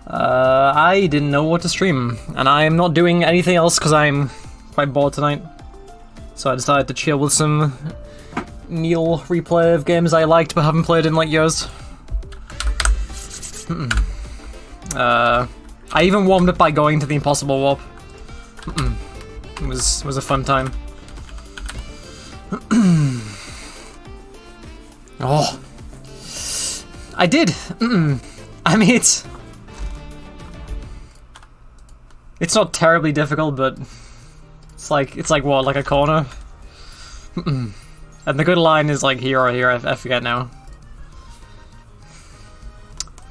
I didn't know what to stream, and I'm not doing anything else because I'm quite bored tonight. So I decided to chill with some Neil replay of games I liked but haven't played in like years. I even warmed up by going to the Impossible Warp. It was a fun time. Oh, I did. I mean, it's not terribly difficult, but it's like what, like a corner. And the good line is like here or here. I forget now.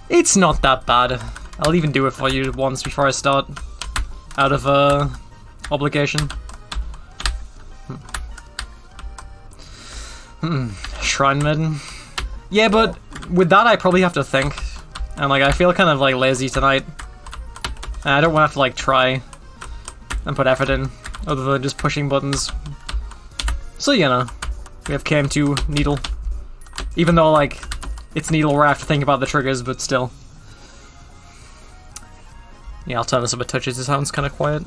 It's not that bad. I'll even do it for you once before I start, out of obligation. Shrine Maiden. Yeah, but with that I probably have to think, and like I feel kind of like lazy tonight. And I don't want to have to like try and put effort in, other than just pushing buttons. So you know, we have KM2 Needle, even though like it's Needle where I have to think about the triggers, but still. Yeah, I'll turn this up a touch as it sounds kind of quiet.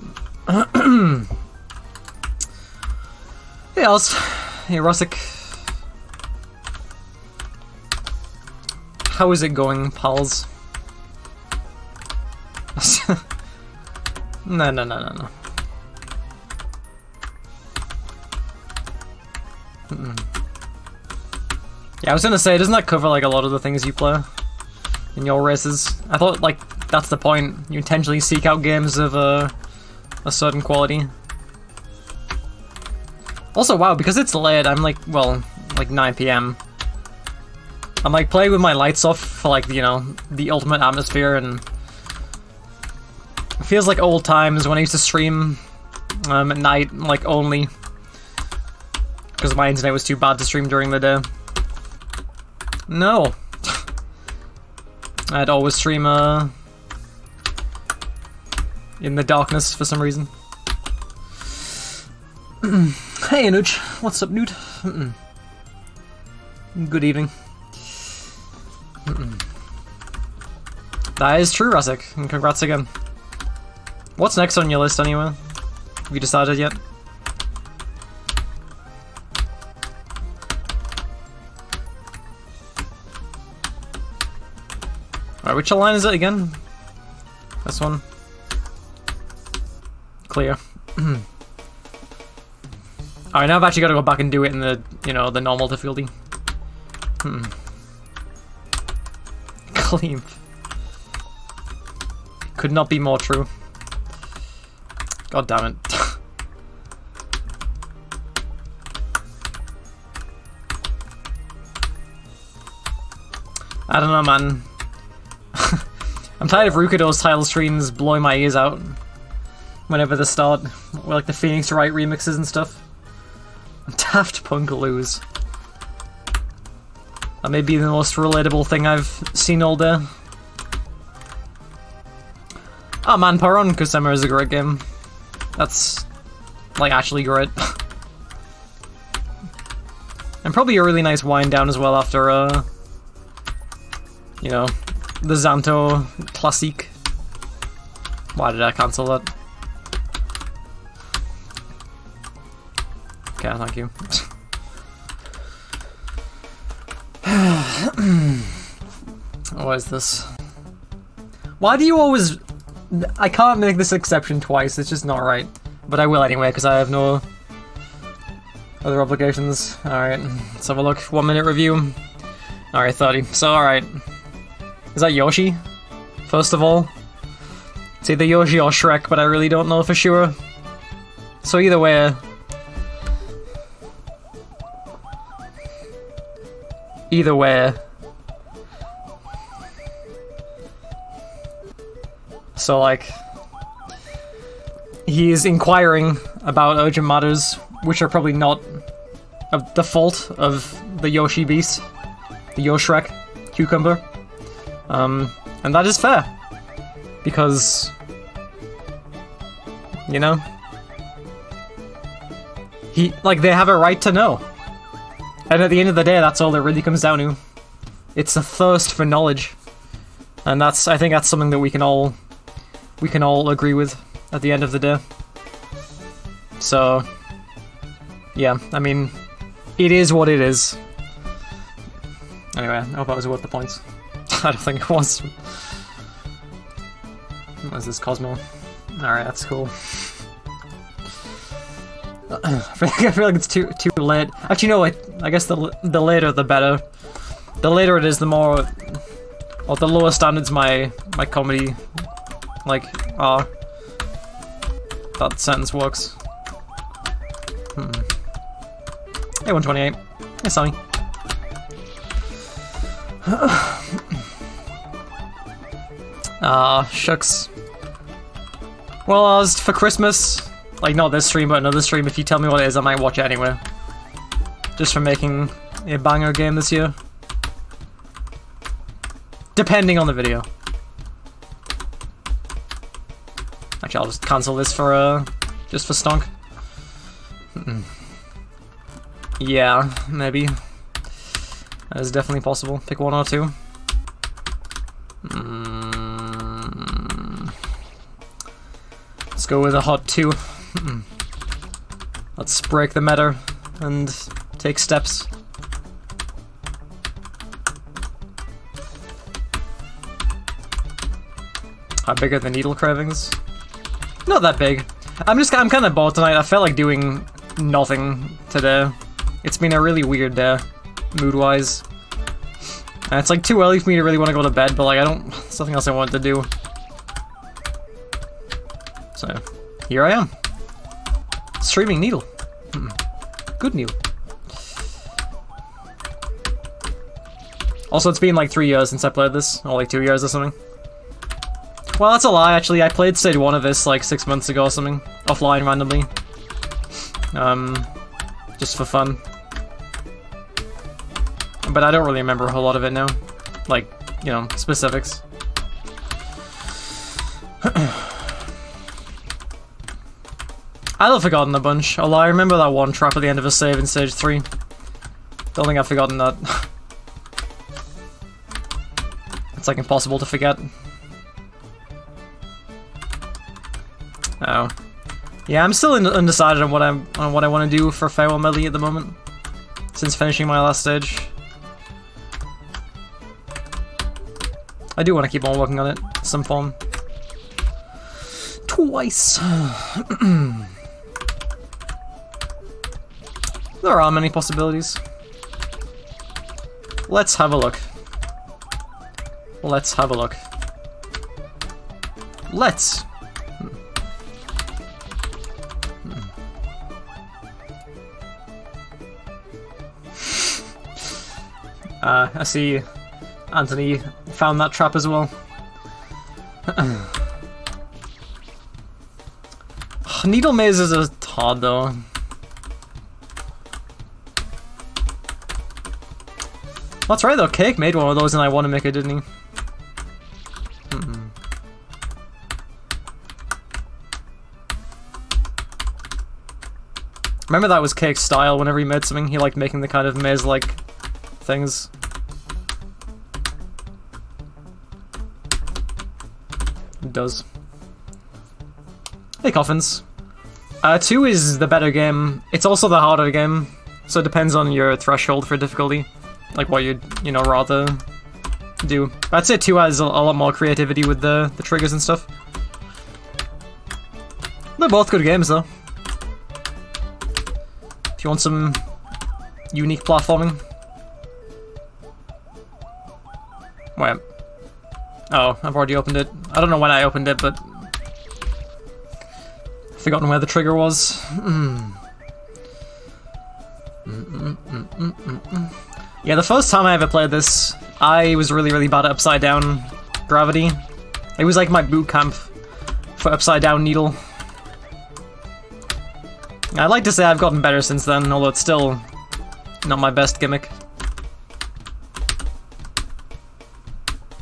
Hey else, hey Russick. How is it going, pals? No. Yeah, I was gonna say, doesn't that cover like a lot of the things you play in your races? I thought like that's the point. You intentionally seek out games of a certain quality. Also, wow, because it's late, I'm like, well, like 9 PM. I'm like playing with my lights off for like, you know, the ultimate atmosphere, and it feels like old times when I used to stream at night, like only, because my internet was too bad to stream during the day. No. I'd always stream in the darkness for some reason. Hey Anuj, what's up, dude? Good evening. That is true, Rasik, and congrats again. What's next on your list anyway? Have you decided yet? Alright, which line is it again? This one. Clear. Alright, now I've actually got to go back and do it in the, you know, the normal difficulty. Clean. Could not be more true. God damn it. I don't know, man. I'm tired of Rukado's title streams blowing my ears out whenever they start, with like the Phoenix Wright remixes and stuff. Daft Punk lose. That may be the most relatable thing I've seen all day. Oh man, Paron Kusama is a great game. That's, like, actually great. And probably a really nice wind down as well after, you know, the Zanto Classique. Why did I cancel that? Okay, thank you. What is this? Why do you always... I can't make this exception twice, it's just not right. But I will anyway, because I have no other obligations. Alright, let's have a look. 1 minute review. Alright, 30. So, alright. Is that Yoshi? First of all? It's either Yoshi or Shrek, but I really don't know for sure. So either way... Either way... So, like, he is inquiring about urgent matters, which are probably not the fault of the Yoshi beast, the Yoshrek cucumber. And that is fair, because, you know, they have a right to know. And at the end of the day, that's all it really comes down to. It's a thirst for knowledge. And I think that's something that we can all agree with at the end of the day. So, yeah, I mean, it is what it is. Anyway, I hope that was worth the points. I don't think it was. What is this, Cosmo? Alright, that's cool. I feel like it's too late. Actually, no, I guess the later the better. The later it is, the more... Or the lower standards my comedy, like, are. That sentence works. Hey, 128. Hey, Sammy. Shucks. Well, as for Christmas, like not this stream, but another stream, if you tell me what it is, I might watch it anyway. Just for making a banger game this year. Depending on the video. Actually, I'll just cancel this for, just for stonk. Yeah, maybe. That is definitely possible. Pick one or two. Let's go with a hot 2. Let's break the meta and take steps. How big are the needle cravings? Not that big. I'm kind of bored tonight. I felt like doing nothing today. It's been a really weird day, mood-wise. And it's like too early for me to really want to go to bed, but like there's something else I wanted to do. So, here I am. Streaming needle. Good needle. Also, it's been like 3 years since I played this, or like 2 years or something. Well, that's a lie, actually. I played stage 1 of this like 6 months ago or something, offline randomly. Just for fun. But I don't really remember a whole lot of it now. Like, you know, specifics. I'll have forgotten a bunch, although I remember that one trap at the end of a save in stage 3. Don't think I've forgotten that. It's like impossible to forget. Oh. Yeah, I'm still undecided on what I want to do for Farewell Medley at the moment. Since finishing my last stage. I do want to keep on working on it in some form. Twice. There are many possibilities. Let's have a look. Let's have a look. Let's. I see Anthony found that trap as well. Needle mazes are hard though. That's right though, Cake made one of those and I want to make it, didn't he? Remember that was Cake's style whenever he made something, he liked making the kind of maze-like things. It does. Hey Coffins. 2 is the better game. It's also the harder game, so it depends on your threshold for difficulty. Like what you'd, you know, rather do. I'd say 2 has a lot more creativity with the triggers and stuff. They're both good games though. If you want some unique platforming. Wait. Oh, I've already opened it. I don't know when I opened it, but I've forgotten where the trigger was. Yeah, the first time I ever played this, I was really bad at upside down gravity. It was like my boot camp for upside down needle. I'd like to say I've gotten better since then, although it's still not my best gimmick.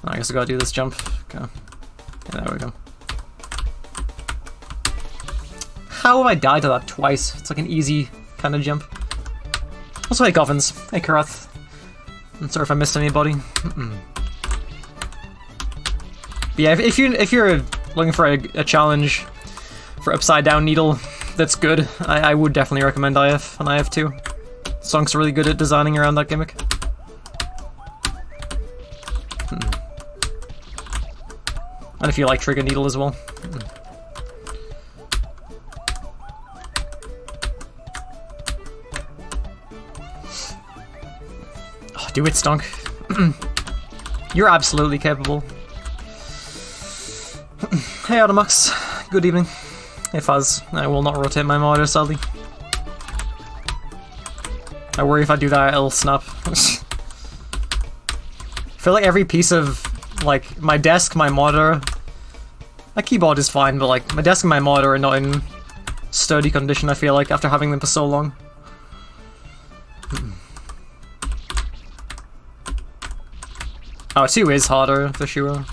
I guess I gotta do this jump. Okay. Yeah, there we go. How have I died to that twice? It's like an easy kind of jump. Also, hey Coffins. Hey Karath. I'm sorry if I missed anybody. But yeah, if you're looking for a challenge for upside down needle that's good, I would definitely recommend IF and IF2. Sonk's really good at designing around that gimmick. And if you like trigger needle as well. Oh, do it, Stunk. You're absolutely capable. Hey, Automax. Good evening. Hey, Fuzz. I will not rotate my monitor, sadly. I worry if I do that, it'll snap. I feel like every piece of, like, my desk, my monitor... My keyboard is fine, but, like, my desk and my monitor are not in sturdy condition, I feel like, after having them for so long. Oh, 2 is harder, for sure.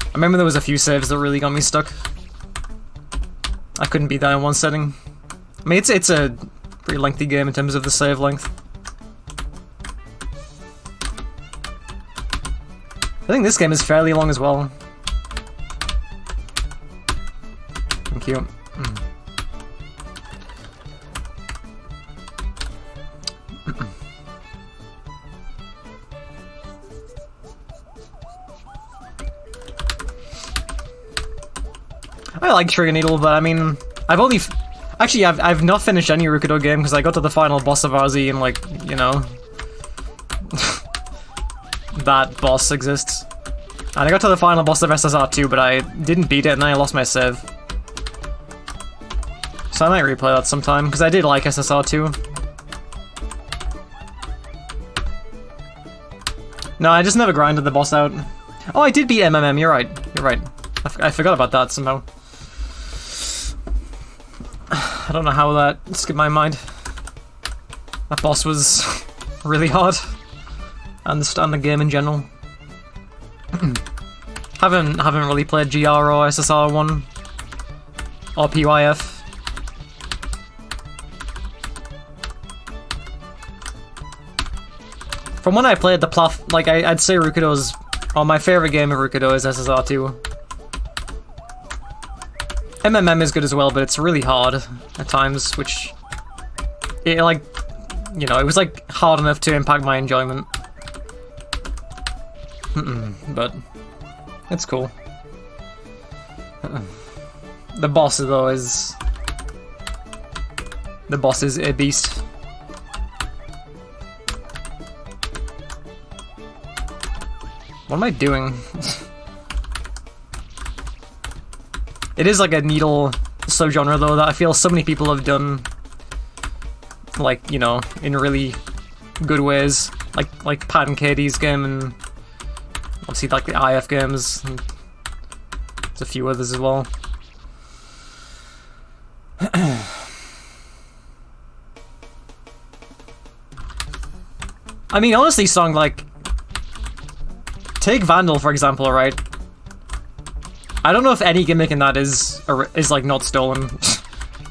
I remember there was a few saves that really got me stuck. I couldn't beat that in one setting. I mean, it's a pretty lengthy game in terms of the save length. I think this game is fairly long as well. Thank you. I like Trigger Needle, but I mean, I've not finished any Rukudo game because I got to the final boss of RZ and, like, you know, that boss exists. And I got to the final boss of SSR too, but I didn't beat it and then I lost my save. So I might replay that sometime, because I did like SSR too. No, I just never grinded the boss out. Oh, I did beat MMM, you're right. You're right. I forgot about that somehow. I don't know how that skipped my mind. That boss was really hard. And the game in general. haven't really played GR or SSR1 or PYF. From when I played the Pluff, like I'd say Rukudo's, or my favorite game of Rukudo is SSR2. MMM is good as well, but it's really hard at times, which it, like, you know, it was like hard enough to impact my enjoyment. But it's cool. The boss though is a beast. What am I doing? It is like a needle subgenre though that I feel so many people have done, like, you know, in really good ways. Like Pat and Katie's game, and obviously like the IF games, and there's a few others as well. I mean, honestly, Song, like, take Vandal for example, right? I don't know if any gimmick in that is like not stolen.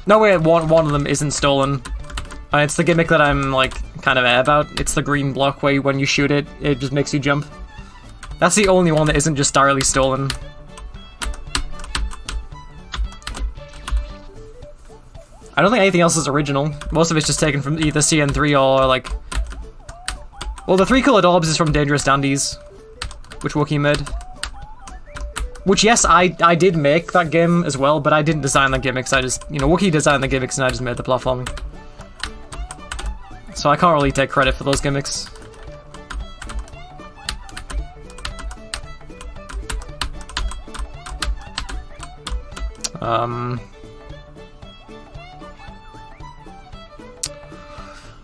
No way, one of them isn't stolen. And it's the gimmick that I'm like kind of about. It's the green block where when you shoot it, it just makes you jump. That's the only one that isn't just directly stolen. I don't think anything else is original. Most of it's just taken from either CN3 or like... Well, the 3-colored orbs is from Dangerous Dandies, which Wookiee made. Which, yes, I did make that game as well, but I didn't design the gimmicks. I just, you know, Wookiee designed the gimmicks and I just made the platforming. So I can't really take credit for those gimmicks. Bum,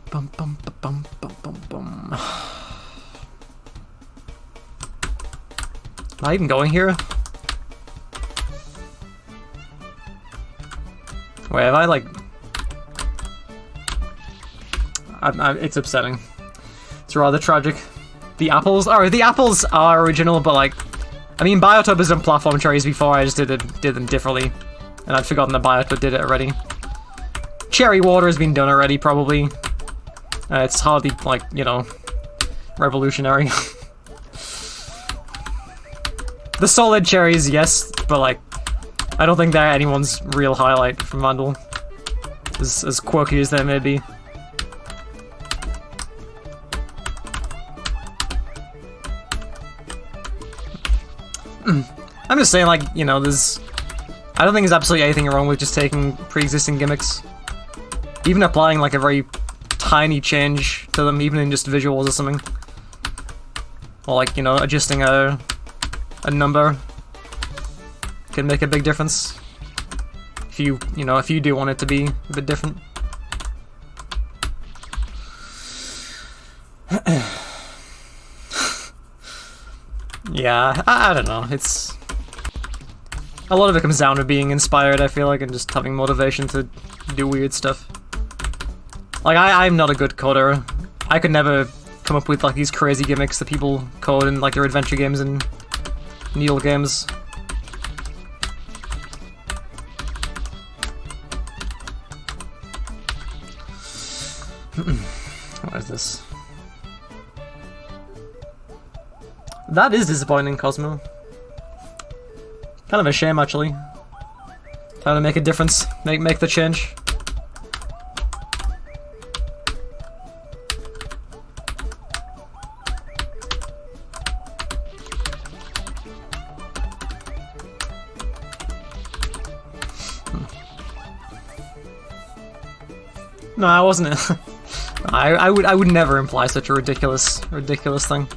bum, bum, bum, bum, bum, bum. Am I even going here? Wait, have I like... it's upsetting. It's rather tragic. The apples are original, but like... I mean, Biotop has done platform cherries before, I just did them differently. And I'd forgotten that Biotop did it already. Cherry water has been done already, probably. It's hardly, like, you know, revolutionary. The solid cherries, yes, but like, I don't think they're anyone's real highlight from Vandal. As quirky as they may be. I'm just saying, like, you know, I don't think there's absolutely anything wrong with just taking pre-existing gimmicks. Even applying, like, a very tiny change to them, even in just visuals or something. Or, like, you know, adjusting a number can make a big difference. If you do want it to be a bit different. Yeah, I don't know, it's... A lot of it comes down to being inspired, I feel like, and just having motivation to do weird stuff. Like, I'm not a good coder. I could never come up with, like, these crazy gimmicks that people code in, like, their adventure games and Needle games. What is this? That is disappointing, Cosmo. Kind of a shame, actually. Trying to make a difference, make the change. No, I wasn't. I would never imply such a ridiculous thing.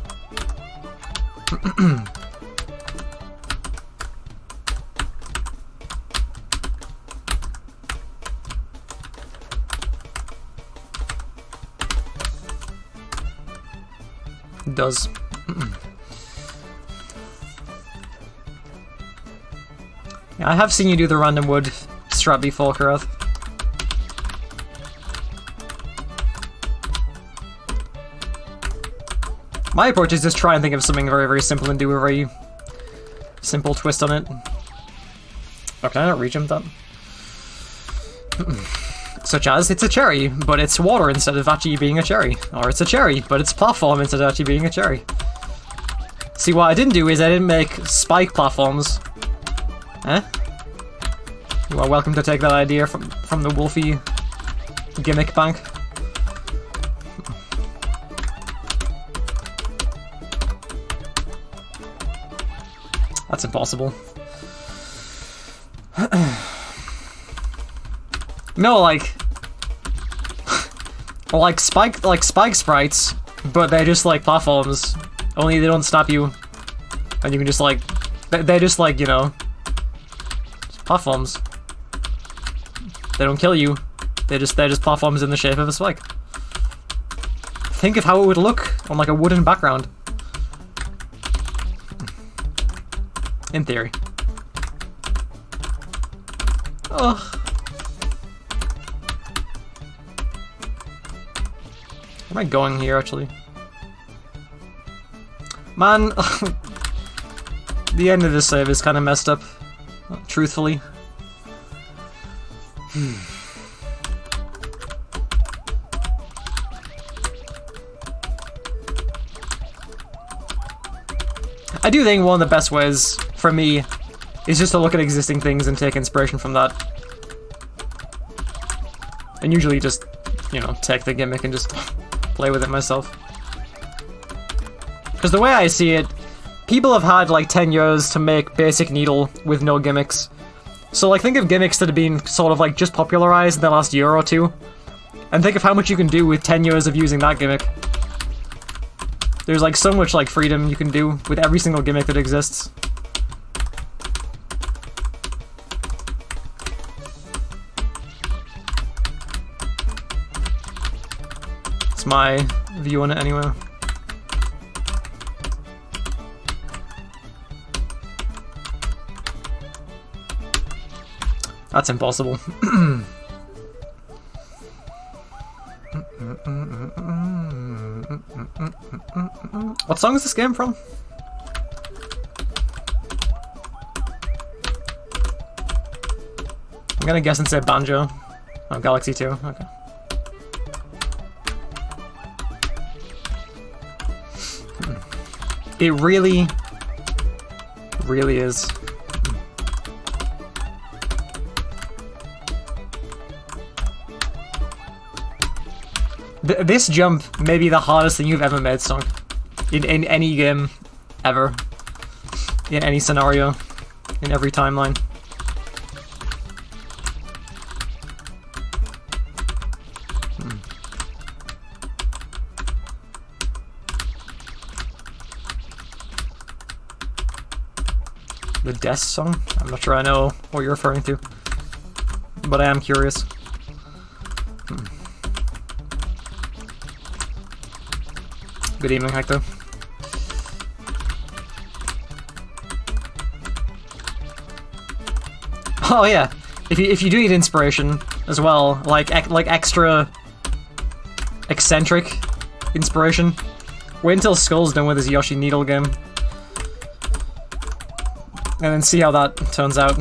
It does. Yeah, I have seen you do the random wood strat before, Karath. My approach is just try and think of something very, very simple and do a very simple twist on it. Oh, can I not reach him that? Such as, it's a cherry, but it's water instead of actually being a cherry. Or it's a cherry, but it's platform instead of actually being a cherry. See, what I didn't do is I didn't make spike platforms. Eh? You are welcome to take that idea from the Wolfie gimmick bank. That's impossible. No, like spike sprites, but they're just like platforms. Only they don't stop you, and you can just like they're just like, you know, platforms. They don't kill you. They're just platforms in the shape of a spike. Think of how it would look on like a wooden background. In theory. Ugh. Where am I going here, actually? Man, the end of this save is kind of messed up, truthfully. I do think one of the best ways, for me, is just to look at existing things and take inspiration from that. And usually just, you know, take the gimmick and just play with it myself. Because the way I see it, people have had like 10 years to make basic Needle with no gimmicks. So like think of gimmicks that have been sort of like just popularized in the last year or two. And think of how much you can do with 10 years of using that gimmick. There's like so much like freedom you can do with every single gimmick that exists. It's my view on it anyway. That's impossible. What song is this game from? I'm gonna guess and say Banjo. Oh, Galaxy 2, okay. It really... Really is. This jump may be the hardest thing you've ever made, Song. In any game, ever. In any scenario. In every timeline. The Death Song? I'm not sure I know what you're referring to. But I am curious. Good evening, Hector. Oh yeah, if you do need inspiration as well, like extra eccentric inspiration, wait until Skull's done with his Yoshi Needle game. And then see how that turns out.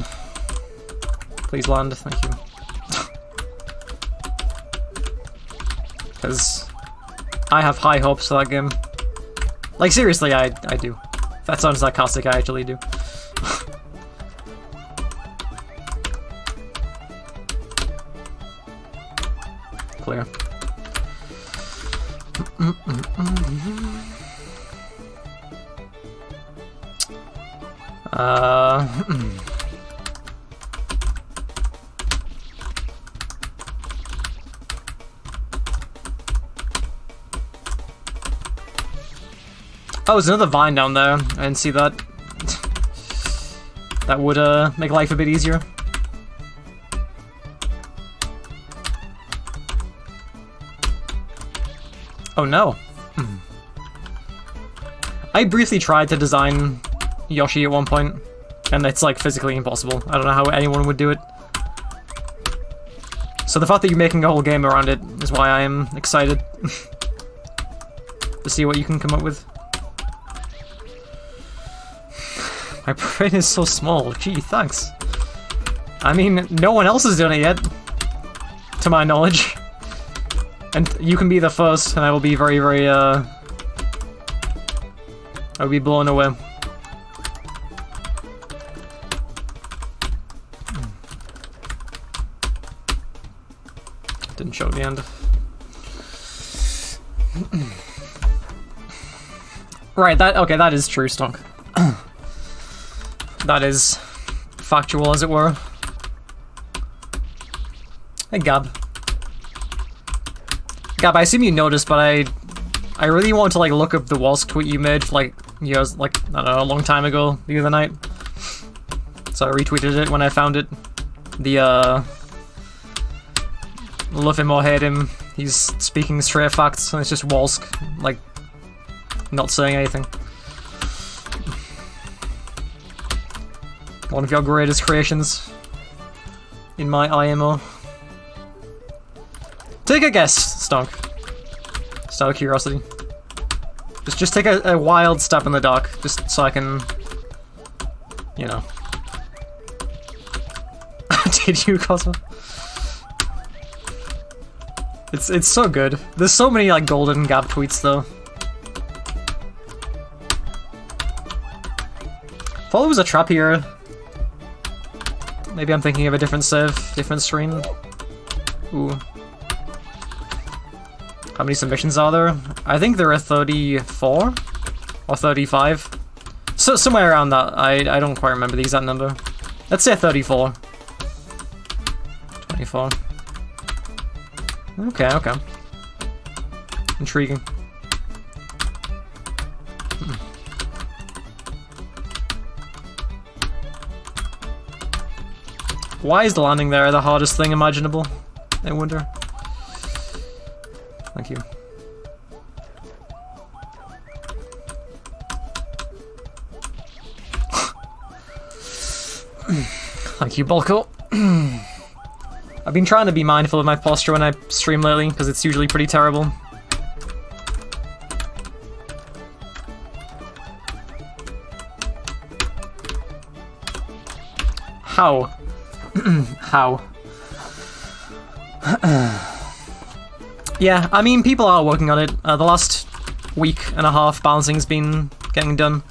Please land, thank you. Because I have high hopes for that game. Like, seriously, I do. If that sounds sarcastic, I actually do. Clear. Oh, there's another vine down there. I didn't see that. That would make life a bit easier. Oh no. I briefly tried to design Yoshi at one point, and it's like physically impossible. I don't know how anyone would do it. So the fact that you're making a whole game around it is why I am excited to see what you can come up with. My brain is so small. Gee, thanks. I mean, no one else has done it yet, to my knowledge. And you can be the first, and I will be very, very, I will be blown away. Didn't show the end. Right, okay, that is true, Stonk. That is factual, as it were. Hey, Gab. Gab, I assume you noticed, but I really wanted to like look up the Walsk tweet you made for like years, like, I don't know, a long time ago the other night. So I retweeted it when I found it. The love him or hate him, he's speaking straight facts, and it's just Walsk, like, not saying anything. One of your greatest creations in my IMO. Take a guess, Stonk. Just out of curiosity. Just take a wild step in the dark, just so I can, you know. Did you, Cosmo? It's so good. There's so many like golden Gab tweets though. Thought there was a trap here. Maybe I'm thinking of a different save, different screen. Ooh. How many submissions are there? I think there are 34 or 35. So somewhere around that. I don't quite remember the exact number. Let's say 34. 24. Okay. Intriguing. Why is the landing there the hardest thing imaginable? I wonder. Thank you. Thank you, Bulko. I've been trying to be mindful of my posture when I stream lately, because it's usually pretty terrible. How? How? Yeah, I mean, people are working on it. The last week and a half balancing's been getting done.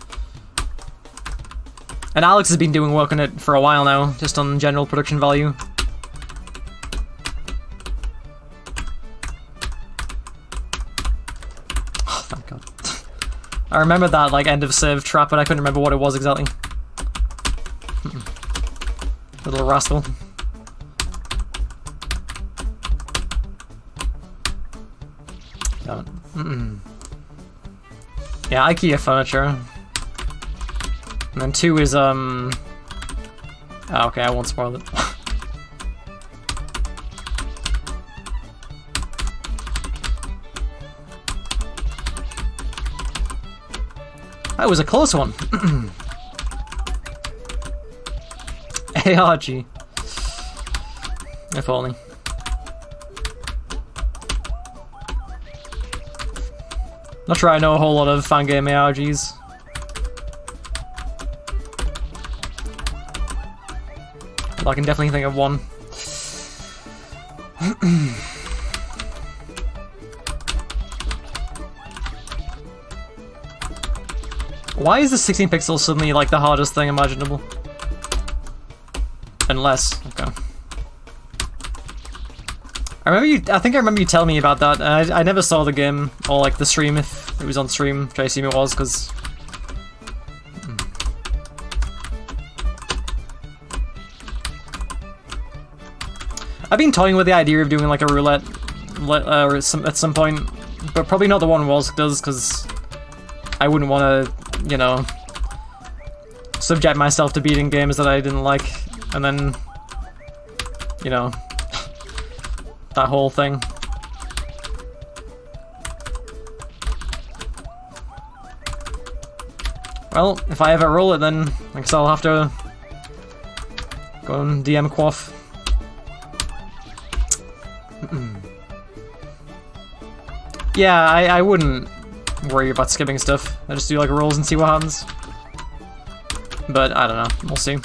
And Alex has been doing work on it for a while now, just on general production value. Oh, thank God. I remember that, like, end of save trap, but I couldn't remember what it was exactly. Little rascal. Damn it. Yeah, IKEA furniture. And then 2 is, Oh, okay, I won't spoil it. That was a close one. ARG. If only. Not sure I know a whole lot of fangame ARGs. But I can definitely think of one. Why is the 16 pixels suddenly like the hardest thing imaginable? Unless, okay. I think I remember you telling me about that, and I never saw the game, or like the stream, if it was on stream, which I assume it was, because... I've been toying with the idea of doing like a roulette at some point, but probably not the one Walsk does, because I wouldn't want to, you know, subject myself to beating games that I didn't like, and then, you know, that whole thing. Well, if I ever roll it, then I guess I'll have to go and DM Quaff. Yeah, I wouldn't worry about skipping stuff. I just do like rolls and see what happens. But I don't know, we'll see.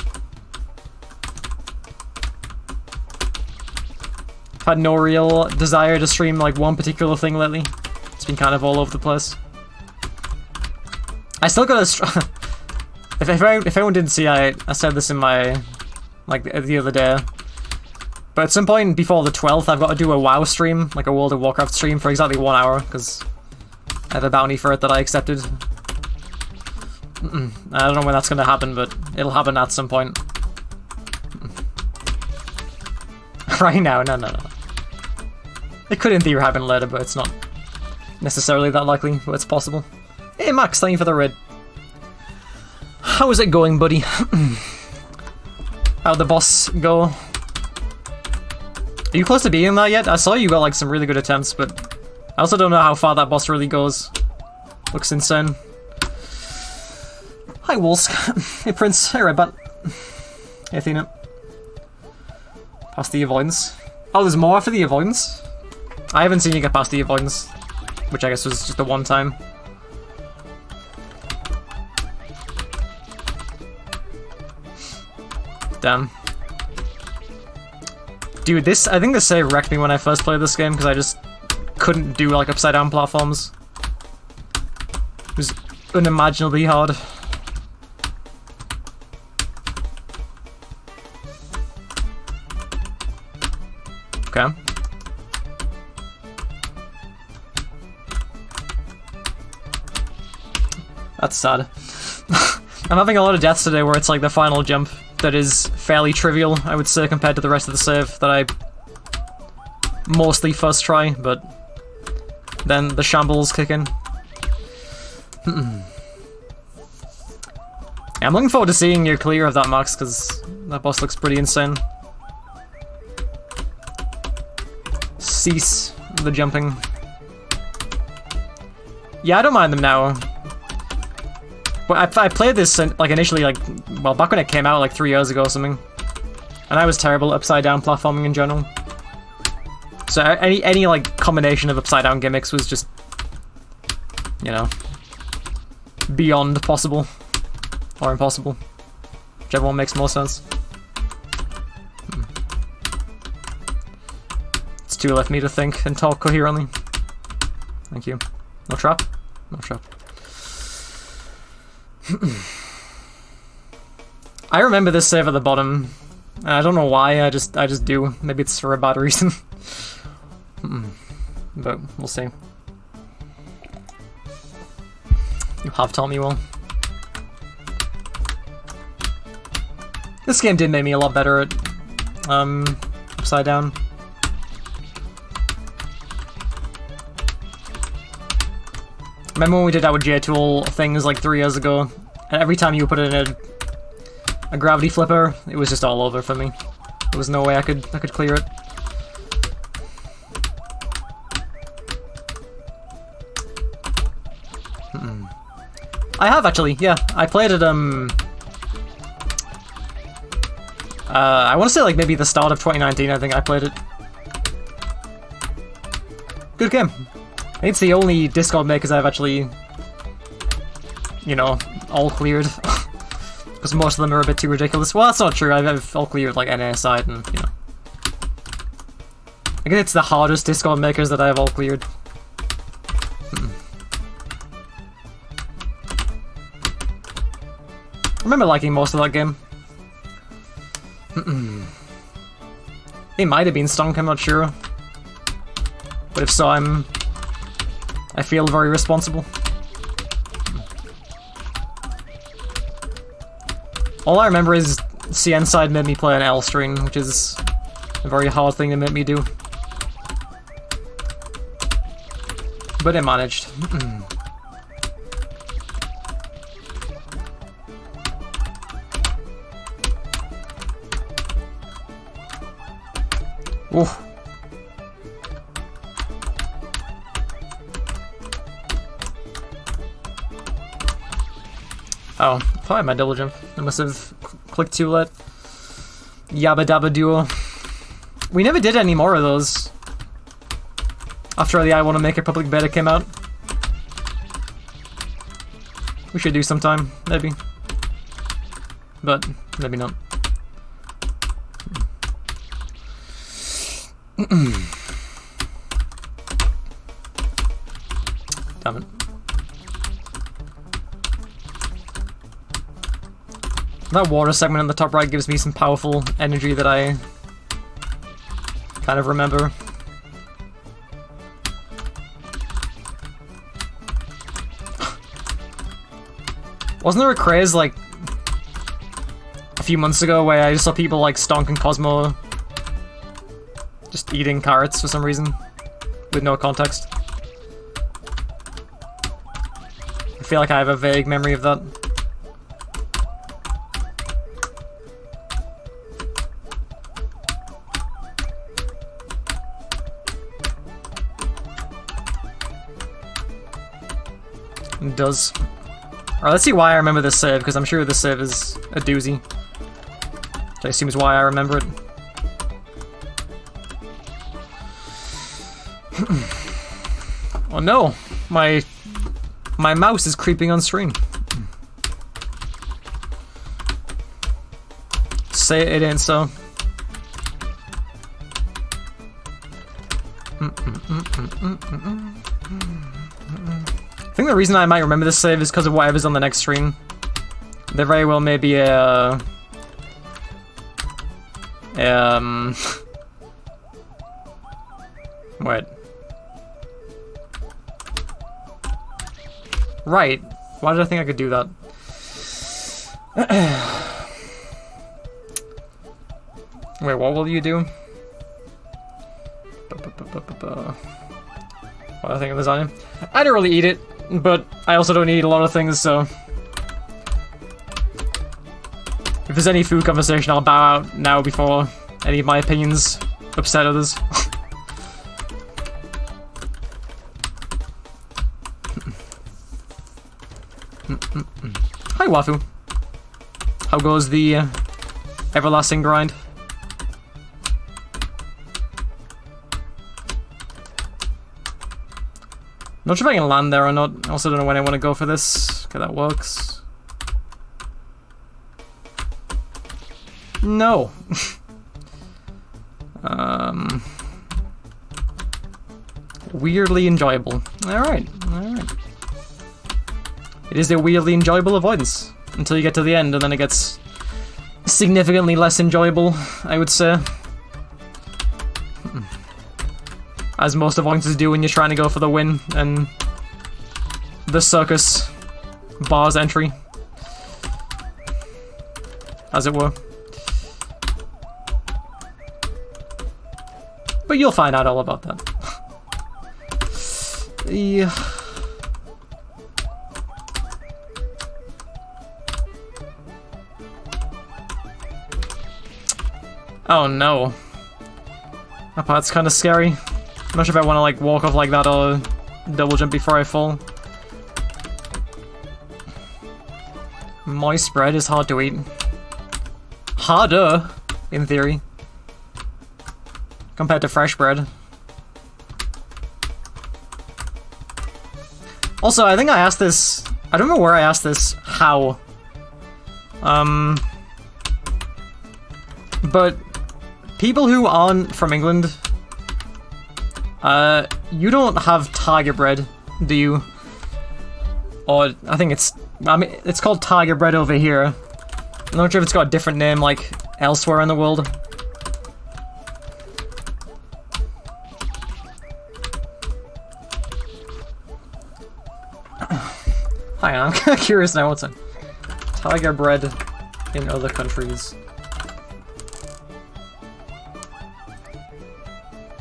I've had no real desire to stream like one particular thing lately. It's been kind of all over the place. I still gotta if anyone didn't see, I said this in my, like, the other day. But at some point before the 12th, I've got to do a WoW stream, like a World of Warcraft stream, for exactly 1 hour, because I have a bounty for it that I accepted. I don't know when that's going to happen, but it'll happen at some point. Right now, no. It could in theory happen later, but it's not necessarily that likely, but it's possible. Hey Max, thank you for the raid. How is it going, buddy? How'd the boss go? Are you close to beating that yet? I saw you got like some really good attempts, but I also don't know how far that boss really goes. Looks insane. Hi Wolsk. Hey Prince. Hey Redbat. Hey Athena. Past the avoidance. Oh, there's more after the avoidance? I haven't seen you get past the avoidance, which I guess was just the one time. Damn. Dude, this, I think this save wrecked me when I first played this game, because I just couldn't do, like, upside-down platforms. It was unimaginably hard. Okay. That's sad. I'm having a lot of deaths today where it's like the final jump that is fairly trivial, I would say, compared to the rest of the save that I mostly first try, but then the shambles kick in. Yeah, I'm looking forward to seeing you clear of that, Max, because that boss looks pretty insane. Cease the jumping. Yeah, I don't mind them now. But I played this like initially, like, well, back when it came out like 3 years ago or something, and I was terrible at upside down platforming in general. So any like combination of upside down gimmicks was just, you know, beyond possible or impossible, whichever one makes more sense. It's too left me to think and talk coherently. Thank you. No trap? No trap. I remember this save at the bottom. And I don't know why, I just do. Maybe it's for a bad reason. But we'll see. You have taught me well. This game did make me a lot better at upside down. Remember when we did that with J-Tool things like 3 years ago? And every time you put it in a gravity flipper, it was just all over for me. There was no way I could clear it. I have actually, yeah. I played it I want to say like maybe the start of 2019, I think I played it. Good game. I think it's the only Discord makers I've actually, you know, all cleared. Because most of them are a bit too ridiculous. Well, that's not true. I've all cleared like NA side and, you know. I guess it's the hardest Discord makers that I have all cleared. I remember liking most of that game. It might have been stunk, I'm not sure. But if so, I feel very responsible. All I remember is CN side made me play an L string, which is a very hard thing to make me do. But it managed. Oof. Oh, if I had my double jump, I must have clicked too late. Yabba Dabba Duo. We never did any more of those. After the I Want to Make a Public Beta came out. We should do sometime, maybe. But, maybe not. Damn it. That water segment in the top right gives me some powerful energy that I kind of remember. Wasn't there a craze like a few months ago where I just saw people like Stonk and Cosmo just eating carrots for some reason with no context? I feel like I have a vague memory of that. It does. Alright, let's see why I remember this save, because I'm sure this save is a doozy. Which I assume is why I remember it. Oh no! My mouse is creeping on screen. Say it ain't so. I think the reason I might remember this save is because of whatever's on the next screen. There very well may be a... Wait. Right. Why did I think I could do that? Wait, what will you do? What I think of lasagna? I don't really eat it, but I also don't eat a lot of things, so... If there's any food conversation, I'll bow out now before any of my opinions upset others. Hi, Wafu. How goes the everlasting grind? Not sure if I can land there or not. I also don't know when I want to go for this. Okay, that works. No. Weirdly enjoyable. Alright, alright. It is a weirdly enjoyable avoidance. Until you get to the end and then it gets significantly less enjoyable, I would say. As most avoidances do when you're trying to go for the win and the circus bars entry, as it were. But you'll find out all about that. Yeah. Oh no. That part's kind of scary. I'm not sure if I want to like walk off like that or double jump before I fall. Moist bread is hard to eat. Harder, in theory, compared to fresh bread. Also, I think I asked this... I don't know where I asked this, how. But people who aren't from England, you don't have tiger bread, do you? Or, I think it's... I mean, it's called tiger bread over here. I'm not sure if it's got a different name, like, elsewhere in the world. Hang on, I'm curious now, what's it? Tiger bread in other countries.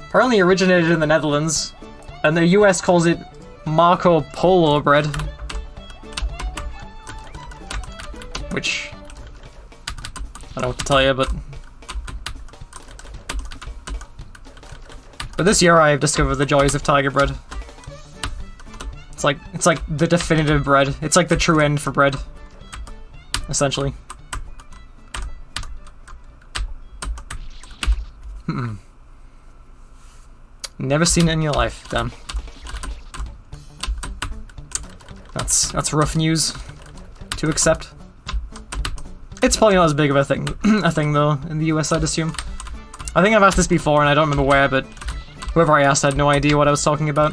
Apparently originated in the Netherlands, and the US calls it Marco Polo bread. Which, I don't know what to tell you, but this year I've discovered the joys of tiger bread. It's like the definitive bread. It's like the true end for bread, essentially. Never seen it in your life, damn. That's rough news to accept. It's probably not as big of a thing though in the US, I'd assume. I think I've asked this before and I don't remember where, but whoever I asked had no idea what I was talking about.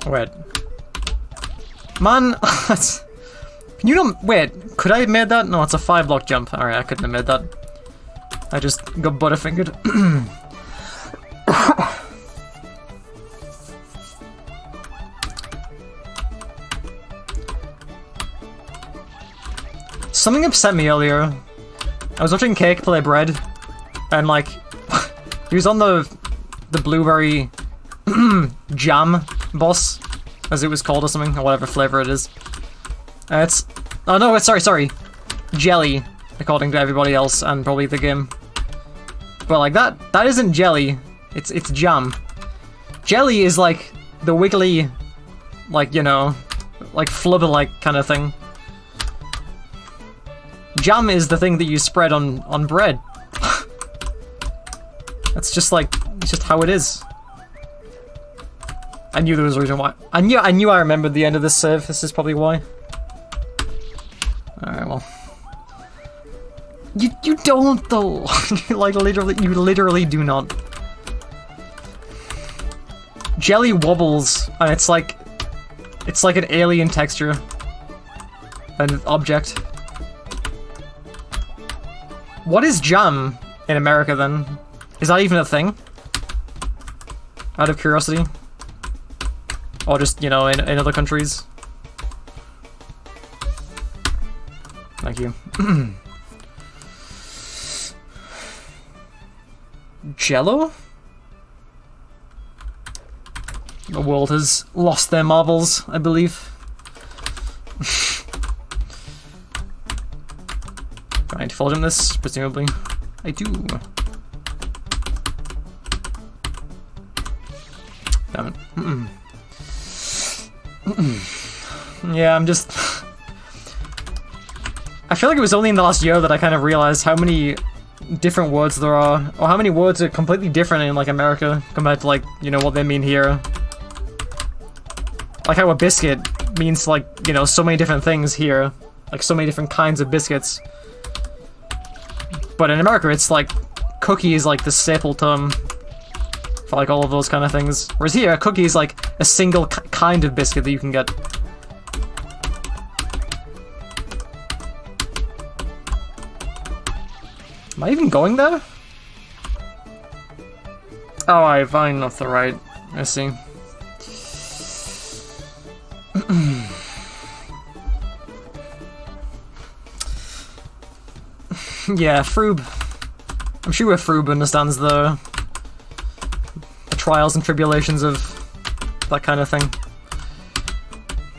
Wait. Man, can you not- wait, could I have made that? No, it's a 5-block jump. Alright, I couldn't have made that. I just got butterfingered. Something upset me earlier. I was watching Cake play bread, and like, he was on the blueberry jam boss, as it was called or something, or whatever flavor it is. It's... oh no, it's sorry. Jelly, according to everybody else, and probably the game. But like, that isn't jelly, it's jam. Jelly is like the wiggly, like, you know, like flubber-like kind of thing. Jam is the thing that you spread on bread. That's just like, it's just how it is. I knew there was a reason why. I knew I remembered the end of this save. This is probably why. Alright, well. You don't though. Like you literally do not. Jelly wobbles, and it's like an alien texture. An object. What is jam in America then? Is that even a thing? Out of curiosity? Or just, you know, in other countries? Thank you. Jello? The world has lost their marbles, I believe. Do I need to follow him this? Presumably. I do. Damn it. Yeah, I'm just... I feel like it was only in the last year that I kind of realized how many different words there are, or how many words are completely different in, like, America compared to, like, you know, what they mean here. Like how a biscuit means, like, you know, so many different things here like so many different kinds of biscuits. But in America, it's like cookie is like the staple term for like all of those kind of things. Whereas here, a cookie is like a single kind of biscuit that you can get. Am I even going there? Oh, I find off the right. I see. Yeah, Froob. I'm sure Froob understands the trials and tribulations of that kind of thing.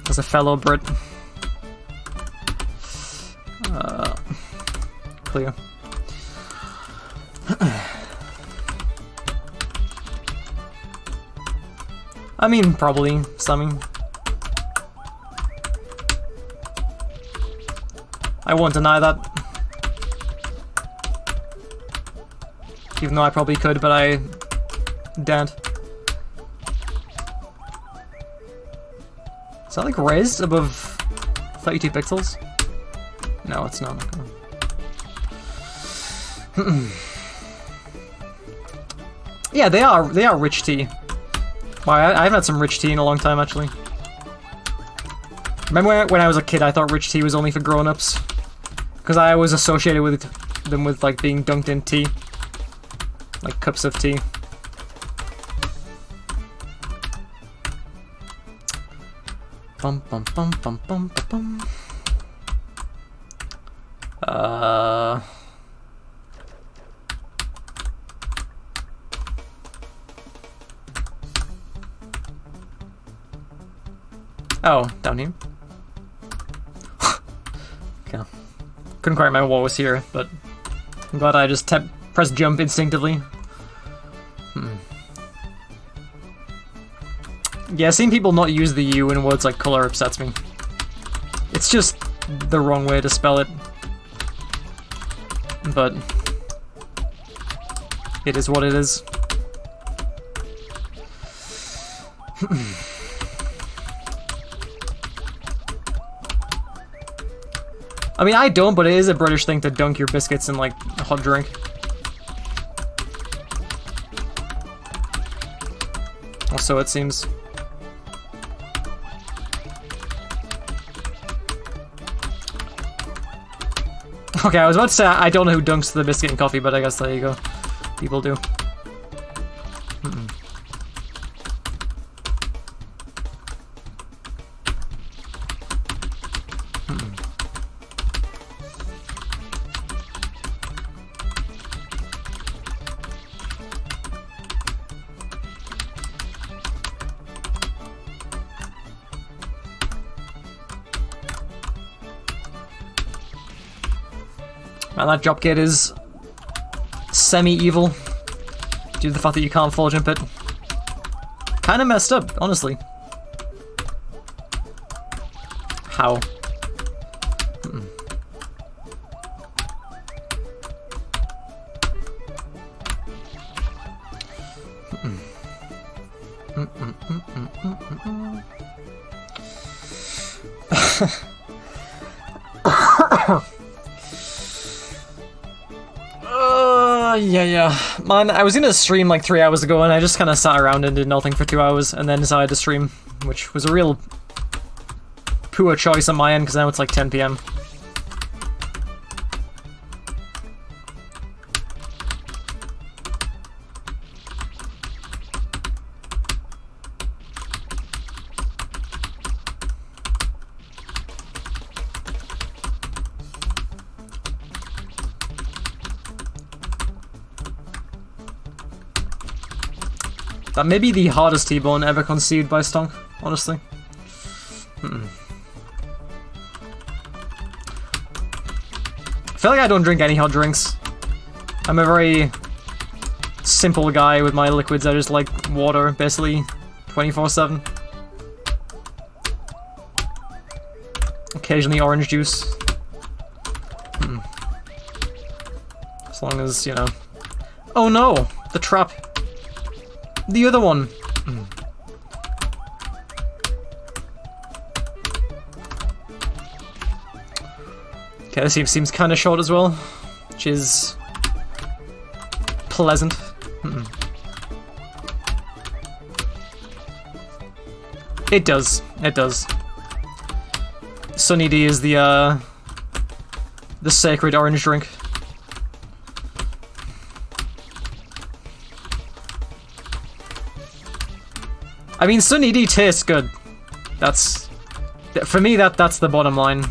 As a fellow Brit. Clear. I mean, probably, Sammy. I won't deny that. Even though I probably could, but I daren't. Is that like raised above 32 pixels? No, it's not. Yeah, they are rich tea. Wow, I haven't had some rich tea in a long time, actually. Remember when I was a kid, I thought rich tea was only for grown-ups? Because I always associated with them with, like, being dunked in tea. Like, cups of tea. Bum bum bum bum bum bum. Oh, down here. Okay. Couldn't quite remember what was here, but I'm glad I just pressed jump instinctively. Yeah, seeing people not use the U in words like color upsets me. It's just the wrong way to spell it. But it is what it is. I mean, I don't, but it is a British thing to dunk your biscuits in, like, a hot drink. Or so it seems. Okay, I was about to say I don't know who dunks the biscuit in coffee, but I guess there you go. People do. Man, that dropkick is semi-evil due to the fact that you can't fall jump it. Kinda messed up, honestly. How? Yeah. Man, I was gonna stream like 3 hours ago and I just kinda sat around and did nothing for 2 hours and then decided to stream, which was a real poor choice on my end because now it's like 10 PM. That may be the hardest T-bone ever conceived by Stonk, honestly. I feel like I don't drink any hot drinks. I'm a very simple guy with my liquids. I just like water, basically, 24/7. Occasionally orange juice. As long as, you know... Oh no! The trap! The other one! Okay, this seems kind of short as well, which is pleasant. It does. It does. Sunny D is the sacred orange drink. I mean, Sunny D tastes good. That's... For me, that's the bottom line.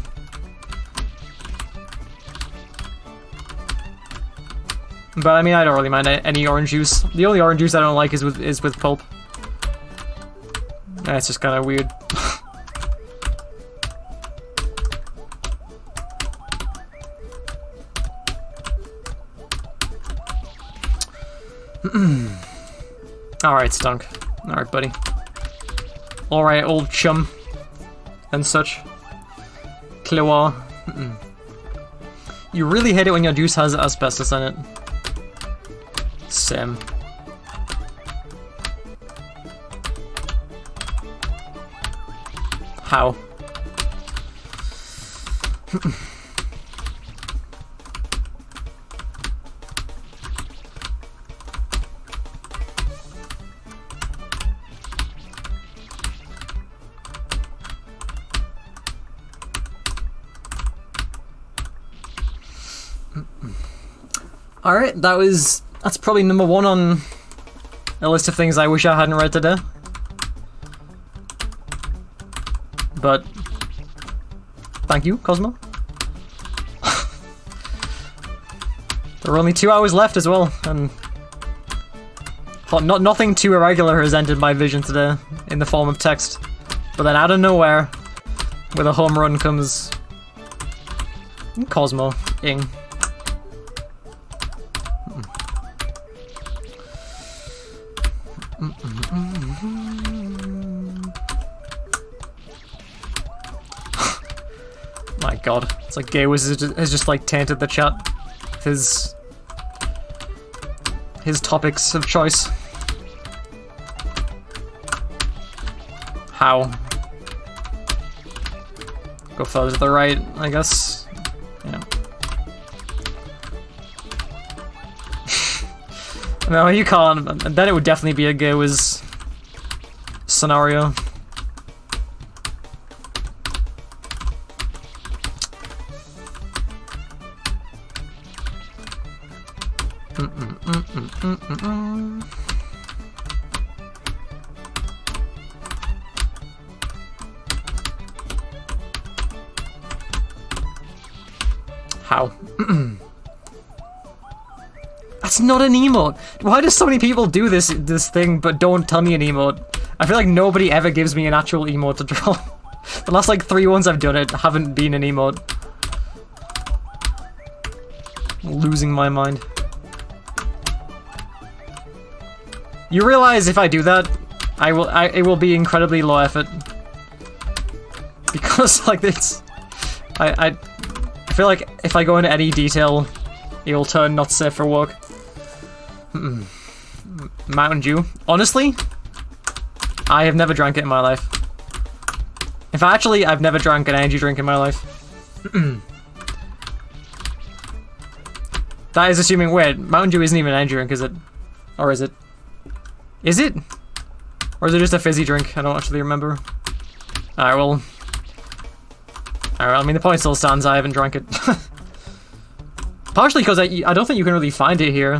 But I mean, I don't really mind any orange juice. The only orange juice I don't like is with pulp. It's just kind of weird. Alright, Stunk. Alright, buddy. Alright, old chum. And such. Cloa. You really hate it when your juice has asbestos in it. Same. How? Alright, that's probably number 1 on a list of things I wish I hadn't read today. But thank you, Cosmo. There are only 2 hours left as well, and nothing too irregular has entered my vision today in the form of text. But then out of nowhere, with a home run comes Cosmo. Ing. My god, it's like Gay Wiz has just like tainted the chat with his topics of choice. How? Go further to the right, I guess. Yeah. No, you can't. Then it would definitely be a Gay Wiz scenario. How? That's not an emote. Why do so many people do this thing but don't tell me an emote? I feel like nobody ever gives me an actual emote to draw. The last like 3 ones I've done it haven't been an emote. I'm losing my mind. You realize if I do that, it will be incredibly low effort. Because like this, I feel like if I go into any detail, it will turn not safe for work. Mountain Dew. Honestly, I have never drank it in my life. I've never drank an energy drink in my life. That is assuming, wait, Mountain Dew isn't even an energy drink, is it? Or is it? Is it? Or is it just a fizzy drink? I don't actually remember. Alright, well... Alright, I mean, the point still stands, I haven't drank it. Partially because I don't think you can really find it here.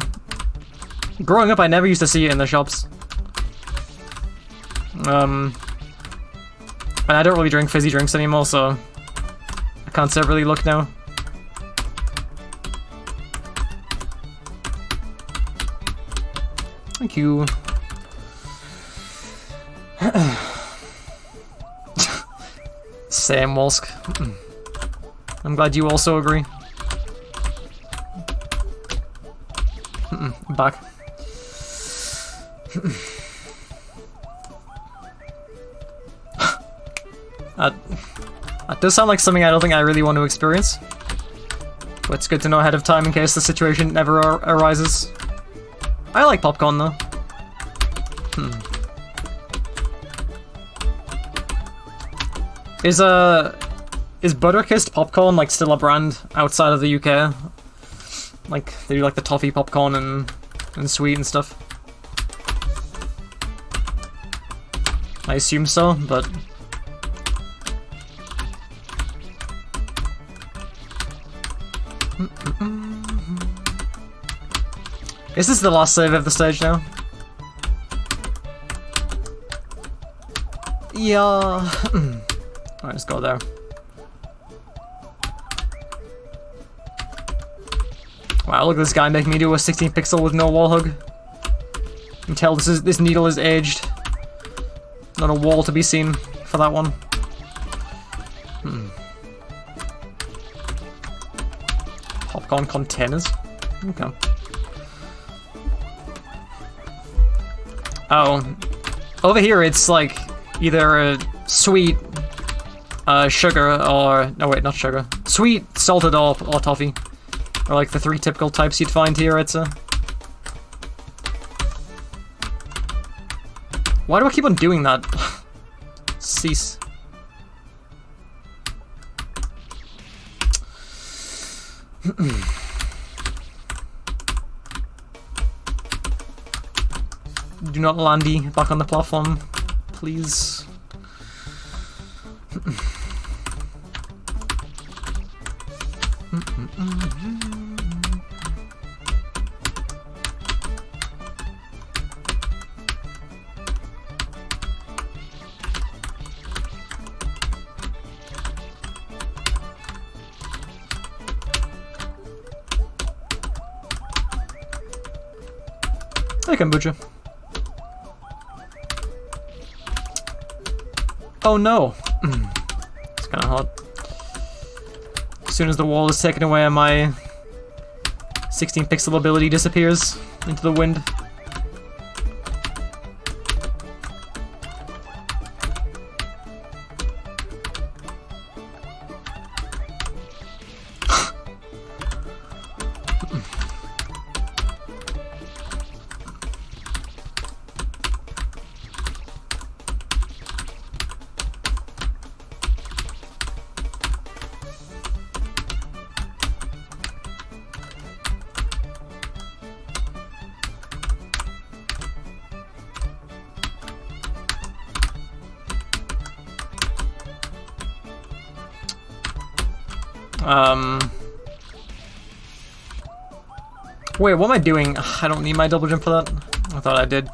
Growing up, I never used to see it in the shops. And I don't really drink fizzy drinks anymore, so... I can't say really look now. Thank you. Sam Wolsk. I'm glad you also agree. Back. That does sound like something I don't think I really want to experience. But it's good to know ahead of time in case the situation never arises. I like popcorn though. Is Butterkist popcorn like still a brand outside of the UK? Like they do like the toffee popcorn and sweet and stuff. I assume so, but is this the last save of the stage now? Yeah. Alright, let's go there. Wow, look at this guy making me do a 16 pixel with no wall hug. You can tell this needle is aged. Not a wall to be seen for that one. Popcorn containers. Okay. Oh, over here it's like either a sweet sugar or no wait, not sugar. Sweet, salted, or toffee. Or like the three typical types you'd find here, I'd say. Why do I keep on doing that? Cease. Do not landy back on the platform, please. Hey, kombucha. Oh no! It's kinda hot. As soon as the wall is taken away and my 16 pixel ability disappears into the wind. Wait, what am I doing? I don't need my double jump for that. I thought I did.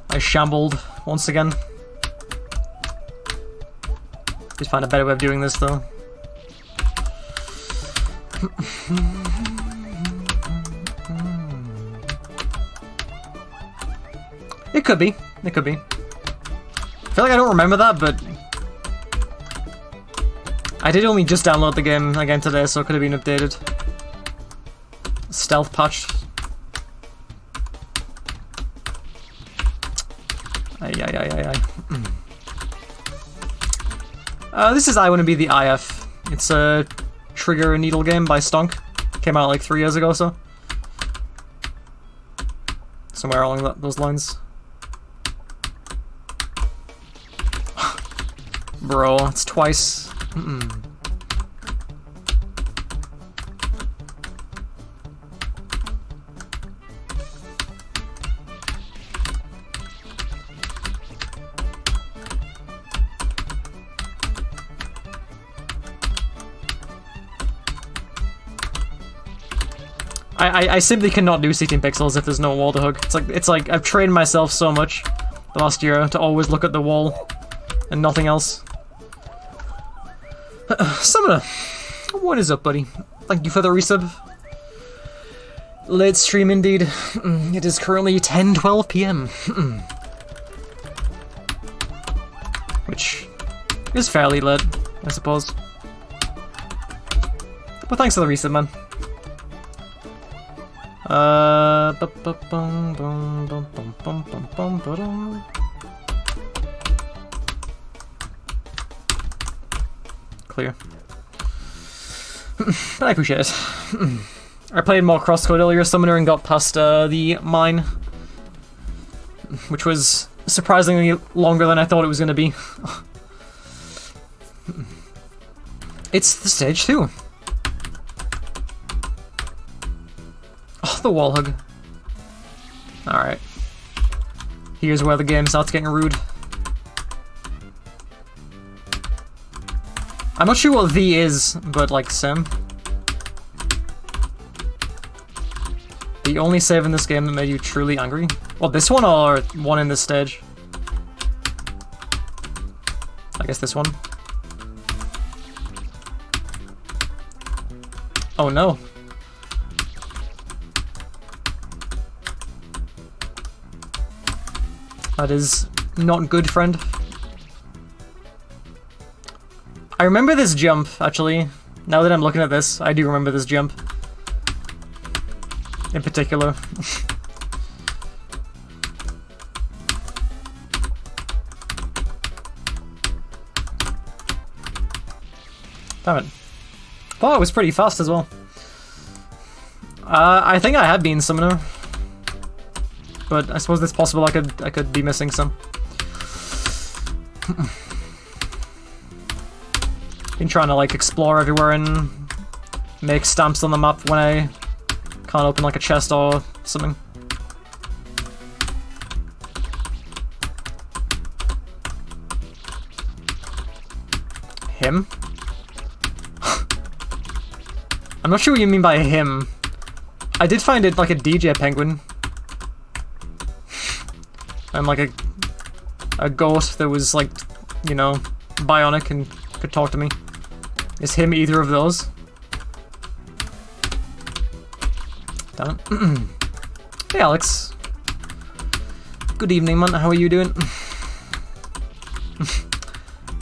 I shambled once again. Just find a better way of doing this though. It could be. It could be. I feel like I don't remember that, but I did only just download the game again today, so it could have been updated. Stealth patch. This is I Wanna Be the IF. It's a trigger needle game by Stonk. Came out like 3 years ago or so. Somewhere along those lines. Bro, it's twice. I simply cannot do 16 pixels if there's no wall to hug. It's like I've trained myself so much the last year to always look at the wall and nothing else. Summoner, what is up, buddy? Thank you for the resub. Late stream indeed. It is currently 10:12 p.m. Which is fairly late, I suppose. But thanks for the resub, man. Clear. I appreciate it. I played more crosscode earlier, Summoner, and got past the mine, which was surprisingly longer than I thought it was going to be. It's the stage 2. Oh, the wall hug. Alright. Here's where the game starts getting rude. I'm not sure what the is, but like sim. The only save in this game that made you truly angry? Well, this one or one in this stage? I guess this one. Oh no. That is not good, friend. I remember this jump, actually. Now that I'm looking at this, I do remember this jump. In particular. Damn it. Oh, it was pretty fast as well. I think I had been summoner. But I suppose it's possible I could be missing some. Been trying to like explore everywhere and make stamps on the map when I can't open like a chest or something. Him? I'm not sure what you mean by him. I did find it like a DJ penguin. And like a ghost that was like, you know, bionic and could talk to me. Is him either of those? Damn it. Hey Alex. Good evening, man. How are you doing?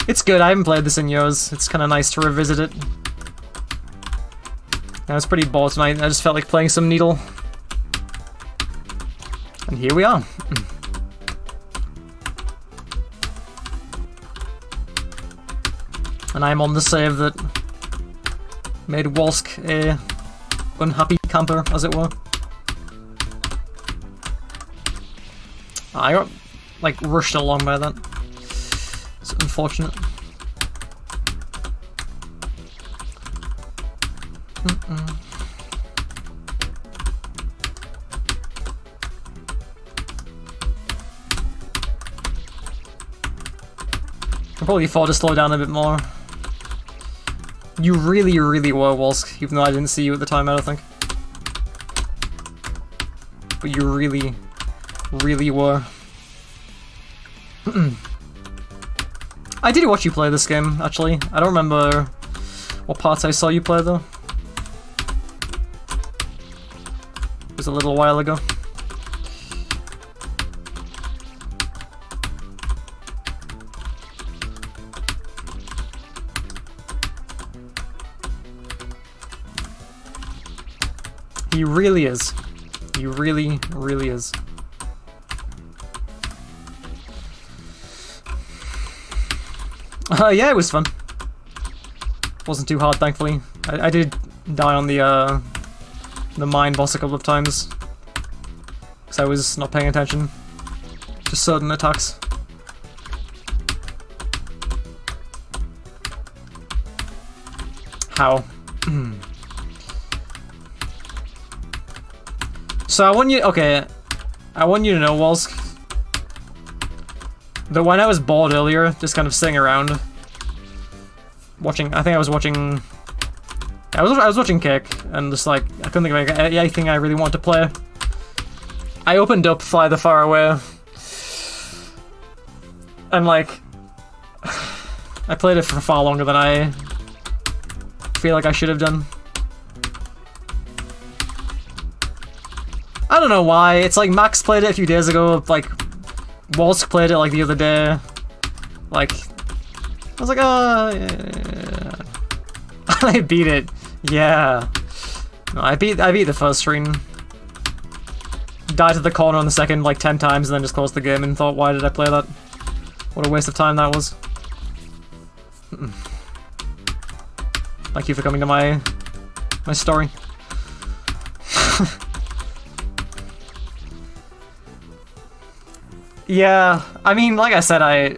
It's good. I haven't played this in years. It's kind of nice to revisit it. I was pretty bored tonight. I just felt like playing some Needle. And here we are. And I'm on the save that made Walsk a unhappy camper, as it were. I got, like, rushed along by that. It's unfortunate. I probably thought to slow down a bit more. You really, really were, Walsk, even though I didn't see you at the time, I don't think. But you really, really were. I did watch you play this game, actually. I don't remember what parts I saw you play, though. It was a little while ago. He really is. He really, really is. Yeah, it was fun. Wasn't too hard, thankfully. I did die on the mine boss a couple of times. Because I was not paying attention to certain attacks. How? So I want you, okay, I want you to know, Walsk, that when I was bored earlier, just kind of sitting around, watching, I think I was watching, I was watching Kick, and just like, I couldn't think of anything I really wanted to play. I opened up Fly the Far Away, and like, I played it for far longer than I feel like I should have done. I don't know why. It's like Max played it a few days ago, like Walsk played it like the other day. Like, I was like, oh, yeah. I beat it. Yeah. No, I beat the first screen. Died to the corner on the second like 10 times and then just closed the game and thought, why did I play that? What a waste of time that was. Thank you for coming to my story. Yeah, I mean, like I said, I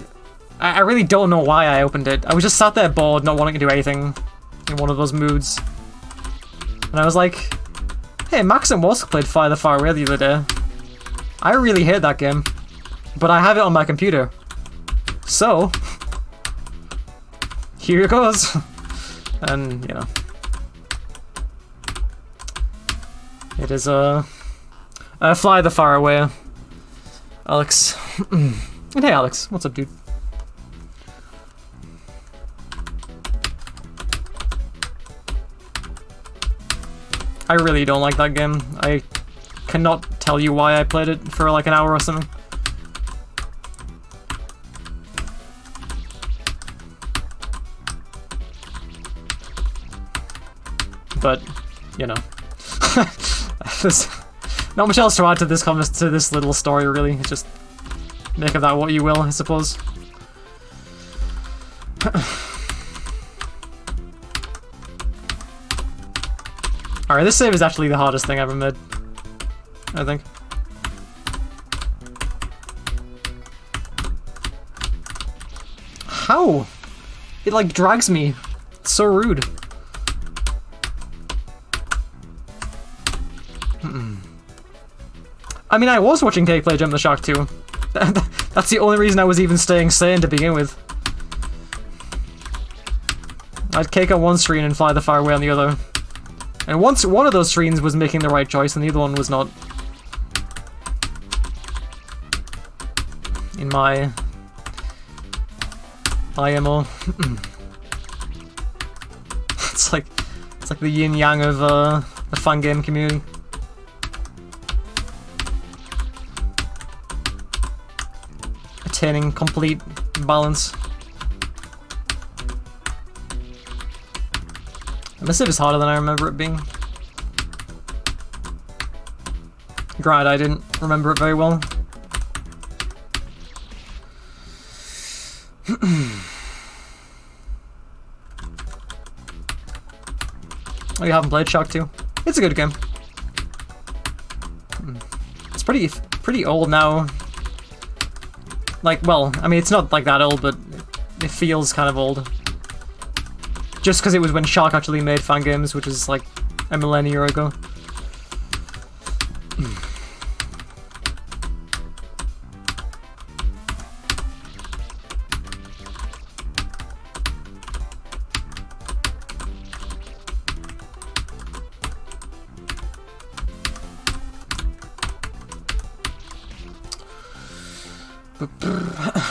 I really don't know why I opened it. I was just sat there bored, not wanting to do anything in one of those moods. And I was like, hey, Max and Wask played Fire the Far Away the other day. I really hate that game, but I have it on my computer. So, here it goes. And, you know, it is Fly the Far Away. Alex. And hey, Alex, what's up, dude? I really don't like that game. I cannot tell you why I played it for like an hour or something. But, you know. There's not much else to add to this little story, really. It's just make of that what you will, I suppose. Alright, this save is actually the hardest thing I've ever made, I think. How? It like drags me. It's so rude. I mean, I was watching Cake play Jump the Shark too. That's the only reason I was even staying sane to begin with. I'd Cake on one screen and Fly the Far Away on the other. And once one of those screens was making the right choice and the other one was not. In my IMO. It's like the yin yang of the fun game community. Attaining complete balance. The save is harder than I remember it being. Granted, I didn't remember it very well. Oh, you haven't played Shock 2? It's a good game. It's pretty old now. Like, well, I mean, it's not like that old, but it feels kind of old. Just because it was when Shark actually made fan games, which is like a millennia ago.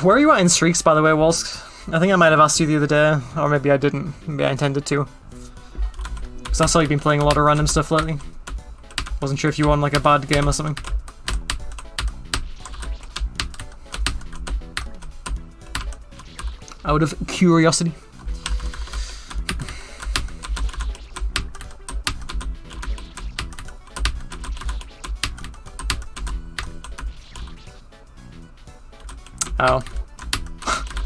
Where are you at in streaks, by the way, Walsk? I think I might have asked you the other day, or maybe I didn't. Maybe I intended to. Because I saw you've been playing a lot of random stuff lately. Wasn't sure if you won like a bad game or something. Out of curiosity. Oh.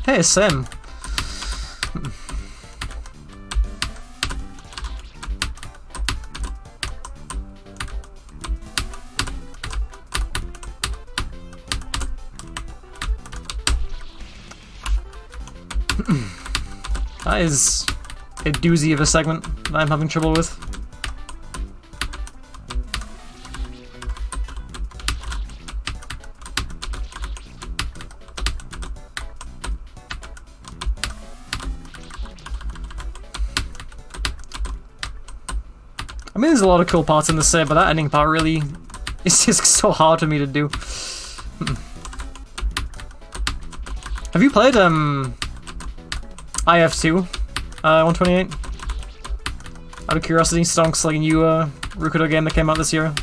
Hey, Sim. That is a doozy of a segment that I'm having trouble with. I mean, there's a lot of cool parts in the set, but that ending part really is just so hard for me to do. Have you played IF2 128? Out of curiosity, Stonks, like a new Rukudo game that came out this year.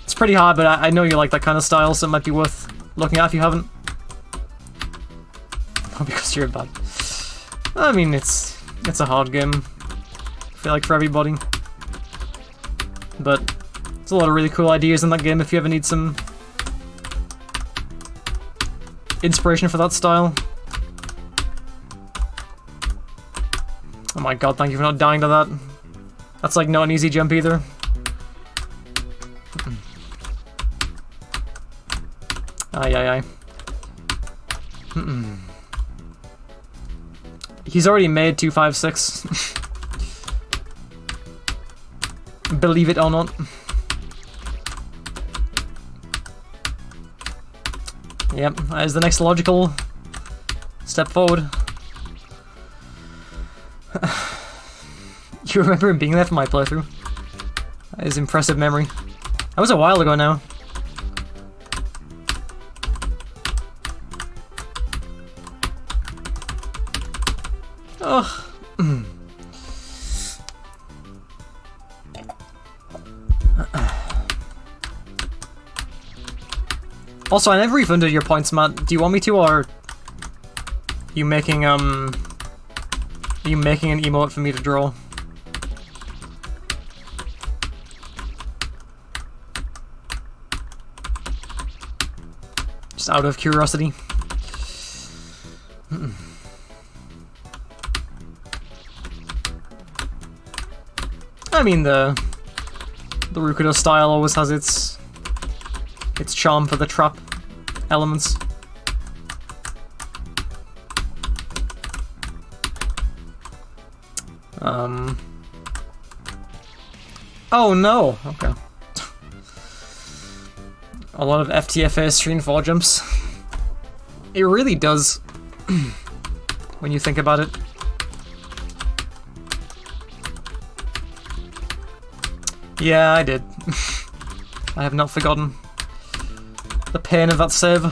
It's pretty hard, but I know you like that kind of style, so it might be worth looking at if you haven't. Not because you're bad. I mean, it's a hard game, I feel like, for everybody. But there's a lot of really cool ideas in that game if you ever need some inspiration for that style. Oh my god, thank you for not dying to that. That's like not an easy jump either. Aye, aye, aye. He's already made 256. Believe it or not. Yep, that is the next logical step forward. You remember him being there for my playthrough? That is impressive memory. That was a while ago now. Ugh. Also, I never refunded your points, Matt. Do you want me to, or are you making an emote for me to draw? Just out of curiosity. I mean, the Rukudo style always has its charm for the trap elements. Oh no! Okay. A lot of FTFA stream 4 jumps. It really does, when you think about it. Yeah, I did. I have not forgotten the pain of that save.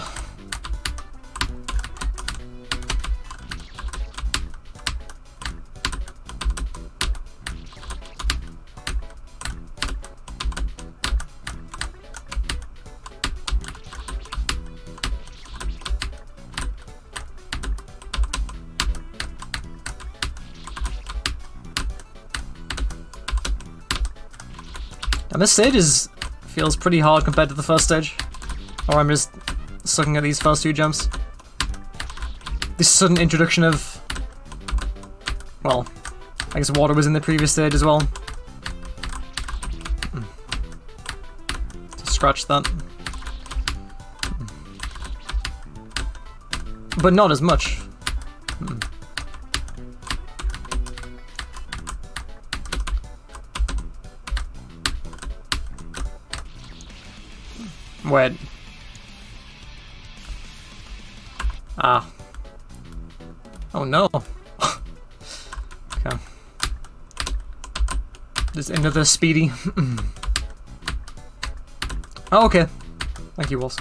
And this stage feels pretty hard compared to the first stage. Or I'm just sucking at these first 2 jumps. This sudden introduction of... well, I guess water was in the previous stage as well. Scratch that. But not as much. Wait. Ah. Oh no. Okay. Just another speedy. Oh, okay. Thank you, Wolves.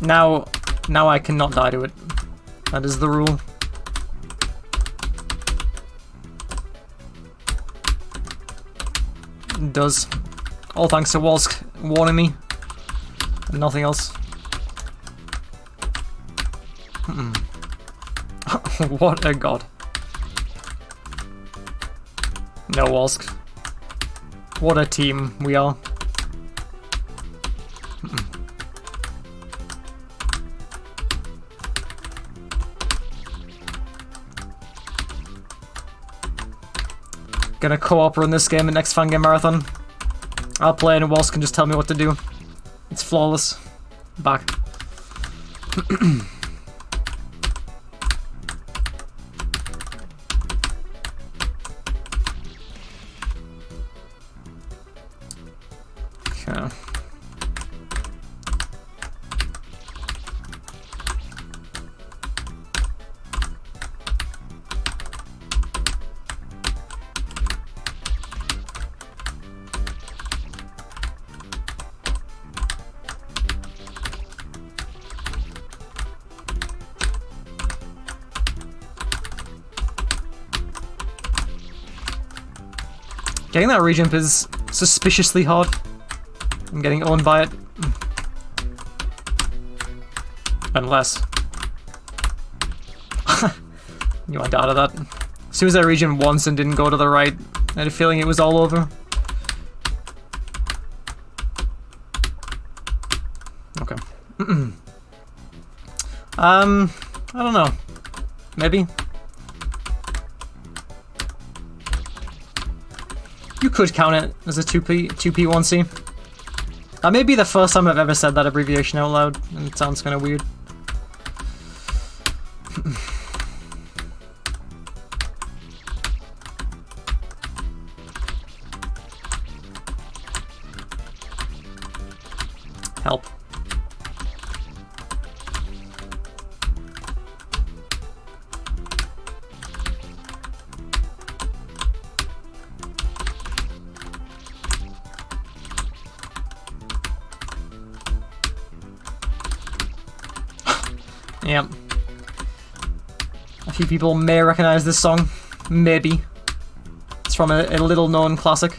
Now I cannot die to it. That is the rule. It does. All thanks to Walsk warning me. And nothing else. What a god. No, Walsk. What a team we are. Gonna co-op run this game in next Fan Game Marathon. I'll play and Walsh can just tell me what to do. It's flawless. Back. Okay. Getting that rejump is suspiciously hard. I'm getting owned by it. Unless... knew I died of that. As soon as I regen once and didn't go to the right, I had a feeling it was all over. Okay. I don't know. Maybe? You could count it as a 2P1C. That may be the first time I've ever said that abbreviation out loud, and it sounds kind of weird. Help. Yep. A few people may recognize this song. Maybe. It's from a little-known classic.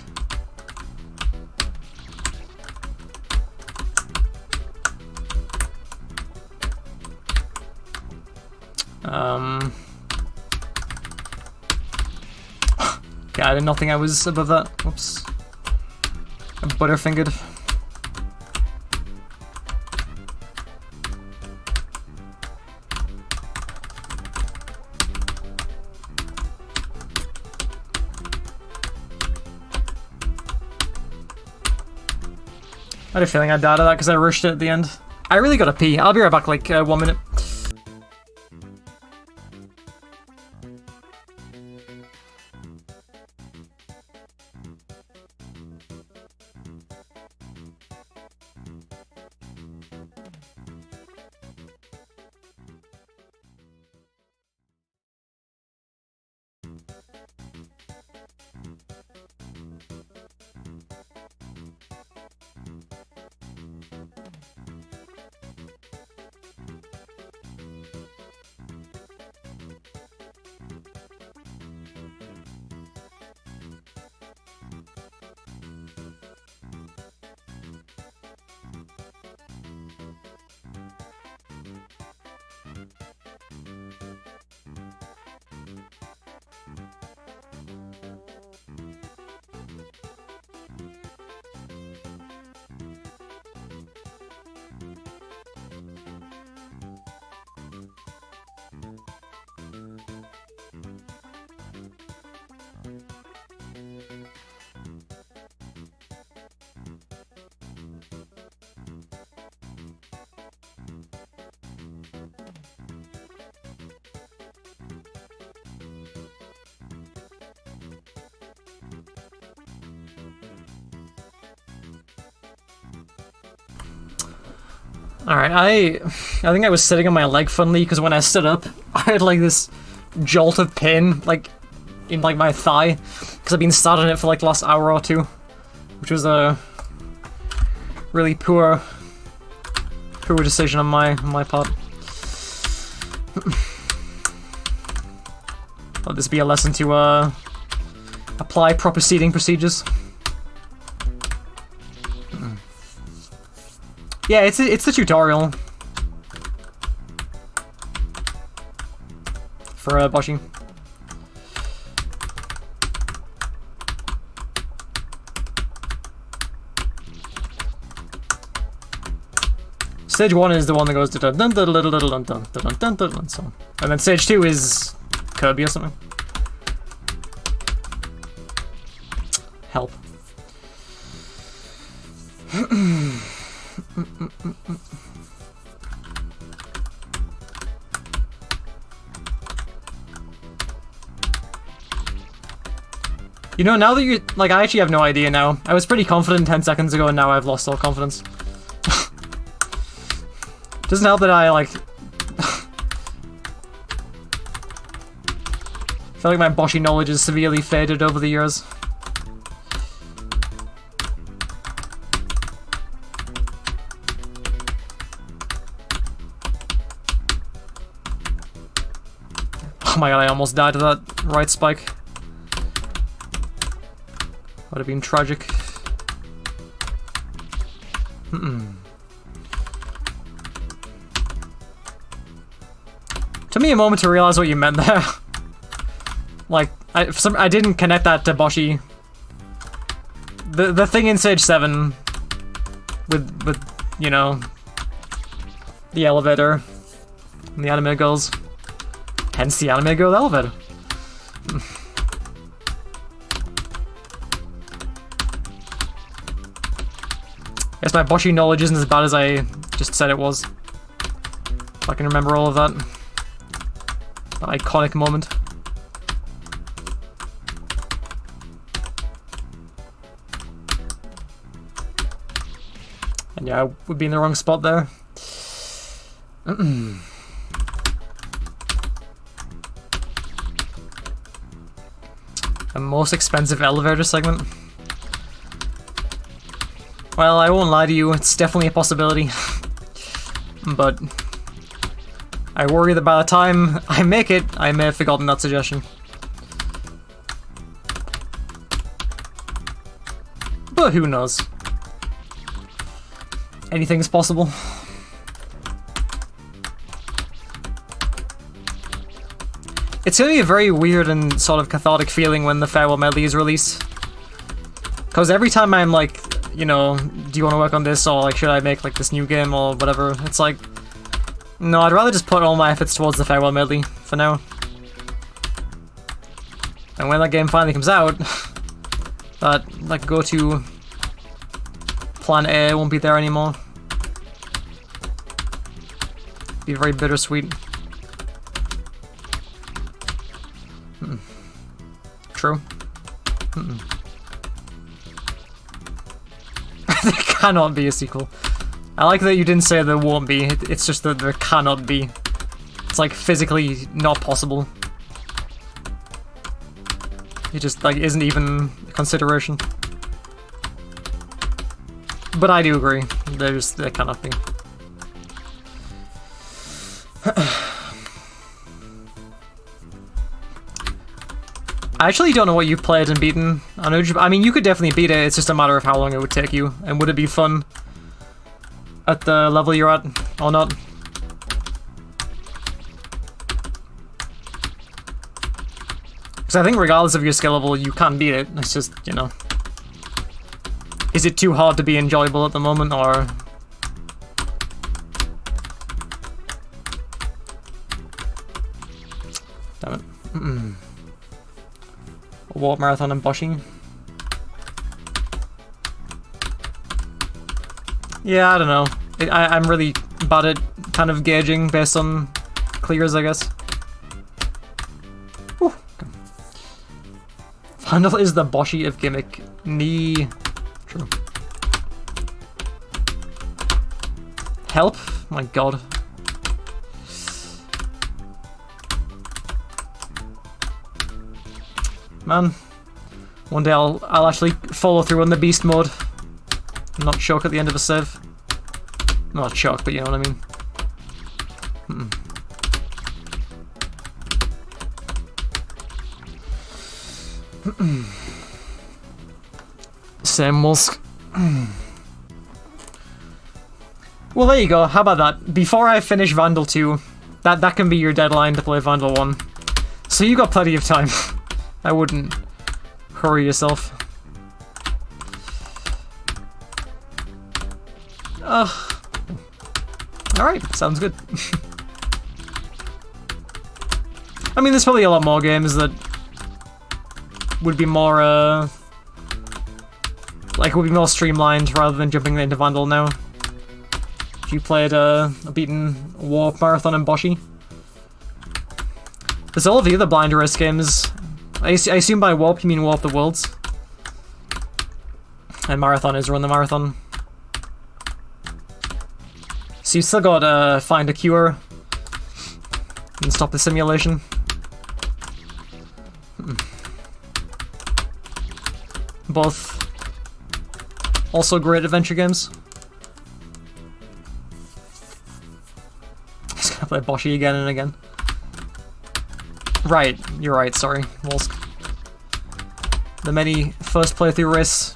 Okay, I did not think I was above that. Whoops. I'm butterfingered. I had a feeling I died of that because I rushed it at the end. I really gotta pee. I'll be right back, like, 1 minute. Alright, I think I was sitting on my leg funnily because when I stood up, I had like this jolt of pain, like, in like my thigh, because I've been sat on it for like the last hour or two, which was a really poor decision on my part. Let this be a lesson to apply proper seating procedures. Yeah, it's the tutorial for Boshi. Stage 1 is the one that goes to dun dun dun dun dun dun dun dun dun dun dun, so, and then stage 2 is Kirby or something. Help. You know, now that you like, I actually have no idea now. I was pretty confident 10 seconds ago, and now I've lost all confidence. Doesn't help that I like. I feel like my Boshi knowledge is severely faded over the years. Oh my god, I almost died to that right spike. Would have been tragic. Took me a moment to realize what you meant there. Like, I didn't connect that to Boshi. The thing in stage 7 with you know, the elevator and the anime girls. Hence the anime girl elevator. Guess my Boshi knowledge isn't as bad as I just said it was. If I can remember all of that. That iconic moment. And yeah, I would be in the wrong spot there. The most expensive elevator segment? Well, I won't lie to you, it's definitely a possibility. But I worry that by the time I make it, I may have forgotten that suggestion. But who knows? Anything's possible. It's gonna be a very weird and sort of cathartic feeling when the farewell medley is released. Because every time I'm like, you know, do you want to work on this, or like, should I make like this new game or whatever, it's like, no, I'd rather just put all my efforts towards the farewell medley for now. And when that game finally comes out, that like go-to plan A won't be there anymore. Be very bittersweet. True. There cannot be a sequel. I like that you didn't say there won't be, it's just that there cannot be. It's like physically not possible. It just like isn't even a consideration. But I do agree, there cannot be. I actually don't know what you've played and beaten. I mean, you could definitely beat it, it's just a matter of how long it would take you. And would it be fun at the level you're at, or not? Because I think regardless of your skill level, you can beat it. It's just, you know... Is it too hard to be enjoyable at the moment, or... Damn it. Warp Marathon and Boshi. Yeah, I don't know. I'm really bad at kind of gauging based on clears, I guess. Whew. Vandal is the Boshi of gimmick. Knee. True. Help? My god. Man, one day I'll actually follow through on the beast mode. Not choke at the end of a save. Not choke, but you know what I mean. Same Musk. Well, there you go. How about that? Before I finish Vandal 2, that can be your deadline to play Vandal 1. So you got plenty of time. I wouldn't hurry yourself. Alright, sounds good. I mean, there's probably a lot more games that would be more, like, would be more streamlined rather than jumping into Vandal now. If you played a beaten Warp Marathon and Boshi. There's all the other Blind Race games. I assume by Warp you mean Warp the Worlds. And Marathon is Run the Marathon. So you still got Find a Cure and Stop the Simulation. Both also great adventure games. Just gonna play Boshi again and again. Right, you're right, sorry, Wolsk. The many first playthrough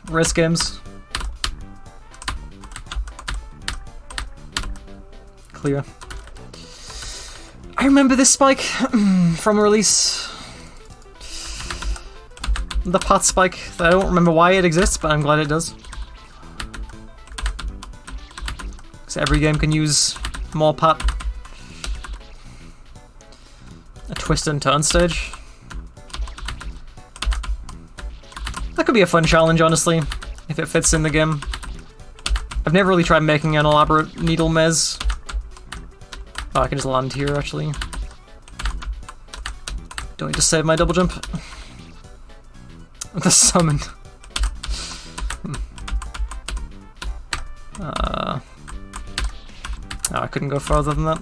race games. Clear. I remember this spike from release. The path spike. I don't remember why it exists, but I'm glad it does. Because every game can use more path. A twist and turn stage. That could be a fun challenge, honestly, if it fits in the game. I've never really tried making an elaborate needle maze. Oh, I can just land here, actually. Don't need to save my double jump. The summon. Oh, I couldn't go further than that.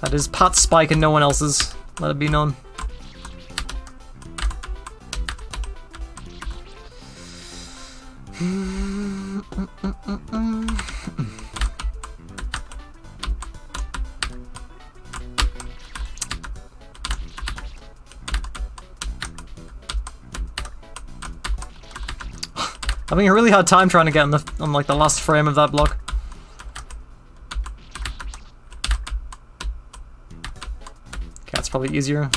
That is Pat's spike and no one else's. Let it be known. Having a really hard time trying to get on like the last frame of that block. Okay, that's probably easier.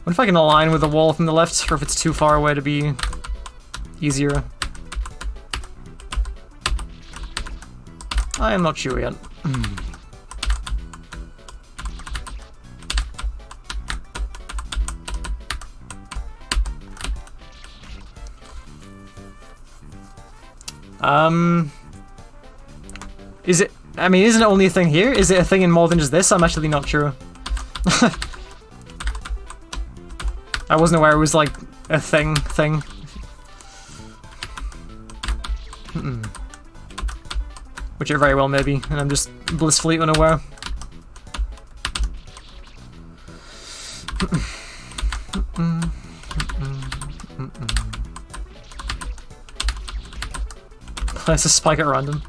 What if I can align with the wall from the left, or if it's too far away to be easier? I am not sure yet. Is it, I mean, isn't it only a thing here? Is it a thing in more than just this? I'm actually not sure. I wasn't aware it was like a thing. Which it very well may be, and I'm just blissfully unaware. Place a spike at random.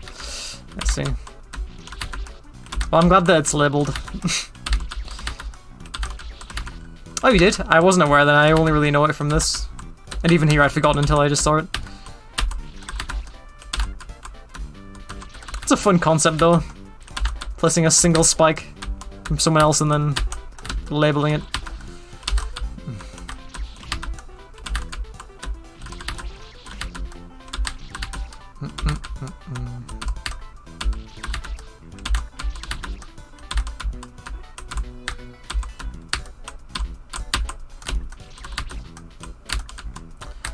Let's see. Well, I'm glad that it's labelled. Oh, you did? I wasn't aware then. I only really know it from this. And even here I'd forgotten until I just saw it. It's a fun concept though. Placing a single spike from someone else and then labelling it.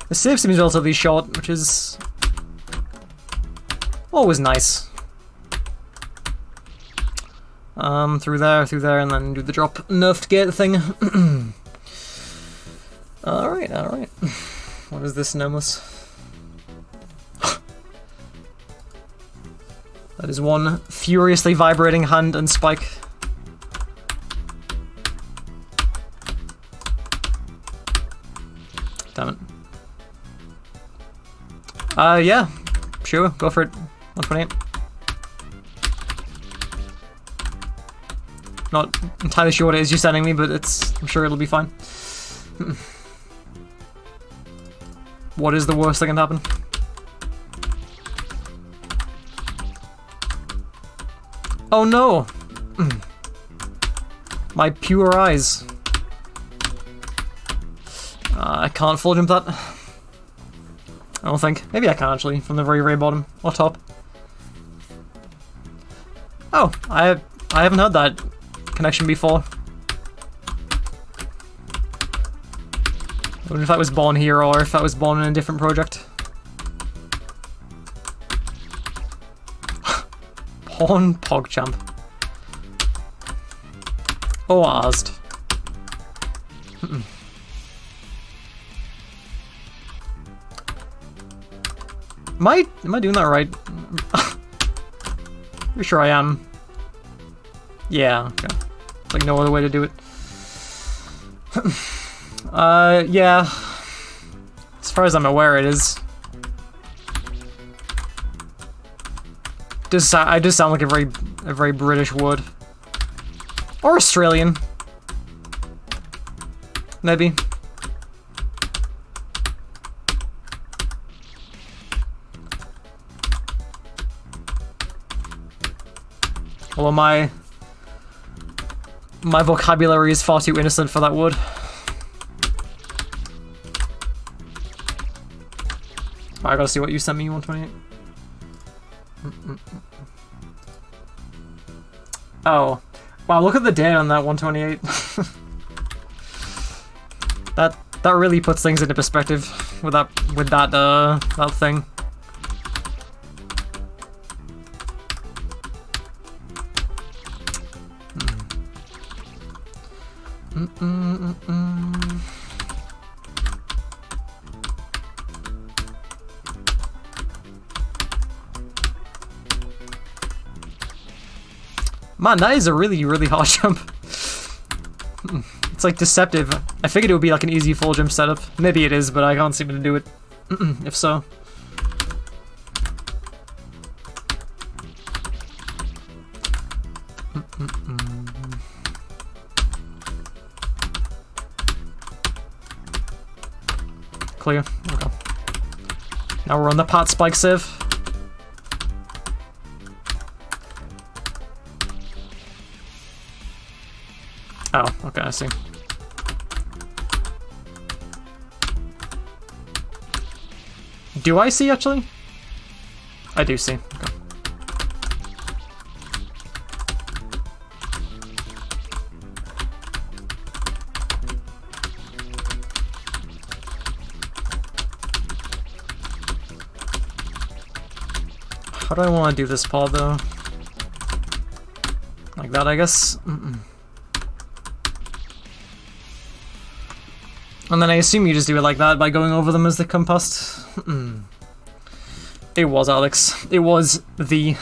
The save seems relatively short, which is always nice. Through there, and then do the drop nerfed gate thing. Alright. What is this, Nemus? That is one furiously vibrating hand and spike. Damn it. Yeah, sure, go for it. 128. Not entirely sure what it is you're sending me, but I'm sure it'll be fine. What is the worst that can happen? Oh no! My pure eyes. I can't full jump that. I don't think. Maybe I can actually, from the very, very bottom or top. Oh, I haven't had that connection before. I wonder if that was born here or if that was born in a different project. Porn PogChamp. Oh, asked. Am I doing that right? Pretty sure I am. Yeah, okay. There's like no other way to do it. Yeah. As far as I'm aware, it is. I just sound like a very British word. Or Australian. Maybe. Although my vocabulary is far too innocent for that word. I gotta see what you sent me, 128. Oh. Wow, look at the date on that 128. That really puts things into perspective with that thing. Man, that is a really, really hard jump. It's like deceptive. I figured it would be like an easy full jump setup. Maybe it is, but I can't seem to do it. If so. Clear. Okay. Now we're on the pot spike sieve. Oh, okay, I see. Do I see, actually? I do see. Okay. How do I want to do this pod, though? Like that, I guess? And then I assume you just do it like that by going over them as they come past. It was Alex. It was the...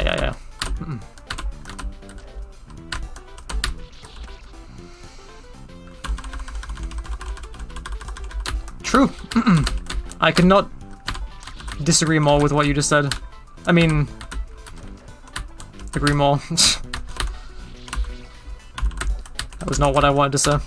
yeah. True. I could not disagree more with what you just said. I mean, agree more. That was not what I wanted to say.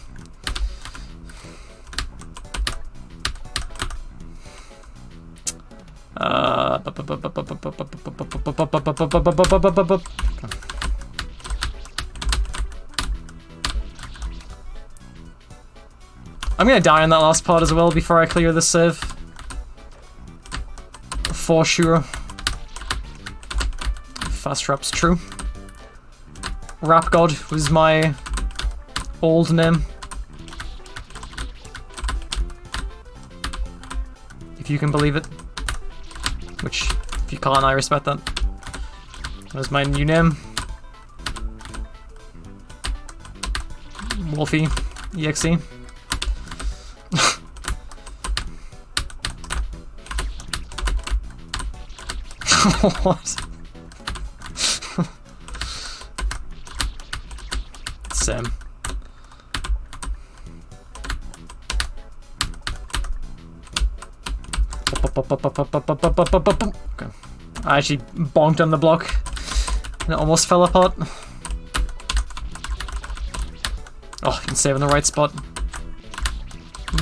I'm gonna die on that last part as well before I clear this save. For sure. Fast Rap's true. Rap God was my old name. If you can believe it. Which, if you can't, I respect that. That was my new name. Wolfie EXE. What? Same. Okay. I actually bonked on the block and it almost fell apart. Oh, can save in the right spot.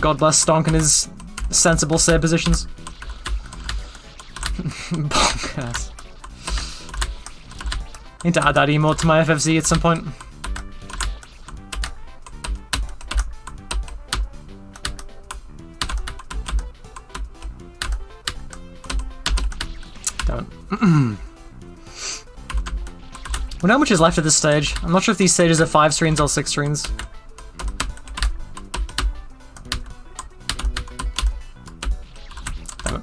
God bless Stonk and his sensible save positions. Bonk ass. Need to add that emote to my FFZ at some point. Don't. Well, how much is left at this stage? I'm not sure if these stages are 5 screens or 6 screens. Damn it.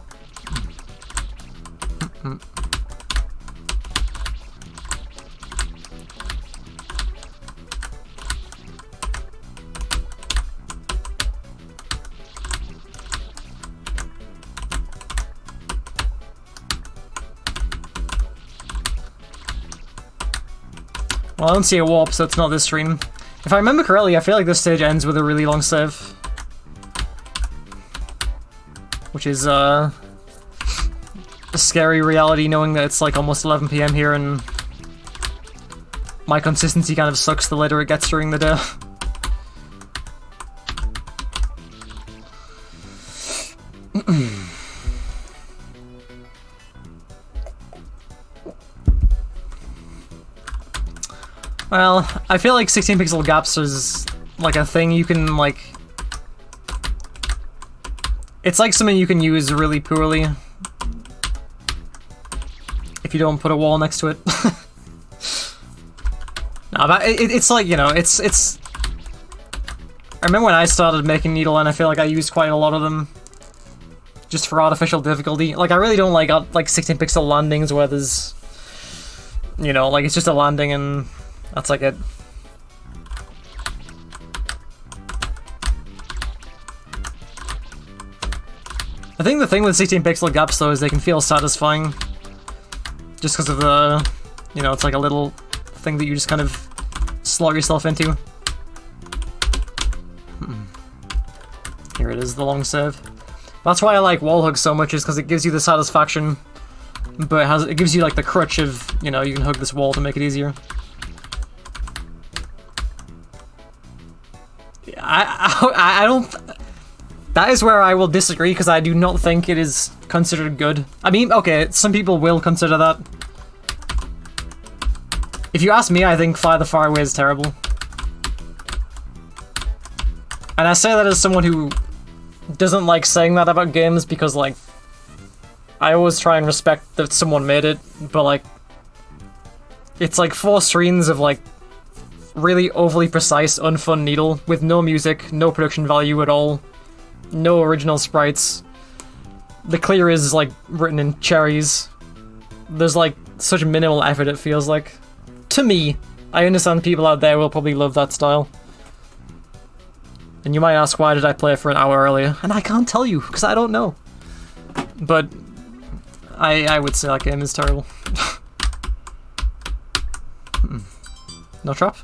Well, I don't see a warp, so it's not this stream. If I remember correctly, I feel like this stage ends with a really long save. Which is, a scary reality knowing that it's like almost 11 PM here and my consistency kind of sucks the later it gets during the day. Well, I feel like 16 pixel gaps is like a thing you can like... It's like something you can use really poorly if you don't put a wall next to it. No, but it's like, you know, it's... I remember when I started making Needle, and I feel like I used quite a lot of them just for artificial difficulty. Like, I really don't like 16 pixel landings where there's, you know, like it's just a landing and that's like it. I think the thing with 16 pixel gaps though is they can feel satisfying just because of the, you know, it's like a little thing that you just kind of slot yourself into. Here it is, the long save. That's why I like wall hugs so much, is because it gives you the satisfaction, but it gives you like the crutch of, you know, you can hug this wall to make it easier. I don't... That is where I will disagree, because I do not think it is considered good. I mean, okay, some people will consider that. If you ask me, I think Fly the Far Away is terrible. And I say that as someone who doesn't like saying that about games, because, like, I always try and respect that someone made it, but, like, it's like 4 screens of, like, really overly precise, unfun Needle, with no music, no production value at all, no original sprites. The clear is, like, written in cherries. There's, like, such minimal effort, it feels like. To me, I understand people out there will probably love that style. And you might ask, why did I play it for an hour earlier? And I can't tell you, because I don't know. But I would say that game is terrible. No trap?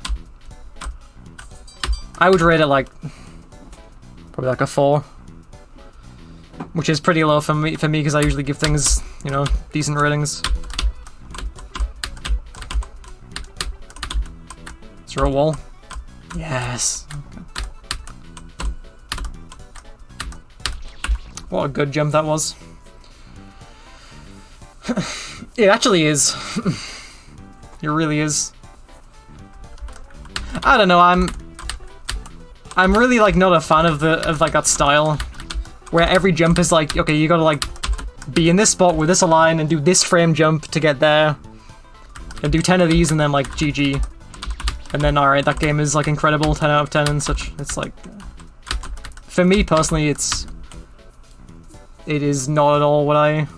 I would rate it like probably like a 4. Which is pretty low for me because I usually give things, you know, decent ratings. Is there a wall? Yes. Okay. What a good jump that was. It actually is. It really is. I don't know, I'm really like not a fan of like that style where every jump is like, okay, you gotta like be in this spot with this align and do this frame jump to get there and do 10 of these and then like GG. And then alright, that game is like incredible, 10 out of 10 and such. It's like, for me personally, it is not at all what I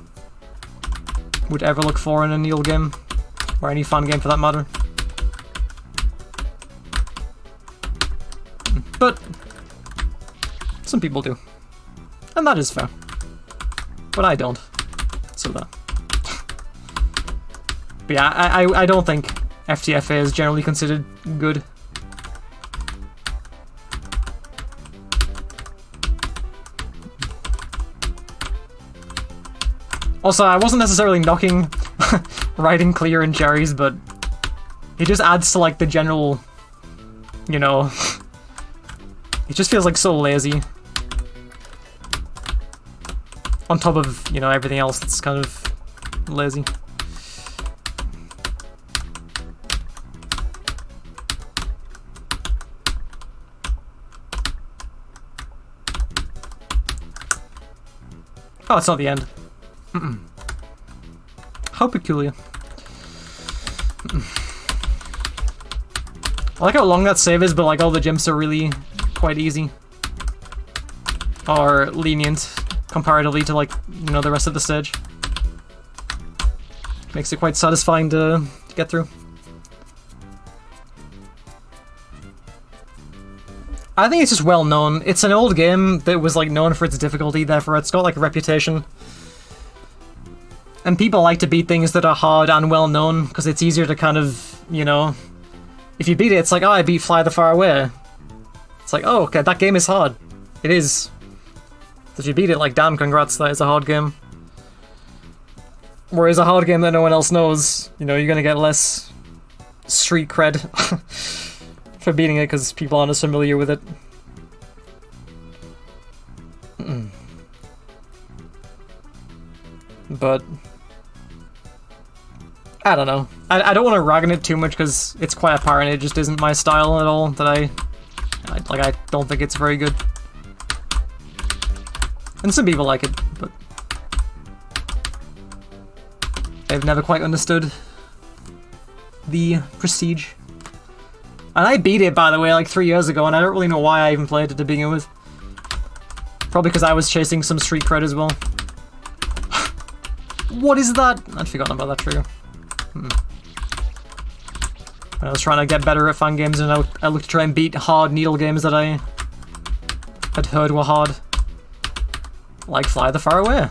would ever look for in a Needle game, or any fun game for that matter. But some people do, and that is fair. But I don't, so that. But yeah, I don't think FTFA is generally considered good. Also, I wasn't necessarily knocking writing clear and cherries, but it just adds to like the general, you know, it just feels like so lazy. On top of, you know, everything else that's kind of lazy. Oh, it's not the end. How peculiar. I like how long that save is, but like all the jumps are really quite easy. Or lenient comparatively to like, you know, the rest of the stage. Makes it quite satisfying to get through. I think it's just well known. It's an old game that was like known for its difficulty, therefore it's got like a reputation. And people like to beat things that are hard and well known, because it's easier to kind of, you know, if you beat it, it's like, oh, I beat Fly the Far Away. It's like, oh, okay, that game is hard. It is. If you beat it, like, damn, congrats, that is a hard game. Whereas a hard game that no one else knows, you know, you're gonna get less street cred for beating it because people aren't as familiar with it. But I don't know. I don't want to rag on it too much because it's quite apparent it just isn't my style at all. That I don't think it's very good. And some people like it, but they've never quite understood the prestige. And I beat it, by the way, like 3 years ago, and I don't really know why I even played it to begin with. Probably because I was chasing some street cred as well. What is that? I'd forgotten about that trigger. I was trying to get better at fan games, and I looked to try and beat hard needle games that I had heard were hard. Like Fly the Far Away.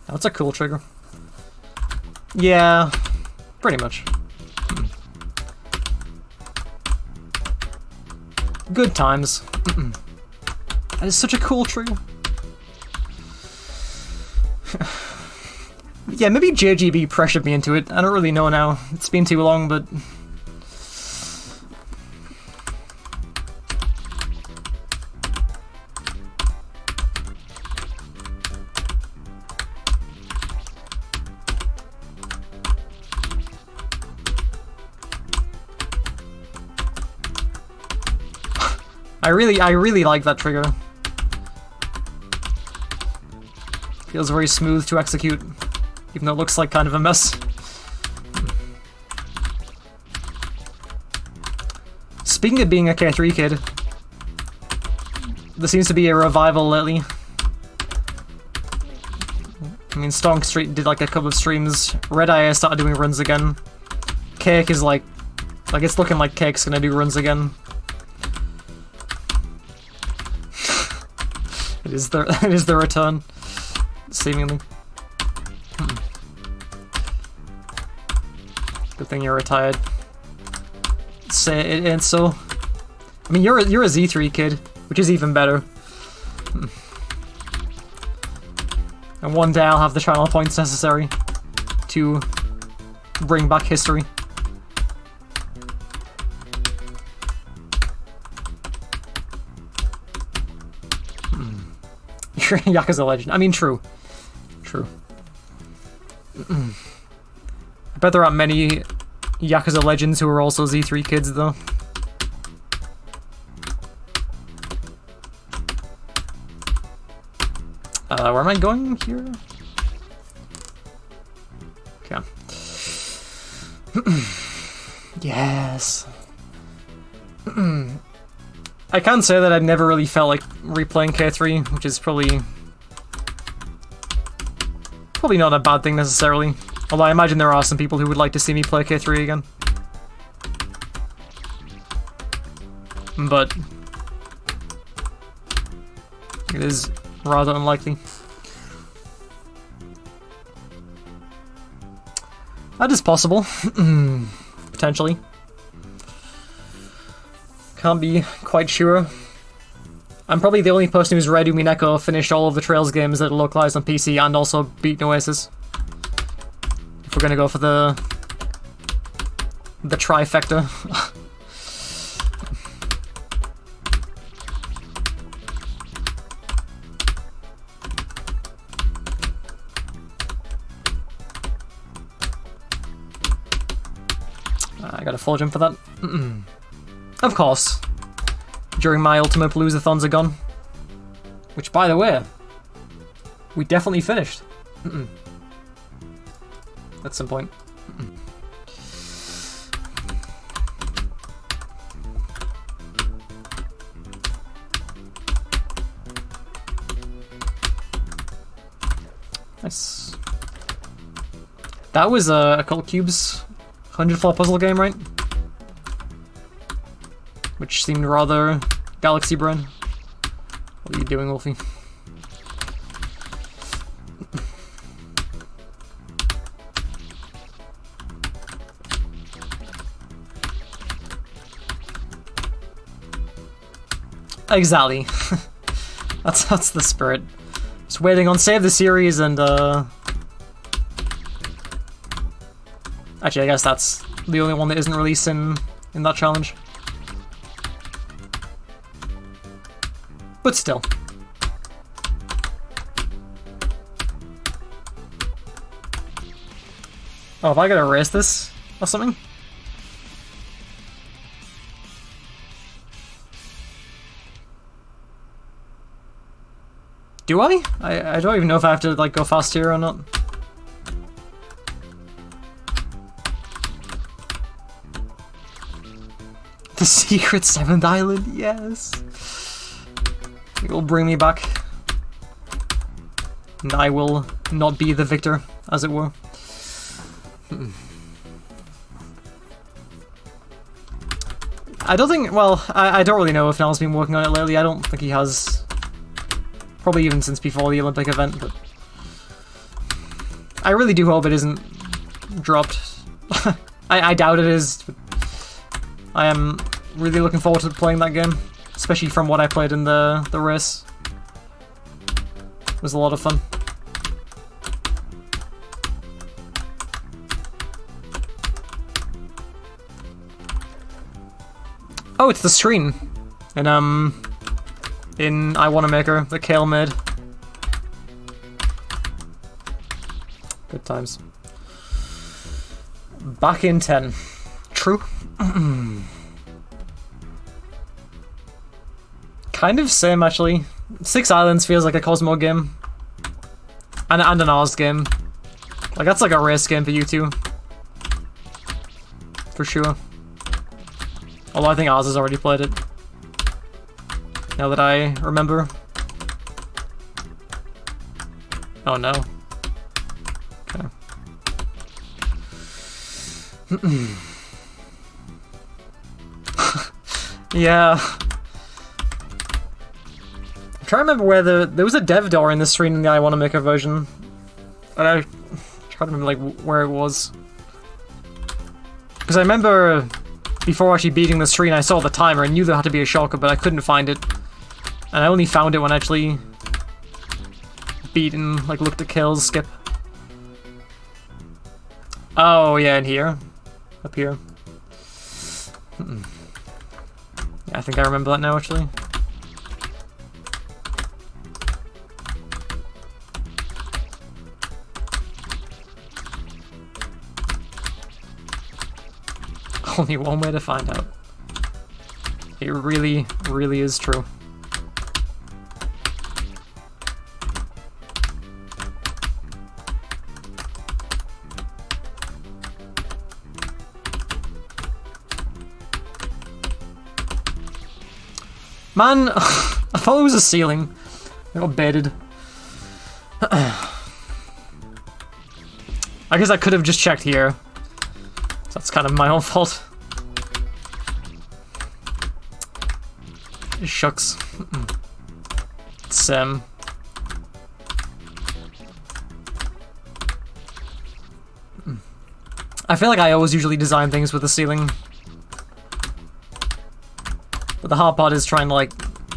That's a cool trigger. Yeah, pretty much. Good times. That is such a cool trigger. Yeah, maybe JGB pressured me into it. I don't really know now. It's been too long, but... I really like that trigger. Feels very smooth to execute, even though it looks like kind of a mess. Speaking of being a K3 kid, there seems to be a revival lately. I mean, Stonk Street did like a couple of streams. Red Eye started doing runs again. Cake is like it's looking like Cake's gonna do runs again. It is the return, seemingly. Good thing you're retired. Say it ain't so. I mean, you're a Z3 kid, which is even better. And one day I'll have the channel points necessary to bring back history. Yakuza legend. I mean, true. True. I bet there aren't many Yakuza legends who are also Z3 kids, though. Where am I going here? Okay. Yes. I can say that I've never really felt like replaying K3, which is probably not a bad thing necessarily. Although I imagine there are some people who would like to see me play K3 again. But it is rather unlikely. That is possible. Potentially. Can't be quite sure. I'm probably the only person who's read Umineko, finished all of the Trails games that are localized on PC, and also beaten Oasis. If we're gonna go for the trifecta. I got a full jump for that. Of course. During my Ultimate Palooza-thons are gone. Which, by the way, we definitely finished. At some point. Nice. That was a Cult Cube's 100 floor puzzle game, right? Which seemed rather Galaxy Brain. What are you doing, Wolfie? Exactly. That's the spirit. Just waiting on Save the Series and actually, I guess that's the only one that isn't released in that challenge. But still. Oh, have I gotta erase this or something? Do I? I don't even know if I have to like go fast here or not. The secret 7th island, yes! It will bring me back. And I will not be the victor, as it were. I don't think, well, I don't really know if Nell's been working on it lately. I don't think he has. Probably even since before the Olympic event, but I really do hope it isn't dropped. I doubt it is, but I am really looking forward to playing that game, especially from what I played in the race. It was a lot of fun. Oh, it's the screen. And in I Wanna Maker, the Kale made. Good times. Back in 10. True. Kind of same, actually. 6 Islands feels like a Cosmo game. And an Oz game. Like, that's like a race game for you two. For sure. Although I think Oz has already played it. Now that I remember. Oh no. Okay. Yeah. I'm trying to remember where there was a dev door in the screen in the I Wanna Make a version. And I try to remember like where it was. Because I remember before actually beating the screen I saw the timer and knew there had to be a shortcut, but I couldn't find it. And I only found it when I actually beat and like looked at kills, skip. Oh yeah, in here. Up here. Yeah, I think I remember that now actually. Only one way to find out. It really, really is true. Man, I thought it was a ceiling. I got baited. I guess I could have just checked here. So that's kind of my own fault. Shucks. Sam. I feel like I always usually design things with a ceiling. But the hard part is trying to like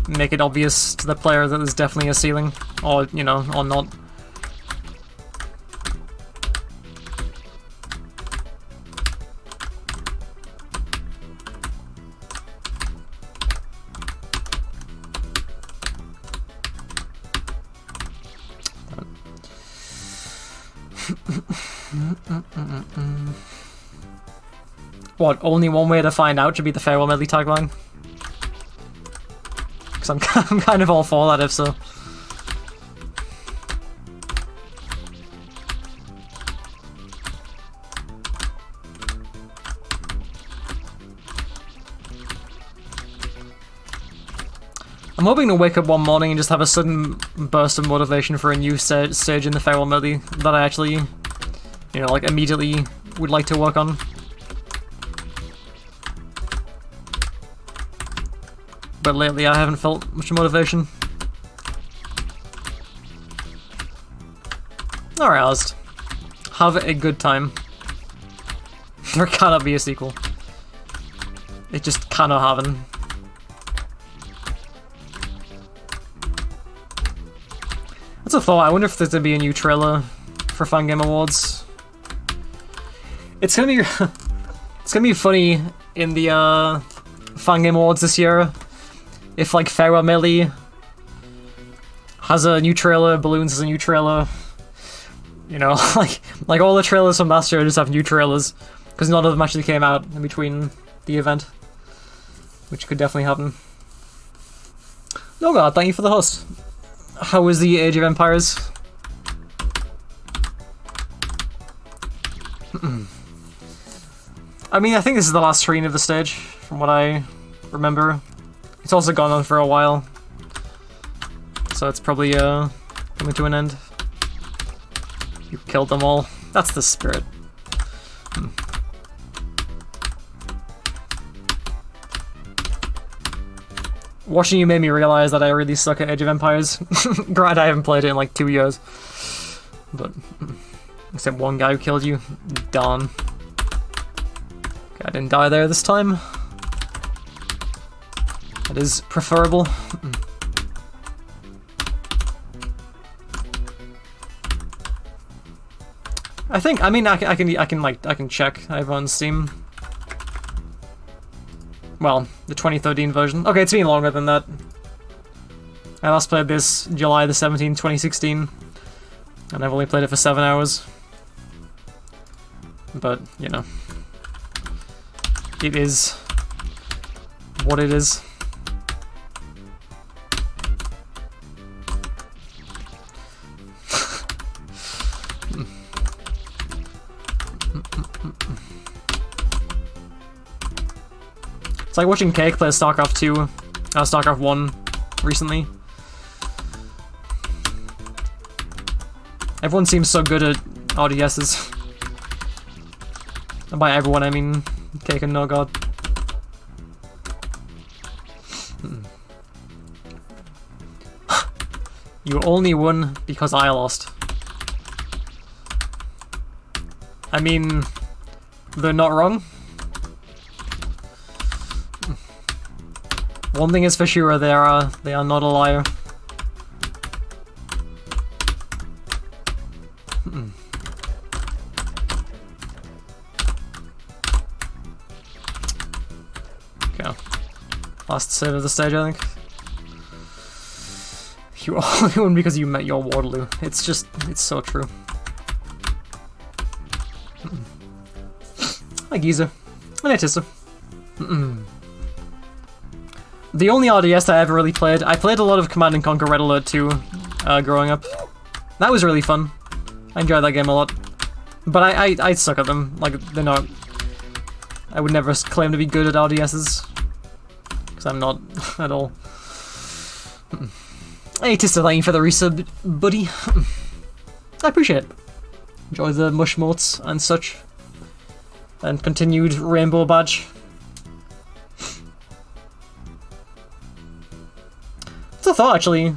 make it obvious to the player that there's definitely a ceiling. Or, you know, or not. What, only one way to find out should be the farewell medley tagline? Because I'm kind of all for that if so. I'm hoping to wake up one morning and just have a sudden burst of motivation for a new stage in the farewell medley that I actually, you know, like immediately would like to work on. But lately I haven't felt much motivation. Alright, Oz. Have a good time. There cannot be a sequel. It just cannot happen. That's a thought. I wonder if there's gonna be a new trailer for Fan Game Awards. It's gonna be it's gonna be funny in the Fan Game Awards this year if like Farewell Medley has a new trailer, Balloons has a new trailer, You know, like all the trailers from last year just have new trailers, because none of them actually came out in between the event, which could definitely happen. No God, thank you for the host. How was the Age of Empires? I mean, I think this is the last screen of the stage, from what I remember. It's also gone on for a while, so it's probably coming to an end. You killed them all. That's the spirit. Watching you made me realize that I really suck at Age of Empires. Granted, I haven't played it in like 2 years. But, except one guy who killed you. Darn. Okay, I didn't die there this time. That is preferable. I think, I mean, I can check. I have on Steam. Well, the 2013 version. Okay, it's been longer than that. I last played this July the 17th, 2016. And I've only played it for 7 hours. But, you know. It is what it is. It's like watching Cake play StarCraft 2, StarCraft 1 recently. Everyone seems so good at RDSs. And by everyone, I mean Cake and No God. You only won because I lost. I mean, they're not wrong. One thing is for sure, they are not a liar. Okay. Last save of the stage, I think. You only won because you met your Waterloo. It's just, it's so true. Hi Giza. And Atissa. The only RDS that I ever really played, I played a lot of Command & Conquer Red Alert 2 growing up. That was really fun. I enjoyed that game a lot. But I suck at them. Like, they're not... I would never claim to be good at RDSs. Because I'm not at all. Hey Tista, thank you for the resub, buddy. I appreciate it. Enjoy the mush motes and such. And continued rainbow badge. It's a thought, actually.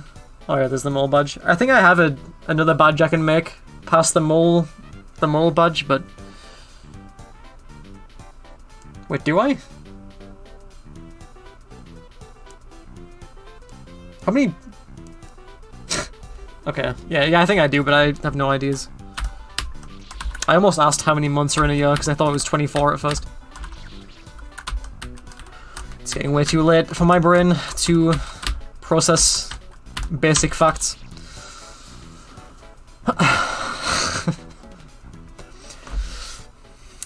Oh yeah, there's the mole badge. I think I have another badge I can make past the mole badge, but... Wait, do I? How many... Okay, yeah, I think I do, but I have no ideas. I almost asked how many months are in a year, because I thought it was 24 at first. It's getting way too late for my brain to process basic facts.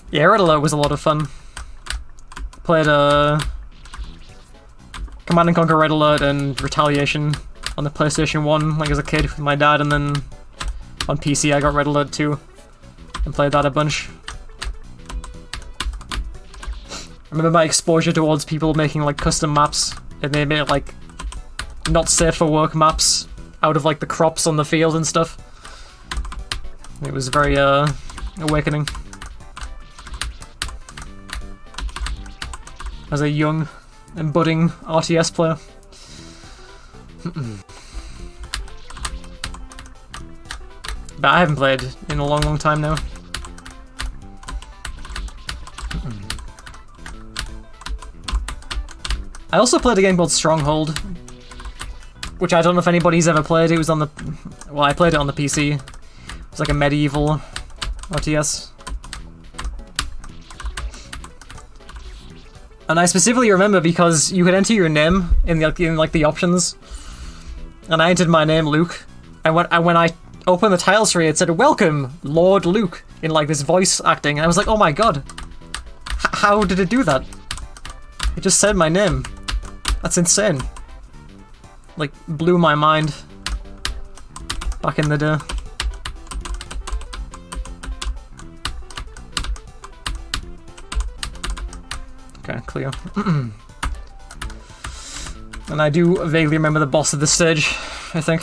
Yeah, Red Alert was a lot of fun. Played Command & Conquer Red Alert and Retaliation on the PlayStation 1, like as a kid with my dad, and then on PC I got Red Alert 2 and played that a bunch. I remember my exposure towards people making like custom maps, and they made like not safe for work maps out of like the crops on the field and stuff. It was very awakening as a young and budding RTS player. But I haven't played in a long time now. I also played a game called Stronghold, which I don't know if anybody's ever played. It was on the... Well, I played it on the PC. It was like a medieval RTS. And I specifically remember because you could enter your name in the options. And I entered my name, Luke. And when I opened the title screen, it said, "Welcome, Lord Luke," in like this voice acting. And I was like, oh my god. How did it do that? It just said my name. That's insane. Like, blew my mind. Back in the day. Okay, clear. And I do vaguely remember the boss of this stage, I think.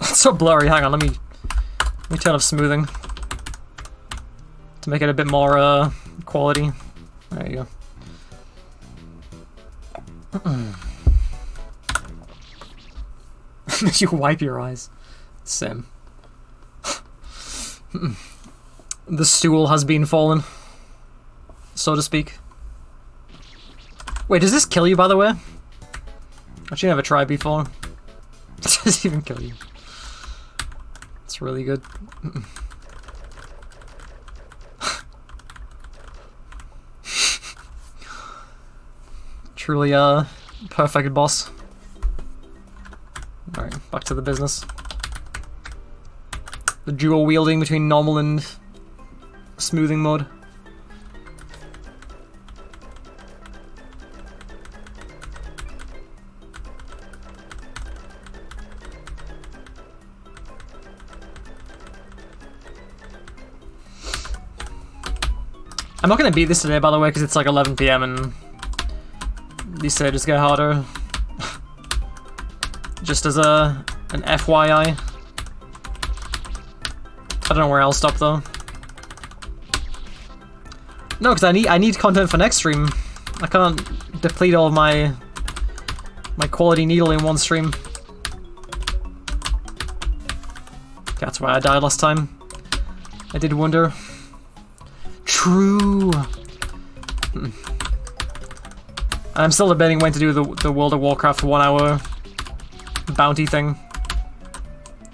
It's so blurry, hang on, let me turn off smoothing. To make it a bit more, quality. There you go. You wipe your eyes. Same. The stool has been fallen, so to speak. Wait, does this kill you, by the way? Actually, never tried before. It doesn't even kill you. It's really good. Truly a perfect boss. Alright, back to the business. The dual wielding between normal and smoothing mode. I'm not gonna beat this today, by the way, because it's like 11 PM and these stages get harder. Just as an FYI. I don't know where I'll stop though. No, because I need content for next stream. I can't deplete all of my quality needle in one stream. That's why I died last time. I did wonder. True. I'm still debating when to do the World of Warcraft 1 hour bounty thing.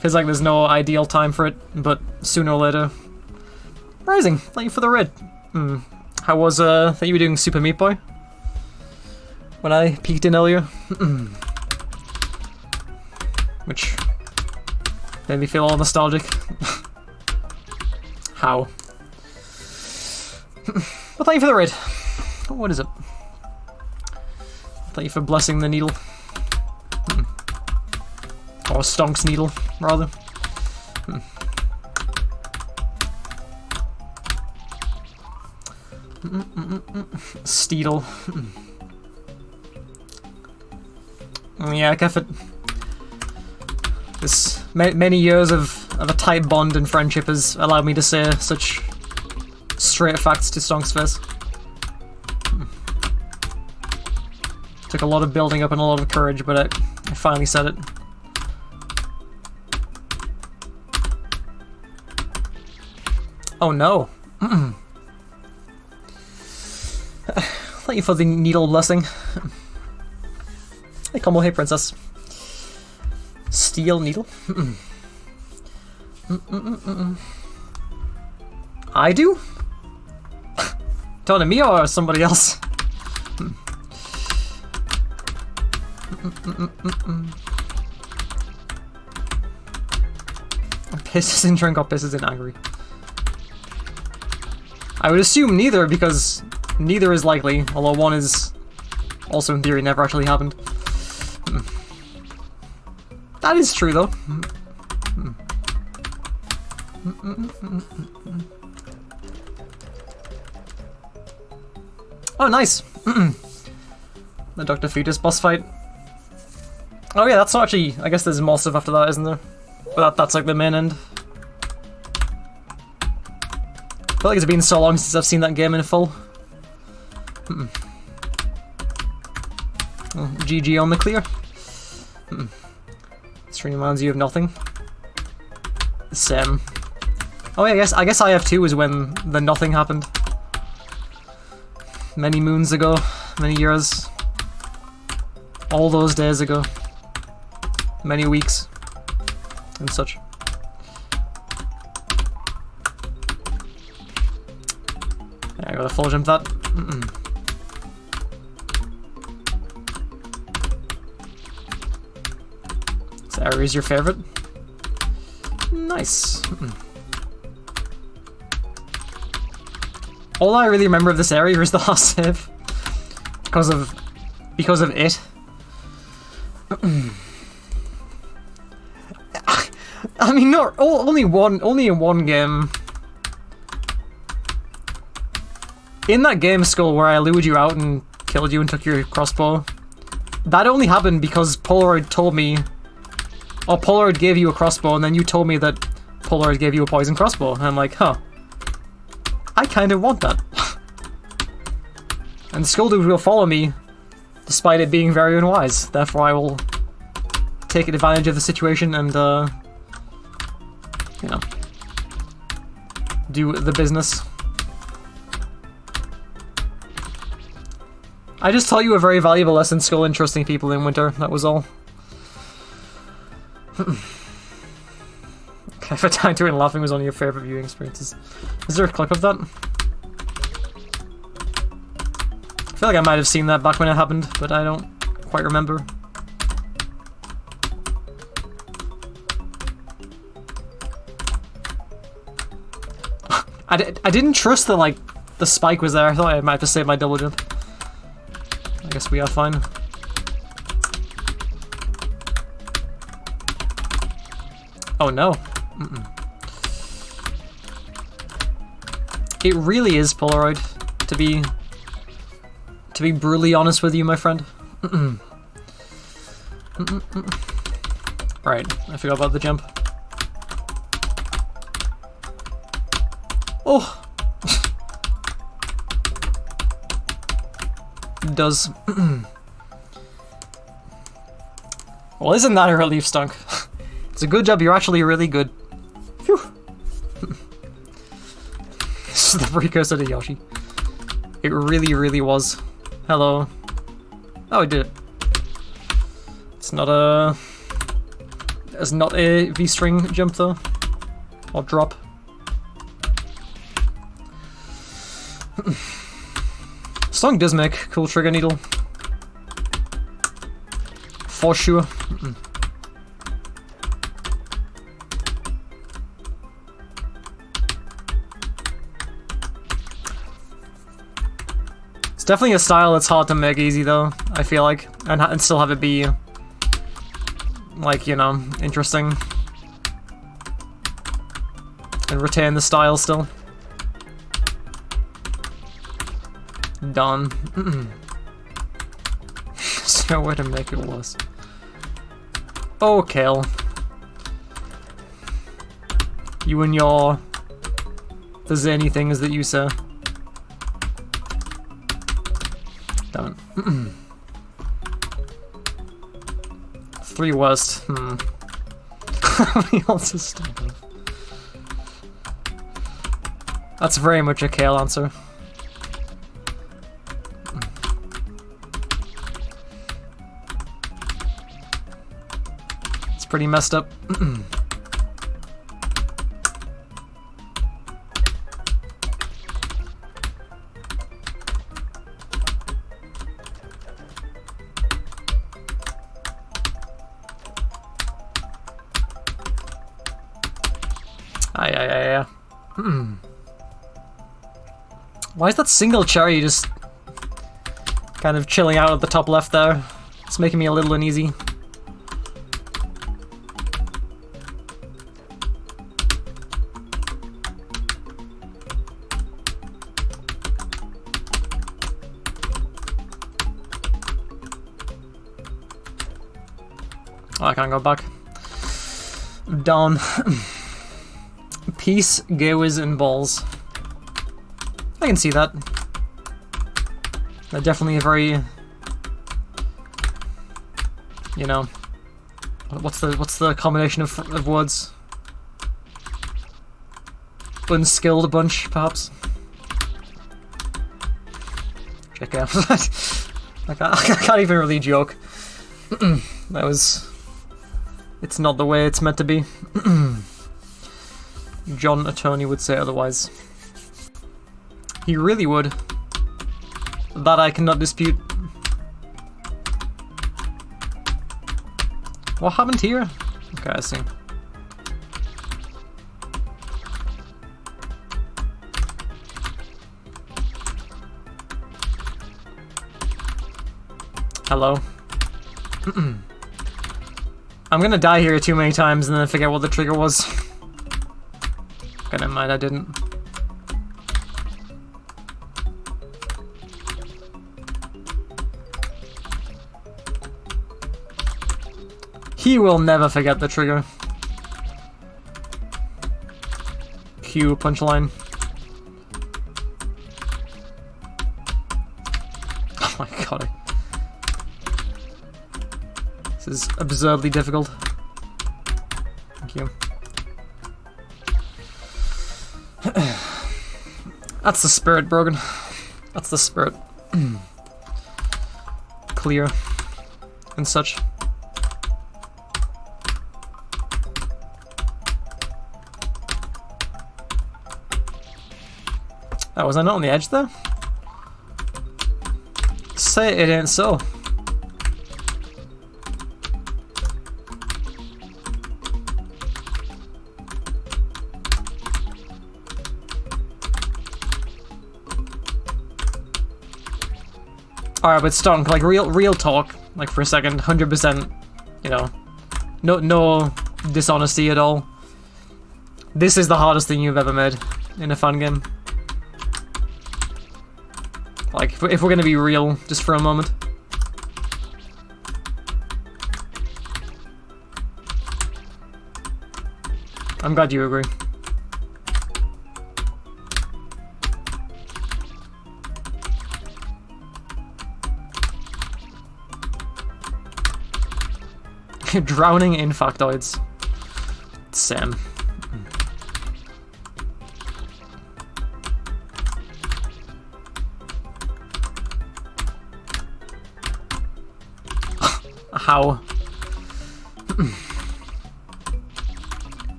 Feels like there's no ideal time for it, but sooner or later. Rising, thank you for the raid. How was that you were doing Super Meat Boy? When I peeked in earlier? Which made me feel all nostalgic. How? Well, thank you for the raid. What is it? Thank you for blessing the needle. Or Stonk's needle, rather. Steedle. Yeah, I guess it. This many years of a tight bond and friendship has allowed me to say such straight facts to Stonk's face. Took a lot of building up and a lot of courage, but I finally said it. Oh no. Thank you for the needle blessing. Hey Como, hey princess. Steel needle? I do? Talking to me or somebody else? Pisses in drink or pisses in angry. I would assume neither, because neither is likely, although one is also in theory never actually happened. That is true though. Oh, nice! The Dr. Fetus boss fight. Oh yeah, that's not actually... I guess there's more stuff after that, isn't there? But that's like the main end. I feel like it's been so long since I've seen that game in full. Oh, GG on the clear. This reminds you of nothing. Same. Oh yeah, I guess IF2 is when the nothing happened. Many moons ago, many years. All those days ago. Many weeks. And such. I gotta full jump that. This area is your favorite? Nice. All I really remember of this area is the last save. Because of it. I mean, only in one game. In that game, Skull, where I lured you out and killed you and took your crossbow, that only happened because Polaroid told me, or Polaroid gave you a crossbow, and then you told me that Polaroid gave you a poison crossbow, and I'm like, huh, I kind of want that. And Skull Dude will follow me, despite it being very unwise. Therefore, I will take advantage of the situation and, you know, do the business. I just taught you a very valuable lesson, Skull, in trusting people in winter. That was all. Okay, for time to and laughing was one of your favorite viewing experiences. Is there a clip of that? I feel like I might have seen that back when it happened, but I don't quite remember. I didn't trust that, like, the spike was there. I thought I might have to save my double jump. I guess we are fine. Oh no. It really is Polaroid, to be brutally honest with you, my friend. Right, I forgot about the jump. Oh! It does. Well, isn't that a relief, Stunk? It's a good job, you're actually really good. Phew! This is the precursor to Yoshi. It really, really was. Hello. Oh, I did it. It's not a... It's not a V-string jump, though. Or drop. Song does make cool trigger needle. For sure. It's definitely a style that's hard to make easy, though, I feel like. And still have it be, like, you know, interesting. And retain the style still. Done. There's no way to make it worse. Oh, Kale. You and your... the zany things that you say. Damn it. 3 worst. How many else is stuck with? That's very much a Kale answer. It's pretty messed up. Why is that single cherry just kind of chilling out at the top left there? It's making me a little uneasy. Oh, I can't go back. Down. Peace, gears, and balls. I can see that. They're definitely a very, you know, what's the combination of words? Unskilled bunch, perhaps. Check out. I can't even really joke. That was. It's not the way it's meant to be. John Attorney would say otherwise. He really would. That I cannot dispute. What happened here? Okay, I see. Hello. I'm gonna die here too many times and then forget what the trigger was. Okay, never mind, I didn't. He will never forget the trigger. Cue punchline. Oh my god. This is absurdly difficult. Thank you. That's the spirit, Brogan. That's the spirit. Clear. And such. Oh, was I not on the edge there? Say it ain't so. Alright, but Stunk, like real talk, like for a second, 100%, you know, no dishonesty at all. This is the hardest thing you've ever made in a fun game. Like, if we're gonna be real, just for a moment. I'm glad you agree. Drowning in factoids. Sam. How?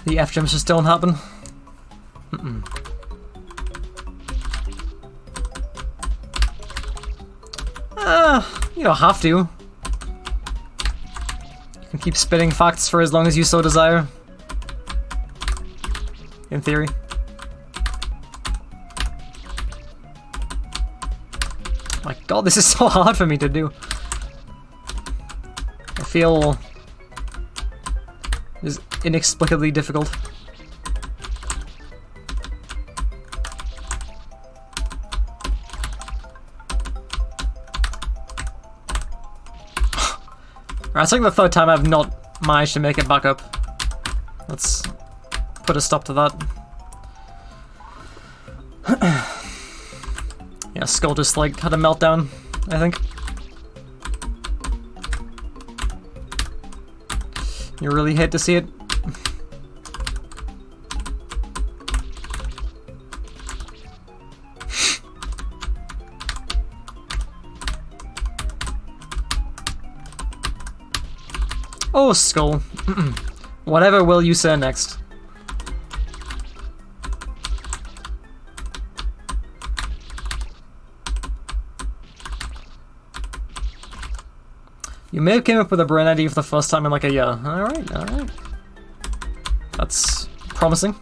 The F-gems just don't happen. You don't have to. You can keep spitting facts for as long as you so desire. In theory. My god, this is so hard for me to do. I feel this is inexplicably difficult. Alright, it's like the third time I've not managed to make it back up. Let's put a stop to that. Yeah, Skull just like had a meltdown, I think. You really hate to see it. Oh, Skull. Whatever will you say next? You may have came up with a brain idea for the first time in like a year. Alright, alright. That's promising.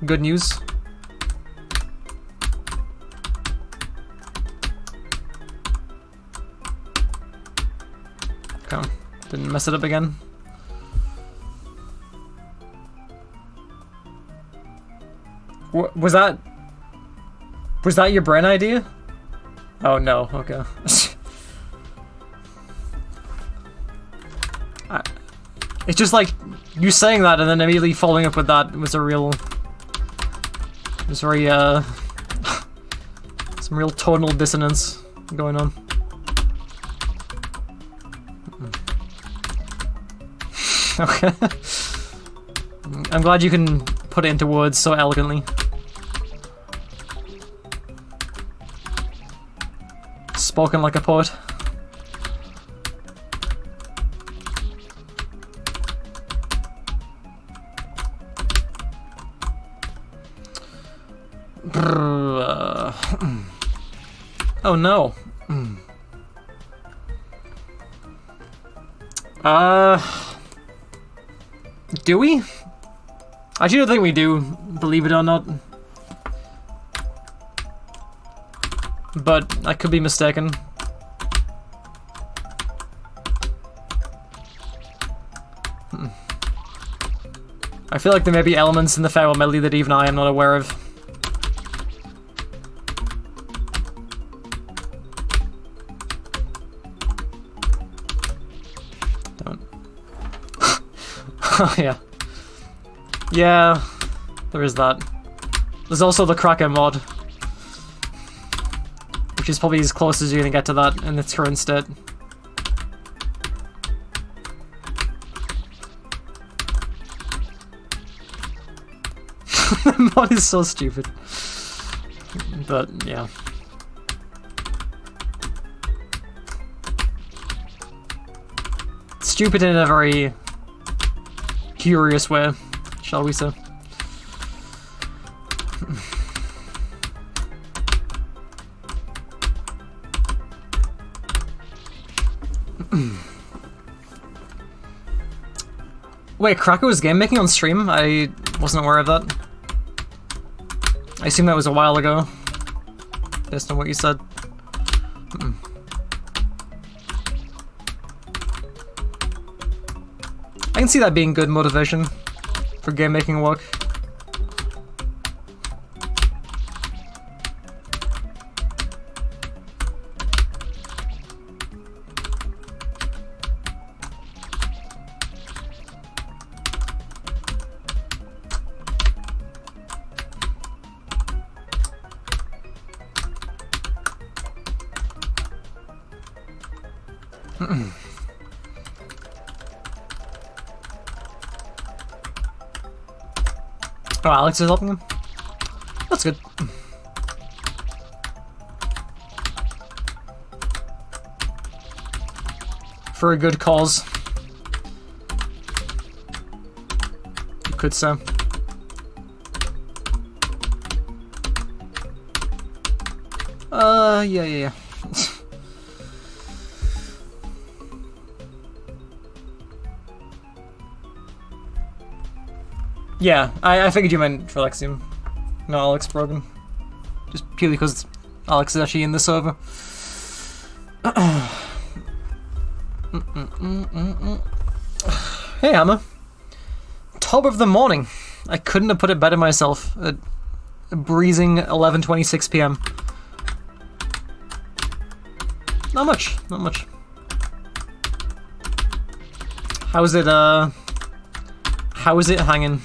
Good news. Okay. Didn't mess it up again. Was that your brain idea? Oh no, okay. It's just like you saying that and then immediately following up with that was a real, it was very some real tonal dissonance going on. Okay. I'm glad you can put it into words so elegantly. Spoken like a poet. Oh no. Do we? I actually don't think we do, believe it or not. But I could be mistaken. I feel like there may be elements in the farewell medley that even I am not aware of. Don't. Oh, yeah. Yeah, there is that. There's also the Cracker mod, which is probably as close as you're gonna get to that in its current state. The mod is so stupid. But, yeah. Stupid in a very curious way, shall we say. Wait, Krakow was game making on stream? I wasn't aware of that. I assume that was a while ago, based on what you said. I can see that being good motivation for game making work. Oh, Alex is helping him? That's good. For a good cause. You could say. Yeah. Yeah, I figured you meant for Alexium, not Alex Brogan. Just purely because Alex is actually in the server. Hey, Hammer. Top of the morning. I couldn't have put it better myself. At a breezing 11:26 p.m. Not much, not much. How's it hanging?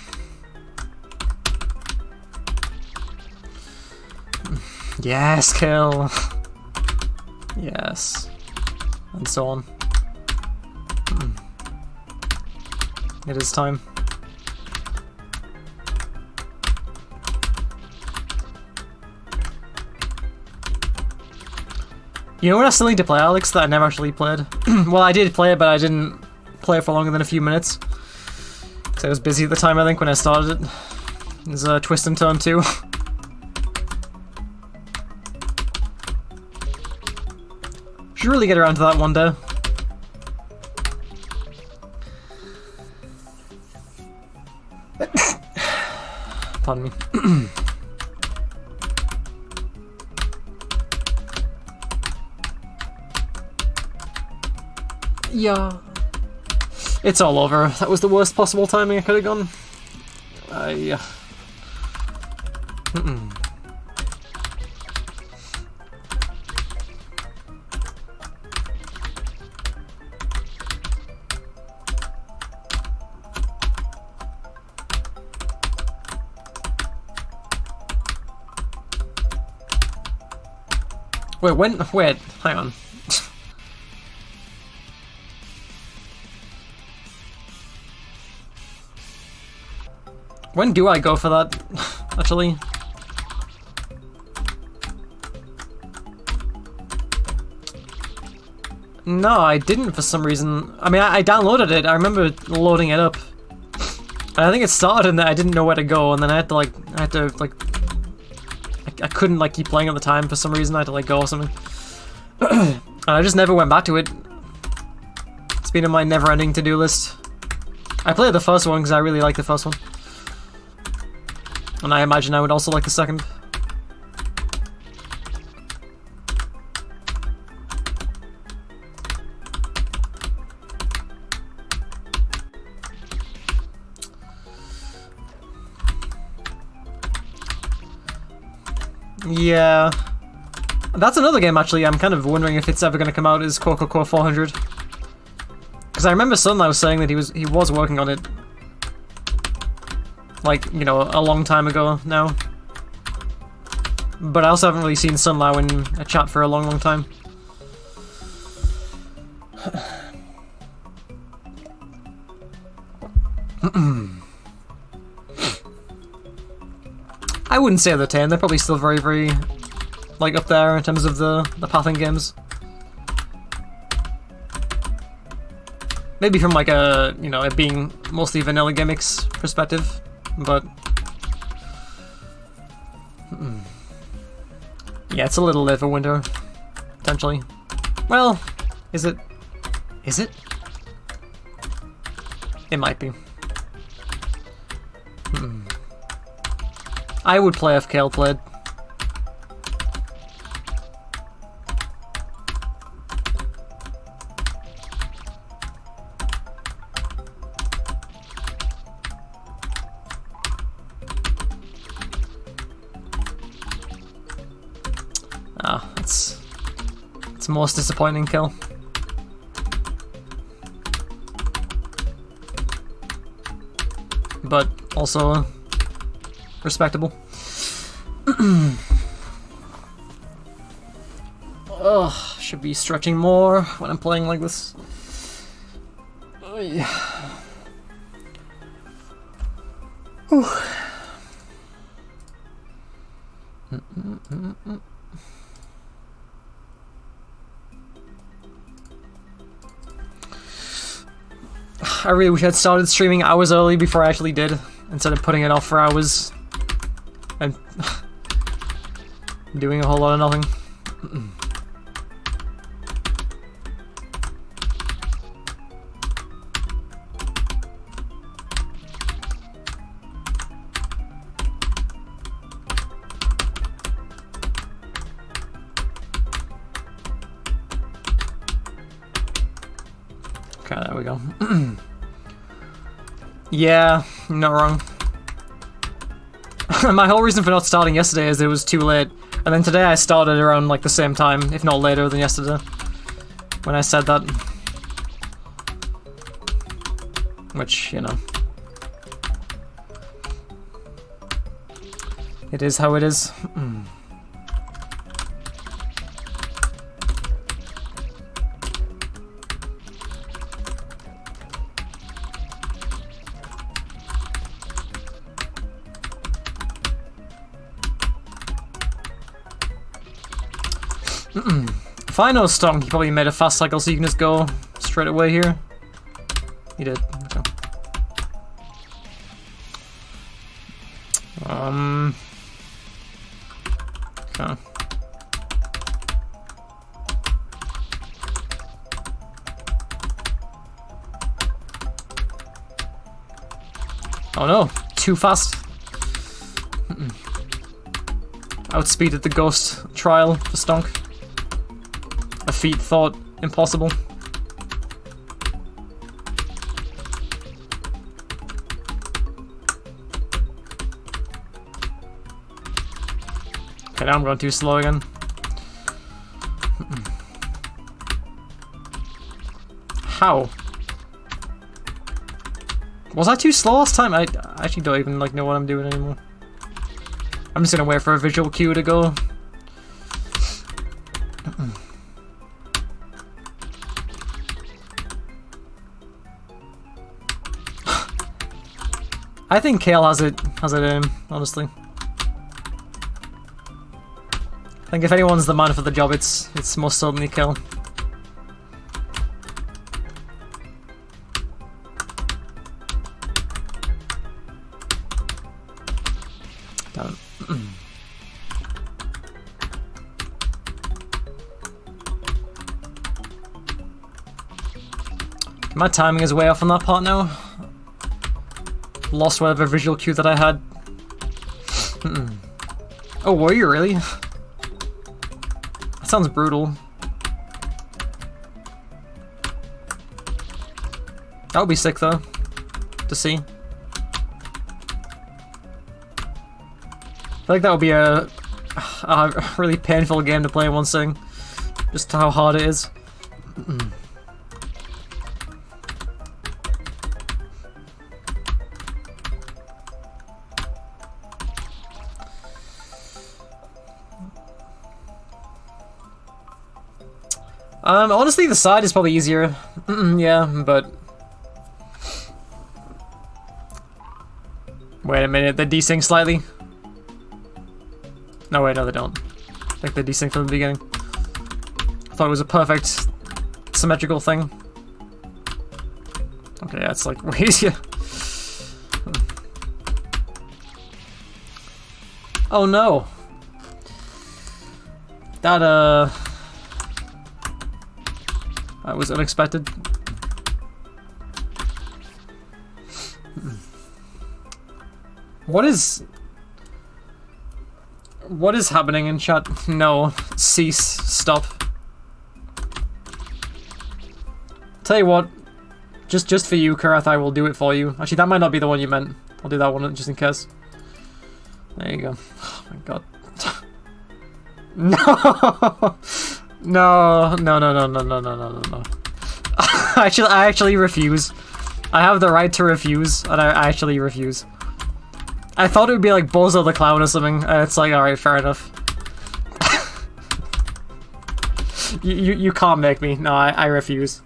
Yes, kill. Yes. And so on. It is time. You know what I still need to play, Alex, that I never actually played? Well, I did play it, but I didn't play it for longer than a few minutes. Because I was busy at the time, I think, when I started it. There's a Twist and Turn 2. Should really get around to that one day. Pardon me. Yeah. It's all over. That was the worst possible timing I could have gone. Yeah. Wait, hang on. When do I go for that, actually? No, I didn't for some reason. I mean, I downloaded it, I remember loading it up. And I think it started and I didn't know where to go, and then I had to I couldn't like keep playing at the time for some reason. I had to like go or something. And I just never went back to it. It's been on my never-ending to-do list. I played the first one because I really like the first one. And I imagine I would also like the second. Yeah. That's another game, actually. I'm kind of wondering if it's ever going to come out as Coco Core 400. Because I remember Sunlight was saying that he was working on it. Like, you know, a long time ago now. But I also haven't really seen Sunlight in a chat for a long, long time. I wouldn't say they're 10. They're probably still very, very, like, up there in terms of the pathing games. Maybe from, like, a, you know, it being mostly vanilla gimmicks perspective, but... yeah, it's a little late for winter, potentially. Well, is it? Is it? It might be. I would play if Kale played. Ah, it's most disappointing, Kale. But also respectable. Ugh, should be stretching more when I'm playing like this. I really wish I'd started streaming hours early before I actually did, instead of putting it off for hours and doing a whole lot of nothing. Okay, there we go. Yeah, you're not wrong. My whole reason for not starting yesterday is it was too late. And then today I started around like the same time, if not later than yesterday. When I said that. Which, you know. It is how it is. If I know Stonk, he probably made a fast cycle so you can just go straight away here. He did. Okay. Okay. Oh no, too fast. Outspeeded the ghost trial for Stonk. A feat thought impossible. Okay, now I'm going too slow again. How? Was I too slow last time? I actually don't even like know what I'm doing anymore. I'm just gonna wait for a visual cue to go. I think Kale has it in him, honestly. I think if anyone's the man for the job, it's most certainly Kale. Damn. My timing is way off on that part now. lost whatever visual cue that I had. Oh, were you really? That sounds brutal. That would be sick though, to see. I feel like that would be a really painful game to play in one sitting. Just how hard it is. Honestly, the side is probably easier. Yeah, but... Wait a minute, they desync slightly? No, wait, no they don't. I think they desync from the beginning. I thought it was a perfect symmetrical thing. Okay, yeah, it's like way easier. Oh no! That was unexpected. What is happening in chat? No, cease, stop. Tell you what, just for you, Karath, I will do it for you. Actually, that might not be the one you meant. I'll do that one just in case. There you go. Oh my god. No! No, no, no, no, no, no, no, no, no. I actually refuse. I have the right to refuse, and I actually refuse. I thought it would be like Bozo the Clown or something. It's like, alright, fair enough. you can't make me. No, I refuse.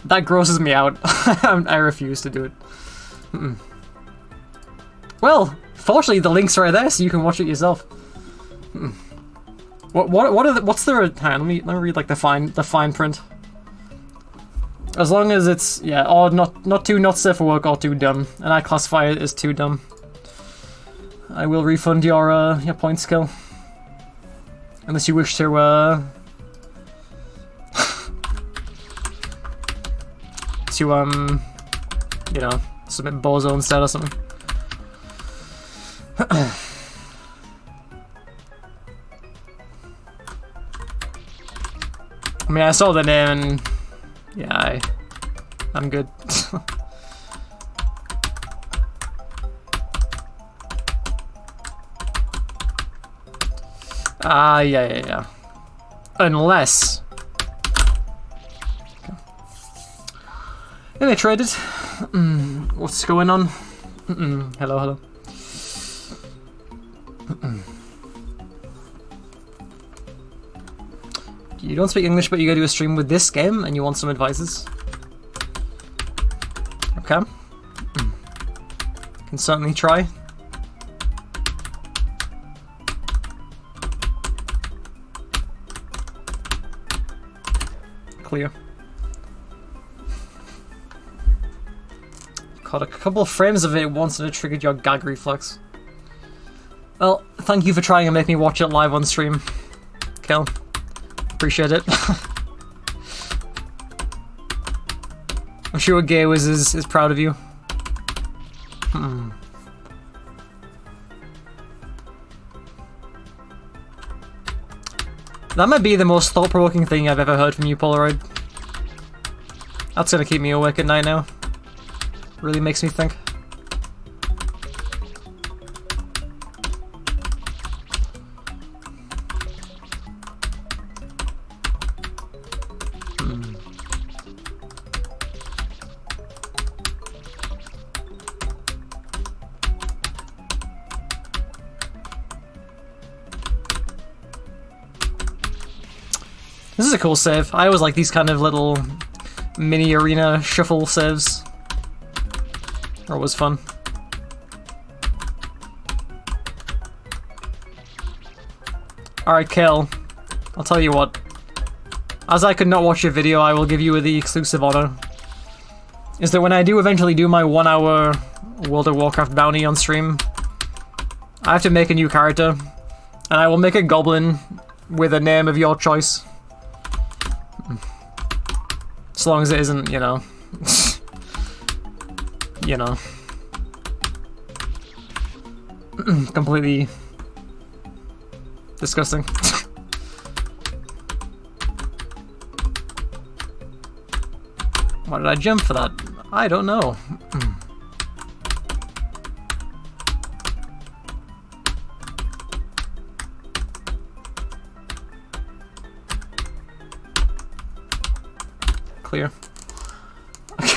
That grosses me out. I refuse to do it. Well, fortunately the link's right there, so you can watch it yourself. What's the hang on, let me read like the fine print. As long as it's not too not safe for work or too dumb, and I classify it as too dumb, I will refund your points kill. Unless you wish to you know, submit Bozo instead or something. I mean, I saw the name and yeah, I'm good. Yeah. Unless... Okay. Yeah, they traded. What's going on? Hello. You don't speak English, but you go to a stream with this game and you want some advices. Okay. Can certainly try. Clear. Caught a couple of frames of it once and it triggered your gag reflex. Well, thank you for trying to make me watch it live on stream, Kel. Appreciate it. I'm sure Gaywis is proud of you. That might be the most thought-provoking thing I've ever heard from you, Polaroid. That's gonna keep me awake at night now. Really makes me think. This is a cool save. I always like these kind of little mini arena shuffle saves. They're always fun. Alright, Kel. I'll tell you what. As I could not watch your video, I will give you the exclusive honor. Is that when I do eventually do my 1 hour World of Warcraft bounty on stream, I have to make a new character. And I will make a goblin with a name of your choice. As long as it isn't, you know... you know... Completely disgusting. Why did I jump for that? I don't know. Clear.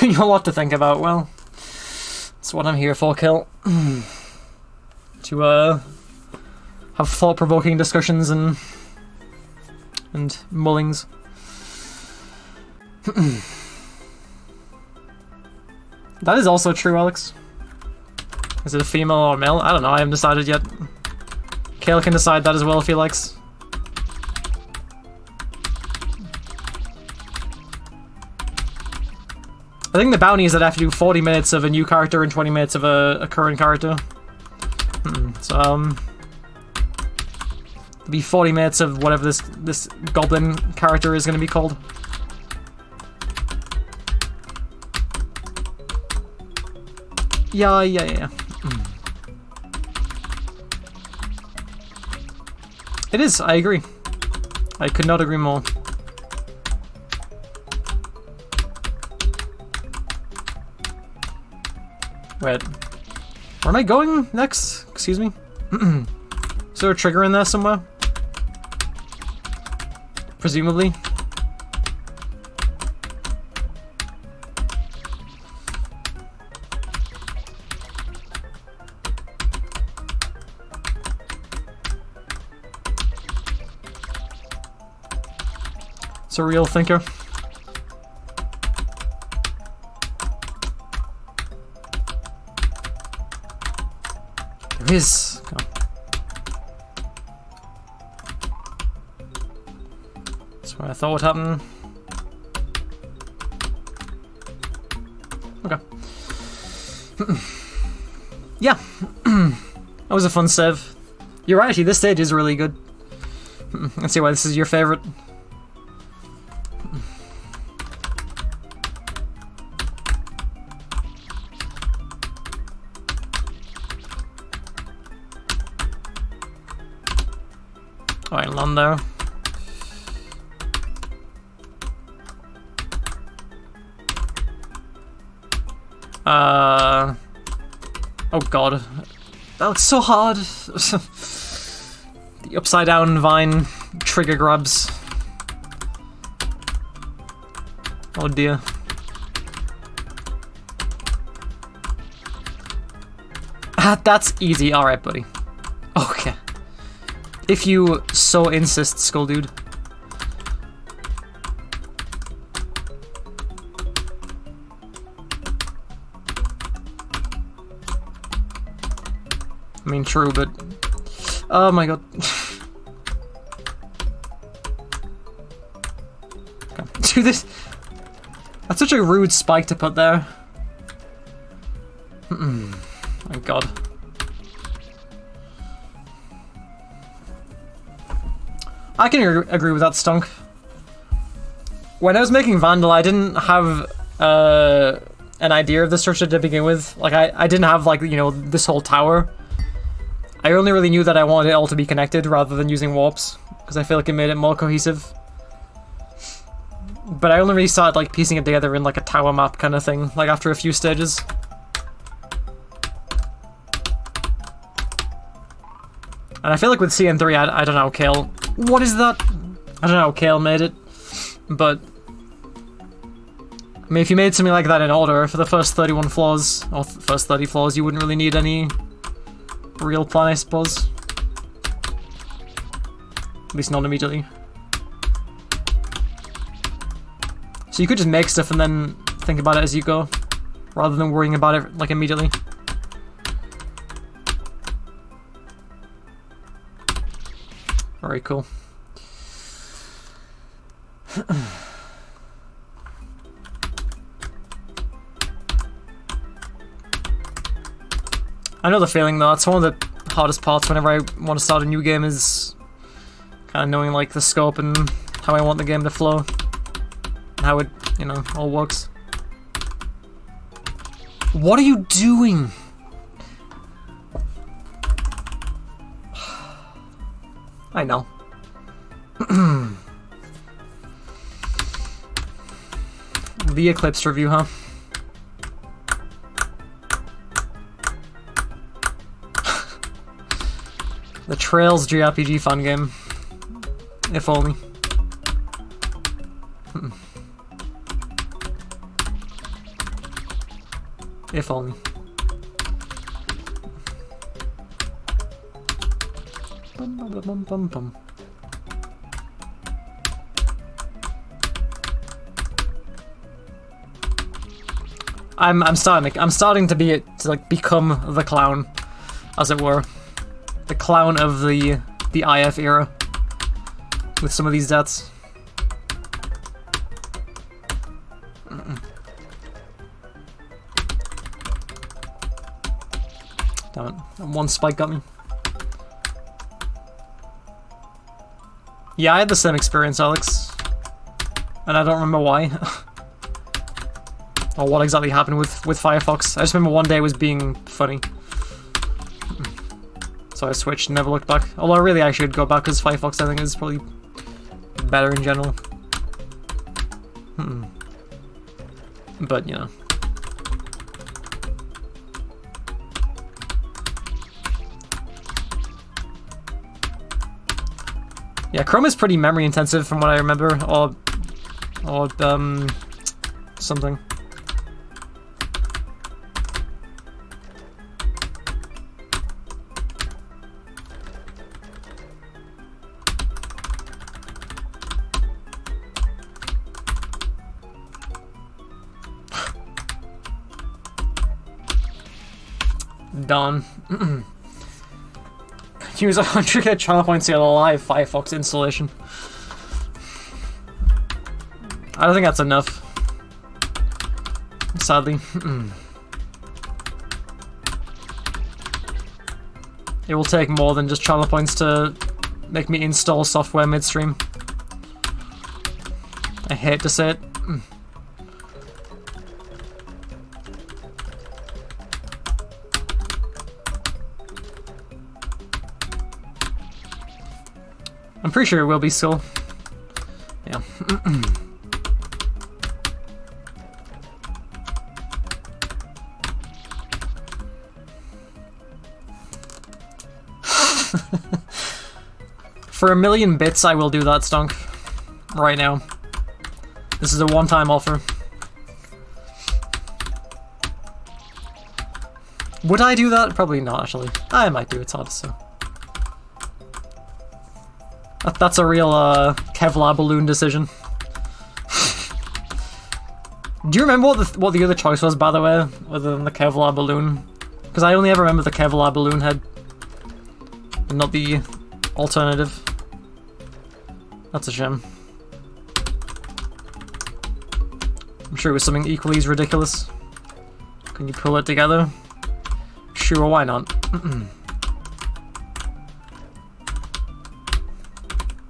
You got a lot to think about. Well, that's what I'm here for, Kill. To have thought-provoking discussions and mullings. That is also true, Alex. Is it a female or a male? I don't know, I haven't decided yet. Kale can decide that as well if he likes. I think the bounty is that I have to do 40 minutes of a new character and 20 minutes of a current character. So, it'll be 40 minutes of whatever this goblin character is going to be called. Yeah. It is, I agree. I could not agree more. Wait. Where am I going next? Excuse me? Is there a trigger in there somewhere? Presumably. It's a real thinker. There is. Come on. That's what I thought would happen. Okay. Yeah. That was a fun save. You're right, actually, this stage is really good. Let's see why this is your favorite. Alright, land there. Oh god. That looks so hard. The upside down vine trigger grabs. Oh dear. That's easy. Alright, buddy. Okay. If you so insist, Skull Dude. I mean, true, but... Oh my god. Okay. Dude, this... That's such a rude spike to put there. My god. I can agree with that, Stunk. When I was making Vandal, I didn't have an idea of the structure to begin with. Like, I didn't have, like, you know, this whole tower. I only really knew that I wanted it all to be connected rather than using warps, because I feel like it made it more cohesive. But I only really started, like, piecing it together in, like, a tower map kind of thing, like, after a few stages. And I feel like with CN3, I don't know, Kale. What is that? I don't know how Kale made it, but... I mean, if you made something like that in order, for the first 31 floors, or first 30 floors, you wouldn't really need any real plan, I suppose. At least not immediately. So you could just make stuff and then think about it as you go, rather than worrying about it, like, immediately. Very cool. I know the feeling though, that's one of the hardest parts whenever I want to start a new game, is kind of knowing, like, the scope and how I want the game to flow. And how it, you know, all works. What are you doing? I know. The Eclipse review, huh? The Trails JRPG fun game. If only. If only. Bum, bum, bum, bum, bum. I'm starting to become the clown, as it were. The clown of the IF era. With some of these deaths. Damn it. One spike got me. Yeah, I had the same experience, Alex. And I don't remember why. Or what exactly happened with Firefox. I just remember one day was being funny. So I switched and never looked back. Although really I should go back because Firefox I think is probably better in general. But, you know. Yeah, Chrome is pretty memory intensive from what I remember, or something. Done. Use 100 channel points to get a live Firefox installation. I don't think that's enough. Sadly. It will take more than just channel points to make me install software midstream. I hate to say it. I'm pretty sure it will be still. Yeah. For 1,000,000 bits, I will do that, Stunk. Right now. This is a one-time offer. Would I do that? Probably not, actually. I might do it, it's hard to say. That's a real Kevlar balloon decision. Do you remember what the other choice was, by the way, other than the Kevlar balloon? Because I only ever remember the Kevlar balloon head, and not the alternative. That's a shame. I'm sure it was something equally as ridiculous. Can you pull it together? Sure, why not?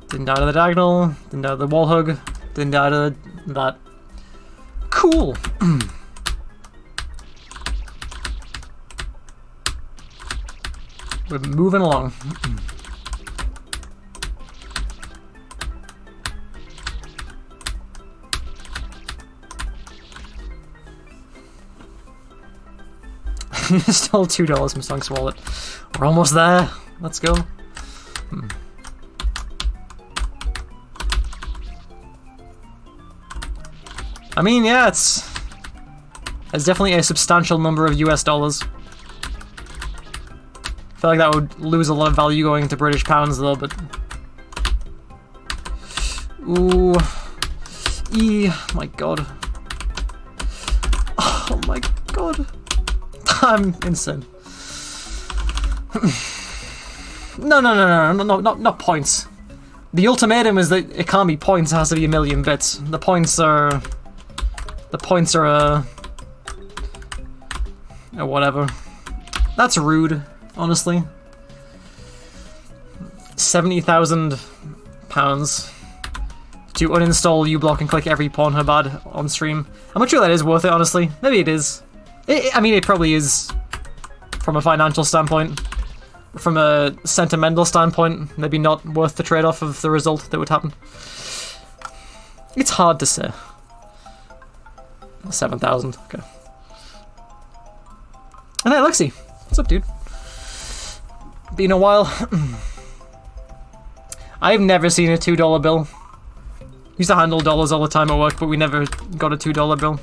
Didn't die to the diagonal, didn't die to the wall hug, didn't die to that. Cool! We're moving along. Still $2 from Stunk's wallet. We're almost there. Let's go. I mean, yeah, it's definitely a substantial number of US dollars. I feel like that would lose a lot of value going into British pounds, though, but... Ooh. My god. Oh my god. I'm insane. No, not points. The ultimatum is that it can't be points, it has to be 1,000,000 bits. The points are whatever. That's rude, honestly. £70,000 to uninstall uBlock and click every Pornhub ad on stream. I'm not sure that is worth it, honestly. Maybe it is. I mean, it probably is from a financial standpoint. from a sentimental standpoint, maybe not worth the trade-off of the result that would happen. It's hard to say. 7,000, okay. And hey, Lexi. What's up, dude? Been a while. I've never seen a $2 bill. Used to handle dollars all the time at work, but we never got a $2 bill.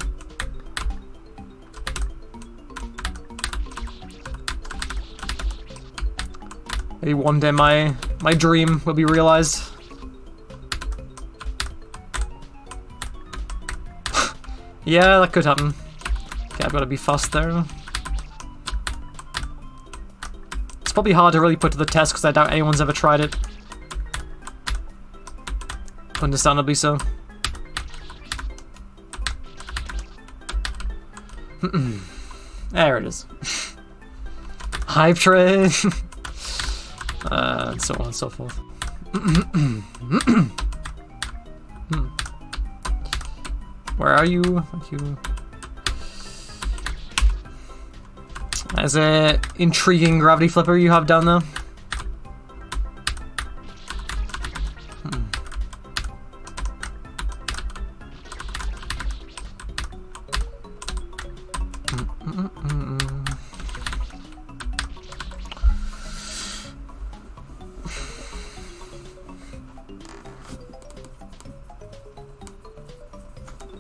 Maybe one day my dream will be realized. Yeah, that could happen. Okay, I've got to be fast there. It's probably hard to really put to the test because I doubt anyone's ever tried it. Understandably so. There it is. Hype train. And so on and so forth. Where are you? Thank you. There's a intriguing gravity flipper you have down there.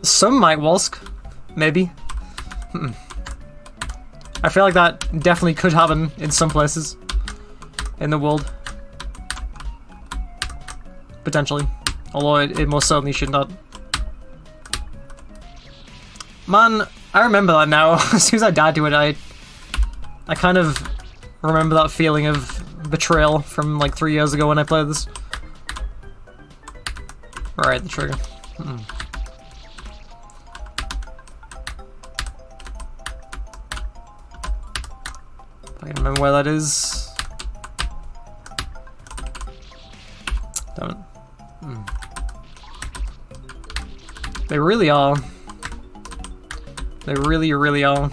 Some might Walsk, maybe. I feel like that definitely could happen in some places in the world. Potentially. Although it most certainly should not. Man, I remember that now. As soon as I died to it, I kind of remember that feeling of betrayal from like 3 years ago when I played this. Alright, the trigger. I can remember where that is. Damn it. They really are. They really, really are.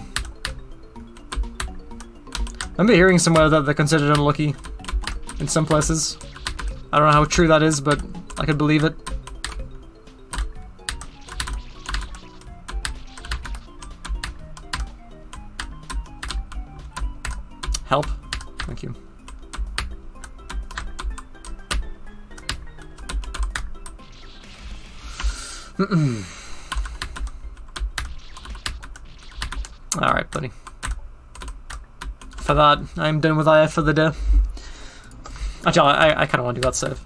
I remember hearing somewhere that they're considered unlucky in some places. I don't know how true that is, but I could believe it. Help. Thank you. Alright, buddy. For that, I'm done with IF for the day. Actually, I kind of want to do that save.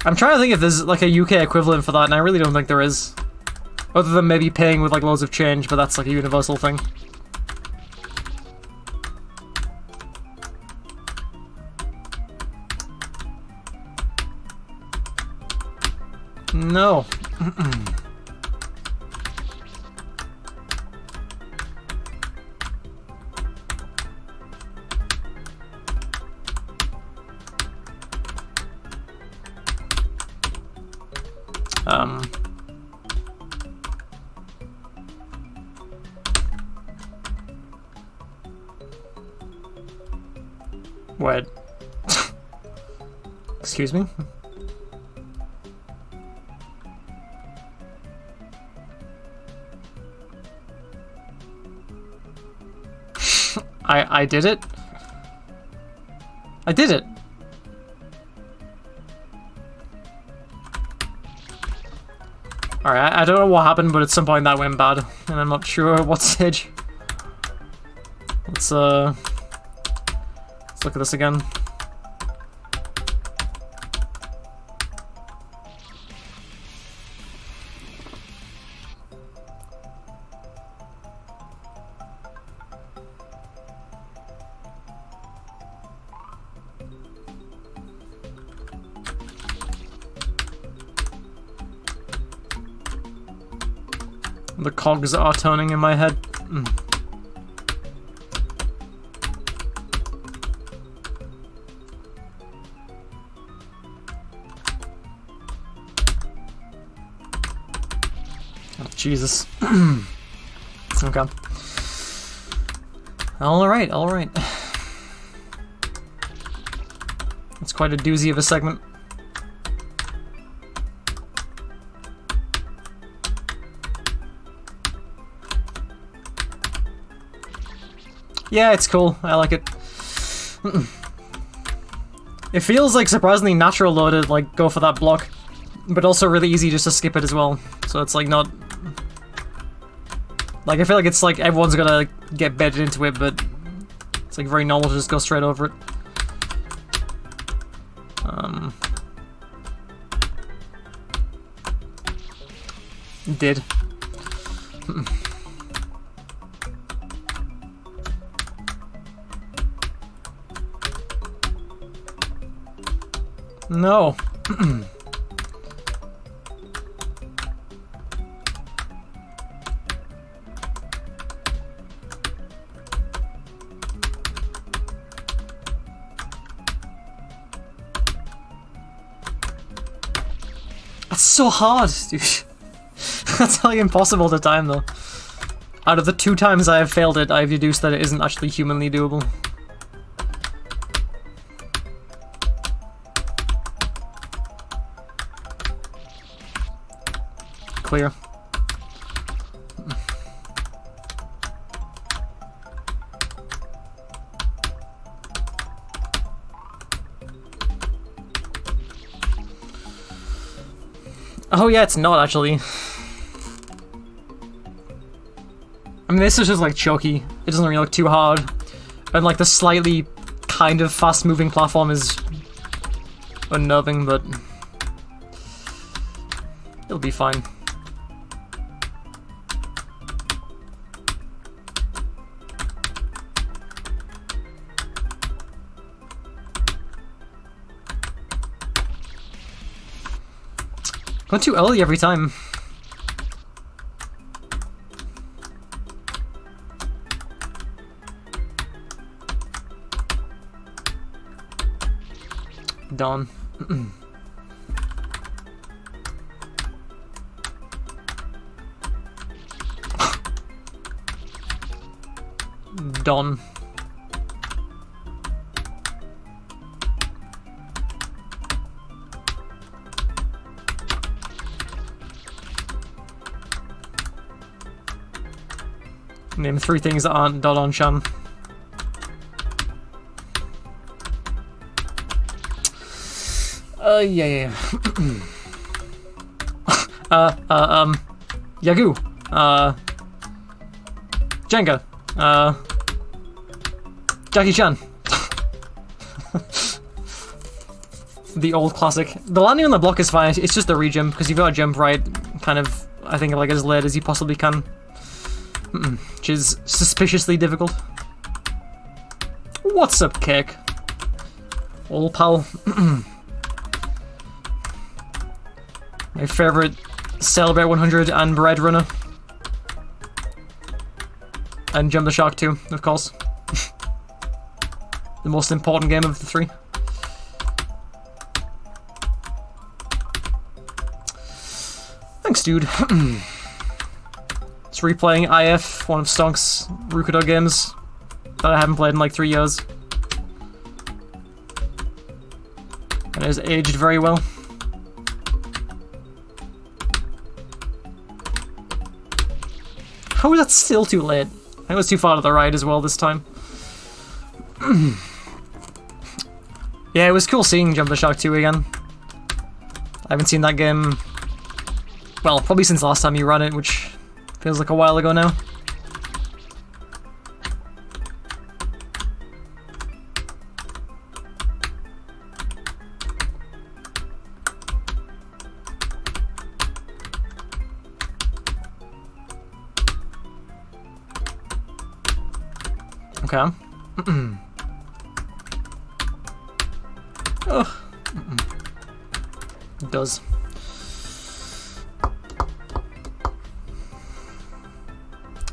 I'm trying to think if there's like a UK equivalent for that, and I really don't think there is. Other than maybe paying with like loads of change, but that's like a universal thing. No. Wait. Excuse me? I did it? I did it! Alright, I don't know what happened, but at some point that went bad, and I'm not sure what stage. Let's look at this again. The cogs are turning in my head. Jesus. Okay. Alright, alright. It's quite a doozy of a segment. Yeah, it's cool. I like it. It feels like surprisingly natural though to like go for that block, but also really easy just to skip it as well. So it's like not like I feel like it's like everyone's gonna get bedded into it, but it's like very normal to just go straight over it. Did. No. That's so hard, dude. That's like impossible to time though. Out of the 2 times I have failed it, I've deduced that it isn't actually humanly doable. Clear. Oh yeah, it's not actually. I mean, this is just like choky. It doesn't really look too hard. And like the slightly kind of fast-moving platform is unnerving, but it'll be fine. Going too early every time. Dawn. Dawn. Name 3 things that aren't Dodon-chan. Yeah. Yagoo. Jenga. Jackie Chan. The old classic. The landing on the block is fine, it's just the rejump, because you've got to jump right, kind of, I think, like as late as you possibly can. Which is suspiciously difficult. What's up, Cake? Old pal. My favourite Celebrate 100 and Bread Runner. And Jump the Shark 2, of course. The most important game of the 3. Thanks, dude. It's replaying IF, one of Stonk's Rukudo games that I haven't played in like 3 years. And it has aged very well. How is that still too late? I was too far to the right as well this time. Yeah, it was cool seeing Jump the Shark 2 again. I haven't seen that game, well, probably since last time you ran it, which feels like a while ago now. Okay. Oh. It does.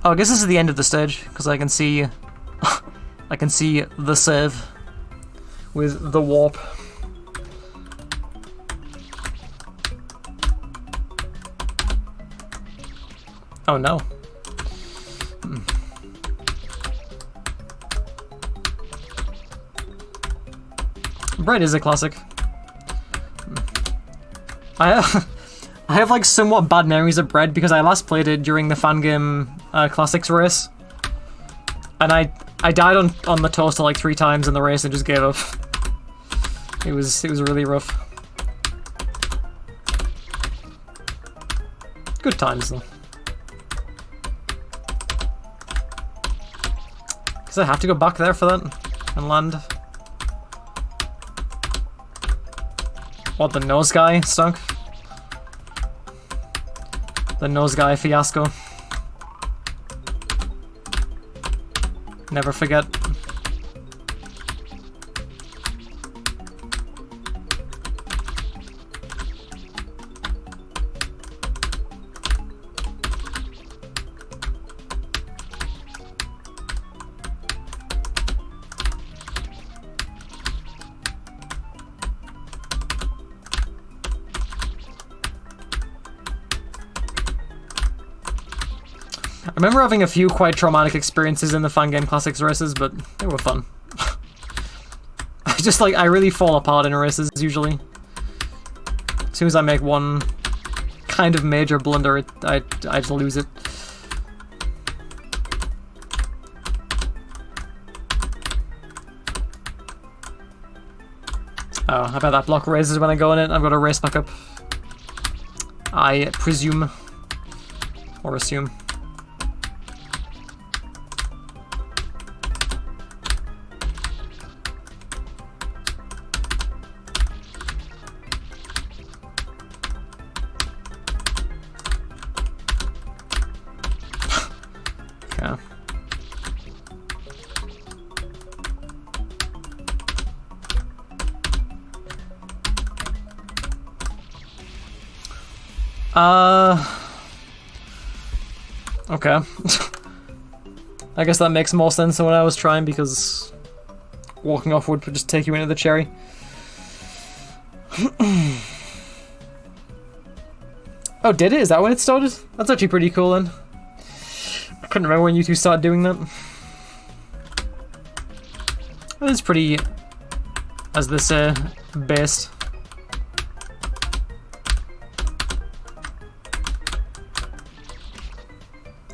Oh, I guess this is the end of the stage, because I can see I can see the save with the warp. Oh no. Bread is a classic. I have like somewhat bad memories of Bread because I last played it during the Fangame Classics race. And I died on the toaster like 3 times in the race and just gave up. It was really rough. Good times though. Because I have to go back there for that and land. What, the nose guy stunk? The nose guy fiasco. Never forget. I remember having a few quite traumatic experiences in the Fangame Classics races, but they were fun. I really fall apart in races, usually. As soon as I make one kind of major blunder, I just lose it. Oh, I bet that block raises when I go in it. I've got to race back up. I presume. Or assume. Okay. I guess that makes more sense than when I was trying, because walking off would just take you into the cherry. Oh, did it? Is that when it started? That's actually pretty cool then. I couldn't remember when you two started doing that. That is pretty, as they say, based.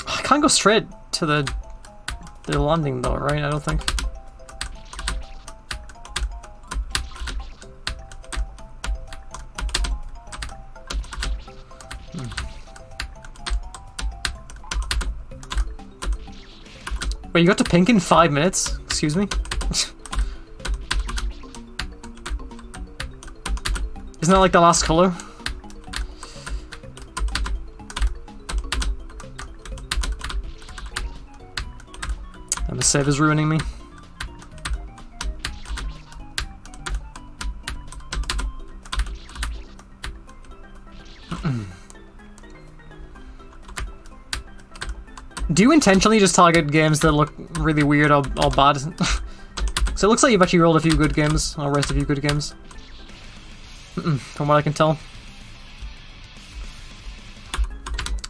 I can't go straight to the landing though, right? I don't think. Wait, you got to pink in 5 minutes? Excuse me? Isn't that like the last color? And the save is ruining me. Do you intentionally just target games that look really weird or bad? So it looks like you've actually rolled a few good games, or raced a few good games. From what I can tell.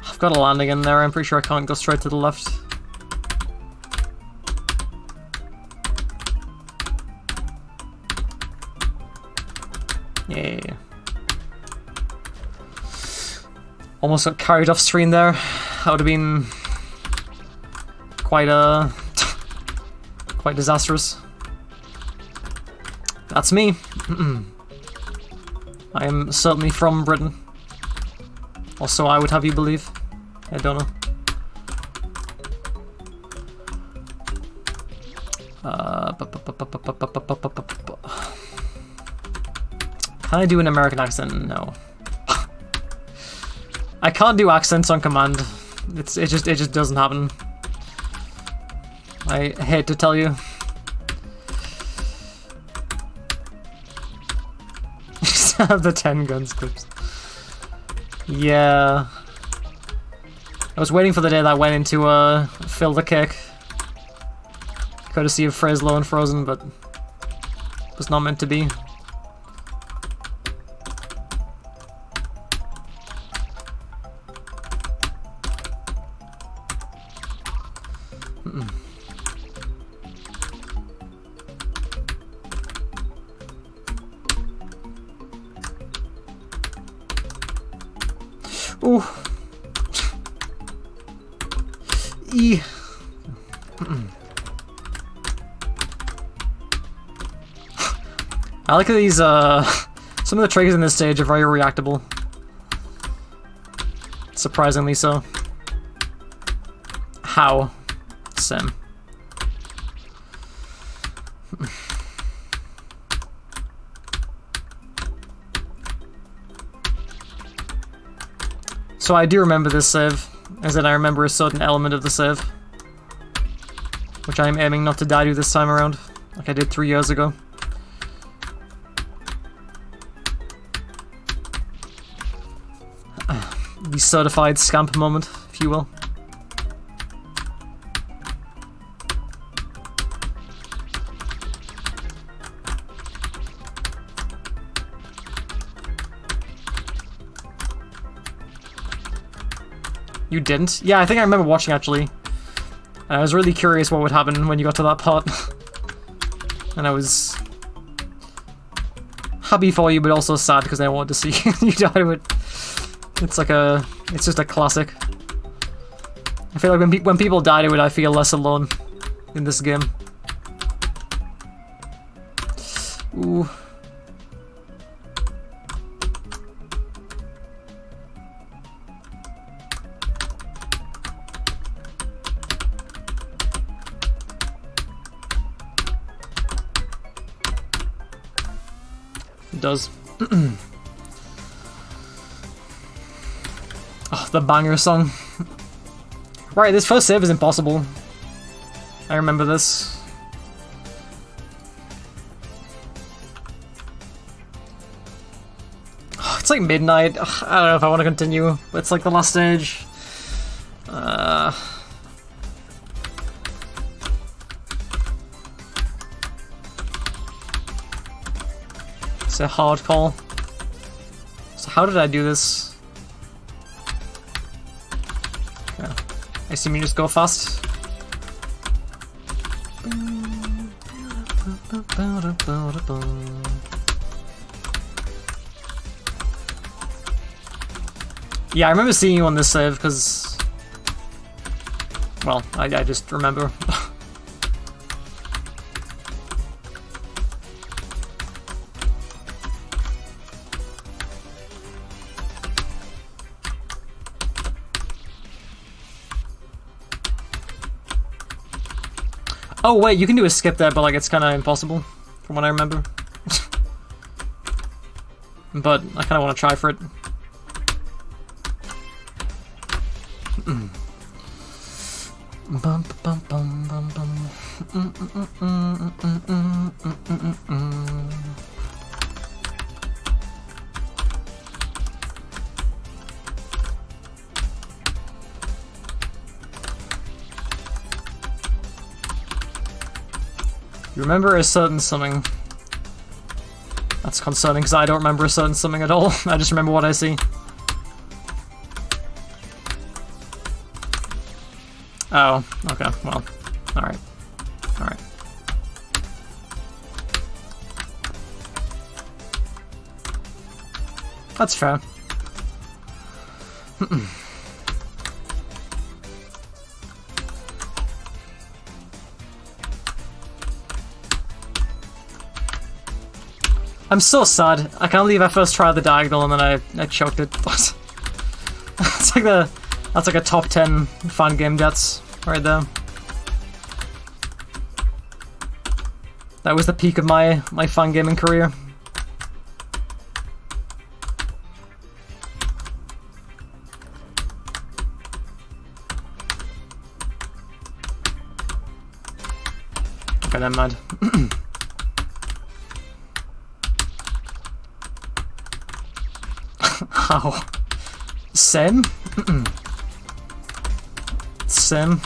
I've got a landing in there, I'm pretty sure I can't go straight to the left. Yeah. Almost got carried off screen there. That would have been quite quite disastrous. That's me. I am certainly from Britain. Or so I would have you believe. I don't know. Can I do an American accent? No. I can't do accents on command. It just doesn't happen. I hate to tell you. Just have the 10 guns clips. Yeah. I was waiting for the day that went into Fill the Cake. Courtesy of Freslo and Frozen, but it was not meant to be. Ooh. E. I like that these, some of the triggers in this stage are very reactable. Surprisingly so. How? Sim. So I do remember this save, as in I remember a certain element of the save. Which I am aiming not to die to this time around, like I did 3 years ago. The certified scamp moment, if you will. You didn't? Yeah, I think I remember watching, actually. I was really curious what would happen when you got to that part. And I was happy for you, but also sad because I wanted to see you die to it. It's like a... it's just a classic. I feel like when people die to it, I feel less alone in this game. Ooh. It does. Oh, the banger song. Right, this first save is impossible. I remember this. Oh, it's like midnight. Ugh, I don't know if I want to continue. It's like the last stage. It's a hard call. So how did I do this? Yeah. I assume you just go fast. Yeah, I remember seeing you on this save because... well, I just remember. Oh wait, you can do a skip there, but like it's kind of impossible, from what I remember. But I kind of want to try for it. You remember a certain something. That's concerning because I don't remember a certain something at all. I just remember what I see. Oh, okay, well, alright. Alright. That's fair. I'm so sad. I can't believe I first tried the diagonal and then I choked it. That's like a top 10 fan game deaths right there. That was the peak of my fan gaming career. Okay, never mind. How? Sim? Sim?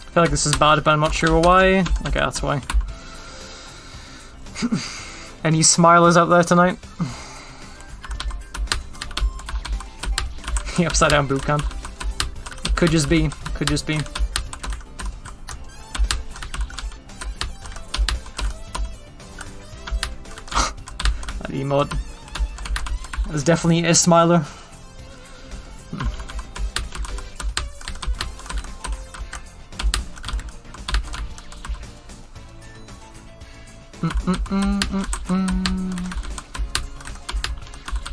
I feel like this is bad, but I'm not sure why. Okay, that's why. Any smilers out there tonight? The upside down boot camp. Could just be. Could just be. That emote. There's definitely a smiler.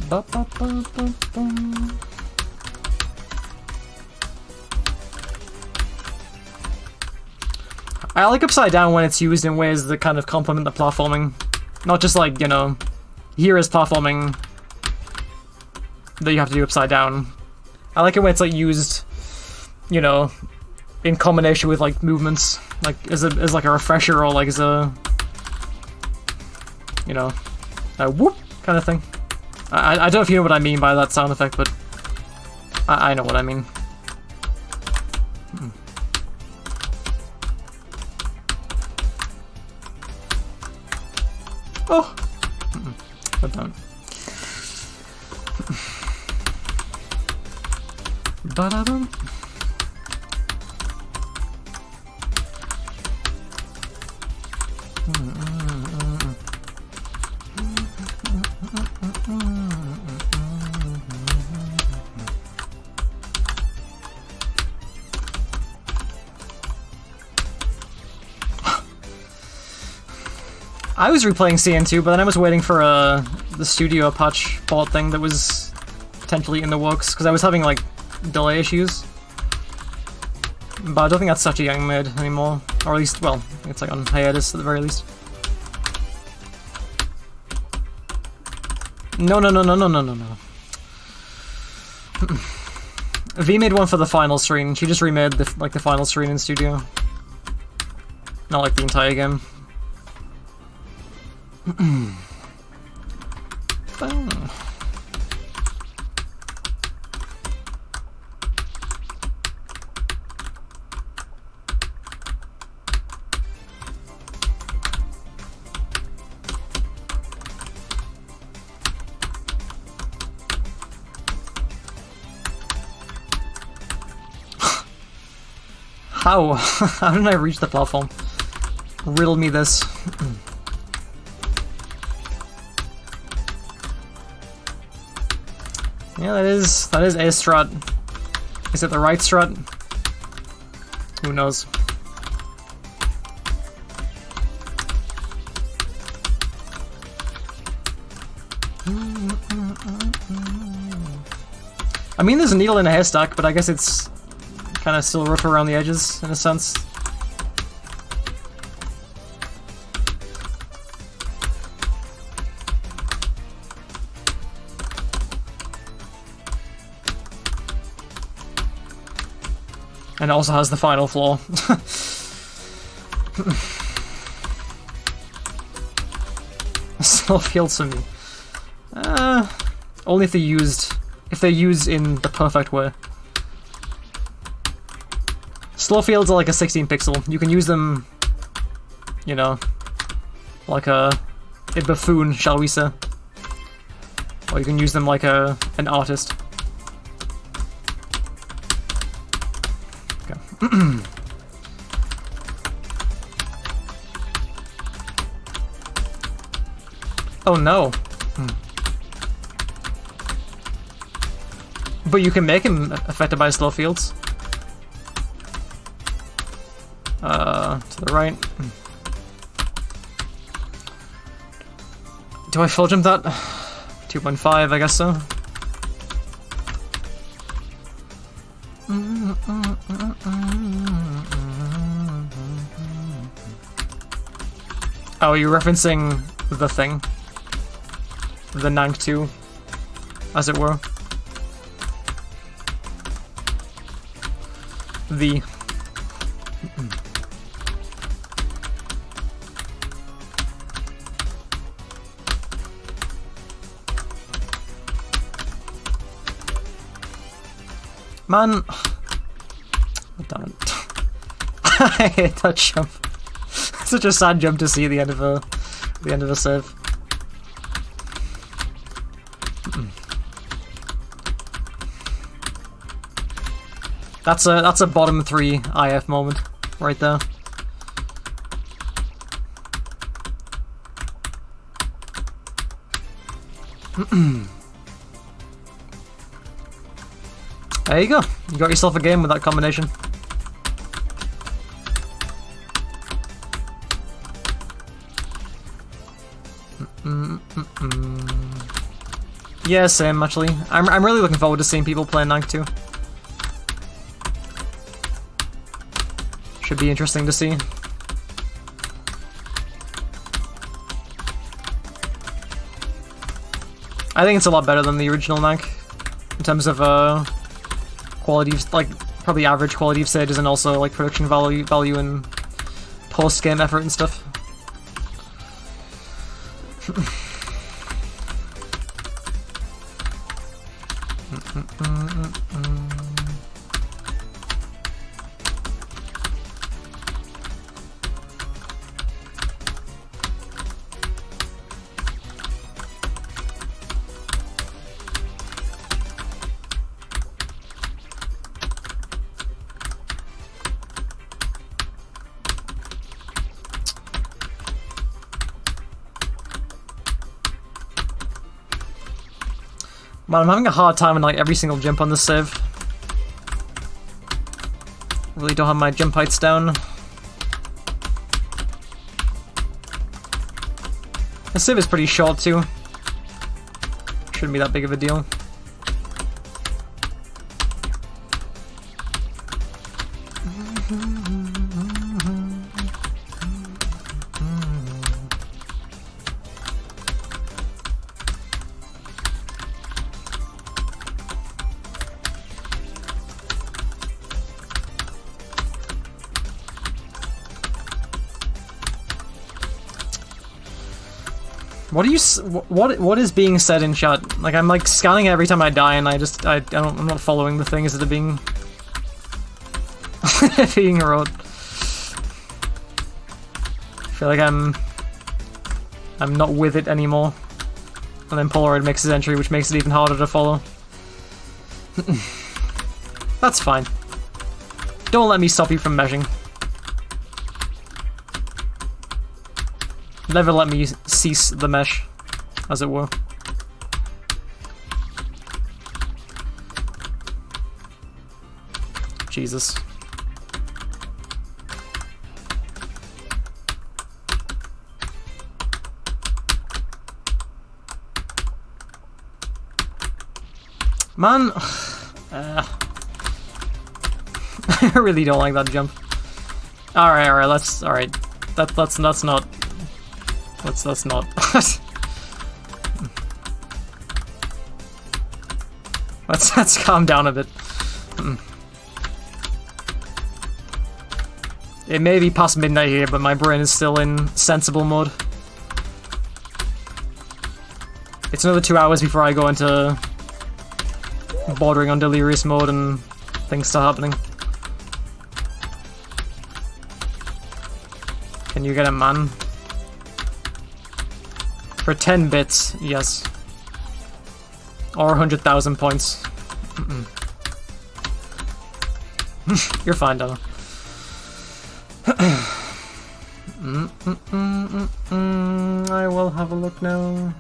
Ba, ba, ba, ba, ba. I like upside down when it's used in ways that kind of complement the platforming. Not just like, you know, here is platforming that you have to do upside down. I like it when it's like used, you know, in combination with like movements, like as like a refresher or like as a, you know, a whoop kind of thing. I don't know if you know what I mean by that sound effect, but I know what I mean. Oh! Put down. Ba-da-dum. I was replaying CN2, but then I was waiting for the studio patch port thing that was potentially in the works, because I was having, like, delay issues. But I don't think that's such a young mid anymore. Or at least, well, it's like on hiatus at the very least. No. V made one for the final screen. She just remade the final screen in studio. Not like the entire game. How? How did I reach the platform? Riddle me this. Yeah, that is a strat. Is it the right strat? Who knows? I mean, there's a needle in a haystack, but I guess it's kind of still rough around the edges, in a sense. And it also has the final floor. Slow fields for me. Only if they're used in the perfect way. Slow fields are like a 16 pixel. You can use them, you know, like a buffoon, shall we say. Or you can use them like an artist. Oh no. But you can make him affected by slow fields. To the right. Do I full jump that? 2.5, I guess so. Oh, you're referencing the thing? The Nank 2, as it were. The... Man... Oh, damn it. I hate that jump. Such a sad jump to see at the end of a save. That's a bottom 3 IF moment right there. There you go. You got yourself a game with that combination. Yeah, same actually. I'm really looking forward to seeing people play Nank too. Should be interesting to see. I think it's a lot better than the original Nank in terms of quality, like probably average quality of stages, and also like production value and post game effort and stuff. Man, I'm having a hard time in like every single jump on this save. Really don't have my jump heights down. The save is pretty short too. Shouldn't be that big of a deal. What are you? What is being said in chat? Like I'm like scanning it every time I die, and I'm not following the things that are being being wrote. I feel like I'm not with it anymore. And then Polaroid makes his entry, which makes it even harder to follow. That's fine. Don't let me stop you from meshing. Never let me cease the mesh, as it were. Jesus. Man, I really don't like that jump. Alright, alright, that's not. Let's not. Let's calm down a bit. It may be past midnight here, but my brain is still in sensible mode. It's another 2 hours before I go into bordering on delirious mode and things start happening. Can you get a man? For 10 bits, yes. Or 100,000 points. You're fine, Donna. I will have a look now.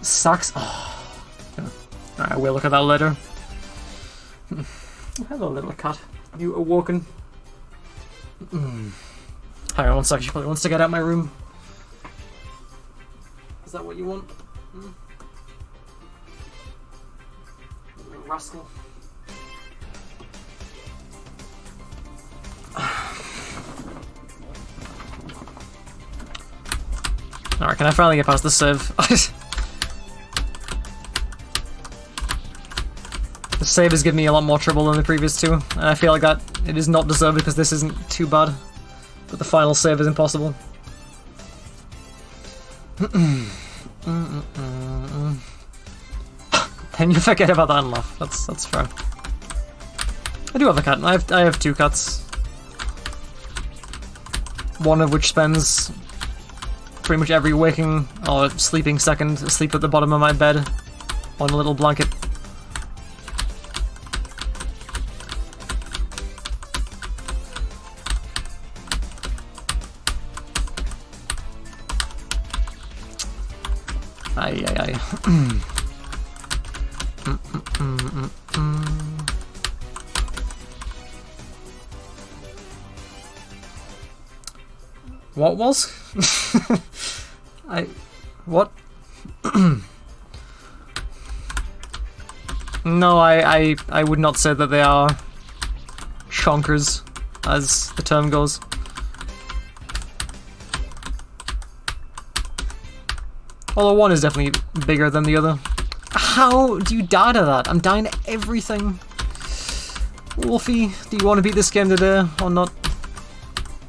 Sucks. Oh. Alright, we'll look at that later. Hello, little cat. Have you awoken? Hang on one sec, she probably wants to get out of my room. Is that what you want? Rascal. Alright, can I finally get past the save? The save has given me a lot more trouble than the previous two, and I feel like that it is not deserved because this isn't too bad. But the final save is impossible. Then you forget about that and laugh. That's fair. I do have a cat. I have 2 cats. One of which spends pretty much every waking or sleeping second asleep at the bottom of my bed on a little blanket. Ay, ay, ay. What was? What? No, I would not say that they are chonkers, as the term goes. Although one is definitely bigger than the other. How do you die to that? I'm dying to everything. Wolfie, do you want to beat this game today or not?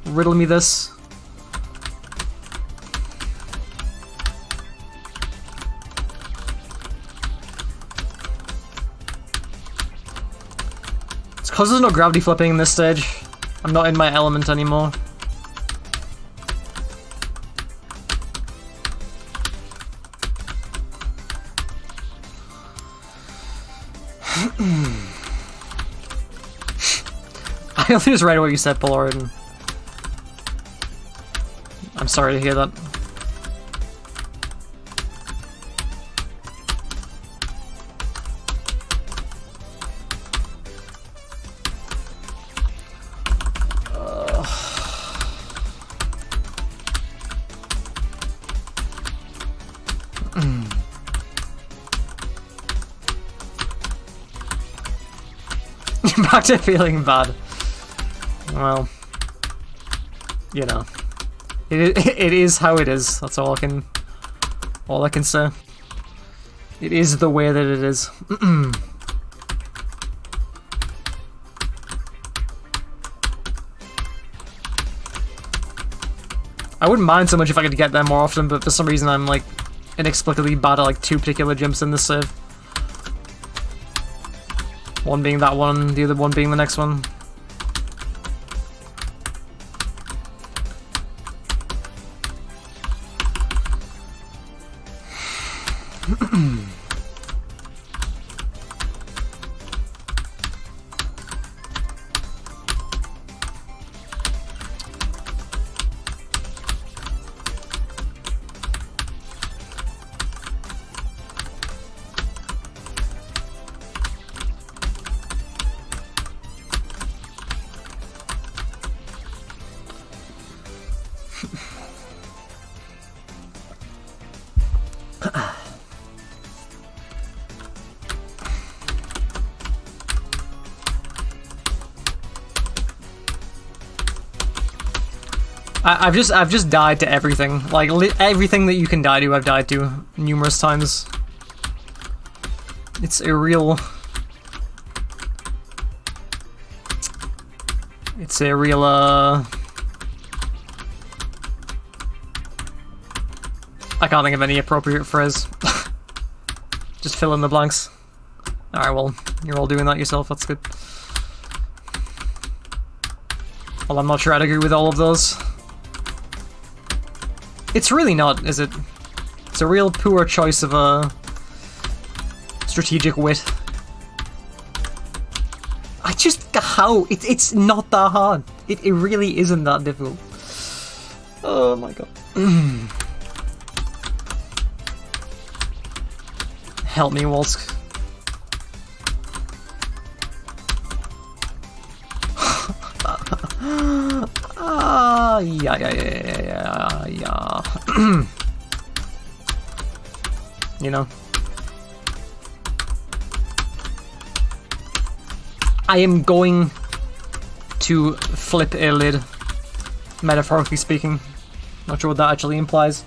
Riddle me this. It's because there's no gravity flipping in this stage. I'm not in my element anymore. I only just read what you said, Polaroid, and I'm sorry to hear that. Back to feeling bad. Well, you know, it is how it is. That's all I can say. It is the way that it is. I wouldn't mind so much if I could get there more often, but for some reason I'm like inexplicably bad at like two particular jumps in this save. One being that one, the other one being the next one. I've just died to everything. Like everything that you can die to, I've died to numerous times. It's a real I can't think of any appropriate phrase. Just fill in the blanks. Alright, well, you're all doing that yourself, that's good. Well, I'm not sure I'd agree with all of those. It's really not, is it? It's a real poor choice of a strategic wit. I just, how? It's not that hard. It really isn't that difficult. Oh my god. Help me, Wolsk. Yeah. You know. I am going to flip a lid, metaphorically speaking. Not sure what that actually implies.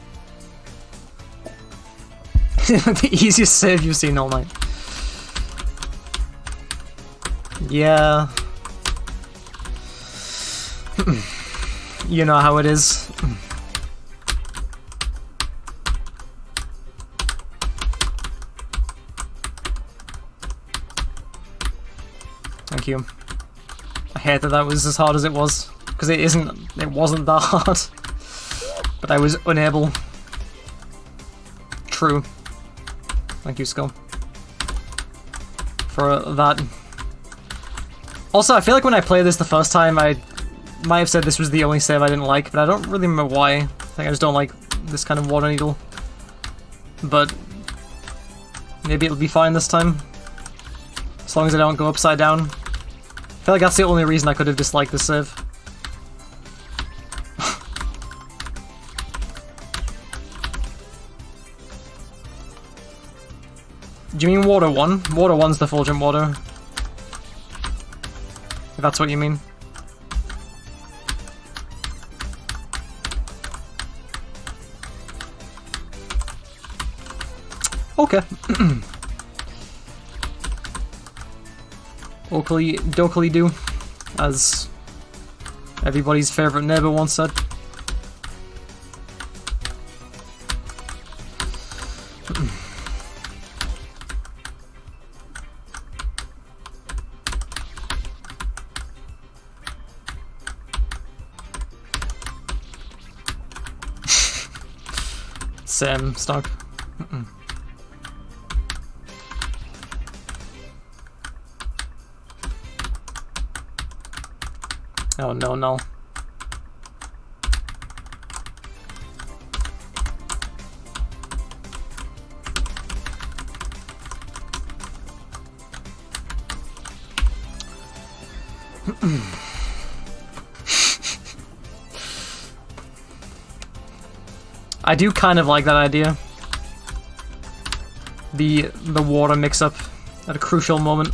The easiest save you've seen all night. Yeah. You know how it is. Thank you. I hate that that was as hard as it was, because it wasn't that hard. But I was unable. True. Thank you, Skull, for that. Also, I feel like when I played this the first time, I might have said this was the only save I didn't like, but I don't really remember why. I think I just don't like this kind of water needle. but maybe it'll be fine this time. As long as I don't go upside down. I feel like that's the only reason I could have disliked the save. Do you mean water 1? Water 1's the fulgent water. If that's what you mean. Okay. Dokily do, as everybody's favorite neighbor once said. Same stock. Oh no, no. I do kind of like that idea. The water mix-up at a crucial moment.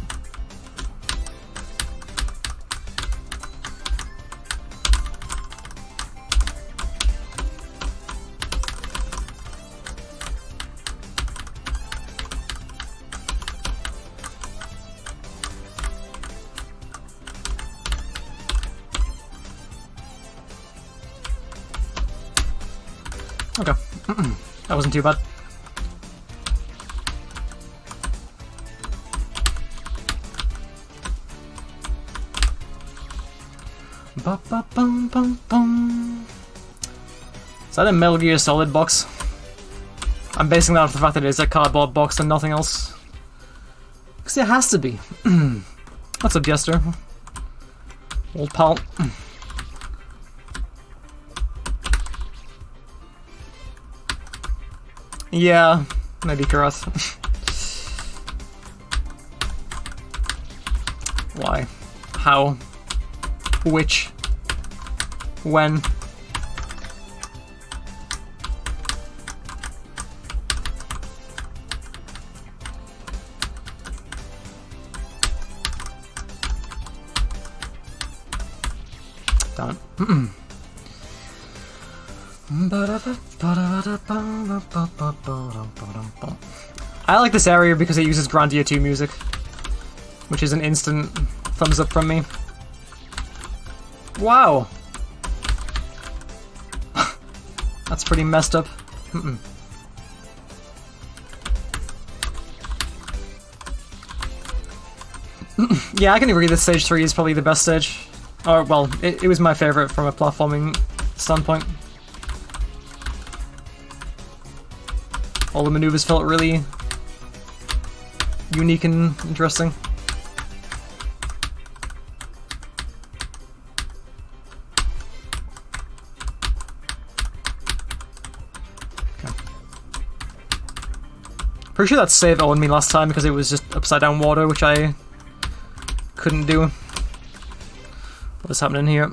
Okay. That wasn't too bad. Ba -ba -bum -bum -bum. Is that a Metal Gear Solid box? I'm basing that off the fact that it's a cardboard box and nothing else. Because it has to be. What's up, Jester? Old pal. Yeah, maybe Karath. Why? How? Which? When? Done. I like this area because it uses Grandia 2 music, which is an instant thumbs up from me. Wow! That's pretty messed up. Yeah, I can agree that stage 3 is probably the best stage. Or, well, it was my favorite from a platforming standpoint. All the maneuvers felt really unique and interesting. Okay. Pretty sure that save owned me last time because it was just upside down water, which I couldn't do. What is happening here?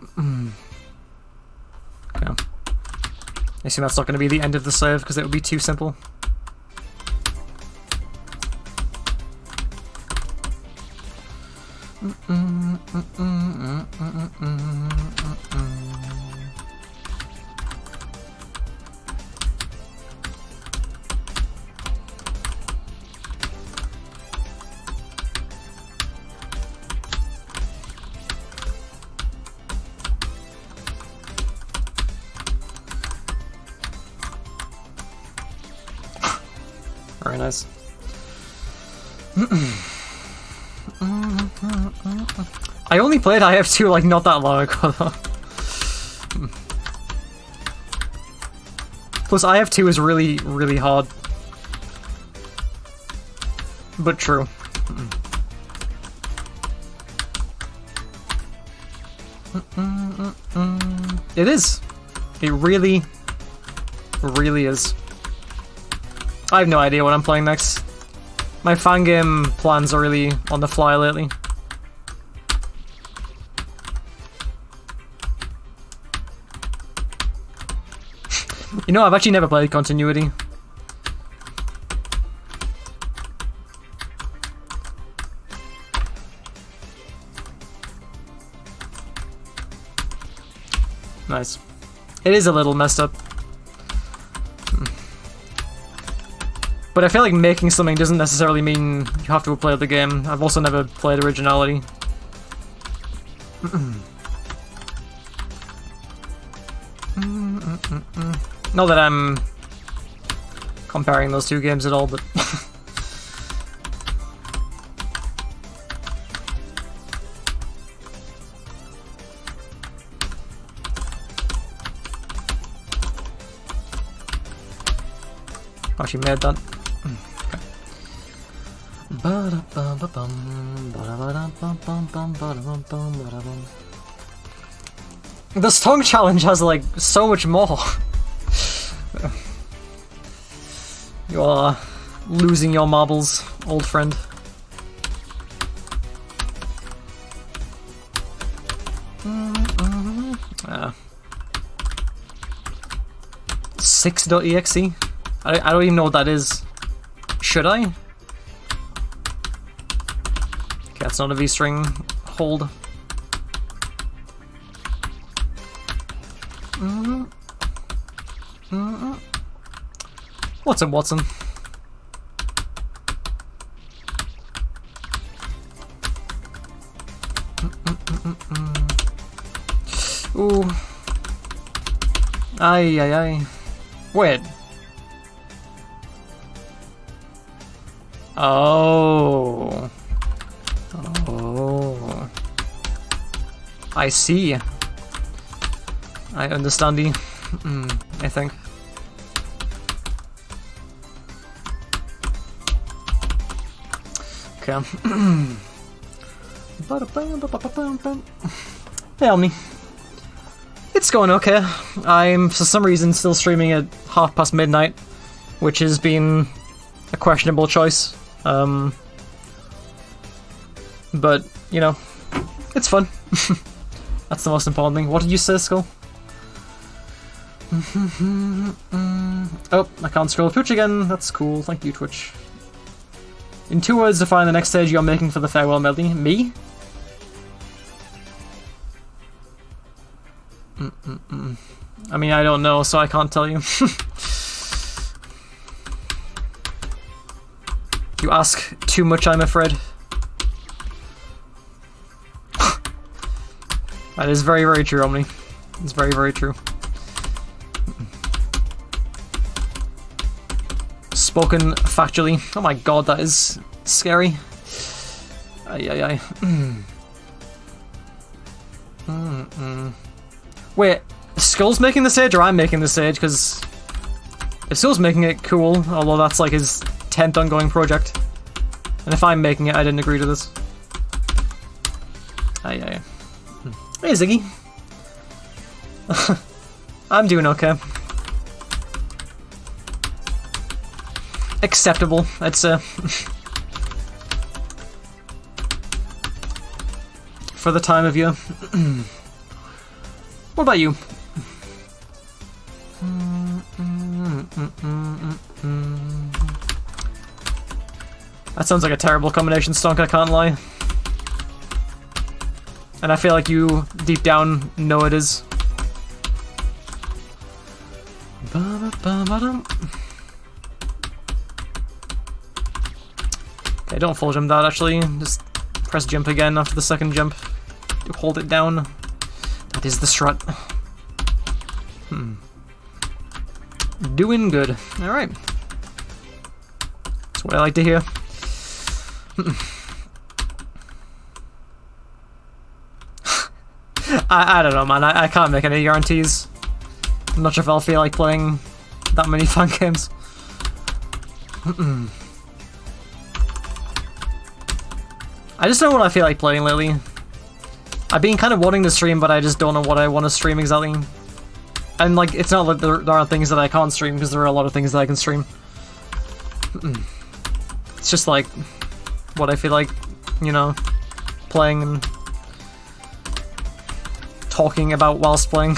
Okay. I assume that's not going to be the end of the save because it would be too simple. Very nice. I only played IF2 like not that long ago though. Plus IF2 is really, really hard. But true. It is. It really, really is. I have no idea what I'm playing next. My fan game plans are really on the fly lately. You know, I've actually never played Continuity. Nice. It is a little messed up. But I feel like making something doesn't necessarily mean you have to have played the game. I've also never played Originality. Not that I'm comparing those two games at all, but... Oh, she made that. The song challenge has like so much more. You are losing your marbles, old friend. Ah. 6.exe? I don't even know what that is. Should I? Okay, that's not a V-string. Hold. What's up, Watson? Ooh. Ay, ay, ay. Wait. Oh. Oh. I see. I understand. I think. Okay. Tell me. It's going okay. I'm, for some reason, still streaming at midnight, which has been a questionable choice. But, you know, it's fun. That's the most important thing. What did you say, Skull? Oh, I can't scroll Twitch again. That's cool. Thank you, Twitch. In 2 words, define the next stage you're making for the farewell melody. Me? I mean, I don't know, so I can't tell you. You ask too much, I'm afraid. That is very, very true, Omni. It's very, very true. Spoken factually. Oh my god, that is scary. Ay, ay, ay. Wait, Skull's making the stage or I'm making the stage? Because if Skull's making it, cool. Although that's like his 10th ongoing project. And if I'm making it, I didn't agree to this. Ay, ay. Hey, Ziggy. I'm doing okay. Acceptable, I'd say. For the time of year. What about you? That sounds like a terrible combination, Stonk, I can't lie. And I feel like you, deep down, know it is. Okay, don't full jump that, actually. Just press jump again after the second jump. Hold it down. That is the strut. Doing good. Alright. That's what I like to hear. I don't know, man. I can't make any guarantees. I'm not sure if I'll feel like playing that many fun games. I just don't know what I feel like playing lately. I've been kind of wanting to stream, but I just don't know what I want to stream exactly. And like, it's not like there aren't things that I can't stream, because there are a lot of things that I can stream. It's just like what I feel like, you know, playing and talking about whilst playing.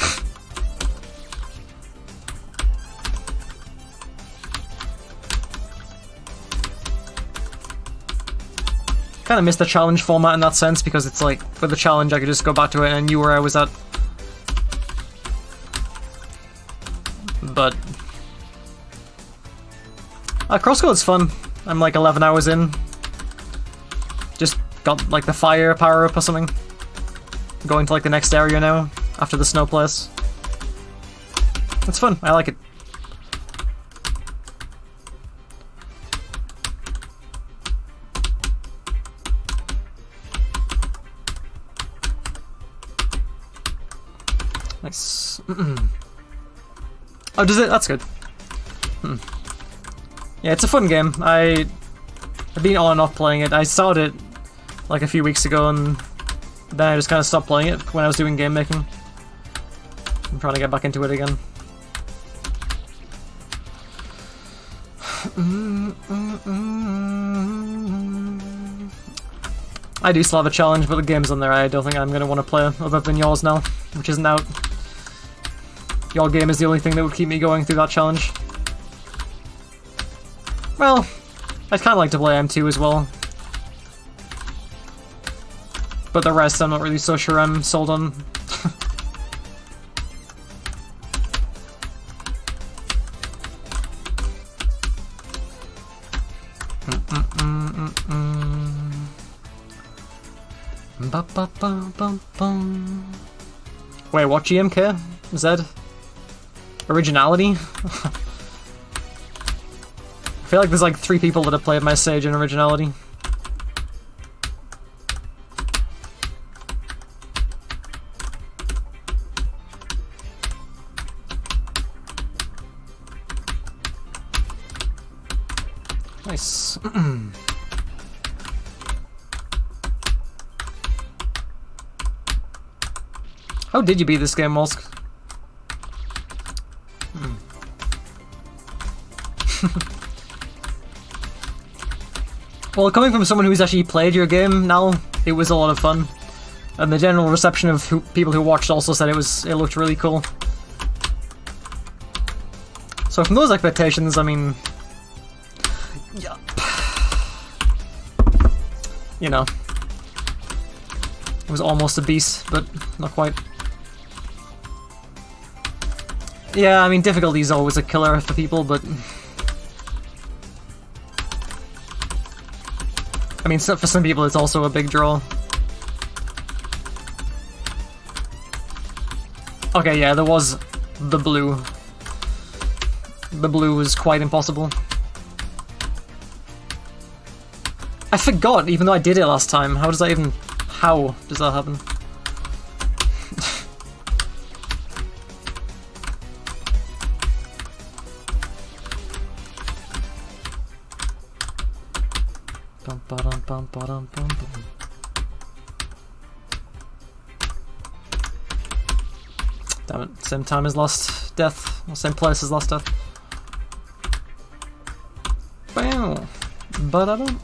Kind of missed the challenge format in that sense, because it's like, for the challenge I could just go back to it and I knew where I was at. But crosscode's fun. I'm like 11 hours in. Just got like the fire power up or something. Going to like the next area now, after the snow place. It's fun, I like it. Nice. Oh, does it? That's good. Yeah, it's a fun game. I've been on and off playing it. I started it like a few weeks ago, and then I just kind of stopped playing it when I was doing game making. I'm trying to get back into it again. I do still have a challenge, but the game's on there. I don't think I'm going to want to play other than yours now, which isn't out. Your game is the only thing that would keep me going through that challenge. Well, I'd kind of like to play M2 as well. But the rest I'm not really so sure I'm sold on. Wait, what GMK? Z? Originality? I feel like there's like 3 people that have played my stage in Originality. Nice. How did you beat this game, Molsk? Well, coming from someone who's actually played your game now, it was a lot of fun. And the general reception of people who watched also said it looked really cool. So from those expectations, I mean... yeah. You know. It was almost a beast, but not quite. Yeah, I mean, difficulty is always a killer for people, but... I mean, for some people it's also a big draw. Okay, yeah, there was the blue. The blue was quite impossible. I forgot, even though I did it last time. How does that happen? Damn it, same time as last death, or same place as last death. Bam! Ba-da-dum.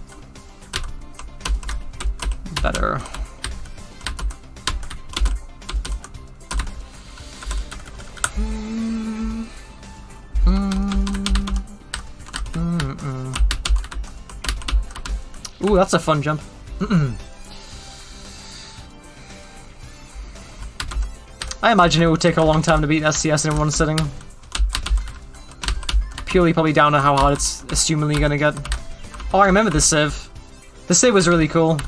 Better. Ooh, that's a fun jump. I imagine it would take a long time to beat SCS in one sitting. Purely probably down to how hard it's assumingly gonna get. Oh, I remember this save. This save was really cool.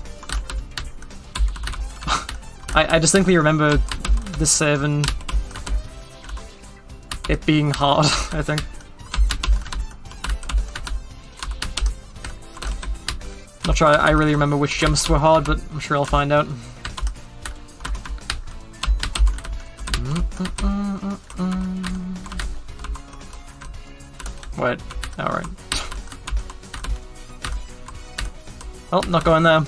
I distinctly remember this save and it being hard, I think. Not sure I really remember which jumps were hard, but I'm sure I'll find out. Wait, alright. Oh, not going there.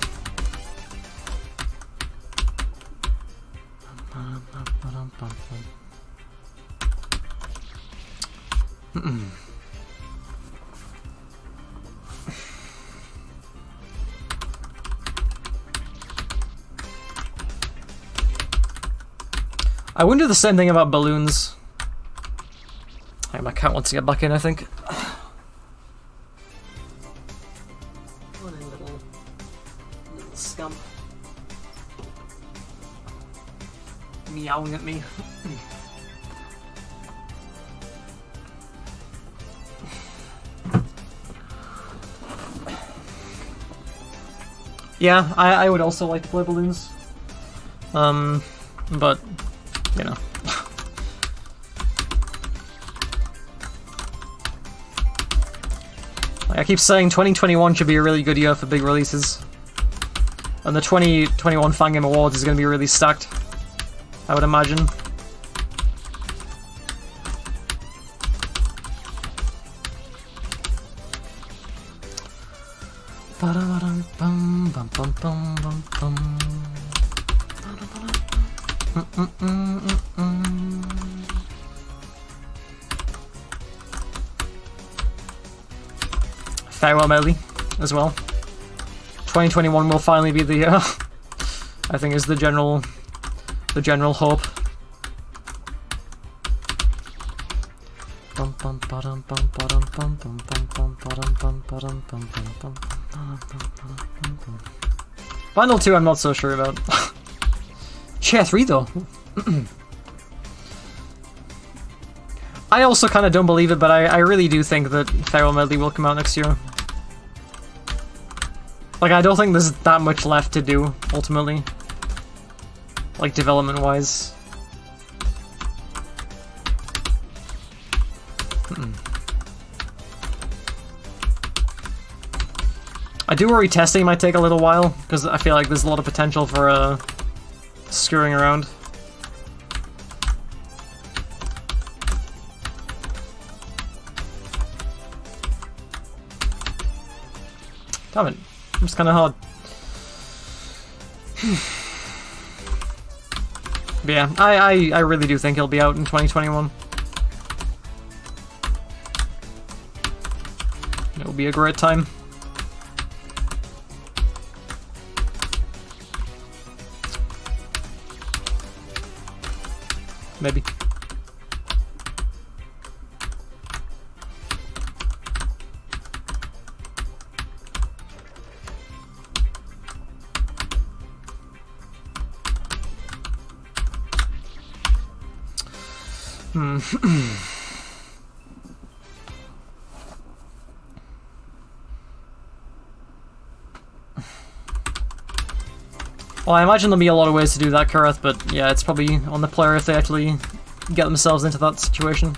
I wouldn't do the same thing about balloons. Hey, my cat wants to get back in, I think. What a little scump. Meowing at me. Yeah, I would also like to play balloons. But, you know. Like I keep saying 2021 should be a really good year for big releases. And the 2021 Fangame Awards is going to be really stacked, I would imagine. Farewell Melody as well. 2021 will finally be the year. I think is the general hope. Final 2 I'm not so sure about. Chair 3 though. I also kind of don't believe it, but I really do think that Farewell Medley will come out next year. Like, I don't think there's that much left to do, ultimately. Like, development-wise. I do worry testing might take a little while, because I feel like there's a lot of potential for screwing around. Damn it. It's kind of hard. But yeah, I really do think he'll be out in 2021. It'll be a great time. Maybe. Well, I imagine there'll be a lot of ways to do that, Kareth, but yeah, it's probably on the player if they actually get themselves into that situation.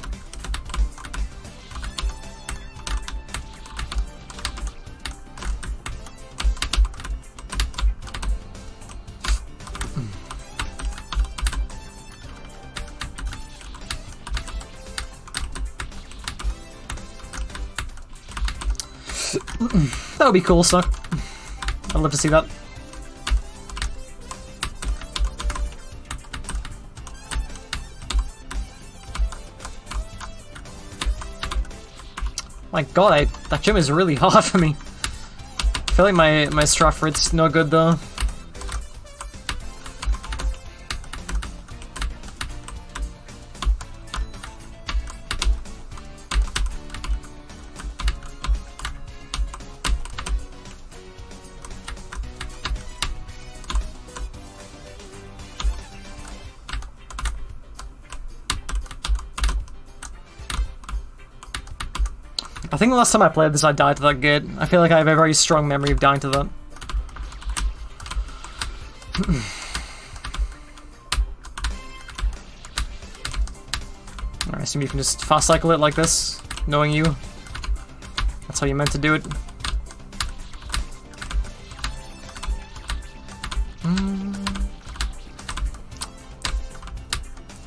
That would be cool, so I'd love to see that. My god, that gym is really hard for me. I feel like my strat for it's no good though. I think the last time I played this I died to that gate. I feel like I have a very strong memory of dying to that. I assume you can just fast cycle it like this, knowing you. That's how you meant to do it.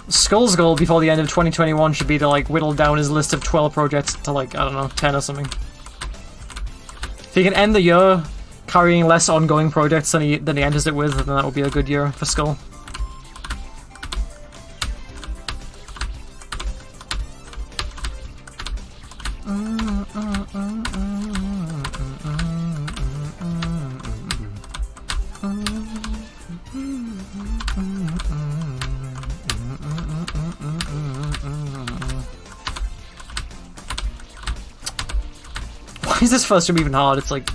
Skull's goal before the end of 2021 should be to like whittle down his list of 12 projects to like, I don't know, 10 or something. If he can end the year carrying less ongoing projects than he enters it with, then that will be a good year for Skull. Why is this first room even hard? It's like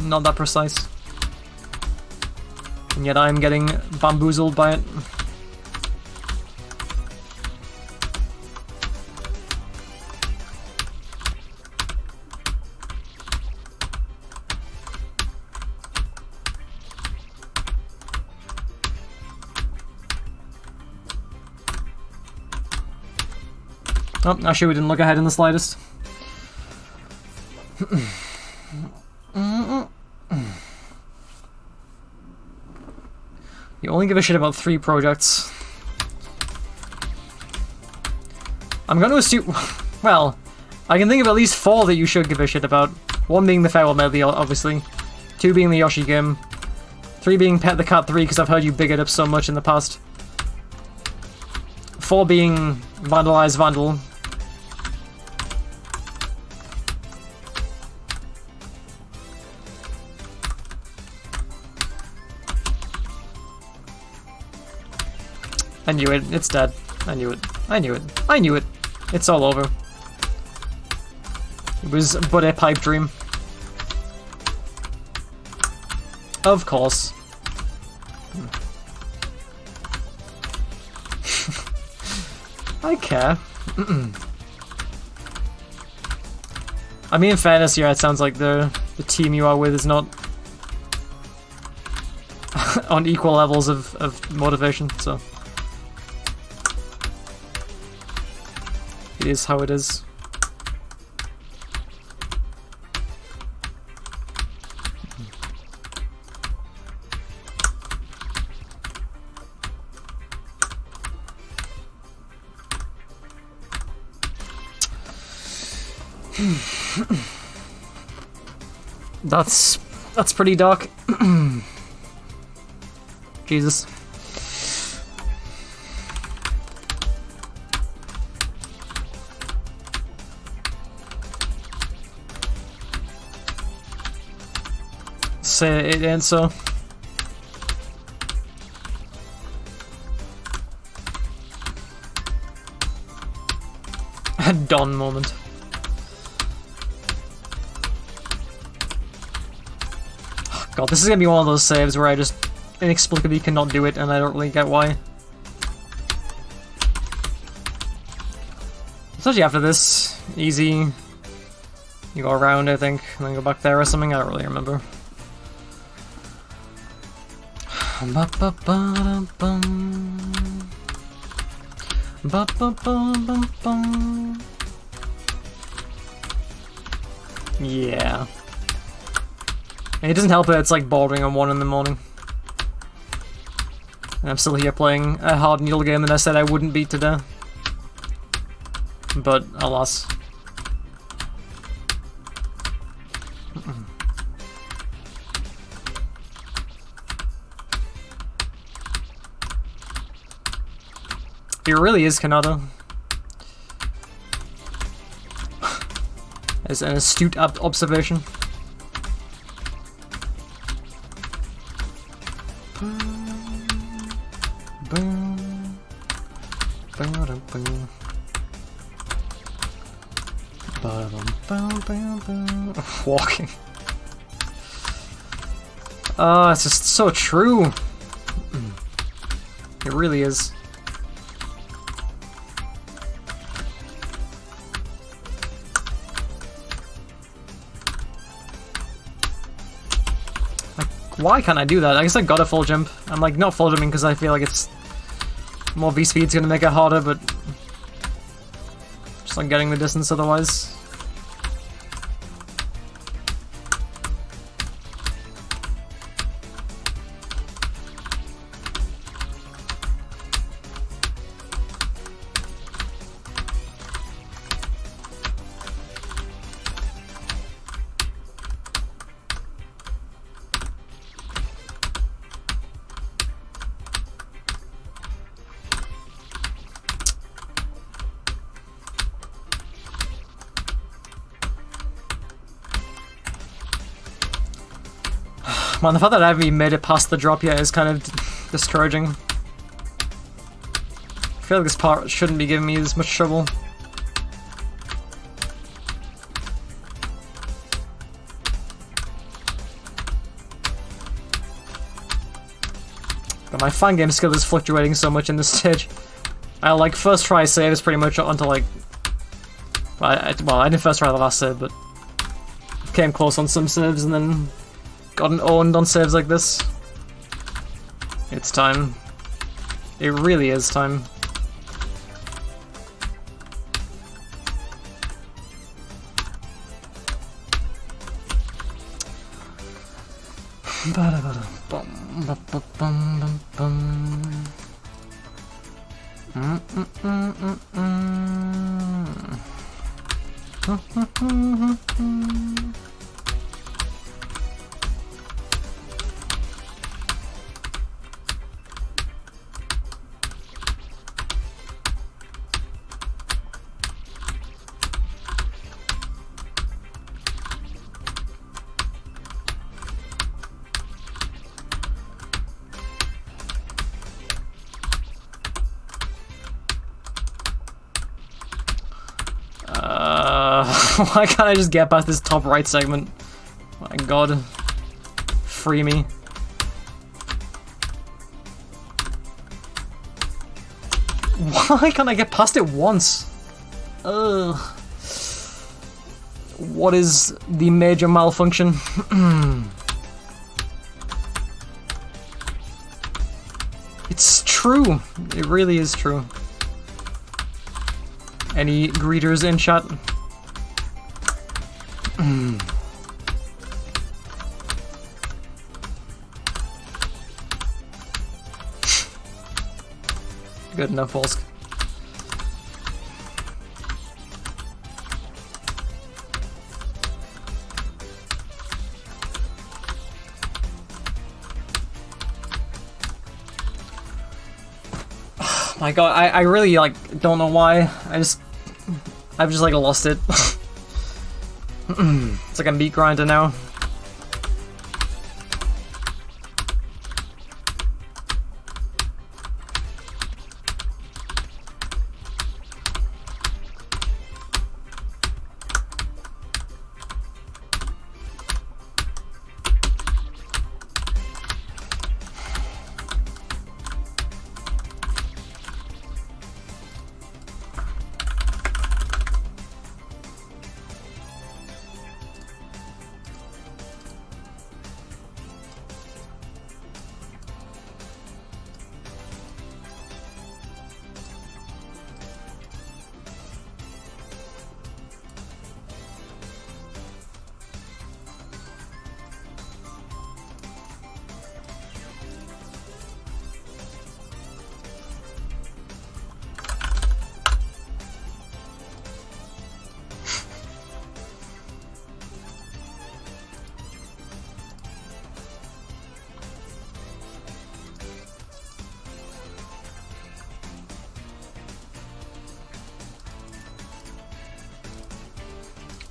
not that precise. And yet I'm getting bamboozled by it. Oh, actually we didn't look ahead in the slightest. You only give a shit about 3 projects. I'm gonna assume... Well, I can think of at least 4 that you should give a shit about. 1 being the Farewell Medley, obviously. 2 being the Yoshi game. 3 being Pet the Cat 3, because I've heard you big it up so much in the past. 4 being Vandalize Vandal. I knew it. It's dead. I knew it. I knew it. I knew it. It's all over. It was but a pipe dream. Of course. I care. I mean, in fairness, yeah, it sounds like the team you are with is not on equal levels of motivation, so... It is how it is. That's pretty dark. Jesus. Say it ain't so. A dawn moment. Oh God, this is gonna be one of those saves where I just inexplicably cannot do it, and I don't really get why. Especially after this, easy. You go around, I think, and then go back there or something. I don't really remember. Yeah. And it doesn't help that it's like bordering on 1 in the morning. And I'm still here playing a hard needle game that I said I wouldn't beat to death. But alas. It really is Kanata. As an astute observation. Walking. Oh, it's just so true. It really is. Why can't I do that? I guess I got a full jump. I'm like not full jumping because I feel like it's more V speed's gonna make it harder, but just not getting the distance otherwise. Man, the fact that I haven't even made it past the drop yet is kind of discouraging. I feel like this part shouldn't be giving me as much trouble. But my fan game skill is fluctuating so much in this stage. I like first try saves pretty much until like... Well, I didn't first try the last save, but... Came close on some saves and then... Gotten owned on saves like this. It's time. It really is time. Why can't I just get past this top right segment? My god. Free me. Why can't I get past it once? Ugh. What is the major malfunction? It's true. It really is true. Any greeters in chat? Good enough, Volsk. My god, I really like don't know why. I've just like lost it. It's like a meat grinder now.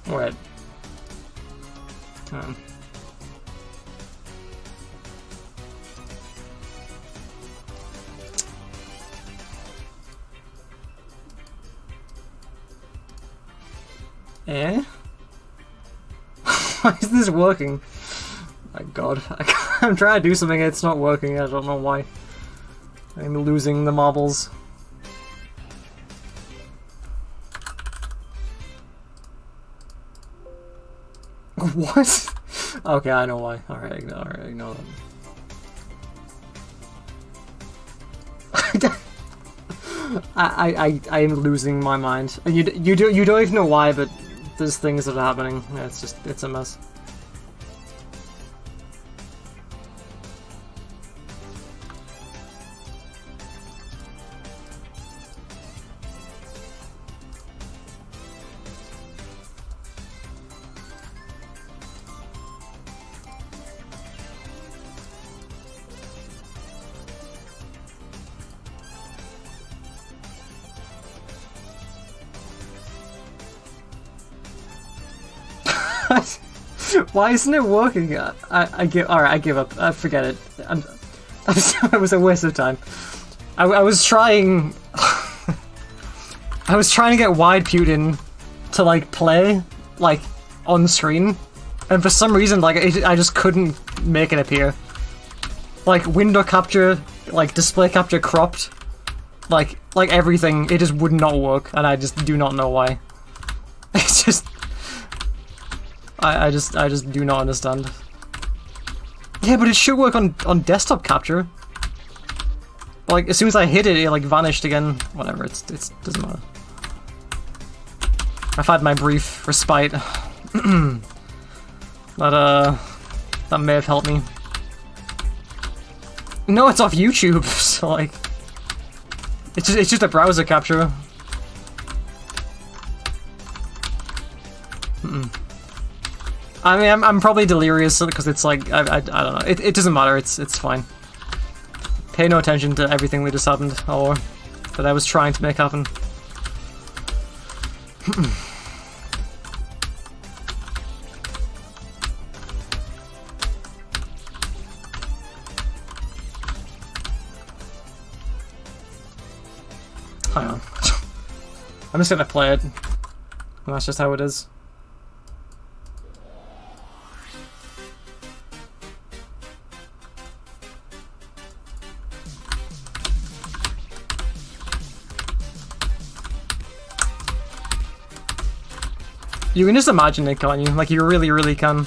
What? Eh? Why is this working? My god. I'm trying to do something and it's not working. I don't know why. I'm losing the marbles. What? Okay, I know why. Alright, ignore them. I'm losing my mind. You don't even know why, but there's things that are happening. Yeah, it's a mess. Why isn't it working? I give up. Forget it. It was a waste of time. I was trying. I was trying to get wide Putin to like play like on screen, and for some reason like I just couldn't make it appear. Like window capture like display capture cropped, like everything, it just would not work, and I just do not know why. It's just, I just do not understand. Yeah, but it should work on desktop capture. Like, as soon as I hit it, it like vanished again. Whatever, it doesn't matter. I've had my brief respite. That may have helped me. No, it's off YouTube, so like... It's just a browser capture. I mean, I'm probably delirious because it's like, I don't know. It doesn't matter, it's fine. Pay no attention to everything that just happened, or that I was trying to make happen. Hang on. I'm just gonna play it. And that's just how it is. You can just imagine it, can't you? Like, you really, really can.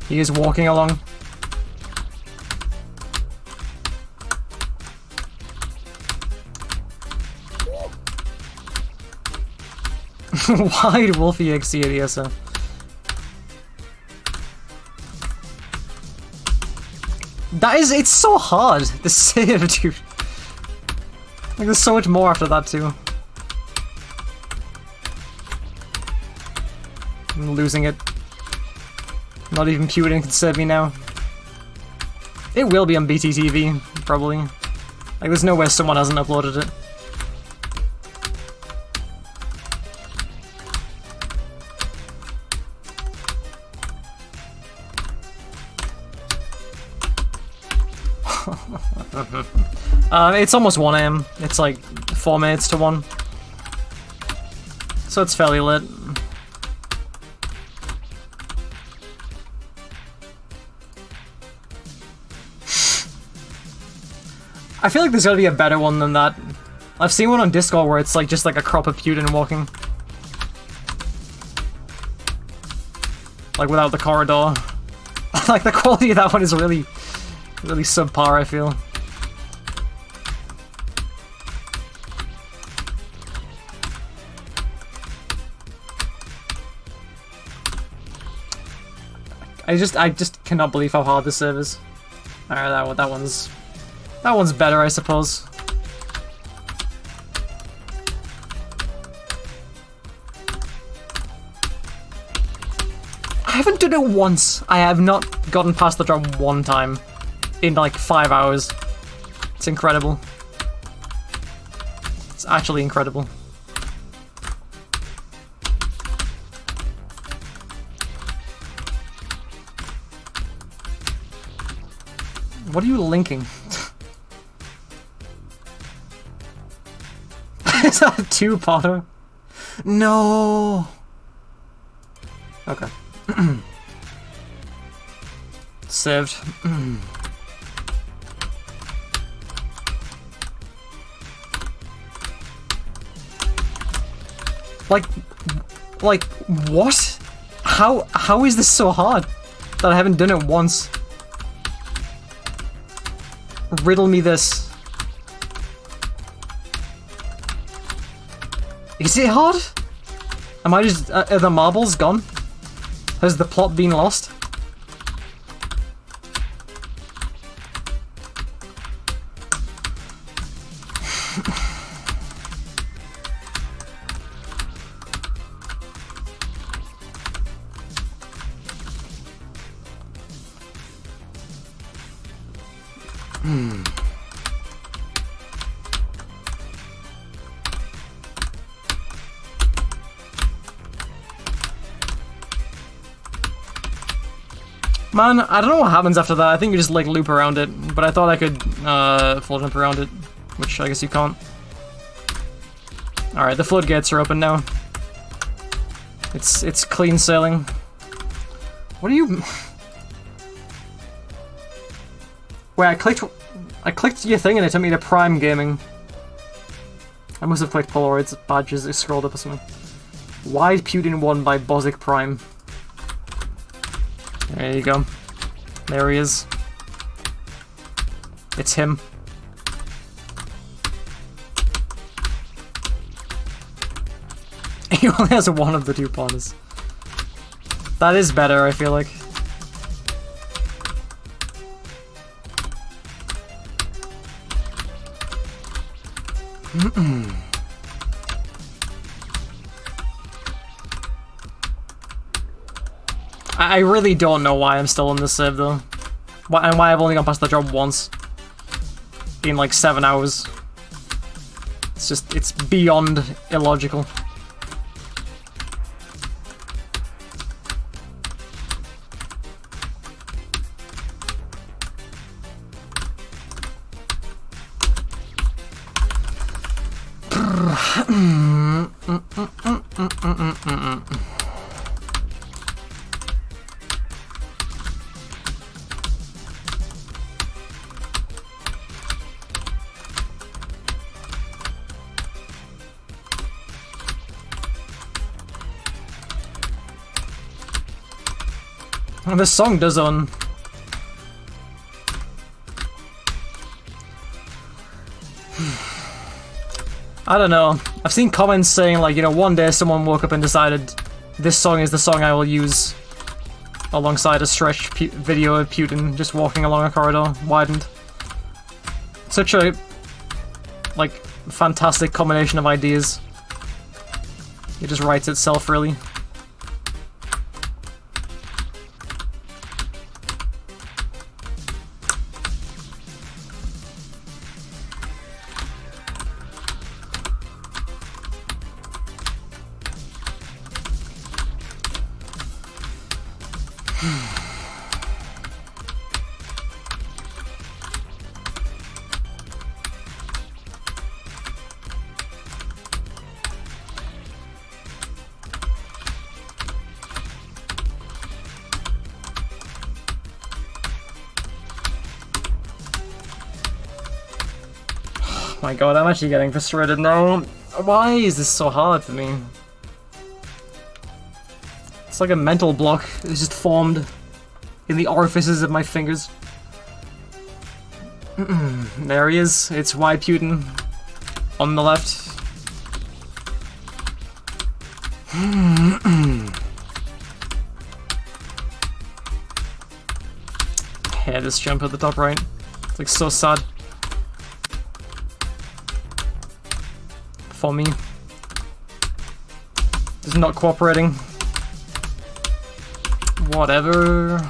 He is walking along. Wide Wolfie XC at ESA. That is, it's so hard, the save, dude. Like, there's so much more after that, too. I'm losing it. Not even Putin can save me now. It will be on BTTV, probably. Like, there's no way someone hasn't uploaded it. It's almost 1 AM. It's like 4 minutes to 1. So it's fairly lit. I feel like there's gotta be a better one than that. I've seen one on Discord where it's like just like a crop of Putin walking. Like without the corridor. Like the quality of that one is really, really subpar, I feel. I just cannot believe how hard this serve is. Alright, that one's better, I suppose. I haven't done it once. I have not gotten past the drop one time in like 5 hours. It's incredible. It's actually incredible. What are you linking? Is that a two-potter? No. Okay. Saved. Like what? How is this so hard that I haven't done it once? Riddle me this. Is it hard? Am I just... are the marbles gone? Has the plot been lost? Man, I don't know what happens after that. I think you just like loop around it, but I thought I could full jump around it, which I guess you can't. Alright, the floodgates are open now. It's clean sailing. What are you... Wait, I clicked... I clicked your thing and it took me to Prime Gaming. I must have clicked Polaroid's badges, it scrolled up or something. Wide Putin 1 by Bozic Prime. There you go. There he is. It's him. He only has one of the two pawns. That is better, I feel like. I really don't know why I'm still in this save though. And why I've only gone past the job once. In like 7 hours. It's just, it's beyond illogical. This song does on. I don't know. I've seen comments saying like, you know, one day someone woke up and decided this song is the song I will use alongside a stretched video of Putin just walking along a corridor, widened. Such a, like, fantastic combination of ideas. It just writes itself, really. My god, I'm actually getting frustrated now. Why is this so hard for me? It's like a mental block. It's just formed in the orifices of my fingers. There he is. It's Y Putin on the left. Yeah, this jump at the top right. It's like so sad. For me. Just not cooperating. Whatever. I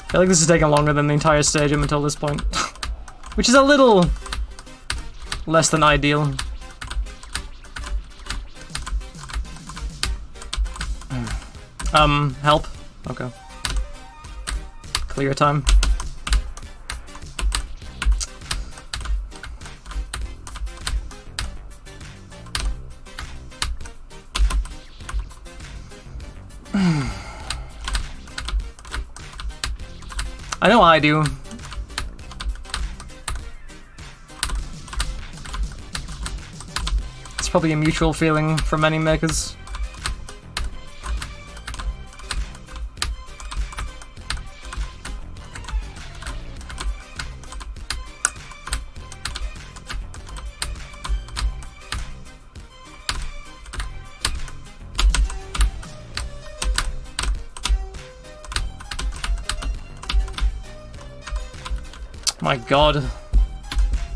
feel like this is taking longer than the entire stage up until this point. Which is a little less than ideal. Help? Okay. Clear time. I know I do. It's probably a mutual feeling for many makers. My god.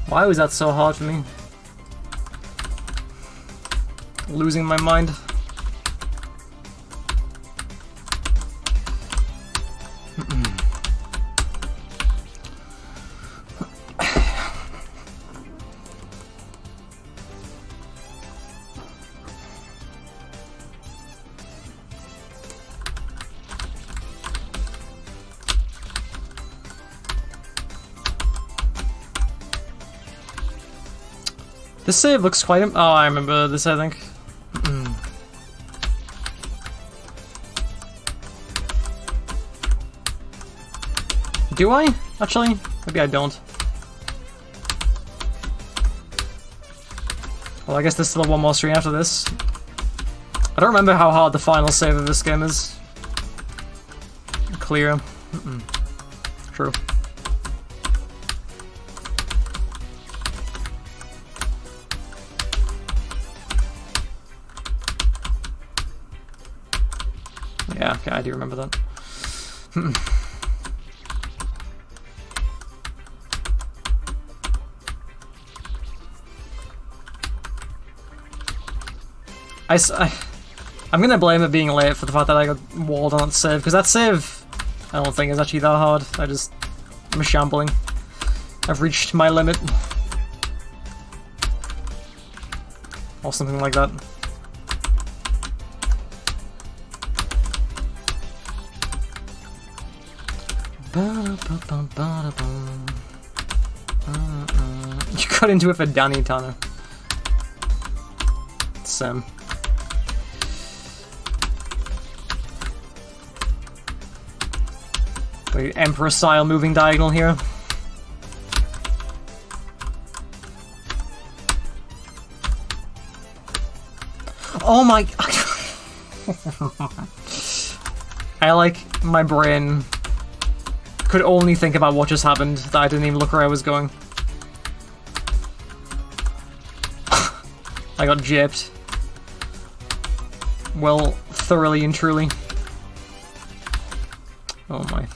Why was that so hard for me? Losing my mind. This save looks quite... Oh, I remember this, I think. Do I? Actually? Maybe I don't. Well, I guess there's still one more stream after this. I don't remember how hard the final save of this game is. Clear. True. Yeah, okay, I do remember that. I'm gonna blame it being late for the fact that I got walled on that save, because that save I don't think is actually that hard. I'm shambling. I've reached my limit. Or something like that. You got into it for Danny Tanner. Sam. The Emperor style moving diagonal here. Oh my... my brain could only think about what just happened, that I didn't even look where I was going. I got gypped. Well, thoroughly and truly. Oh my.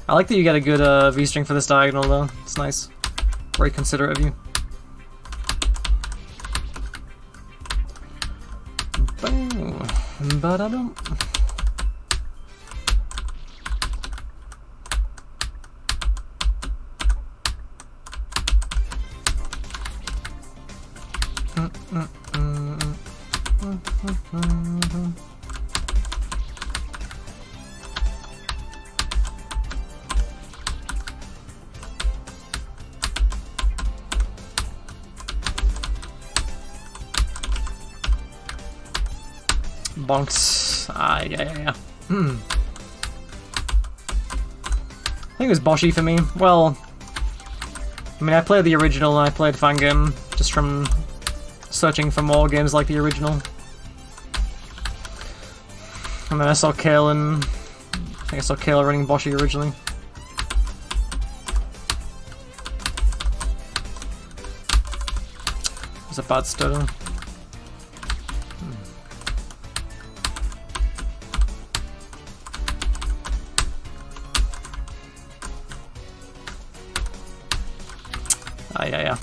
I like that you get a good V-string for this diagonal though. It's nice. Very considerate of you. Ba-da-dum. Bonks. Ah, yeah. I think it was Boshy for me. Well, I mean, I played the original and I played Fangame just from searching for more games like the original. And then I saw Kale and... I think I saw Kale running Boshy originally. It was a bad stutter. Yeah.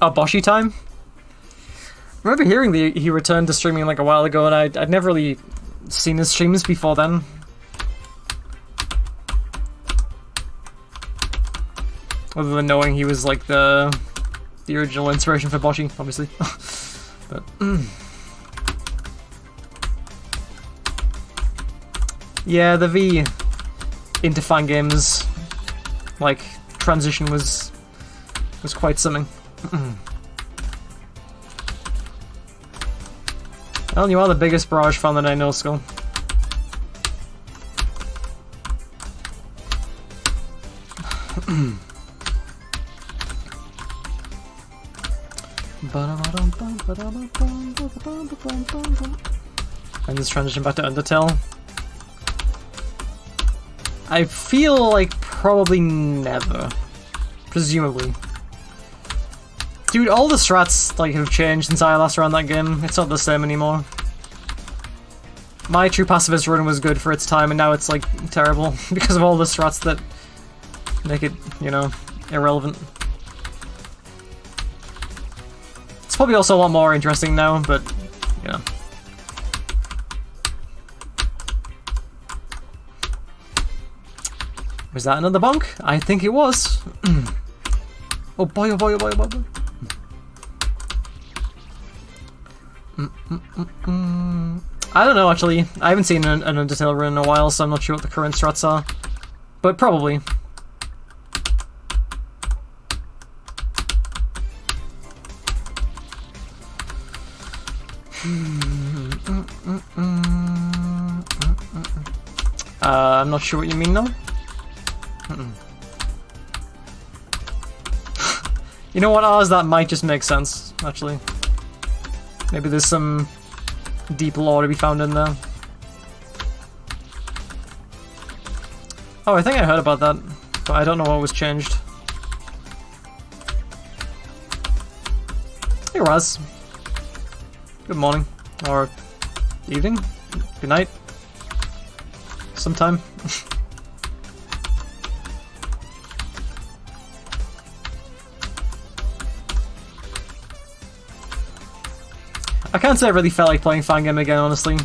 Oh, Boshy time? I remember hearing that he returned to streaming like a while ago, and I'd never really seen his streams before then. Other than knowing he was like the original inspiration for Boshy, obviously. But yeah, the V into Fangame's like transition was quite something. Well, you are the biggest Barrage fan that I know, Skull. And this transition back to Undertale. I feel like probably never. Presumably. Dude, all the strats like have changed since I last ran that game. It's not the same anymore. My True Pacifist run was good for its time, and now it's like terrible because of all the strats that make it, you know, irrelevant. It's probably also a lot more interesting now, but you know. Was that another bonk? I think it was. Oh boy, oh boy, oh boy, oh boy, oh boy. I don't know, actually. I haven't seen an Undertale run in a while, so I'm not sure what the current strats are. But probably. I'm not sure what you mean though. You know what, Oz? That might just make sense, actually. Maybe there's some deep lore to be found in there. Oh, I think I heard about that, but I don't know what was changed. Hey, Raz. Good morning. Or evening? Good night. Sometime. I can't say I really felt like playing Fangame again, honestly. I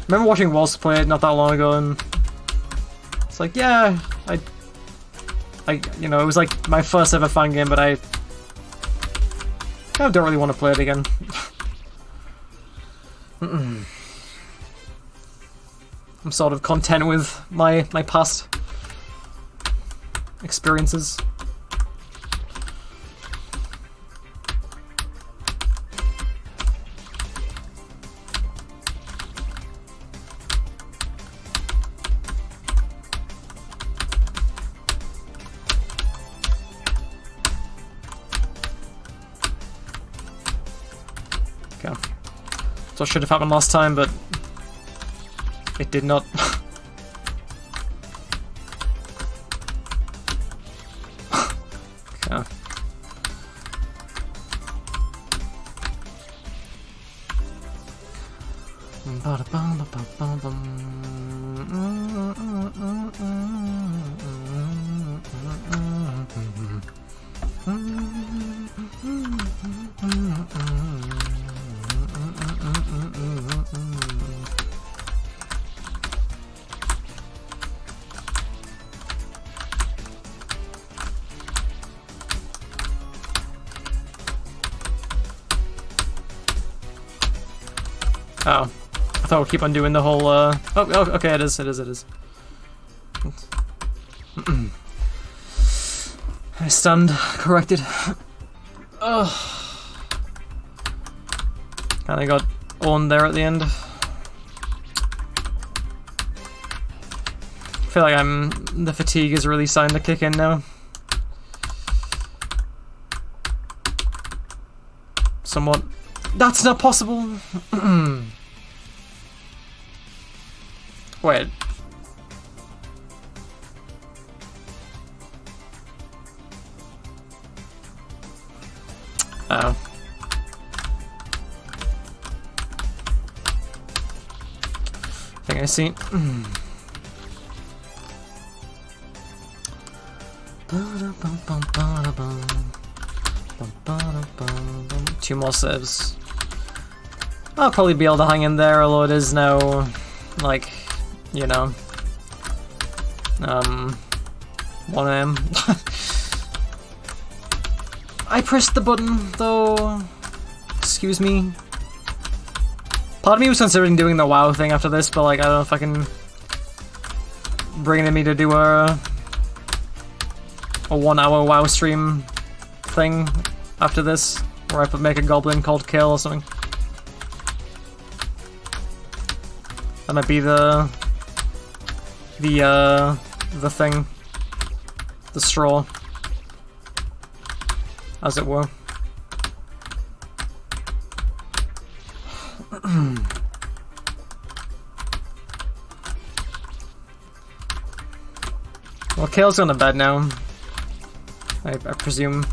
remember watching Waltz play it not that long ago, and it's like, yeah, you know, it was like my first ever Fangame, but I kind of don't really want to play it again. I'm sort of content with my past experiences. Okay. So it should have happened last time, but it did not. Okay. Oh, I thought we'd keep on doing the whole, oh, okay, it is. I stand corrected. Ugh. Kinda got owned there at the end. I feel like the fatigue is really starting to kick in now. Somewhat. That's not possible! Wait. Oh. I think I see. Two more saves. I'll probably be able to hang in there, although it is now, like, you know, 1 AM. I pressed the button, though. Excuse me. Part of me was considering doing the WoW thing after this, but, like, I don't know if I can bring me to do a 1 hour WoW stream thing after this, where I make a goblin called Kill or something. That might be the thing. The straw. As it were. Well, Kale's gone to bed now. I presume.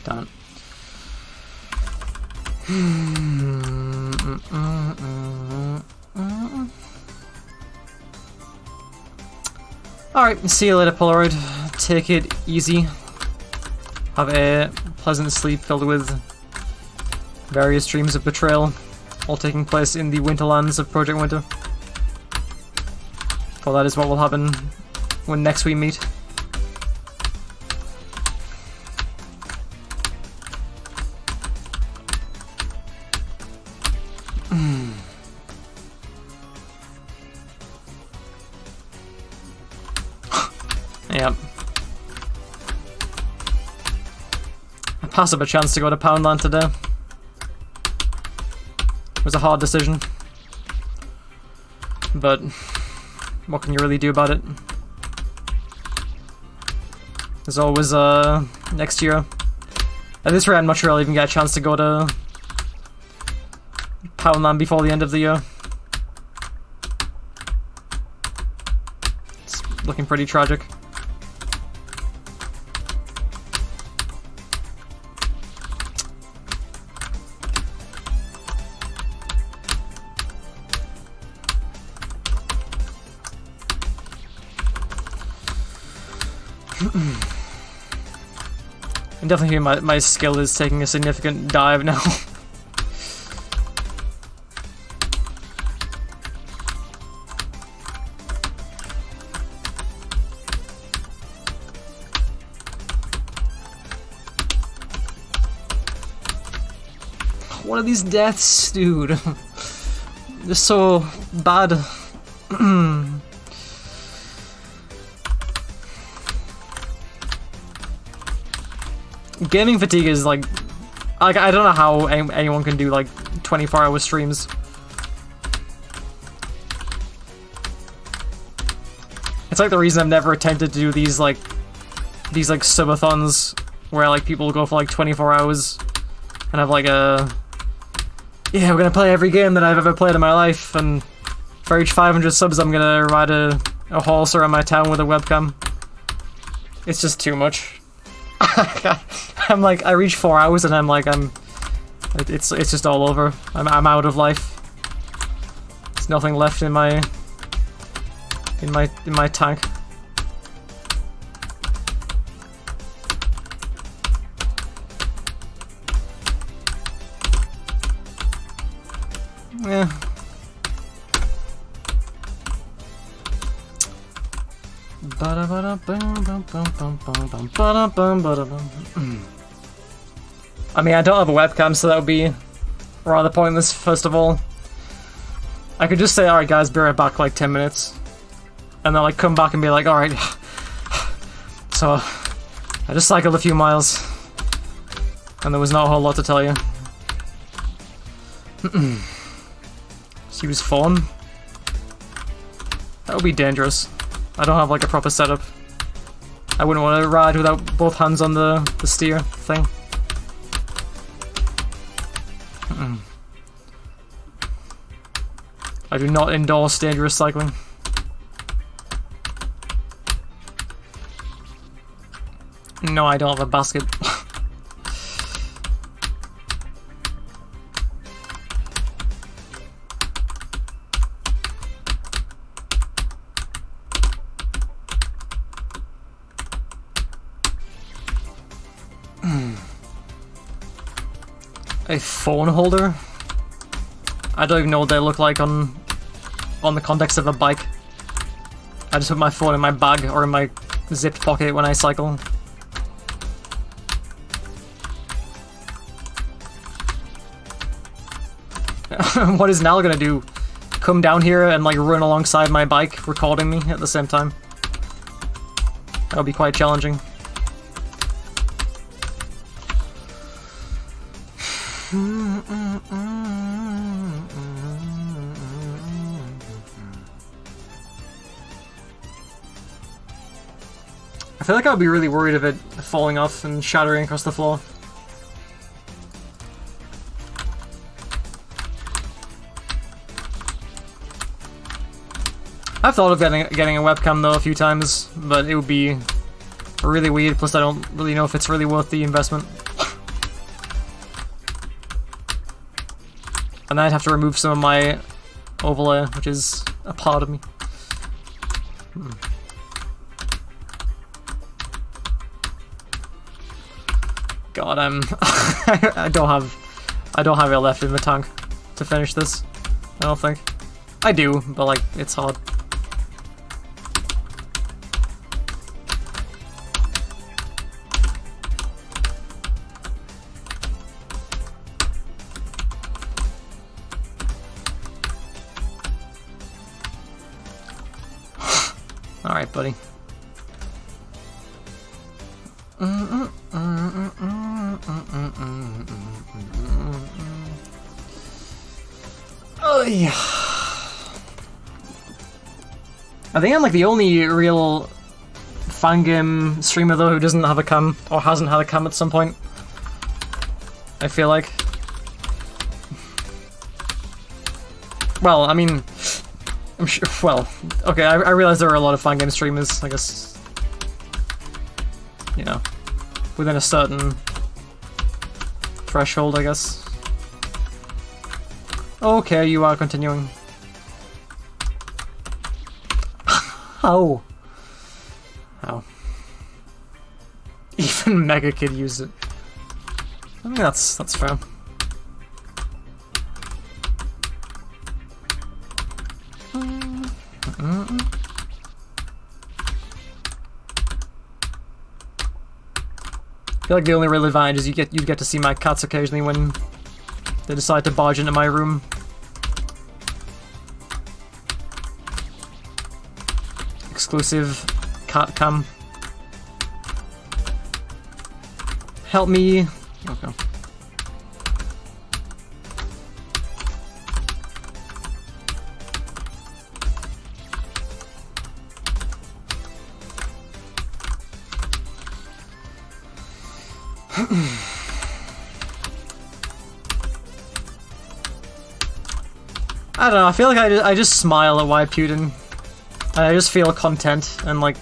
Done. Alright, see you later, Polaroid. Take it easy. Have a pleasant sleep filled with various dreams of betrayal, all taking place in the Winterlands of Project Winter. For that is what will happen when next we meet. Yep. I passed up a chance to go to Poundland today. It was a hard decision. But what can you really do about it? There's always next year. At this rate, I'm not sure I'll even get a chance to go to Poundland before the end of the year. It's looking pretty tragic. I definitely feel my skill is taking a significant dive now. What are these deaths, dude? They're so bad. Gaming fatigue is like I don't know how anyone can do like 24-hour streams. It's like the reason I've never attempted to do these like subathons where like people go for like 24 hours and have like a yeah, we're gonna play every game that I've ever played in my life, and for each 500 subs I'm gonna ride a horse around my town with a webcam. It's just too much. I'm like, I reach 4 hours and I'm like, it's just all over. I'm out of life. There's nothing left in my tank. Yeah. I mean, I don't have a webcam, so that would be rather pointless, first of all. I could just say, alright guys, be right back, like 10 minutes. And then like come back and be like, alright. So, I just cycled a few miles. And there was not a whole lot to tell you. Use phone? That would be dangerous. I don't have like a proper setup. I wouldn't want to ride without both hands on the steer thing. I do not endorse dangerous cycling. No, I don't have a basket. A phone holder? I don't even know what they look like on the context of a bike. I just put my phone in my bag or in my zipped pocket when I cycle. What is Nal gonna do? Come down here and like run alongside my bike, recording me at the same time? That would be quite challenging. I feel like I would be really worried of it falling off and shattering across the floor. I've thought of getting a webcam though a few times, but it would be really weird, plus I don't really know if it's really worth the investment. And then I'd have to remove some of my overlay, which is a part of me. God, I don't have it left in the tank to finish this. I don't think. I do, but like it's hard. Alright, buddy. Oh yeah. I think I'm like the only real fangame streamer though who doesn't have a cam, or hasn't had a cam at some point. I feel like. Well, I mean, I'm sure. Well, okay, I realize there are a lot of fangame streamers. I guess, you know, within a certain threshold, I guess. Okay, you are continuing. How? How? Even Mega Kid used it. I mean, that's fair. I feel like the only real advantage is you get to see my cats occasionally when they decide to barge into my room. Exclusive cat cam. Help me. Okay. I don't know, I feel like I just smile at Why Putin. I just feel content, and like,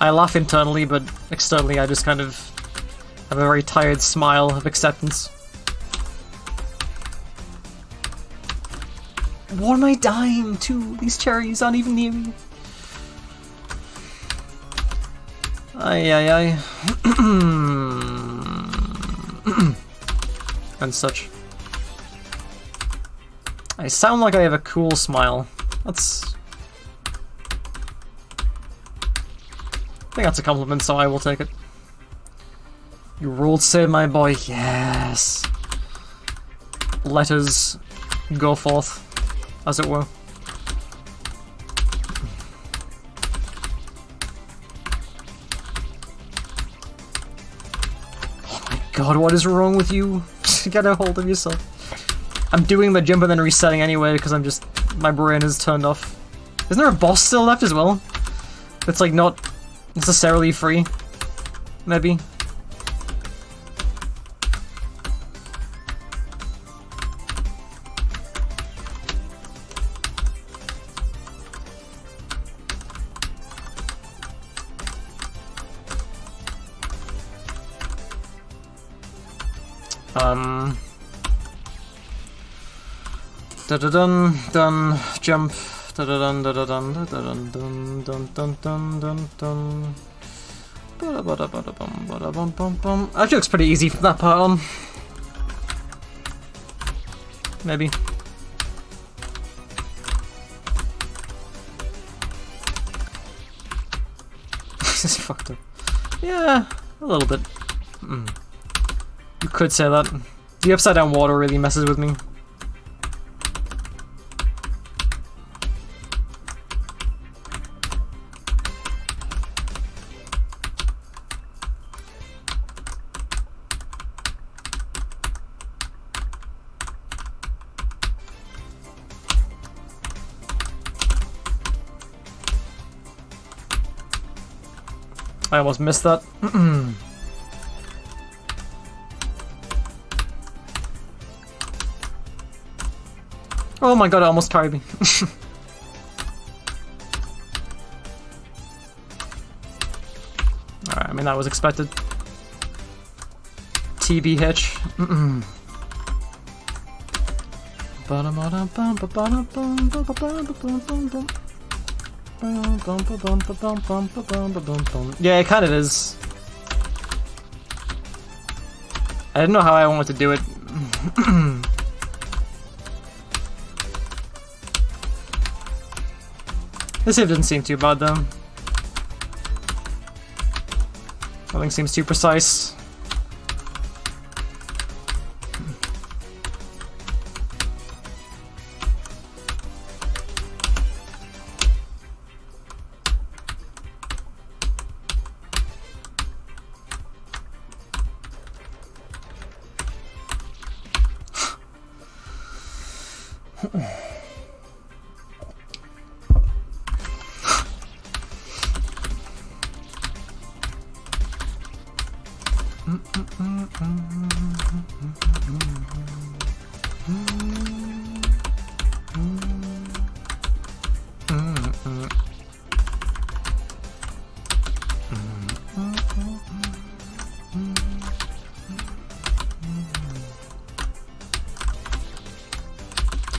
I laugh internally, but externally I just kind of have a very tired smile of acceptance. What am I dying to? These cherries aren't even near me. Ay. And such. I sound like I have a cool smile. That's... I think that's a compliment, so I will take it. You ruled, save my boy. Yes. Let us go forth, as it were. Oh my god, what is wrong with you? Get a hold of yourself. I'm doing the jump and then resetting anyway because I'm just... my brain is turned off. Isn't there a boss still left as well? That's like not necessarily free? Maybe? Da-da-dun, dun, jump, da-da-dun, da-da-dun, da-da-dun, dun, dun, dun, dun, dun, dun. Ba-da-ba-da-ba-da-bum, ba-da-bum-bum-bum. Actually looks pretty easy from that part on. Maybe. This is fucked up. Yeah, a little bit. You could say that. The upside down water really messes with me. I almost missed that. Oh my god, it almost carried me. Alright, I mean that was expected. TB hitch. Yeah, it kind of is. I didn't know how I wanted to do it. This save didn't seem too bad though. Nothing seems too precise.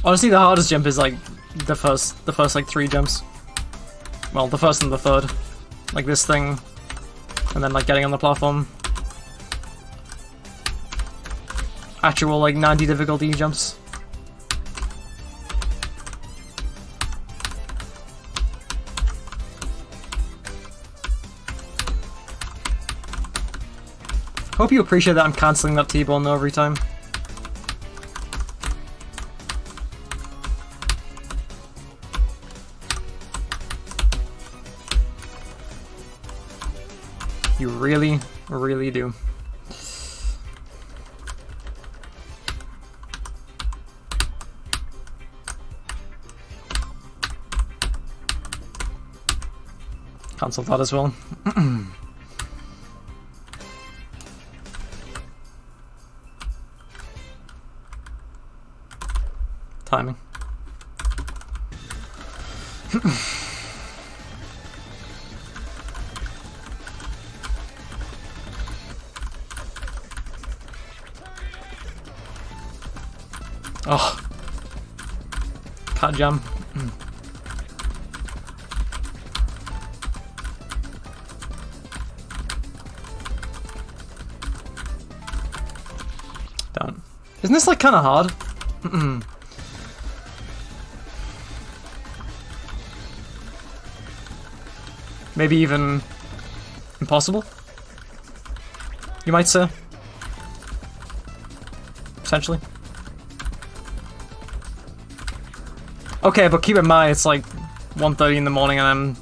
Honestly, the hardest jump is like the first like 3 jumps. Well, the first and the third, like this thing, and then like getting on the platform. Actual like 90 difficulty jumps. Hope you appreciate that I'm cancelling that T-bone though every time. You really, really do. Cancel that as well. Timing. Oh, cat jam. Don't. Isn't this like kind of hard? Maybe even impossible? You might say. Potentially. Okay, but keep in mind it's like 1:30 in the morning and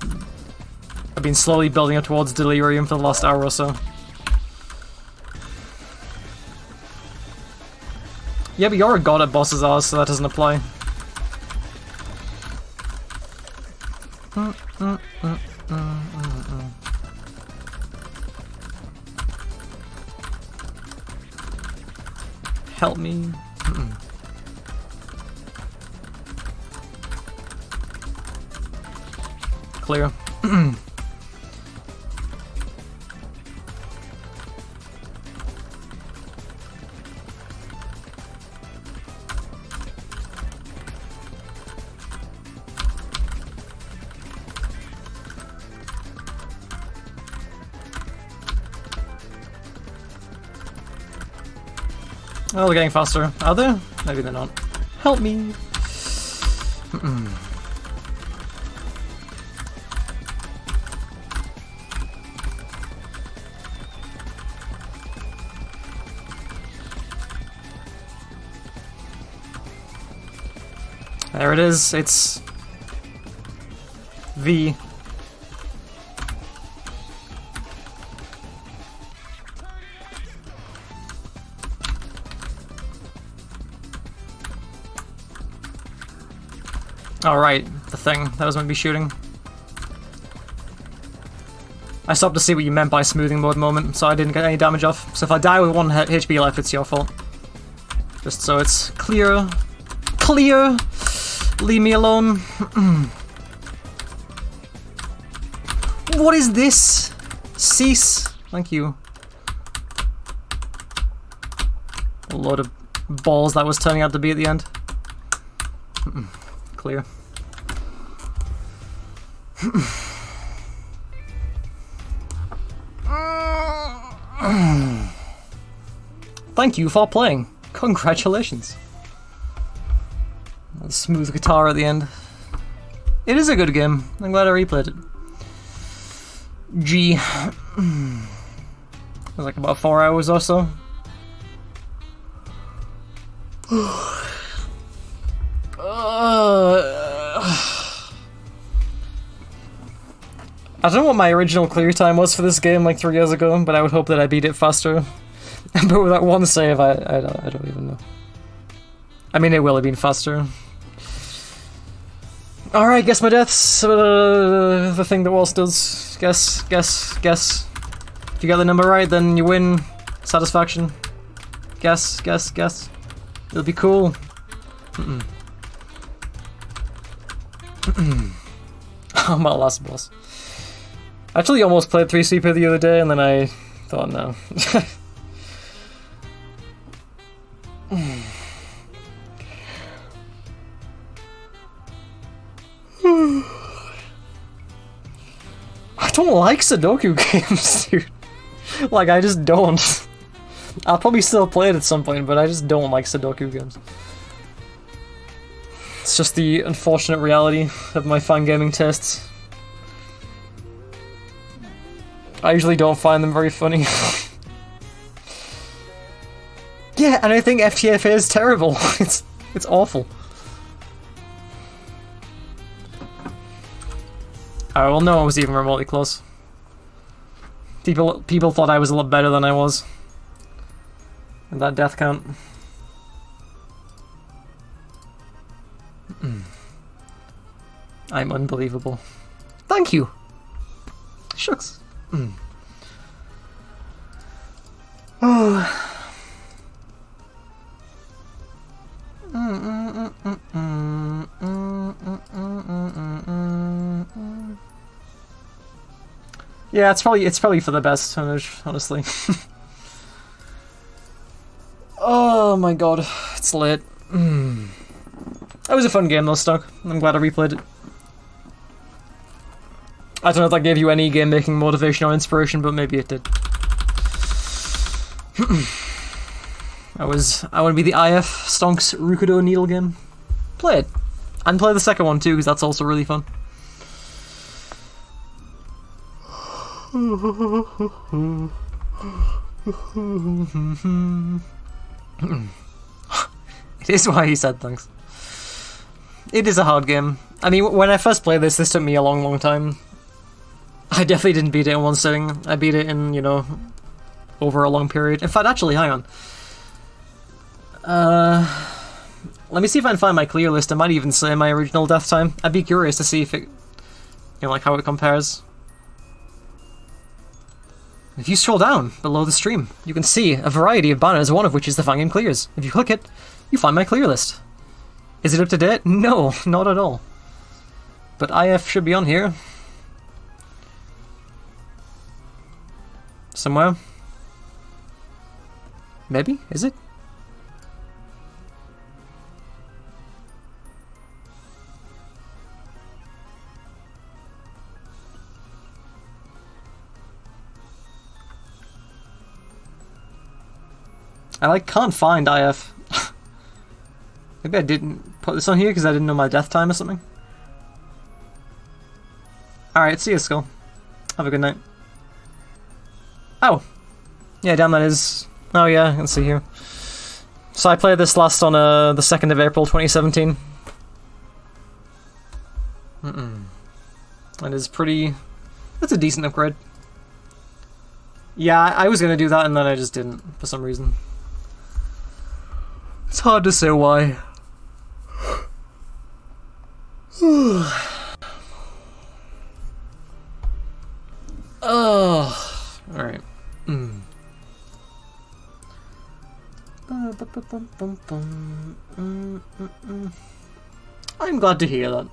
I've been slowly building up towards delirium for the last hour or so. Yeah, but you're a god at bosses hours, so that doesn't apply. Help me. Clear. Oh, they're getting faster. Are they? Maybe they're not. Help me! There it is. It's V. Oh, right, the thing that was meant to be shooting. I stopped to see what you meant by smoothing mode moment, so I didn't get any damage off. So if I die with 1 HP left, it's your fault. Just so it's clear. Clear! Leave me alone. What is this? Cease. Thank you. A load of balls that was turning out to be at the end. Clear. Thank you for playing. Congratulations. A smooth guitar at the end. It is a good game. I'm glad I replayed it. G. It was like about 4 hours or so. I don't know what my original clear time was for this game like 3 years ago, but I would hope that I beat it faster. But with that one save, I don't even know. I mean, it will have been faster. Alright, guess my deaths. The thing that Waltz does. Guess. If you get the number right, then you win. Satisfaction. Guess. It'll be cool. Oh, my last boss. I actually almost played 3 Sleeper the other day, and then I thought, no. I don't like Sudoku games, dude. Like, I just don't. I'll probably still play it at some point, but I just don't like Sudoku games. It's just the unfortunate reality of my fun gaming tastes. I usually don't find them very funny. Yeah, and I think FTFA is terrible. It's awful. Oh, well, no one was even remotely close. People thought I was a lot better than I was. And that death count. I'm unbelievable. Thank you. Shucks. Oh. Yeah, it's probably for the best, honestly. Oh my god, it's late. That was a fun game though, Stuck. I'm glad I replayed it. I don't know if that gave you any game-making motivation or inspiration, but maybe it did. I want to be the IF Stonks Rukudo Needle game. Play it. And play the second one too, because that's also really fun. It is why he said thanks. It is a hard game. I mean, when I first played this took me a long time. I definitely didn't beat it in one sitting. I beat it in, you know, over a long period. In fact, actually, hang on. Let me see if I can find my clear list. I might even say my original death time. I'd be curious to see if it, you know, like how it compares. If you scroll down below the stream, you can see a variety of banners, one of which is the Fangame Clears. If you click it, you find my clear list. Is it up to date? No, not at all. But IF should be on here. Somewhere. Maybe? Is it? I can't find IF. Maybe I didn't put this on here because I didn't know my death time or something. Alright, see you, Skull. Have a good night. Oh! Yeah, damn, that is... Oh yeah, I can see here. So I played this last on the 2nd of April 2017. That is pretty... That's a decent upgrade. Yeah, I was gonna do that and then I just didn't, for some reason. It's hard to say why. Oh, alright. I'm glad to hear that.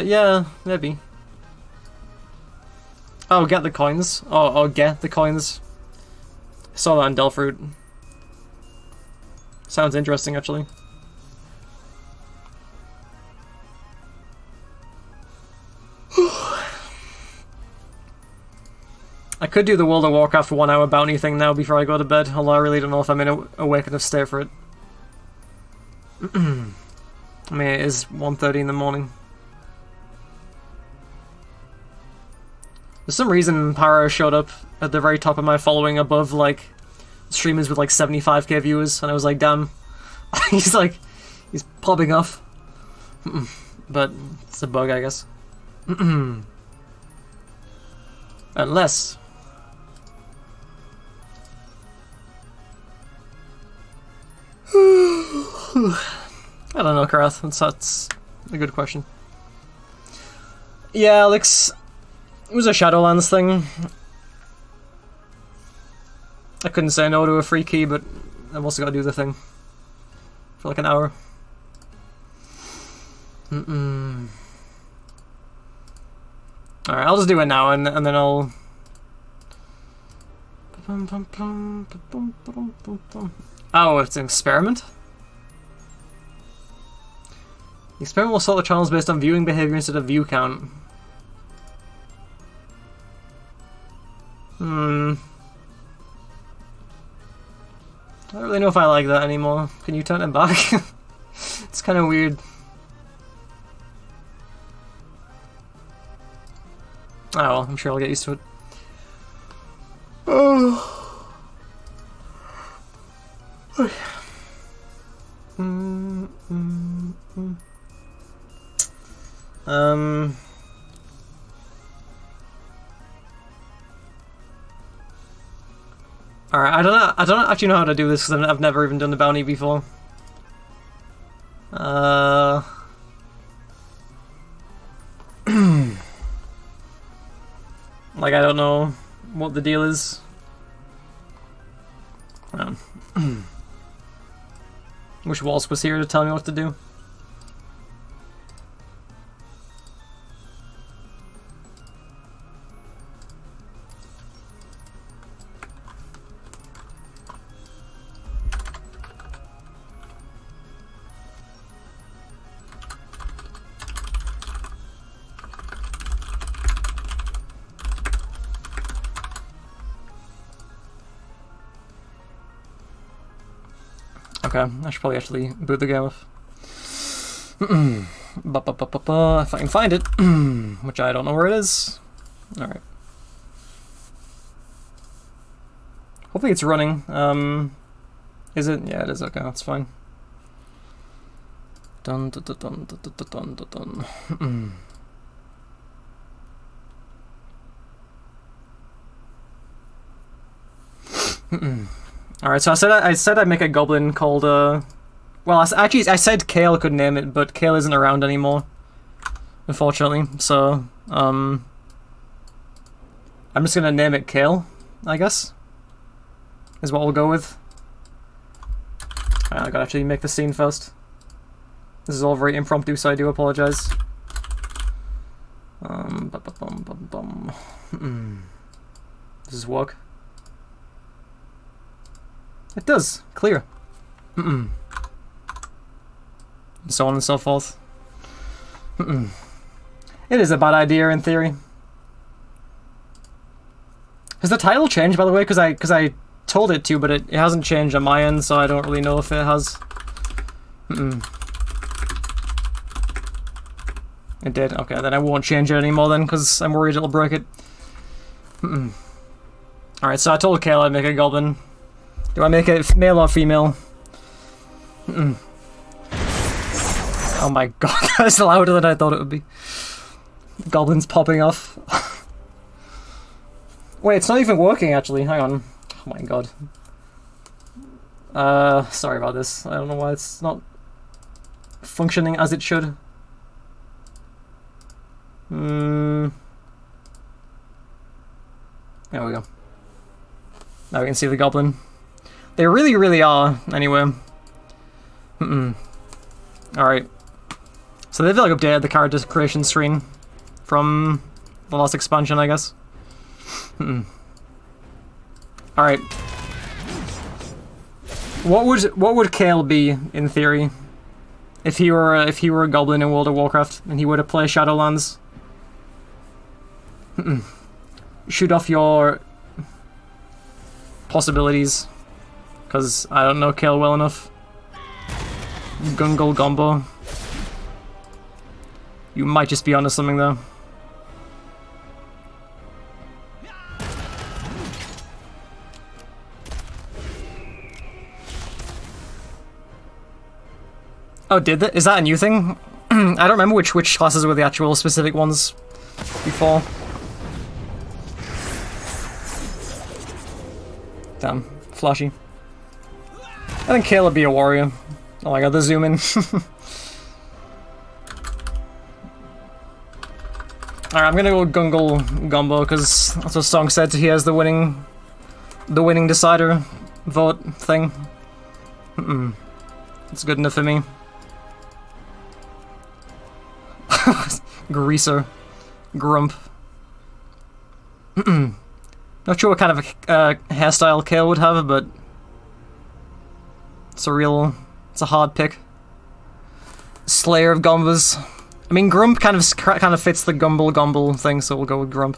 Yeah, maybe. Oh, get the coins. Oh, get the coins. Saw that on Delfruit. Sounds interesting, actually. I could do the World of Warcraft 1 hour bounty thing now before I go to bed, although I really don't know if I'm in a awake enough state for it. I mean, it is 1:30 in the morning. For some reason, Paro showed up at the very top of my following above, like, streamers with, like, 75k viewers, and I was like, damn. He's popping off. but it's a bug, I guess. Unless... I don't know, Karath. That's a good question. Yeah, Alex, it was a Shadowlands thing. I couldn't say no to a free key, but I've also got to do the thing for like an hour. Alright, I'll just do it now, and then I'll... Oh, it's an experiment? The experiment will sort the channels based on viewing behavior instead of view count. I don't really know if I like that anymore. Can you turn it back? It's kind of weird. Oh well, I'm sure I'll get used to it. Oh. Alright, I don't actually know how to do this because I've never even done the bounty before. Like, I don't know what the deal is. Wish Waltz was here to tell me what to do. Okay, I should probably actually boot the game off. If I can find it, which I don't know where it is. Alright. Hopefully it's running. Is it? Yeah, it is. Okay, that's fine. Dun dun dun dun dun dun dun dun. Alright, so I said I'd make a goblin called, well, actually, I said Kale could name it, but Kale isn't around anymore, unfortunately, so, I'm just gonna name it Kale, I guess, is what we'll go with. I gotta actually make the scene first. This is all very impromptu, so I do apologize. Does this work? It does. Clear. And so on and so forth. It is a bad idea in theory. Has the title changed, by the way? Because I told it to, but it hasn't changed on my end, so I don't really know if it has. It did. Okay, then I won't change it anymore then, because I'm worried it'll break it. Alright, so I told Kale I'd make a goblin. Do I make it male or female? Oh my god, that's louder than I thought it would be. Goblins popping off. Wait, it's not even working actually, hang on. Oh my god. Sorry about this. I don't know why it's not functioning as it should. There we go. Now we can see the goblin. They really, really are, anyway. Alright. So they've like updated the character creation screen from the last expansion, I guess. Alright. What would Kale be, in theory? If he were a goblin in World of Warcraft and he were to play Shadowlands? Shoot off your possibilities. Because I don't know Kale well enough. Gungle Gombo. You might just be onto something though. Oh, did that? Is that a new thing? I don't remember which classes were the actual specific ones before. Damn, flashy. I think Caleb be a warrior. Oh my god, the zoom in. Alright, I'm gonna go Gungle Gumbo, because that's what Song said he has the winning decider vote thing. It's good enough for me. Greaser. Grump. Not sure what kind of hairstyle Kale would have, but it's a hard pick. Slayer of Gumbas. I mean, Grump kind of fits the Gumble thing, so we'll go with Grump.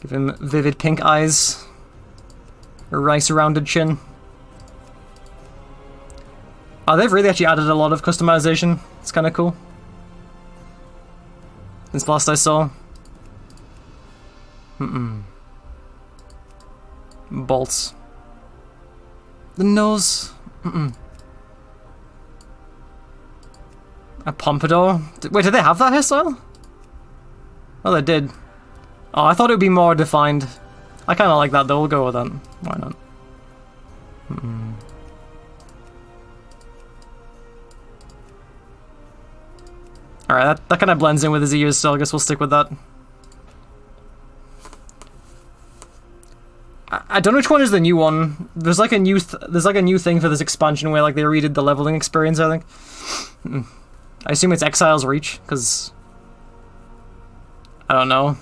Give him vivid pink eyes. A rice-rounded chin. Oh, they've really actually added a lot of customization. It's kind of cool. Since last I saw. Bolts. The nose. A pompadour? Wait, did they have that hairstyle? Oh, they did. Oh, I thought it would be more defined. I kind of like that though, we'll go with that. Why not? Alright, that kind of blends in with his ears, so I guess we'll stick with that. I don't know which one is the new one. There's like a new thing for this expansion where like they redid the leveling experience, I think. I assume it's Exile's Reach, because I don't know.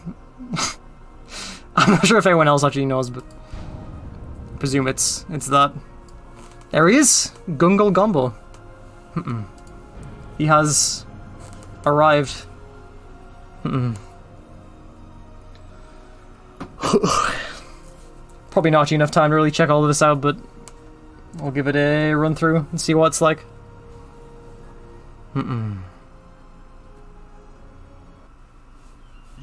I'm not sure if anyone else actually knows, but I presume it's that. There he is! Gungle Gumbo. He has arrived. Probably not enough time to really check all of this out, but we'll give it a run through and see what it's like.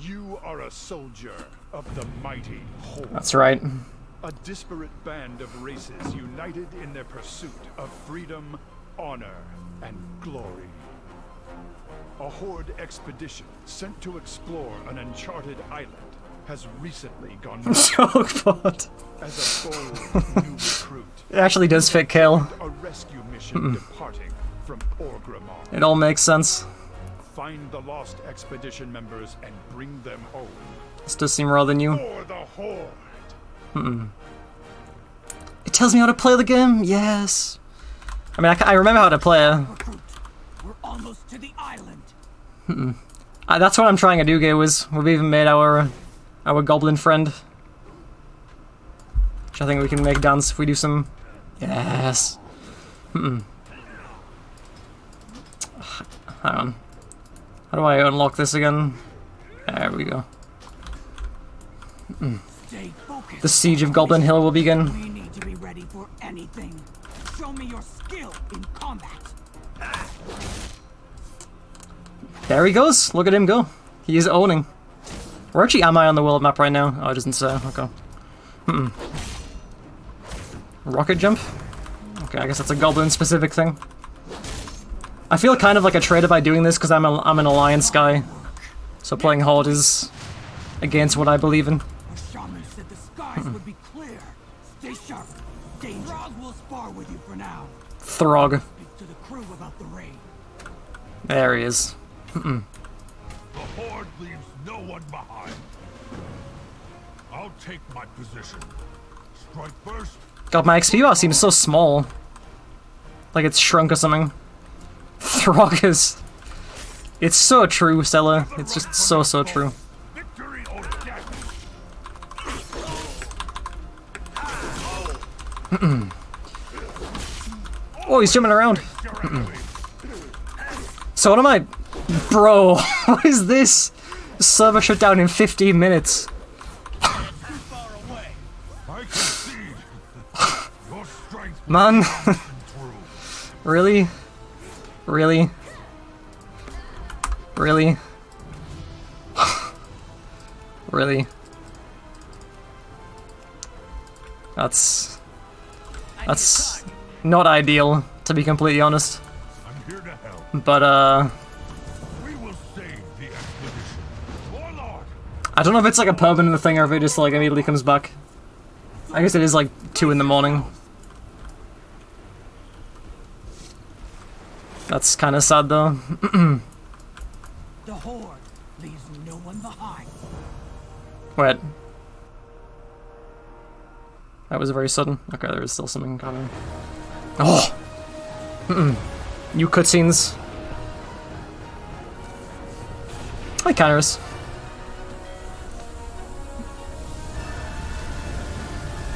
You are a soldier of the mighty Horde. That's right. A disparate band of races united in their pursuit of freedom, honor, and glory. A Horde expedition sent to explore an uncharted island has recently gone Chokebot. as a bold new recruit. It actually does fit Kale. A rescue mission departing from Orgrimmar. It all makes sense. Find the lost expedition members and bring them home. This does seem rather new. For the Horde. It tells me how to play the game. Yes. I mean, I remember how to play it. We're almost to the island. That's what I'm trying to do, Gaywis. We've even made our goblin friend. Which I think we can make dance if we do some... Yes. Hang on. How do I unlock this again? There we go. Stay focused. The siege of Goblin Hill will begin. We need to be ready for anything. Show me your skill in combat. There he goes. Look at him go. He is owning. Where actually am I on the world map right now? Oh, it doesn't say. Okay. Rocket jump? Okay, I guess that's a goblin specific thing. I feel kind of like a traitor by doing this because I'm an alliance guy. So playing Horde is against what I believe in. The shaman said the skies would be clear. Stay sharp. Danger. Throg will spar with you for now. Throg. Speak to the crew about the raid. There he is. The Horde leaves no one behind. I'll take my position. Strike first. God, my XP bar seems so small. Like it's shrunk or something. Throg is... It's so true, Stella. It's just so true. Victory or death. Oh, he's jumping around. So what am I... Bro, what is this? Server shut down in 15 minutes. I concede. Your strength Man. through. Really? Really? Really? Really? That's not ideal, to be completely honest. But We will save the expedition. Warlord! I don't know if it's like a permanent thing or if it just like immediately comes back. I guess it is like 2 in the morning. That's kind of sad though. The Horde leaves no one behind. Wait. That was very sudden. Okay, there is still something coming. Oh! New cutscenes. Hi, Canners.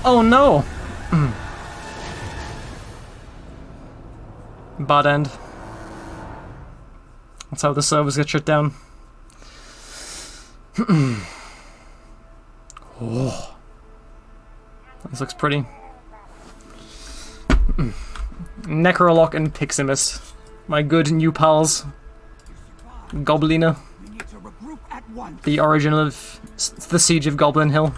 Oh no! Bad end. That's how the servers get shut down. Oh. This looks pretty. Necrolock and Piximus. My good new pals. Goblina. We need to regroup at once. The origin of the Siege of Goblin Hill.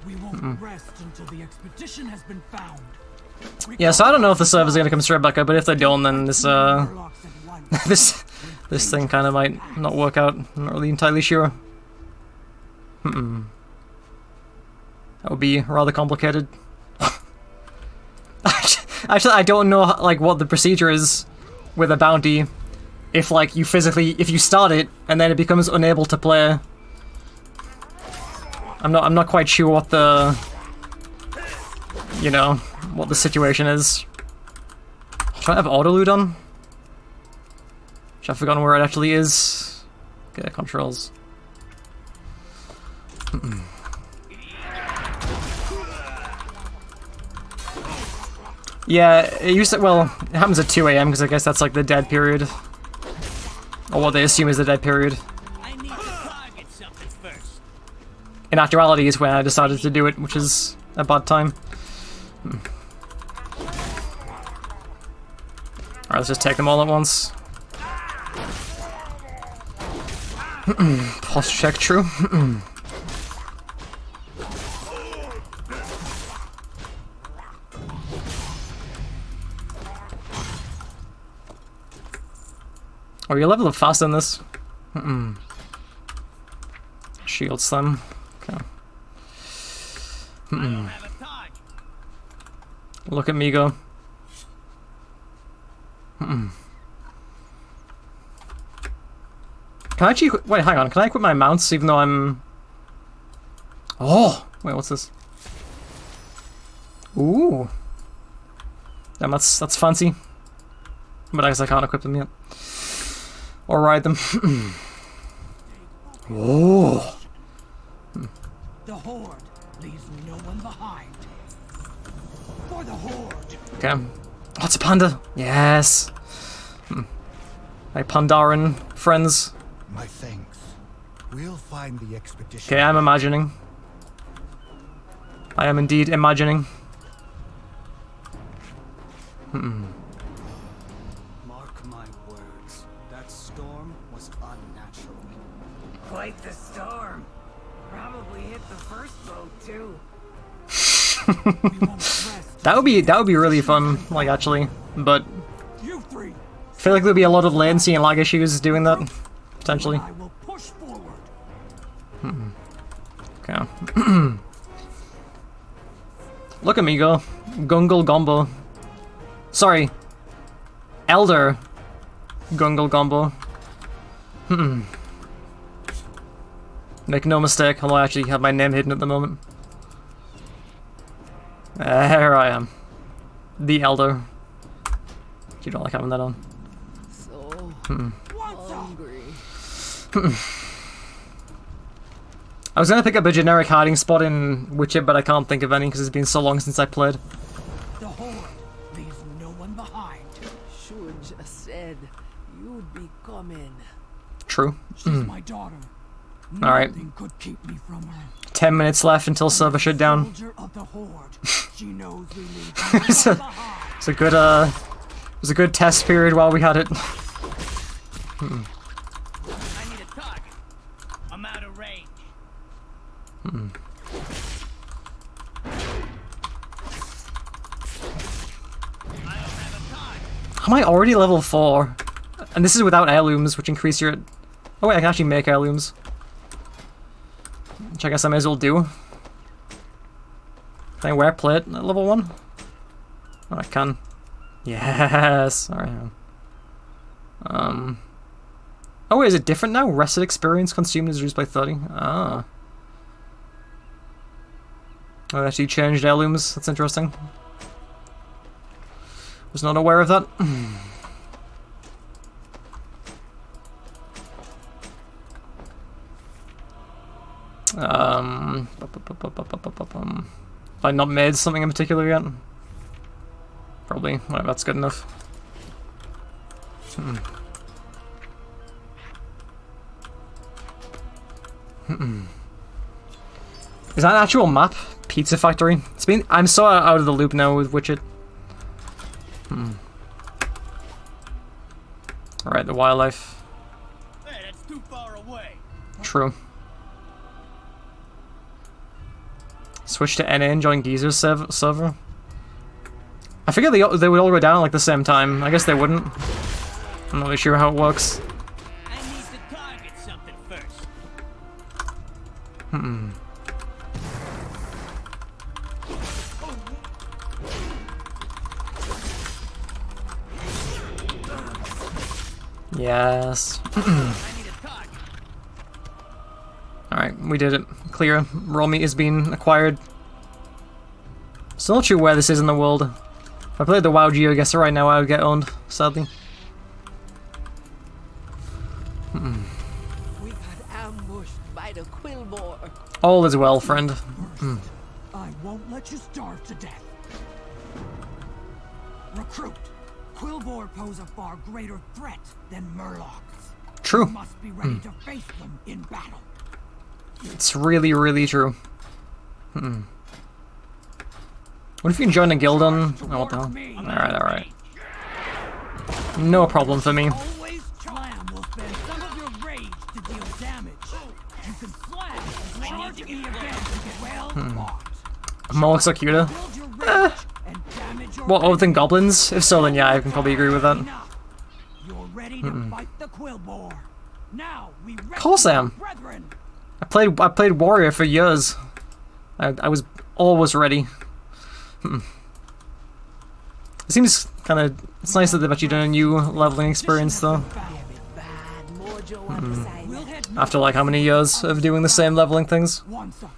We won't rest until the expedition has been found. Yeah, so I don't know if the servers are gonna come straight back up, but if they don't, then this this thing kind of might not work out. I'm not really entirely sure. That would be rather complicated. Actually, I don't know like what the procedure is with a bounty. If like you if you start it and then it becomes unable to play. I'm not quite sure what the, you know, what the situation is. Do I have autoloot on? I've forgotten where it actually is. Okay, controls. Yeah, it used to, well, it happens at 2 AM because I guess that's like the dead period. Or what they assume is the dead period. I need to target something first. In actuality is when I decided to do it, which is a bad time. Alright, let's just take them all at once. Posture check true. Oh, you level up fast in this. Shield slam. Okay. Look at me go. Can I actually wait, hang on, can I equip my mounts even though I'm... Oh! Wait, what's this? Ooh. Damn, that's fancy. But I guess I can't equip them yet. Or ride them. Oh! The Horde leaves no one behind. For the Horde! Okay. Oh, it's a panda! Yes! My Pandaran friends. My thanks. We'll find the expedition. Okay, I'm imagining. I am indeed imagining. Mark my words, that storm was unnatural. Quite the storm. Probably hit the first boat too. We won't rest. That would be really fun, like actually. But You three! I feel like there'll be a lot of latency and lag issues doing that. Potentially. I will push forward. Okay. Look at me go. Gungle Gombo. Sorry. Elder Gungle Gombo. Make no mistake, although I actually have my name hidden at the moment. There I am. The Elder. You don't like having that on. So What's up? hungry. I was gonna pick up a generic hiding spot in Witcher, but I can't think of any because it's been so long since I played. The Horde leaves no one behind. Should just said you'd be coming. True. She's my daughter. Alright. Nothing could keep me from her. 10 minutes left until server shutdown. Soldier of the Horde. She knows we leave It's no a- one behind. It's a good it was a good test period while we had it. I need a target. I'm out of range. Am I already level 4? And this is without heirlooms, which increase your... Oh wait, I can actually make heirlooms. Which I guess I may as well do. Can I wear plate at level 1? Oh, I can. Yes! Alright. Oh wait, is it different now? Rested experience consumed is reduced by 30. Ah. Oh, they actually changed heirlooms. That's interesting. Was not aware of that. Have I not made something in particular yet? Probably. Whatever, that's good enough. Is that an actual map? Pizza Factory? It's been. I'm so out of the loop now with Witcher. Alright, the wildlife. Hey, that's too far away. True. Switch to NA and join Geezer's server. I figured they would all go down at like the same time. I guess they wouldn't. I'm not really sure how it works. I need to target something first. Yes. Alright, we did it. Clear. Raw meat is being acquired. Still not sure where this is in the world. If I played the WoW Geo guesser right now, I would get owned, sadly. We got ambushed by the Quillboar. All is well, friend. I won't let you starve to death. Recruit. Quillboar pose a far greater threat than Murlocs. True. You must be ready to face them in battle. It's really, really true. What if you can join a guild on... Oh, what the hell? Alright, alright. No problem for me. Always Slam will spend some of your rage to deal damage. You can slam as charge me again to get well fought. Molochs are cuter. Build your rage and damage your What, other than goblins? If so, then yeah, I can probably agree with that. enough. You're ready to fight the Quillboar. Now we Of course I am. brethren. I played warrior for years. I was always ready. It seems kind of... It's nice that they've actually done a new leveling experience, though. We'll head After, like, how many years of doing the same leveling things? once up,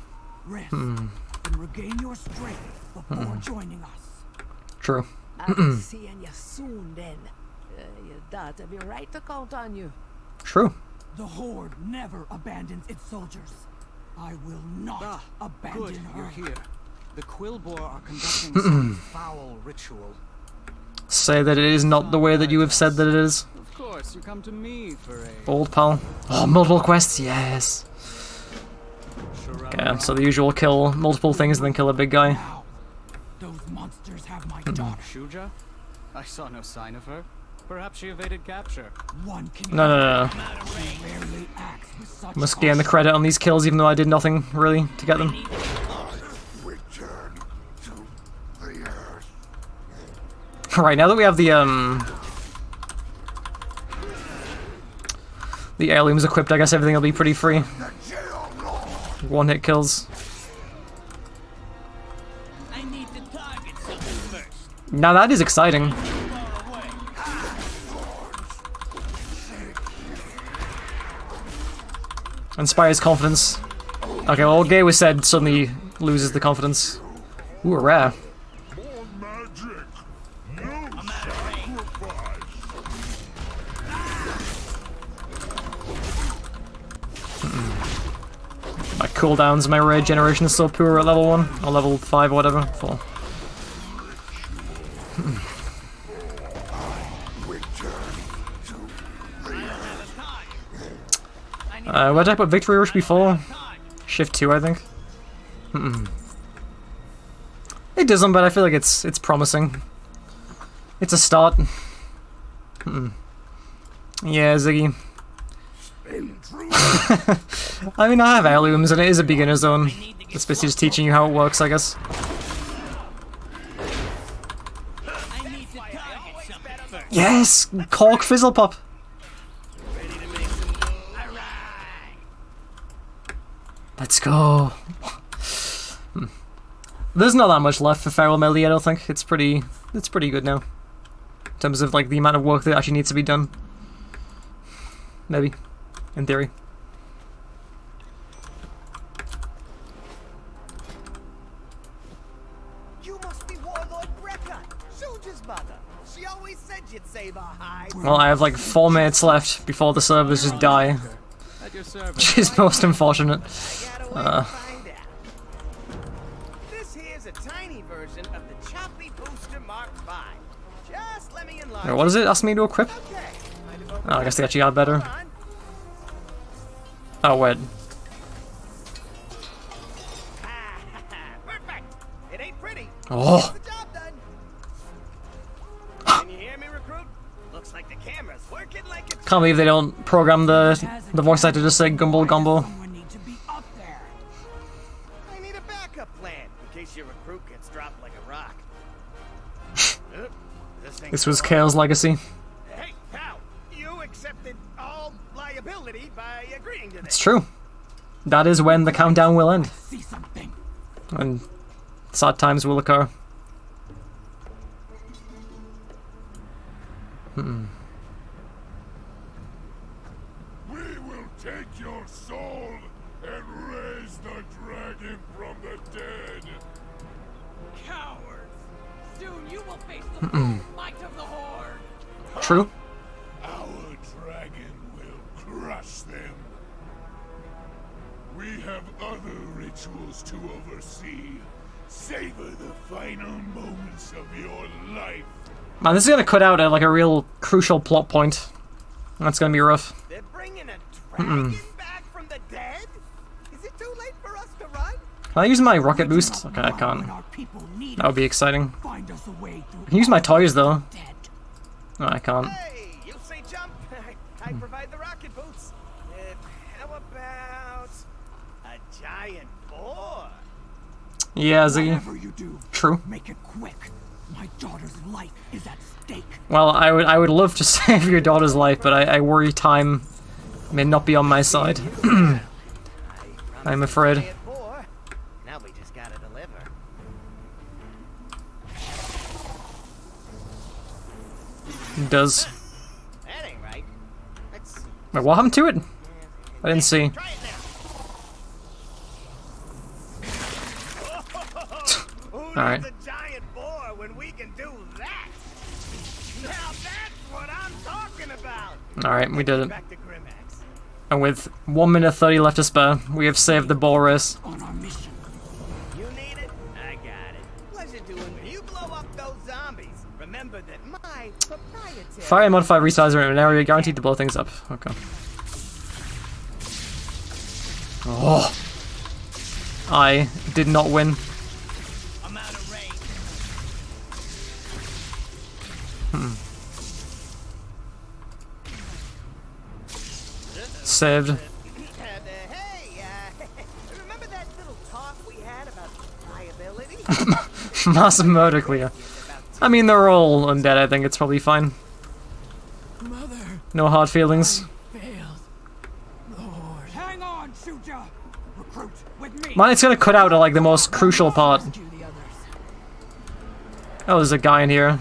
rest, and regain your strength before joining us. True. I'll be seeing you soon then. Your daughter be right to count on you. True. The Horde never abandons its soldiers. I will not abandon Good, her. you're here. The Quillboar are conducting some foul ritual. Say that it is not the way that you have said that it is. Of course, you come to me for a... Bold pal. Oh, multiple quests, yes. Okay, so the usual kill multiple things and then kill a big guy. Now, those monsters have my daughter. Shuja? I saw no sign of her. Perhaps she evaded capture. One can No. rarely acts with such Must gain the credit on these kills even though I did nothing, really, to get them. Return to the earth. Right, now that we have the heirlooms equipped, I guess everything will be pretty free. One-hit kills. I need to target something first. Now that is exciting. Inspires confidence. Okay, well, Gay was said suddenly loses the confidence. Ooh, a rare. More magic. No sacrifice. My cooldowns, my rage generation is so poor at level 1, or level 5 or whatever. 4. Where did I put Victory Rush before? Shift 2, I think. It doesn't, but I feel like it's promising. It's a start. Yeah, Ziggy. I mean, I have heirlooms, and it is a beginner zone. It's basically just teaching you how it works, I guess. I need to target something first. Yes! Cork Fizzle Pop! Let's go. There's not that much left for Feral Melee, I don't think. It's pretty good now. In terms of like the amount of work that actually needs to be done. Maybe. In theory. You must be Warlord Brekka, Soldier's mother. She always said you'd save our hide. Well, I have like 4 minutes left before the servers just die. At your service. Which is most unfortunate. I got a way to find out. This here's a tiny version of the choppy booster Mark V. Just let me enlarge. Wait, what does it ask me to equip? Okay. Might have Oh, I guess they actually got better. Hold on. Oh, wait. Perfect. It ain't pretty. Oh. Get the job done. Can you hear me, recruit? Looks like the camera's working like it's. Can't believe they don't program the voice actor to just say Gumble Gumble. Someone need to be up there. I need a backup plan in case your recruit gets dropped like a rock. This was Kale's legacy. Hey, pal, you accepted all liability by agreeing to It's this. true. That is when the countdown will end. See something. And sad times will occur. We will take your soul and raise the dragon from the dead. Cowards. Soon you will face the full might of the Horde. True. Our dragon will crush them. We have other rituals to oversee. Savor the final moments of your life. Man, this is gonna cut out at like a real crucial plot point. That's gonna be rough. They're bringing a dragon back from the dead? Is it too late for us to run? Can I use my rocket boost? Okay, I can't. When our people need That would be exciting. find us a way through. I can use my toys though. Dead. No, I can't. Hey, you say jump. I provide the rocket boots. How about a giant boar? Yeah, Ziggy. Whatever you do, True. make it quick. My daughter's life is at stake. Well, I would love to save your daughter's life, but I worry time may not be on my side. I'm afraid. Say it for. Now we just gotta deliver. It does. That ain't right. Let's see. Wait, what happened to it? I didn't see. Try it now. Who Alright. needs a giant boar when we can do that? Now that's what I'm talking about. Alright, we did it. Back to Grimax. And with 1 minute 30 left to spare, we have saved the ball race. On our mission. You need it? I got it. Pleasure doing it. You blow up those zombies. Remember that my proprietary. Fire and modify resizer in an area guaranteed to blow things up. Okay. Oh. I did not win. I'm out of range. Saved. Hey, remember that little talk we had about liability? Massive murder clear. I mean, they're all undead, I think it's probably fine. Mother No hard feelings. failed. Lord. Hang on, Shuja. Recruit with me. Man, it's gonna cut out at like the most crucial part. Rescue the others. Oh, there's a guy in here.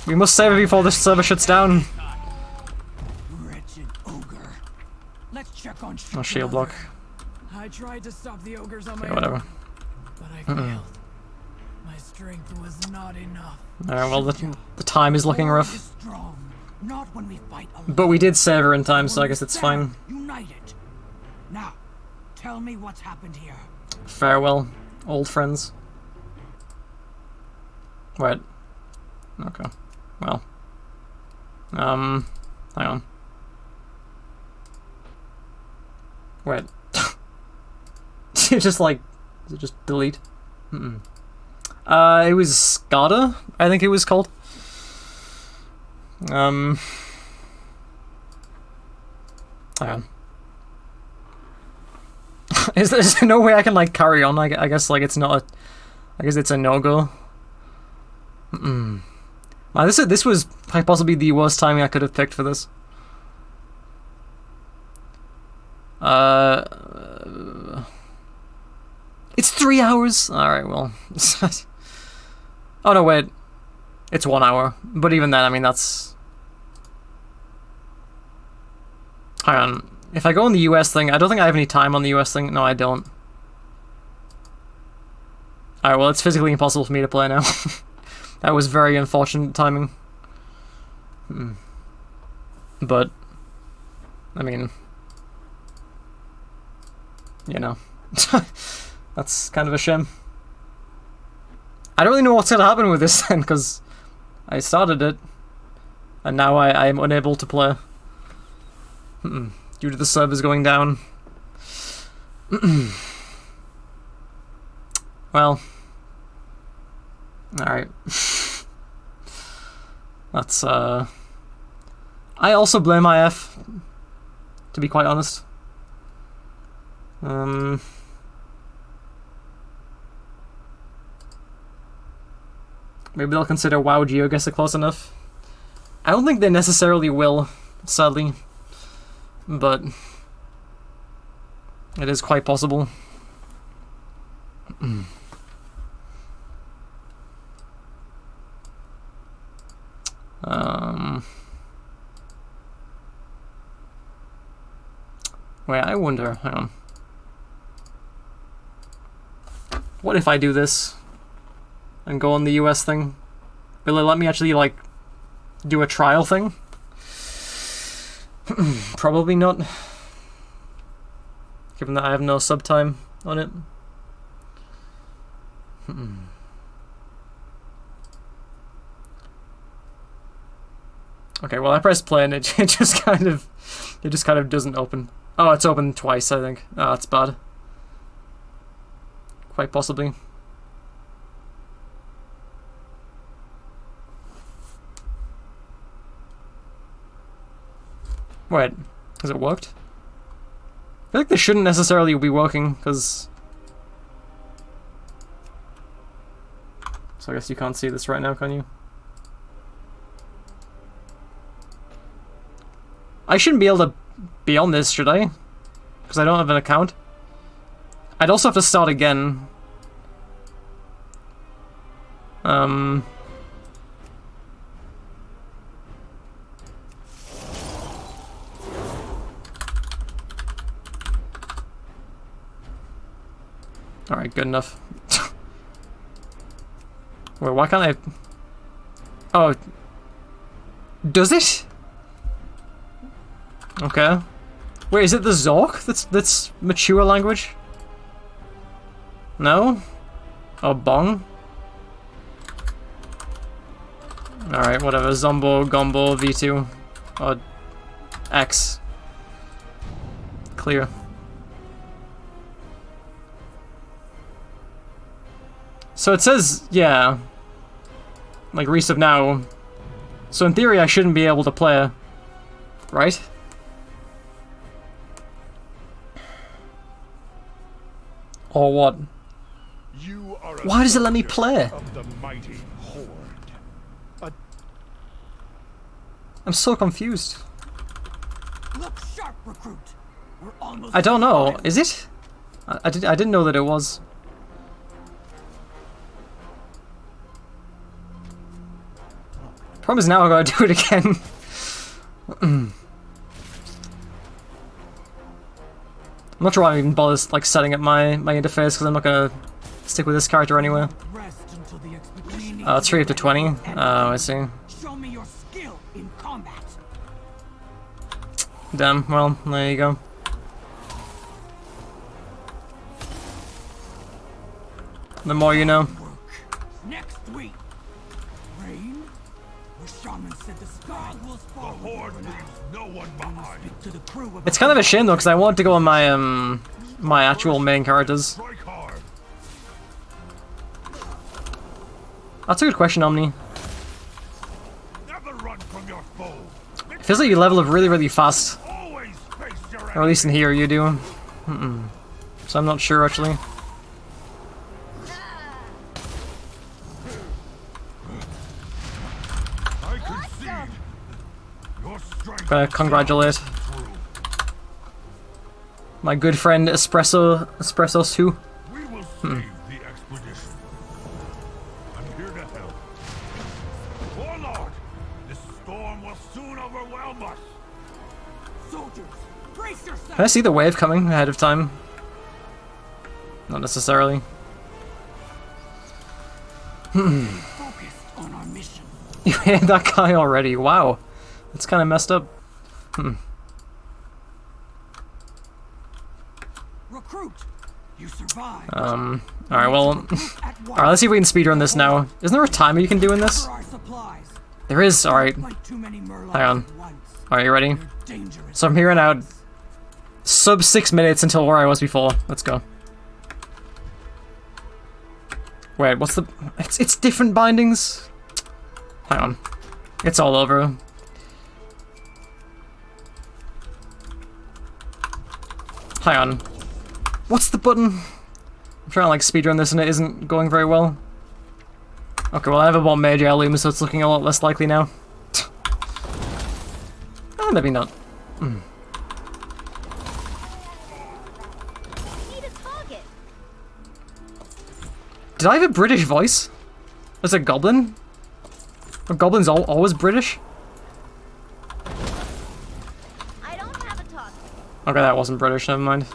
We must save it before this server shuts down. Wretched ogre. Let's check on Oh, shield block. I tried to stop the ogres on my Okay, whatever. own, but I failed. My strength was not enough. Alright, well, the time is looking Horde rough. is strong, not when we fight alone. But we did save her in time, so I Horde guess is it's fine. United. Now, tell me what's happened here. Farewell, old friends. Wait. Okay. Well. Hang on. Wait. Is it just like... Is it just delete? It was Skada, I think it was called. Hang on. Is there no way I can like carry on? I guess like it's not a... I guess it's a no-go. Man, this was possibly the worst timing I could have picked for this. It's 3 hours? Alright, well. Oh no, wait. It's 1 hour. But even then, I mean, that's... Hang on. If I go on the US thing, I don't think I have any time on the US thing. No, I don't. Alright, well, it's physically impossible for me to play now. That was very unfortunate timing. But, I mean... You know. That's kind of a shame. I don't really know what's gonna happen with this then, because I started it, and now I am unable to play. Due to the servers going down. Well. Alright. That's, I also blame IF, to be quite honest. Maybe they'll consider WoW GeoGuessr close enough. I don't think they necessarily will, sadly. But it is quite possible. Wait, I wonder, hang on. What if I do this and go on the US thing? Will it let me actually, like, do a trial thing? Probably not. Given that I have no sub time on it. Okay, well I pressed play and it just kind of doesn't open. Oh, it's opened twice, I think. Oh, that's bad. Quite possibly. Wait, has it worked? I feel like this shouldn't necessarily be working, because... So I guess you can't see this right now, can you? I shouldn't be able to be on this, should I? Because I don't have an account. I'd also have to start again. Alright, good enough. Wait, why can't I... Oh. Does it? Okay. Wait, is it the Zork that's mature language? No? Oh, Bong? Alright, whatever. Zombo, Gombo, V2. Or X. Clear. So it says, yeah, like resub now. So in theory I shouldn't be able to play, right? Or what? You are a Why does it let me soldier play? of the mighty horde. I'm so confused. Look sharp, recruit. We're almost I don't know. Is it? I didn't know that it was. Problem is now I gotta do it again. I'm not sure why I even bother like setting up my interface, because I'm not gonna stick with this character anyway. rest until the expedition. It's 3 up to 20. Oh, I see. Show me your skill in combat. Damn, well, there you go. The more you know. Next week. Rain? Where shaman said the sky will The fall. horde leaves no one behind. Speak to the crew about It's kind of a shame though, because I want to go on my my actual main characters. Strike hard. That's a good question, Omni. Never run from your foe. It feels like you level up really fast. Always face your Or at least in here you do. So I'm not sure actually. I concede. Your strength Congratulate. My good friend Espressos 2. We will save the expedition. I'm here to help. Warlord, this storm will soon overwhelm us. Soldiers, brace yourselves! Can I see the wave coming ahead of time? Not necessarily. Focused on our mission. You hit that guy already. Wow. That's kind of messed up. Recruit, you survived. Alright, well... Alright, let's see if we can speedrun this now. Isn't there a timer you can do in this? For our supplies. There is, alright. Like too many Murlocs Hang on. at once. Alright, you ready? Dangerous. So I'm here and out. Sub 6 minutes until where I was before. Let's go. Wait, what's the... It's different bindings? Hang on. It's all over. Hang on. What's the button? I'm trying to like speedrun this and it isn't going very well. Okay, well I have a bought Mage Heirloom, so it's looking a lot less likely now. Maybe not. Need a target. Did I have a British voice? As a goblin? Are goblins always British? I don't have a target. Okay, that wasn't British, never mind.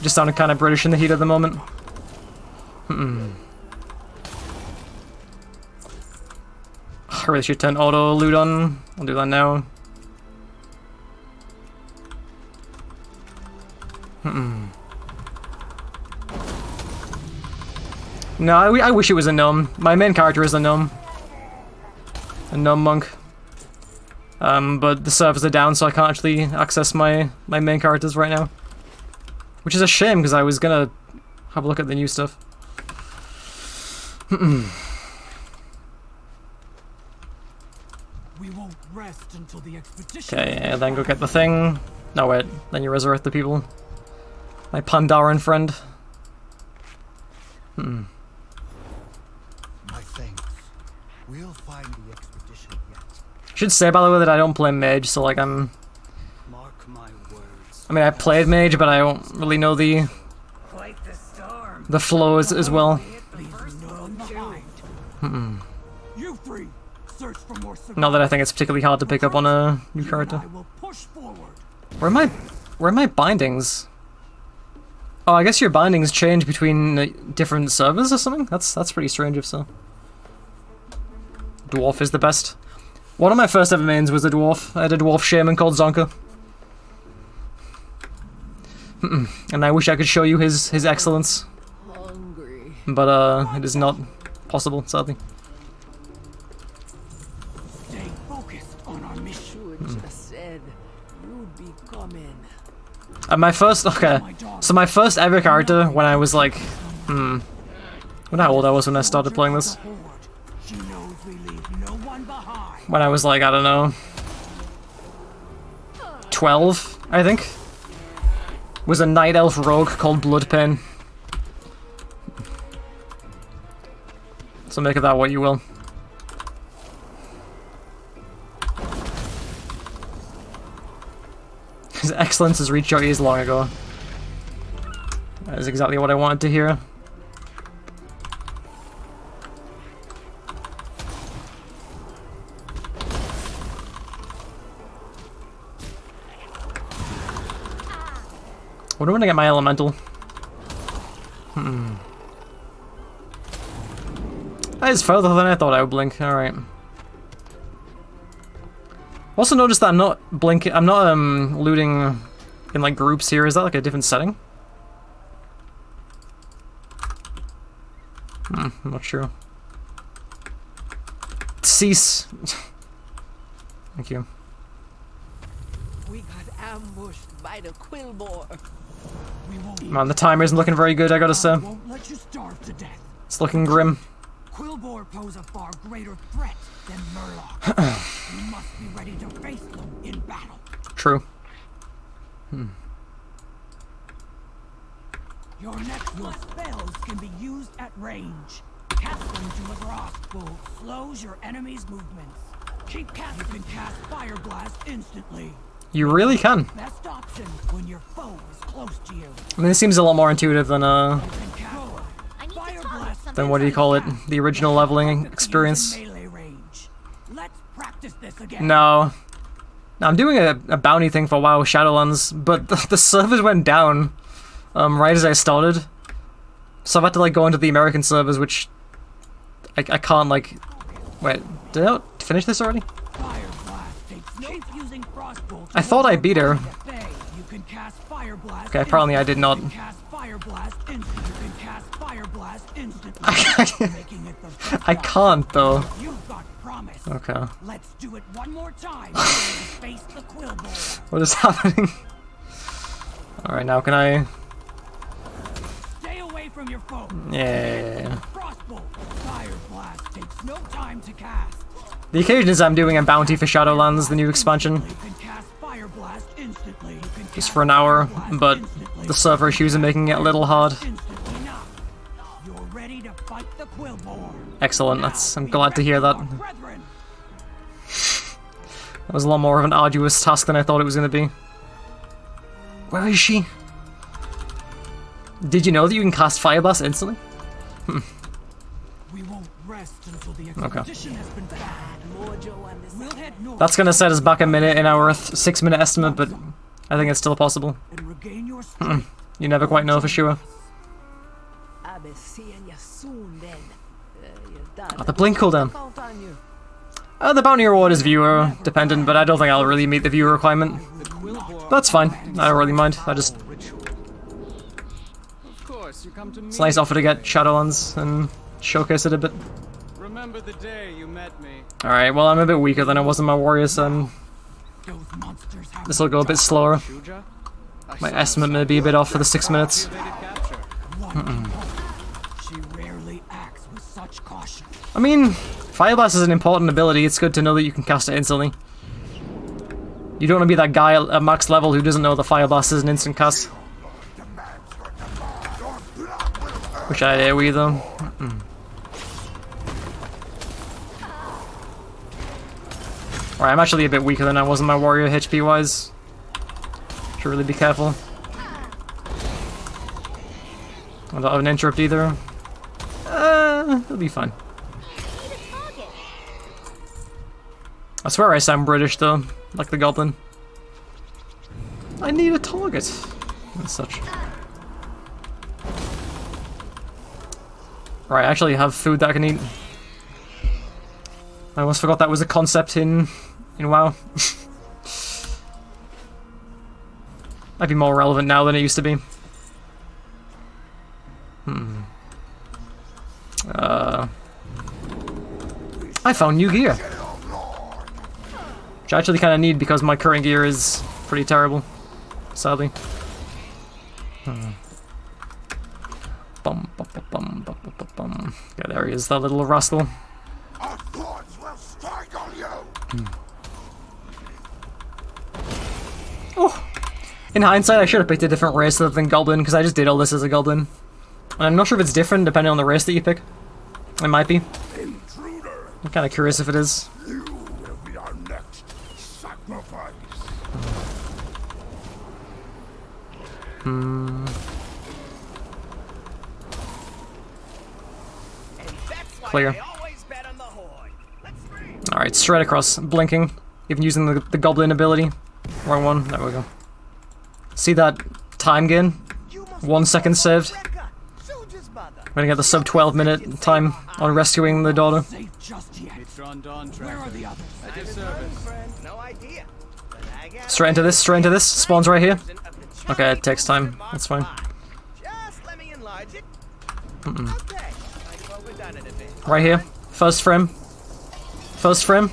Just sounded kind of British in the heat of the moment. I really should turn auto loot on. I'll do that now. No, I wish it was a gnome. My main character is a gnome. A gnome monk. But the servers are down, so I can't actually access my main characters right now. Which is a shame, because I was gonna have a look at the new stuff. We won't rest until the expedition. Okay, then go get the thing. No, wait. Then you resurrect the people. My Pandaren friend. My thanks. We'll find the expedition yet. Should say, by the way, that I don't play mage, so like Mark my words. I mean, I played mage, but I don't really know the Quite the storm. flows as well. Hit the first one too. You three, search for more Not that I think it's particularly hard to pick up on a new character. I will push forward. Where are my bindings? Oh, I guess your bindings change between different servers or something? That's pretty strange if so. Dwarf is the best. One of my first ever mains was a dwarf. I had a dwarf shaman called Zonka. And I wish I could show you his excellence. Hungry. But it is not possible, sadly. Stay focused on our mission. Should just said you'd be coming. My first, okay, so my first ever character when I was like, I wonder how old I was when I started playing this. She knows we leave no one behind. When I was like, I don't know, 12, I think. Was a night elf rogue called Bloodpain. So make of that what you will. His excellence has reached your ears long ago. That is exactly what I wanted to hear. Wonder when I get my elemental. That is further than I thought I would blink. Alright. Also noticed that I'm not blinking. I'm not looting in like groups here. Is that like a different setting? I'm not sure. Cease. Thank you. We got ambushed by the Quillboar. We won't Man, the timer isn't looking very good, I gotta say. won't let you starve to death. It's looking grim. Quillboar pose a far greater threat than Murloc. You must be ready to face them in battle. True. Your spells can be used at range. Cast them to a crossbow slows your enemy's movements. Keep casting. You can cast Fire Blast instantly. You really can. Best option when your foe is close to you. I mean, it seems a lot more intuitive than I need Fire to target blast. something. what do you call it? The original leveling experience. Melee range. Let's practice this again. No. I'm doing a bounty thing for WoW Shadowlands, but the servers went down right as I started. So I've had to like go into the American servers, which I can't like... Wait, did I not finish this already? Fire blast takes no using frostbolt. I thought I beat her. You can cast fire blast. Okay, apparently I did not. You can cast fire blast instant. You can cast fire blast instantly. Making it the I can't though. You've got promise. Okay. Let's do it one more time. Face the quill board. What is happening? Alright, now can I... Stay away from your foe. Yeah. Frostbolt. Fire blast takes no time to cast. The occasion is I'm doing a bounty for Shadowlands, the new expansion, You can cast fire blast instantly. You can just cast for an hour, fire blast but instantly. the server issues are making it a little hard. Instantly now. You're ready to fight the Quillborn. Excellent, I'm glad to hear that. Brethren. That was a lot more of an arduous task than I thought it was going to be. Where is she? Did you know that you can cast Fire Blast instantly? We won't rest until the Okay. expedition has been planned. We'll head north That's going to set us back a minute in our 6-minute estimate, but I think it's still possible. and regain your strength. You never quite know for sure. I'll be seeing you soon then. Oh, the blink cooldown. The bounty reward is viewer dependent, but I don't think I'll really meet the viewer requirement. That's fine. I don't really mind. I just... Of course, you come to me. It's a nice offer to get Shadowlands and showcase it a bit. Remember the day you met me. Alright, well I'm a bit weaker than I was in my warrior, so Those monsters have this will go a bit slower. Shuja? My estimate may be a bit off for the 6 minutes. Evaded capture. one. She rarely acts with such caution. I mean, Fire Blast is an important ability. It's good to know that you can cast it instantly. You don't want to be that guy at max level who doesn't know the Fire Blast is an instant cast. Wish I had AoE though. Alright, I'm actually a bit weaker than I was in my warrior HP wise. Should really be careful. I don't have an interrupt either. It'll be fine. I need a target. I swear I sound British though, like the goblin. I need a target. And such. Right, I actually have food that I can eat. I almost forgot that was a concept in WoW. Might be more relevant now than it used to be. I found new gear. Which I actually kind of need because my current gear is pretty terrible. Sadly. Bum, bum, bum, bum, bum, bum, bum. Yeah, there he is, that little rascal. Our thoughts will strike on you. Oh! In hindsight, I should have picked a different race other than Goblin, because I just did all this as a Goblin. And I'm not sure if it's different depending on the race that you pick. It might be. Intruder, I'm kind of curious if it is. you will be our next sacrifice. And that's why Clear. I always bet on the Horde. Let's scream. Alright, straight across. Blinking. Even using the Goblin ability. Wrong one. There we go. See that time gain? You must 1 second saved. Rebecca, Shuja's mother. I'm gonna get the sub 12 minute time on rescuing the daughter. Safe just yet. It's Drawn Dawn Where are traffic. the others? At your service. Friend, no idea. But I got Straight into this, straight into this. Spawns right here. version of the Okay, it Choppy takes time. Booster That's Mark fine. V. Just let me enlarge it. Okay, I overdone done it a bit. Right here. First frame. First frame.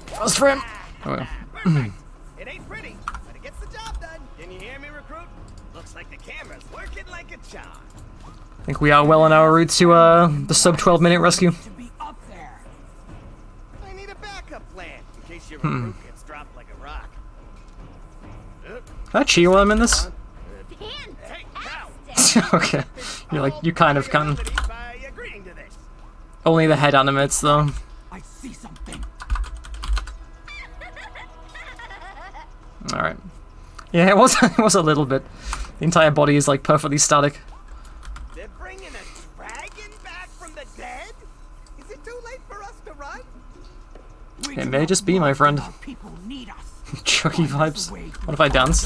First frame. Oh, yeah. Perfect. It ain't pretty, but it gets the job done. Can you hear me, recruit? Looks like the camera's working like a charm. I think we are well on our route to the sub 12-minute rescue. To be up there. I need a backup plan in case your recruit gets dropped like a rock. Can I cheat while I'm in this? Hey, cow! Okay. You're like, you kind of can. By agreeing to this. Only the head animates though. I see something. Alright. Yeah, it was, it was a little bit. The entire body is like perfectly static. They're bringing a dragon back from the dead? Is it too late for us to run? It may just be, my friend. People need us. Chucky vibes. What if I dance?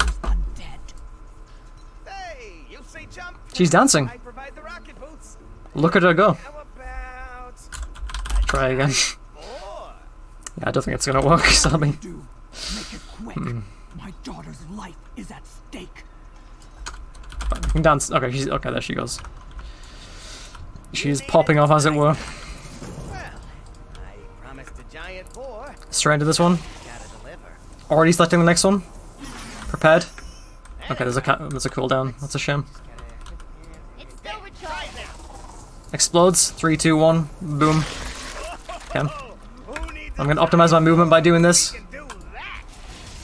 Hey, you say jump. She's dancing. I provide the rocket boots. Look at her go. How about Try again. 4? Yeah, I don't think it's gonna work, sadly. Do make it quick. My daughter's life is at stake. I can dance. Okay, she's okay. There she goes. She's popping off, as it were. Well, I promised a giant 4. Straight into this one. Gotta deliver. Already selecting the next one. Prepared. Okay, there's a cooldown. That's a shame. It's still recharged. Explodes. 3, 2, 1. Boom. Okay. Who needs I'm gonna optimize my movement by doing this to do that?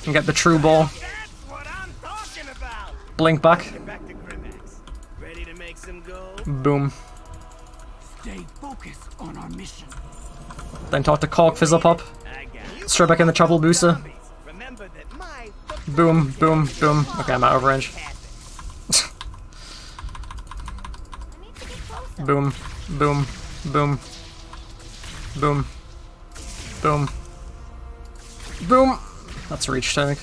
and get the true ball. That's what I'm talking about. Blink back. Get back to Grimax. Ready to make some gold? Boom. Stay focused on our mission. Then talk to Cork Fizzlepop. I got you. Straight back in the trouble booster. Zombies. Remember that my Boom, boom, boom. Okay, I'm out of range. I need to get closer. Boom, boom, boom, boom, boom, boom. That's reached, I think.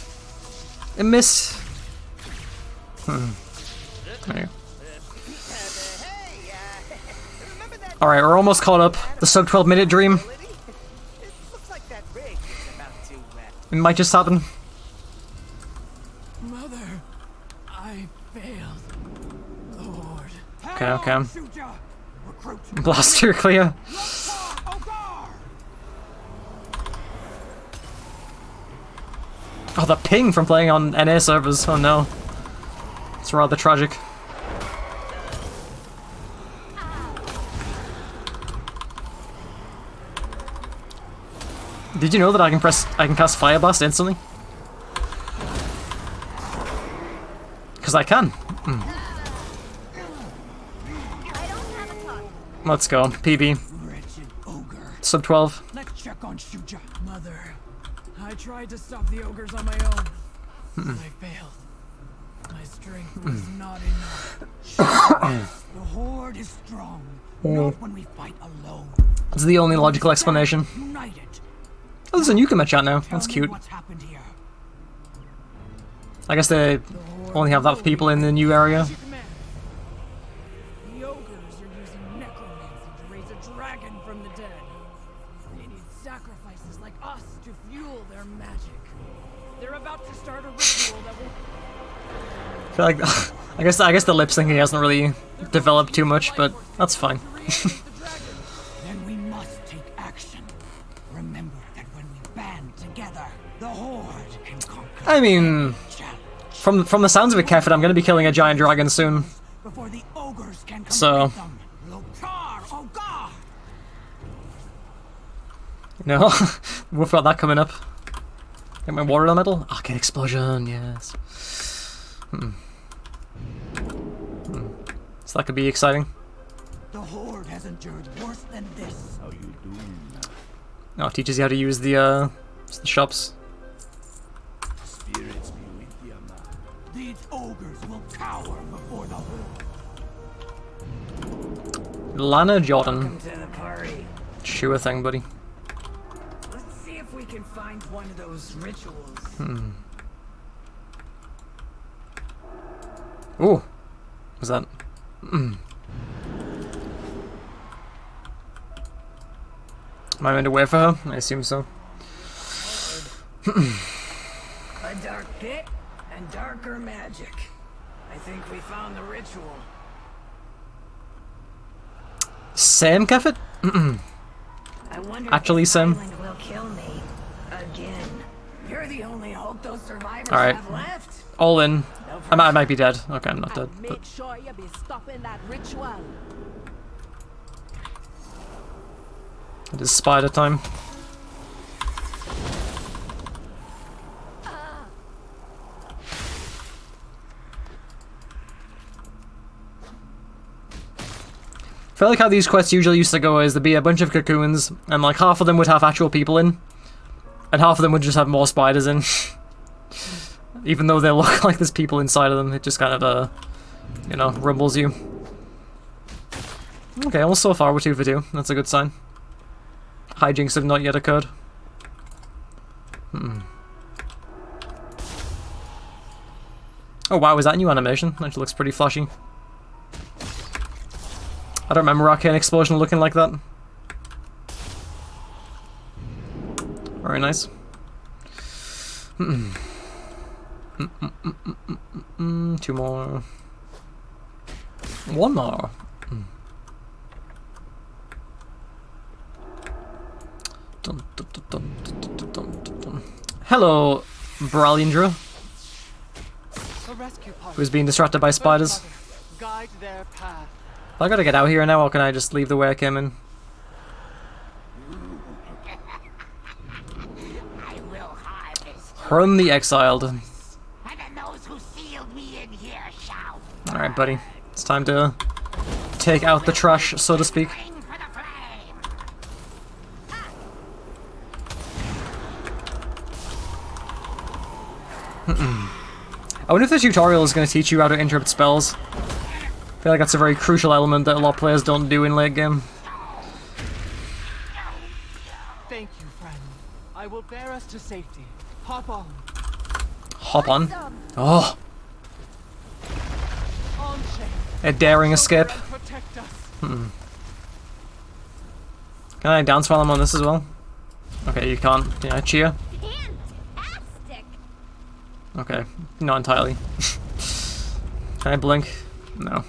It missed. There you go. remember that Alright, we're almost caught up. The sub 12-minute dream. ability? It looks like that rig is about to It might just happen. Mother, I failed. Lord. Okay, okay. Shuja. Recruit. Blaster clear. Ogar. Oh, the ping from playing on NA servers. Oh no. It's rather tragic. Did you know that I can cast Fire Blast instantly? Because I can. I don't have a talk. Let's go. PB. Wretched ogre. Sub 12. Let's check on Shuja. Mother, I tried to stop the ogres on my own. I failed. My strength was not enough. The horde is strong. Not when we fight alone. It's the only logical explanation. United. Oh, there's a Newcomer chat now. Tell That's me cute. what's happened here. I guess they only have that for people in the new area. Command. The ogres are using necromancy to raise a dragon from the dead. They need sacrifices like us to fuel their magic. They're about to start a ritual that will I feel like I guess the lip syncing hasn't really developed too much, but that's fine. Then we must take action. Remember that when we band together, the horde can conquer. I mean, Challenge from the sounds of it, Kefid, I'm gonna be killing a giant dragon soon. before the ogres can complete So- them. Lokar Ogar! You know, we've got that coming up. Get my water elemental. Arcane explosion, yes. So that could be exciting. The horde has endured worse than this. How you doing? Oh, it teaches you how to use the shops. Spirits be with you, man. These ogres will cower before the horde. Lana Jordan. Welcome to the party. Sure thing, buddy. Let's see if we can find one of those rituals. Ooh. What's that? Am I meant to wait for her? I assume so. A dark pit and darker magic. I think we found the ritual. Same, Kefit? I wonder Actually, if this Sam. island will kill me again. You're the only hope those survivors Alright. have left. All in. I might be dead. Okay, I'm not dead. Make But sure you be stopping that ritual. it is spider time. I feel like how these quests usually used to go is there'd be a bunch of cocoons, and like half of them would have actual people in, and half of them would just have more spiders in. Even though they look like there's people inside of them, it just kind of, you know, rumbles you. Okay, well, so far we're 2 for 2. That's a good sign. Hijinks have not yet occurred. Oh wow, is that new animation? Actually looks pretty flashy. I don't remember Arcane Explosion looking like that. Very nice. 2 more. 1 more. Dun, dun, dun, dun, dun, dun, dun, dun, dun. Hello, Braliandra, who's being distracted by spiders. Guide their path. I gotta get out here now, or can I just leave the way I came in? I will harvest. Herm the Exiled. And then those who sealed me in here shall Alright, buddy. It's time to take out the trash, so to speak. bring for the flame. I wonder if the tutorial is going to teach you how to interrupt spells. I feel like that's a very crucial element that a lot of players don't do in late game. Thank you, friend. I will bear us to safety. Hop on. Hop on. Oh, On chain. a daring escape. Protect us. Can I dance while I'm on this as well? Okay, you can't. Can I cheer? Fantastic. Okay, not entirely. Can I blink? No.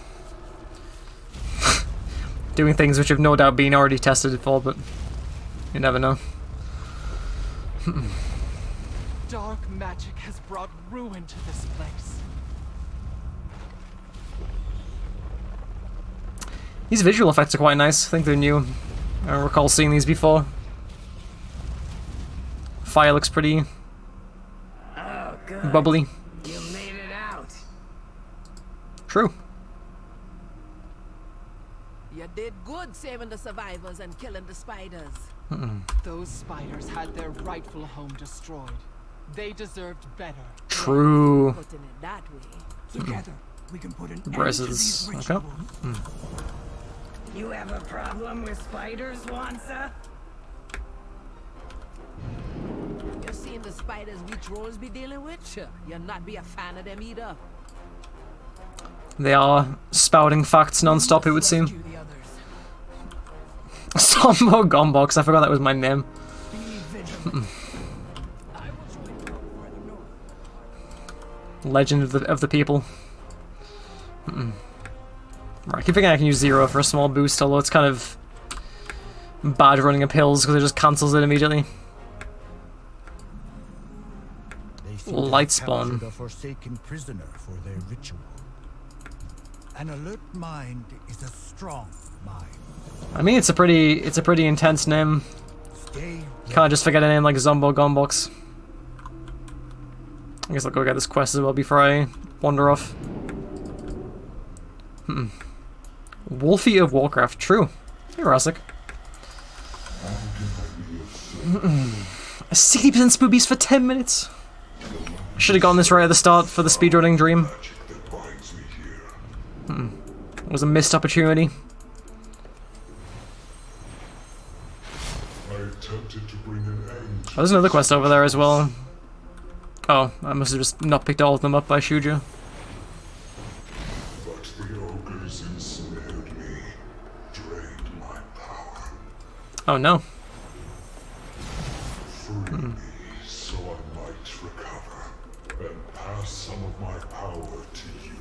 Doing things which have no doubt been already tested for, but you never know. Dark magic has brought ruin to this place. These visual effects are quite nice. I think they're new. I don't recall seeing these before. Fire looks pretty Oh, good. bubbly. You made it out. True. You did good saving the survivors and killing the spiders. Those spiders had their rightful home destroyed. They deserved better. True. Putting it that way. Together, we can put an end to Braces. these Okay. rituals. You have a problem with spiders, Wansa? You seen the spiders we trolls be dealing with? Sure, you'll not be a fan of them either. They are spouting facts non-stop, it would seem. Rescue the others. Sombo Gombox, I forgot that was my name. Be vigilant. I will join you further north. Legend of the people. Right, I keep thinking I can use 0 for a small boost, although it's kind of bad running up hills because it just cancels it immediately. They seem to have Light spawn. captured a forsaken prisoner for their ritual. An alert mind is a strong mind. I mean, it's a pretty intense name. Stay Can't just forget a name like Zombo Gombox. I guess I'll go get this quest as well before I wander off. Wolfie of Warcraft, true. Hey, Rasik. 60% spoobies for 10 minutes. I should have gotten this right at the start for the speedrunning dream. It was a missed opportunity. Oh, there's another quest over there as well. Oh, I must have just not picked all of them up by Shuju. But the ogres ensnared me, drained my power. Oh no. Free me so I might recover and pass some of my power to you.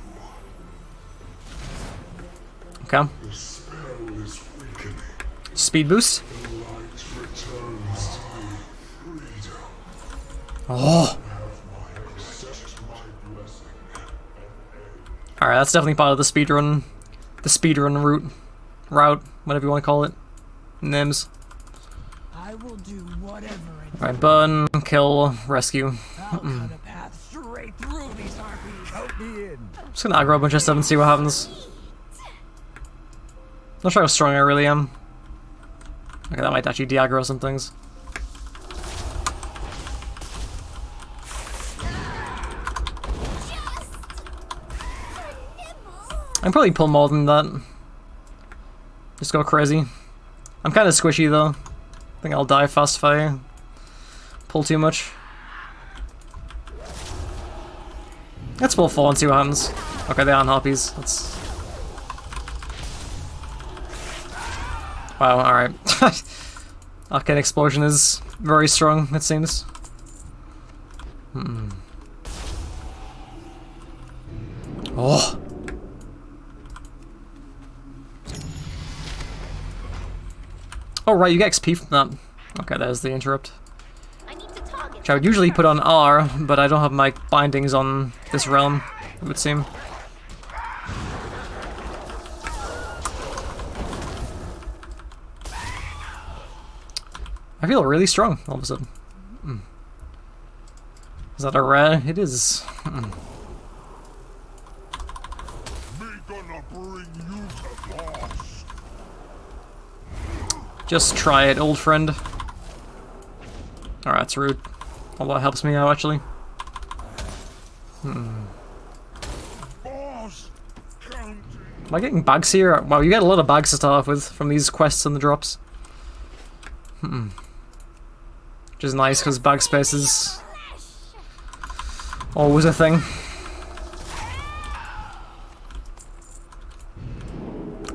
Okay. The spell is weakening. Speed boost. The light returns to me. Freedom. Oh. Accept my blessing. Alright, that's definitely part of the speedrun route, whatever you want to call it. Names. I will do whatever it Alright, burn, kill, rescue. I'll cut a path straight through these harpies. help me in. Just gonna aggro a bunch of stuff and see what happens. Not sure how strong I really am. Okay, that might actually de-aggro some things. can probably pull more than that. Just go crazy. I'm kind of squishy though. I think I'll die fast if I pull too much. Let's pull 4 and see what happens. Okay, they aren't harpies. That's... Wow, alright. Arcane Explosion is very strong, it seems. Oh! Oh right, you get XP from that. Okay, there's the interrupt. Which I would usually put on R, but I don't have my bindings on this realm, it would seem. I feel really strong all of a sudden. Is that a rare? It is. Me gonna bring you to loss. Just try it, old friend. Alright, that's rude. Although that helps me out, actually. Boss, counting. Am I getting bags here? Wow, you get a lot of bags to start off with from these quests and the drops. Which is nice, because bag space is always a thing.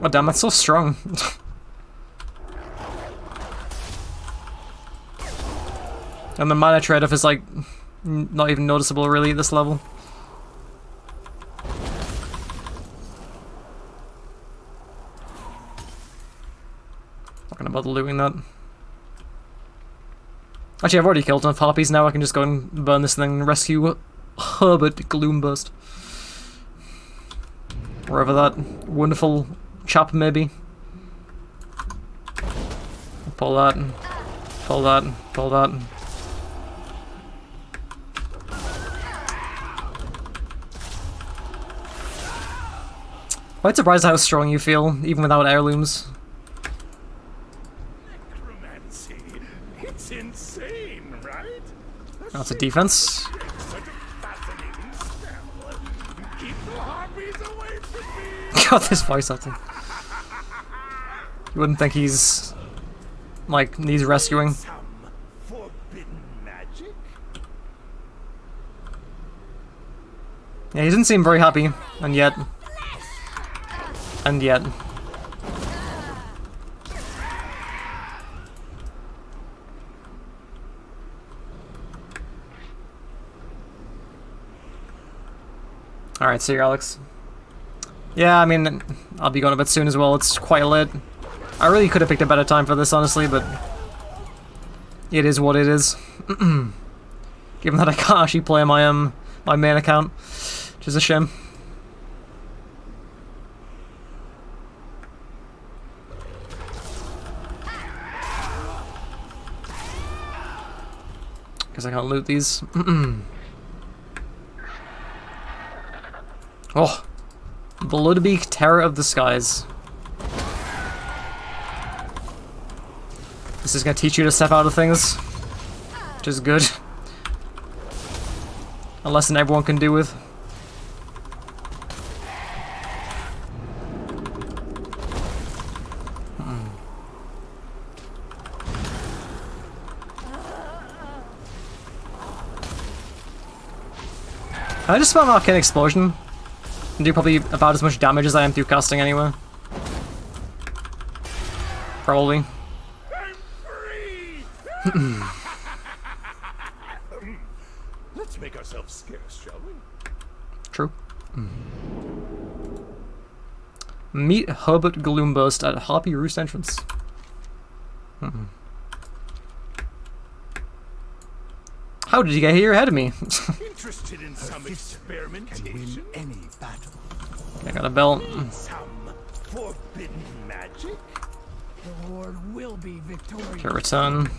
Oh damn, that's so strong. And the mana trade-off is like not even noticeable really at this level. Not gonna bother looting that. Actually, I've already killed enough harpies now. I can just go and burn this thing and rescue Herbert Gloomburst. Wherever that wonderful chap may be. Pull that. Pull that. Pull that. Quite surprised how strong you feel, even without heirlooms. Necromancy. It's insane, right? That's a defense. Such a fascinating spell. Keep the harpies away from me. God, this voice acting. You wouldn't think he's like needs rescuing. Some forbidden magic? Yeah, he doesn't seem very happy, and yet. And yet. Alright, see you, Alex. Yeah, I mean, I'll be going a bit soon as well. It's quite late. I really could have picked a better time for this, honestly, but it is what it is. Given that I can't actually play my my main account, which is a shame. Guess I can't loot these. Oh, Bloodbeak, Terror of the Skies. This is gonna teach you to step out of things, which is good. A lesson everyone can do with. Can I just spam Arcane Explosion? And do probably about as much damage as I am through casting anyway. Probably. Let's make ourselves scarce, shall we? True. Meet Herbert Gloomburst at Harpy Roost entrance. How did you get here ahead of me? Interested in some experimentation? Any battle. I got a belt. Some forbidden magic? The Horde will be victorious. Okay, return. So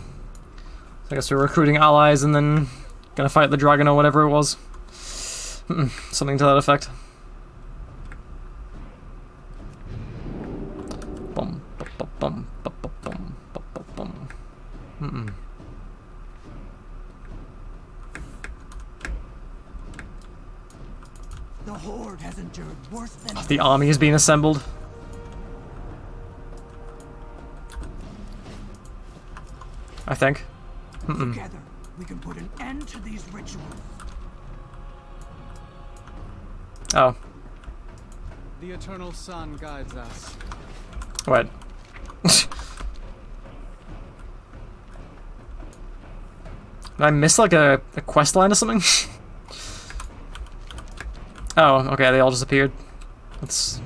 I guess we're recruiting allies and then gonna fight the dragon or whatever it was. Something to that effect. Bum, bum, bum, bum, bum, bum, bum, bum. The Horde Horde has endured worse than The army is being assembled. I think. Together, we can put an end to these rituals. Oh, The eternal sun guides us. what? Did I miss like a quest line or something? Oh, okay, they all just appeared. That's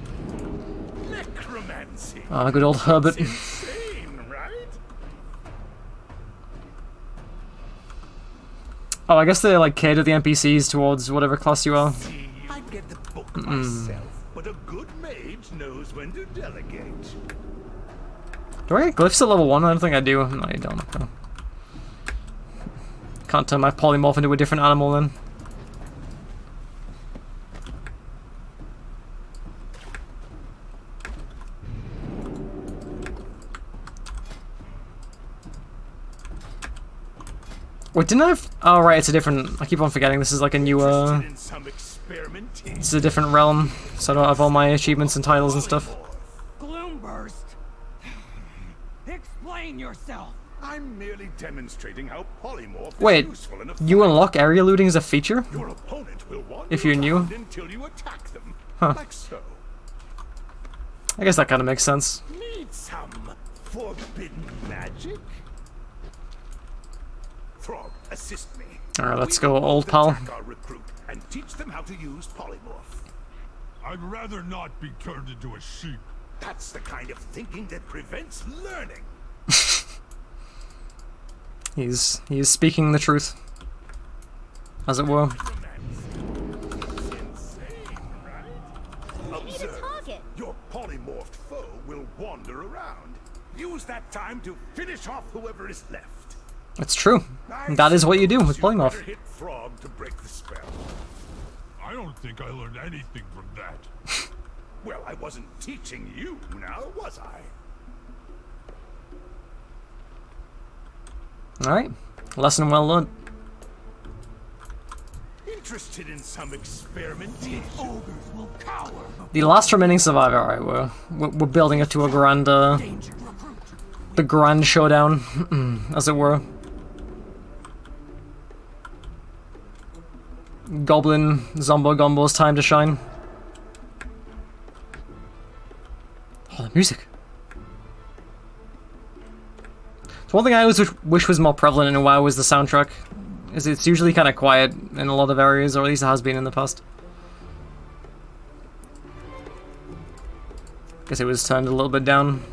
Necromancy. good old Herbert. Insane, right? Oh, I guess they like cater the NPCs towards whatever class you are. I get the book myself, but a good mage knows when to delegate. Do I get glyphs at level 1? I don't think I do. No, you don't. No. Can't turn my polymorph into a different animal then. Wait, didn't I have... Oh, right, it's a different... I keep on forgetting this is like a newer... It's a different realm, so I don't have all my achievements and titles and stuff. Gloomburst! Explain yourself! I'm merely demonstrating how polymorph Wait, is useful in a you unlock area looting as a feature? Your opponent will wander If you're new? around until you attack them. Huh. Like so. I guess that kind of makes sense. Need some forbidden magic? Throg, assist me. Alright, let's We go, will old both pal. attack our recruit and teach them how to use polymorph. I'd rather not be turned into a sheep. That's the kind of thinking that prevents learning. He's speaking the truth, as it were. Insane, right? Observe. Your polymorphed foe will wander around. Use that time to finish off whoever is left. It's true. That is what you do with You better polymorph. hit Throg to break the spell. I don't think I learned anything from that. Well, I wasn't teaching you now, was I? Alright, lesson well learned. Interested in some experimentation? Ogres will cower. The last remaining survivor, alright, we're building it to a grand, Danger recruit. the grand showdown, as it were. Goblin, Zombo Gombo's time to shine. Oh, the music. So one thing I always wish was more prevalent in WoW was the soundtrack. Is it's usually kind of quiet in a lot of areas, or at least it has been in the past. Guess it was turned a little bit down.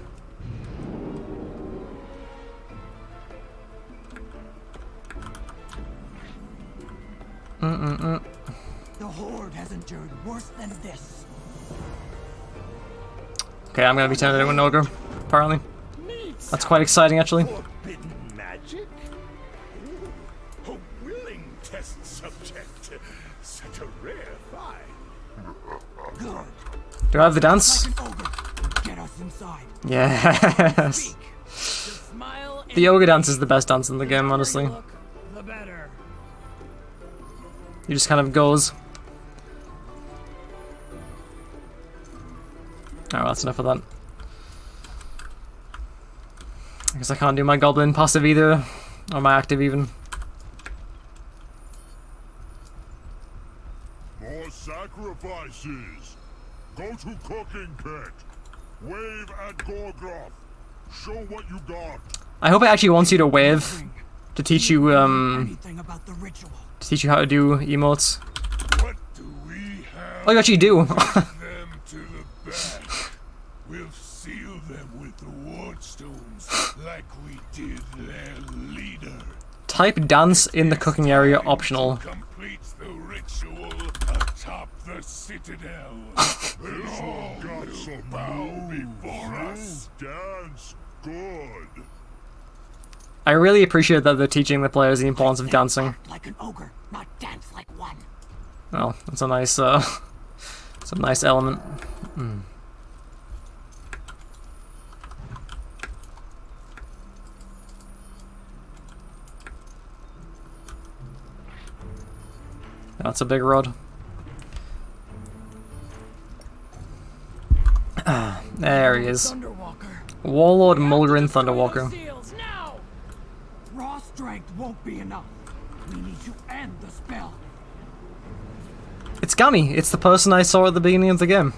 The Horde has endured worse than this. Okay, I'm gonna be turned into an ogre, apparently. That's quite exciting, actually. Forbidden magic? A willing test subject. Such a rare find. Good. Do I have the dance? Like an ogre. Get us inside. Yes. Smile The ogre dance is the best dance in the game, honestly. look, the better. He just kind of goes. Oh, that's enough of that. I guess I can't do my goblin passive either, or my active even. More sacrifices. Go to cooking pit. Wave at Gorgroth. Show what you got. I hope it actually wants you to wave to teach you Anything about the ritual. to teach you how to do emotes. What do we have? Oh, you actually do. Them to the back. We'll seal them with the wardstones like we did their leader. Type dance in the cooking area optional. Completes the ritual atop the citadel. They all got some bow before us. Dance good. I really appreciate that they're teaching the players the importance of dancing. Act like an ogre, not dance like one. Well, that's a nice, it's a nice element. That's a big rod. There he is. Thunderwalker. Warlord Mulgrim Thunderwalker. Seals now. Raw strength won't be enough. We need to end the spell. It's Gami. It's the person I saw at the beginning of the game.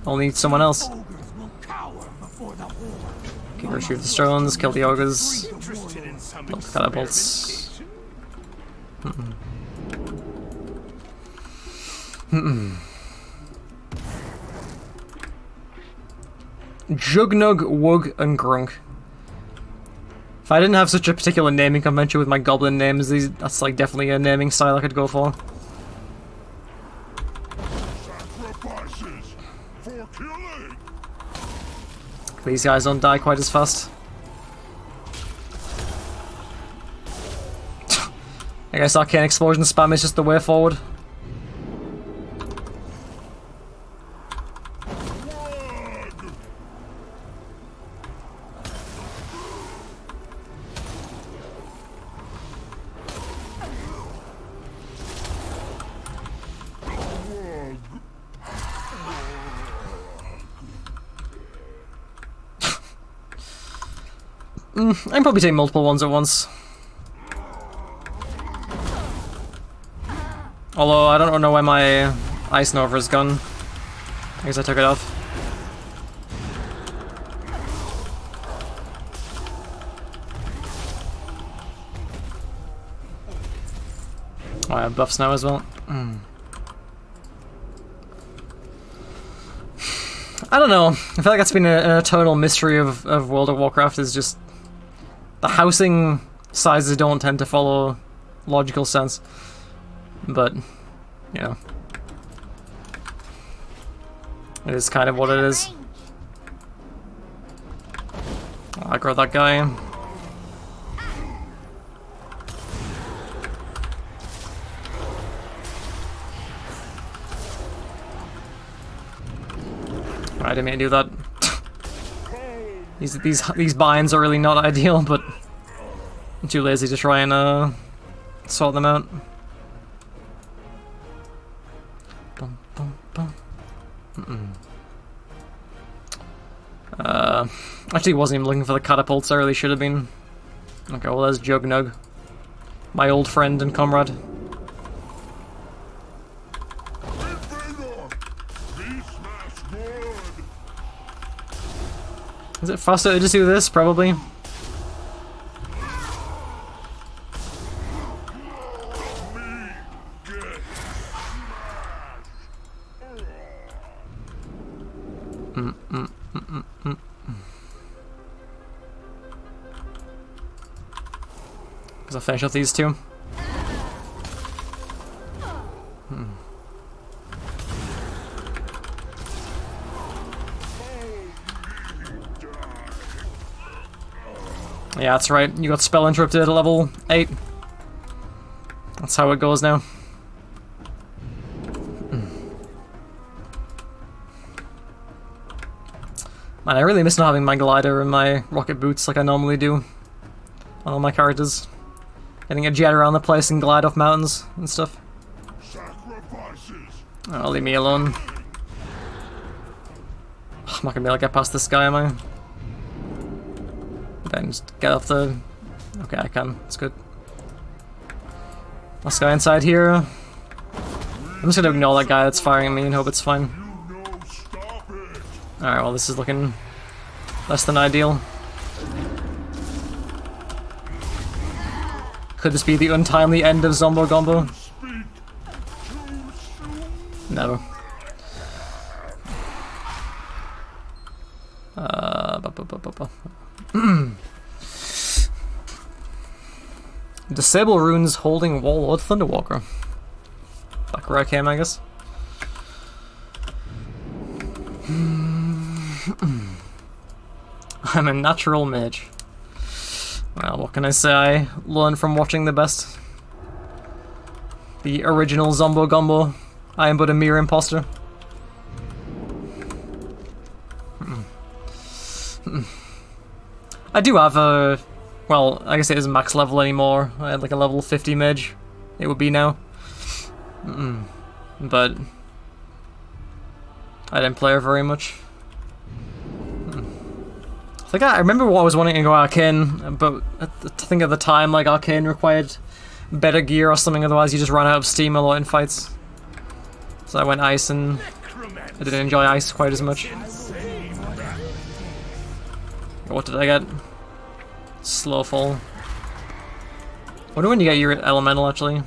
Only someone else. Ogres will cower before the horde. Can retrieve the stones, kill the ogres, Interested in some block the catapults. Jugnug, Wug, and Grunk. If I didn't have such a particular naming convention with my goblin names, that's like definitely a naming style I could go for. Sacrifices for killing. These guys don't die quite as fast. I guess arcane explosion spam is just the way forward. I can probably take multiple ones at once. Although, I don't know where my Ice Nova is gone. I guess I took it off. Oh, I have buffs now as well. I don't know. I feel like that's been an eternal mystery of World of Warcraft, is just the housing sizes don't tend to follow logical sense. But, you know, it is kind of what it is. I got that guy. I didn't mean to do that. These binds are really not ideal, but I'm too lazy to try and sort them out. Actually wasn't even looking for the catapults, I really should have been. Okay, well there's Jugnug. My old friend and comrade. Is it faster to just do this? Probably. Because I'll finish off these two. Yeah, that's right. You got spell interrupted at level 8. That's how it goes now. Man, I really miss not having my glider and my rocket boots like I normally do on all my characters. Getting a jet around the place and glide off mountains and stuff. Oh, leave me alone. I'm not gonna be able to get past this guy, am I? Then just get off the... Okay, I can. That's good. Last guy inside here. I'm just gonna ignore that guy that's firing at me and hope it's fine. Alright, well this is looking less than ideal. Could this be the untimely end of Zombo Gombo? No. Disable runes holding Warlord Thunderwalker. Back where I came, I guess. I'm a natural mage. Well, what can I say? I learned from watching the best. The original Zombo Gombo. I am but a mere imposter. I do have a... Well, I guess it isn't max level anymore. I had like a level 50 mage. It would be now. But... I didn't play her very much. I remember what I was wanting to go Arcane, but I think at the time, like, Arcane required better gear or something, otherwise you just run out of steam a lot in fights. So I went Ice, and I didn't enjoy Ice quite as much. What did I get? Slow fall. Wonder when you get your Elemental, actually.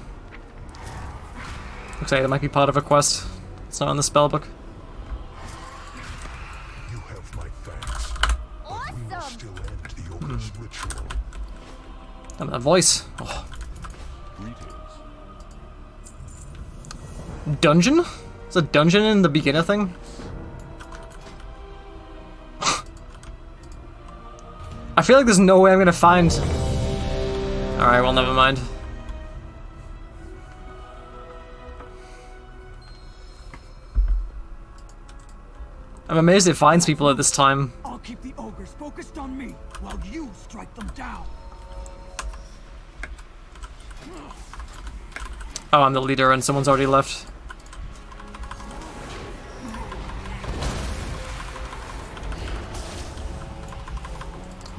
Looks like it might be part of a quest. It's not on the spellbook. You have my thanks. We will still end the ogre's ritual. And that voice. Oh. Dungeon? Is a dungeon in the beginner thing? I feel like there's no way I'm gonna find... Alright, well, never mind. I'm amazed it finds people at this time. I'll keep the ogres focused on me while you strike them down. Oh, I'm the leader and someone's already left.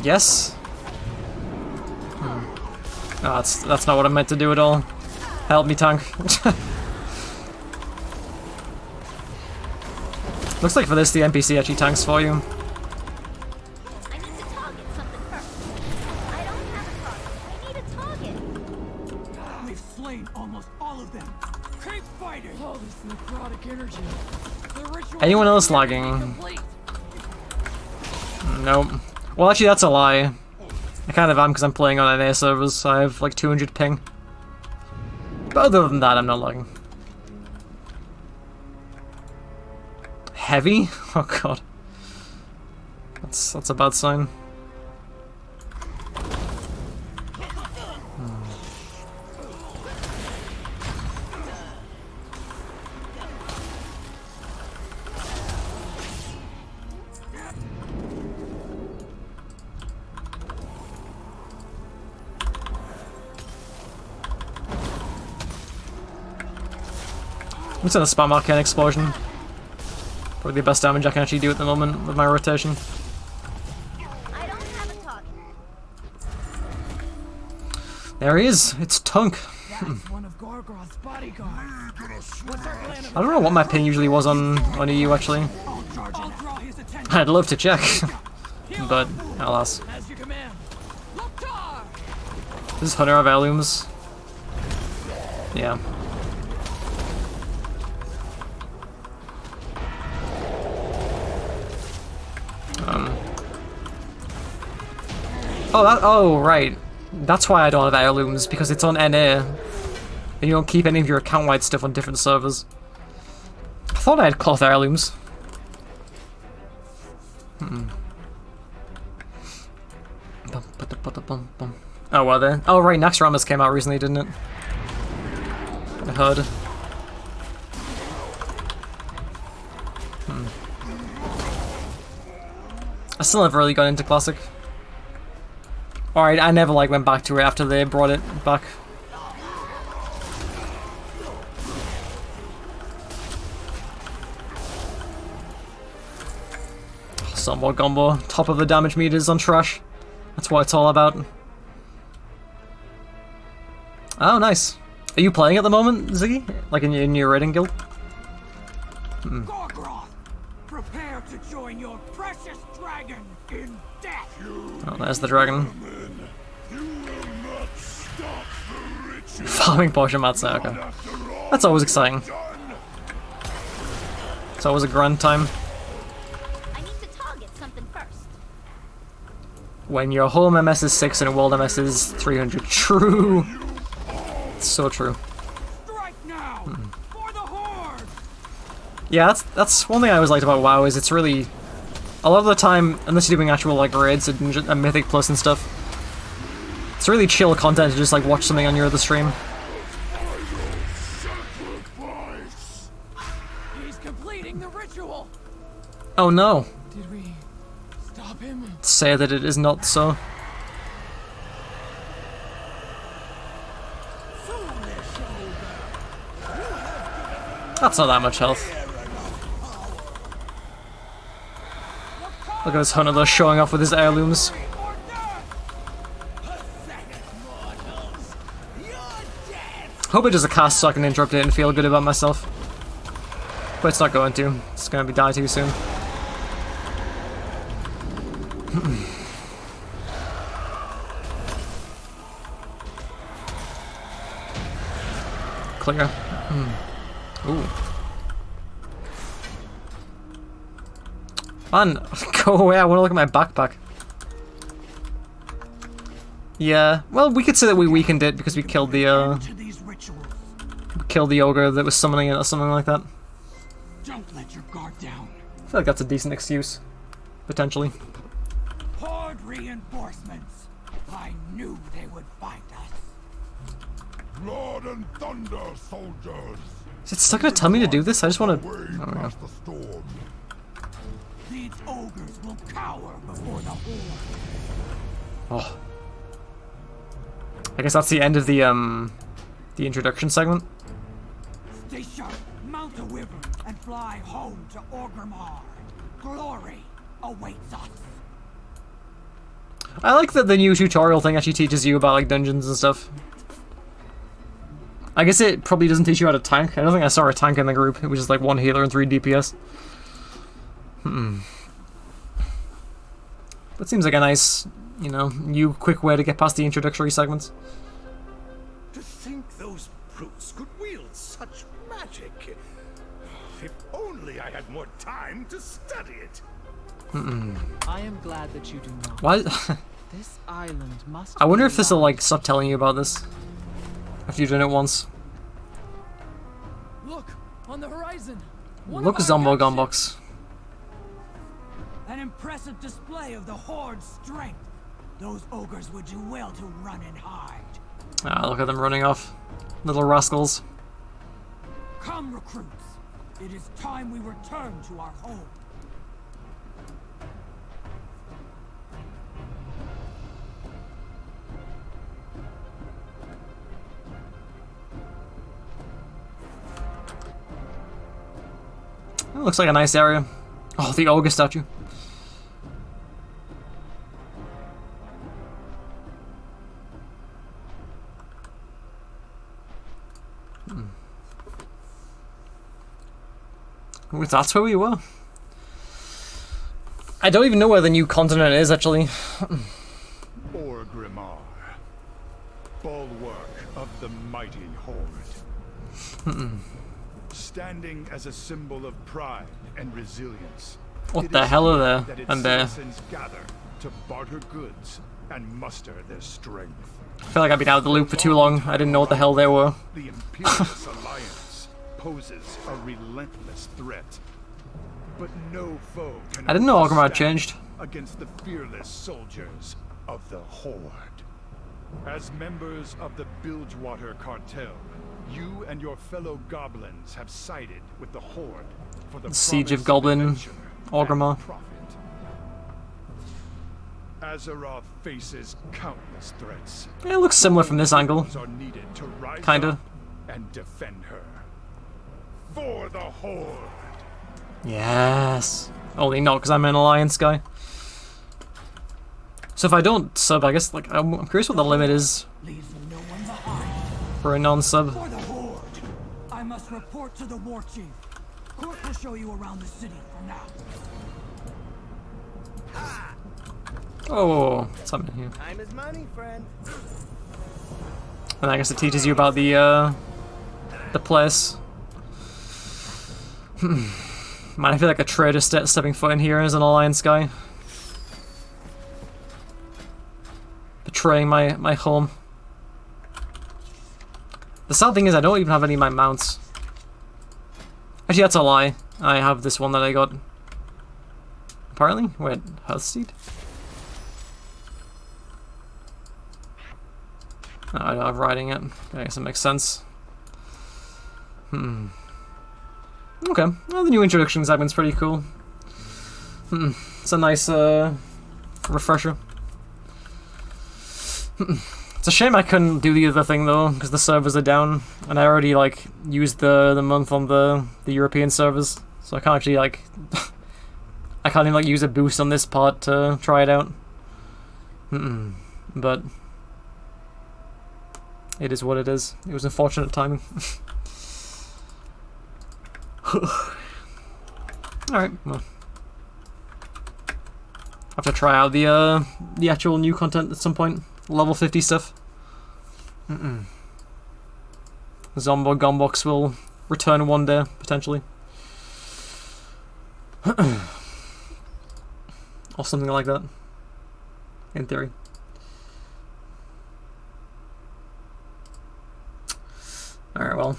Yes? Oh, that's not what I meant to do at all. Help me, tank. Looks like for this, the NPC actually tanks for you. I need to target something first. I don't have a target. I need a target. We've slain almost all of them. Keep fighting. All this necrotic energy. The ritual. Anyone else lagging? Nope. Well, actually, that's a lie. I kind of am because I'm playing on NA servers, so I have like 200 ping. But other than that, I'm not lagging. Heavy? Oh god. That's a bad sign. I'm just gonna spam Arcane Explosion. Probably the best damage I can actually do at the moment with my rotation. I don't have a target. There he is. It's Tunk. That's one of Gorgroth's bodyguards. What's our plan of I don't know what my ping usually was on EU actually. I'll draw his attention. I'd love to check, but alas. As you command. Loktar! This is Hunter of Heirlooms. Yeah. Oh, right. That's why I don't have heirlooms, because it's on NA. And you don't keep any of your account-wide stuff on different servers. I thought I had cloth heirlooms. Oh, were they? Oh, right, Naxxramas came out recently, didn't it? I heard. I still never really got into Classic. Alright, I never like went back to it after they brought it back. Somewhat Gumbo, top of the damage meters on trash. That's what it's all about. Oh, nice. Are you playing at the moment, Ziggy? Like in your raiding guild? Gorgroth, prepare to join your precious dragon in death. Oh, there's the dragon. Farming potion Matsu, okay. That's always exciting. It's always a grand time. I need to target something first. When your home MS is 6 and world MS is 300. True. It's so true. Strike now for the horde. Yeah, that's one thing I always liked about WoW is it's really a lot of the time, unless you're doing actual like raids and Mythic Plus and stuff, it's really chill content to just like watch something on your other stream. He's completing the ritual. Oh no. Did we stop him? Say that it is not so. That's not that much health. Look at this hunter though, showing off with his heirlooms. Hope it does a cast so I can interrupt it and feel good about myself. But it's not going to. It's going to be die too soon. Clear. Ooh. Man, go away, I want to look at my backpack. Yeah, well, we could say that we weakened it because we killed the ogre that was summoning it or something like that. Don't let your guard down. I feel like that's a decent excuse. Potentially. Horde reinforcements. I knew they would find us. Blood and thunder, soldiers. Is it still gonna tell me to do this? I just wanna... These ogres will cower before the horde. Oh. I guess that's the end of the introduction segment. Stay sharp, mount a wyvern, and fly home to Orgrimmar. Glory awaits us. I like that the new tutorial thing actually teaches you about like dungeons and stuff. I guess it probably doesn't teach you how to tank. I don't think I saw a tank in the group. It was just like 1 healer and 3 DPS. That seems like a nice, you know, new quick way to get past the introductory segments. To think those brutes could wield such magic. If only I had more time to study it. I am glad that you do not. Why? This island must. I wonder if this will like stop telling you about this after you've done it once. Look on the horizon. Look, Zombo Gumbox. An impressive display of the Horde's strength. Those ogres would do well to run and hide. Ah, look at them running off. Little rascals. Come, recruits. It is time we return to our home. It looks like a nice area. Oh, the ogre statue. Oh, that's where we were. I don't even know where the new continent is, actually. Orgrimmar, bulwark of the mighty Horde. Standing as a symbol of pride and resilience. What the hell are there? That its And there. citizens gather to barter goods and muster their strength. I feel like I've been out of the loop for too long. I didn't know what the hell they were. The Imperious Alliance poses a relentless threat. But no foe can I didn't know Orgrimmar had stand changed. against the fearless soldiers of the Horde. As members of the Bilgewater Cartel, you and your fellow goblins have sided with the Horde for the Siege of promise Goblin adventure Orgrimmar. and profit. Azeroth faces countless threats. Yeah, it looks similar from this angle. Are needed to rise Kinda. up and defend her. For the Horde. Yes. Only not because I'm an alliance guy. So if I don't sub, I guess like I'm curious what the limit is Leave no one behind. for a non-sub. For the Horde. I must report to the War Chief. Court will show you around the city for now. Oh, what's happening here? Time is money, friend. And I guess it teaches you about the place. Man, I feel like a traitor stepping foot in here as an alliance guy. Betraying my home. The sad thing is I don't even have any of my mounts. Actually, that's a lie. I have this one that I got. Apparently? Wait, Hearthseed? Oh, I'm riding it. I guess it makes sense. Okay, well, the new introduction segment's pretty cool. It's a nice refresher. It's a shame I couldn't do the other thing though, because the servers are down, and I already like used the month on the European servers, so I can't actually like. I can't even like use a boost on this part to try it out. But it is what it is. It was unfortunate timing. Alright, well. I have to try out the actual new content at some point. Level 50 stuff. Zombo Gombox will return one day, potentially. Or something like that. In theory. Alright, well.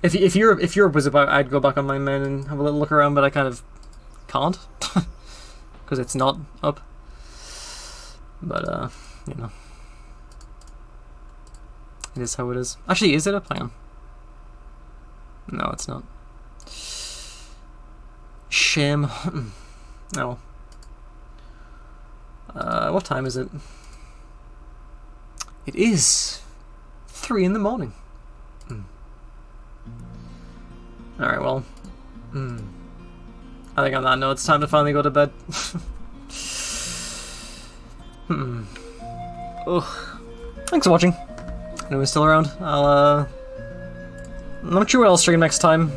If Europe was about, I'd go back on my main and have a little look around, but I kind of can't. Because it's not up. But, you know. It is how it is. Actually, is it up? Hang on. No, it's not. Shame. No. What time is it? It is 3 in the morning. Alright, well. I think on that note, it's time to finally go to bed. Ugh. Thanks for watching. Anyone's still around? I'm not sure what I'll stream next time.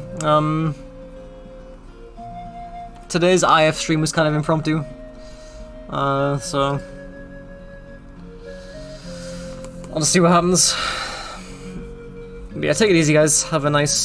Today's IF stream was kind of impromptu. So I'll just see what happens. But yeah, take it easy, guys. Have a nice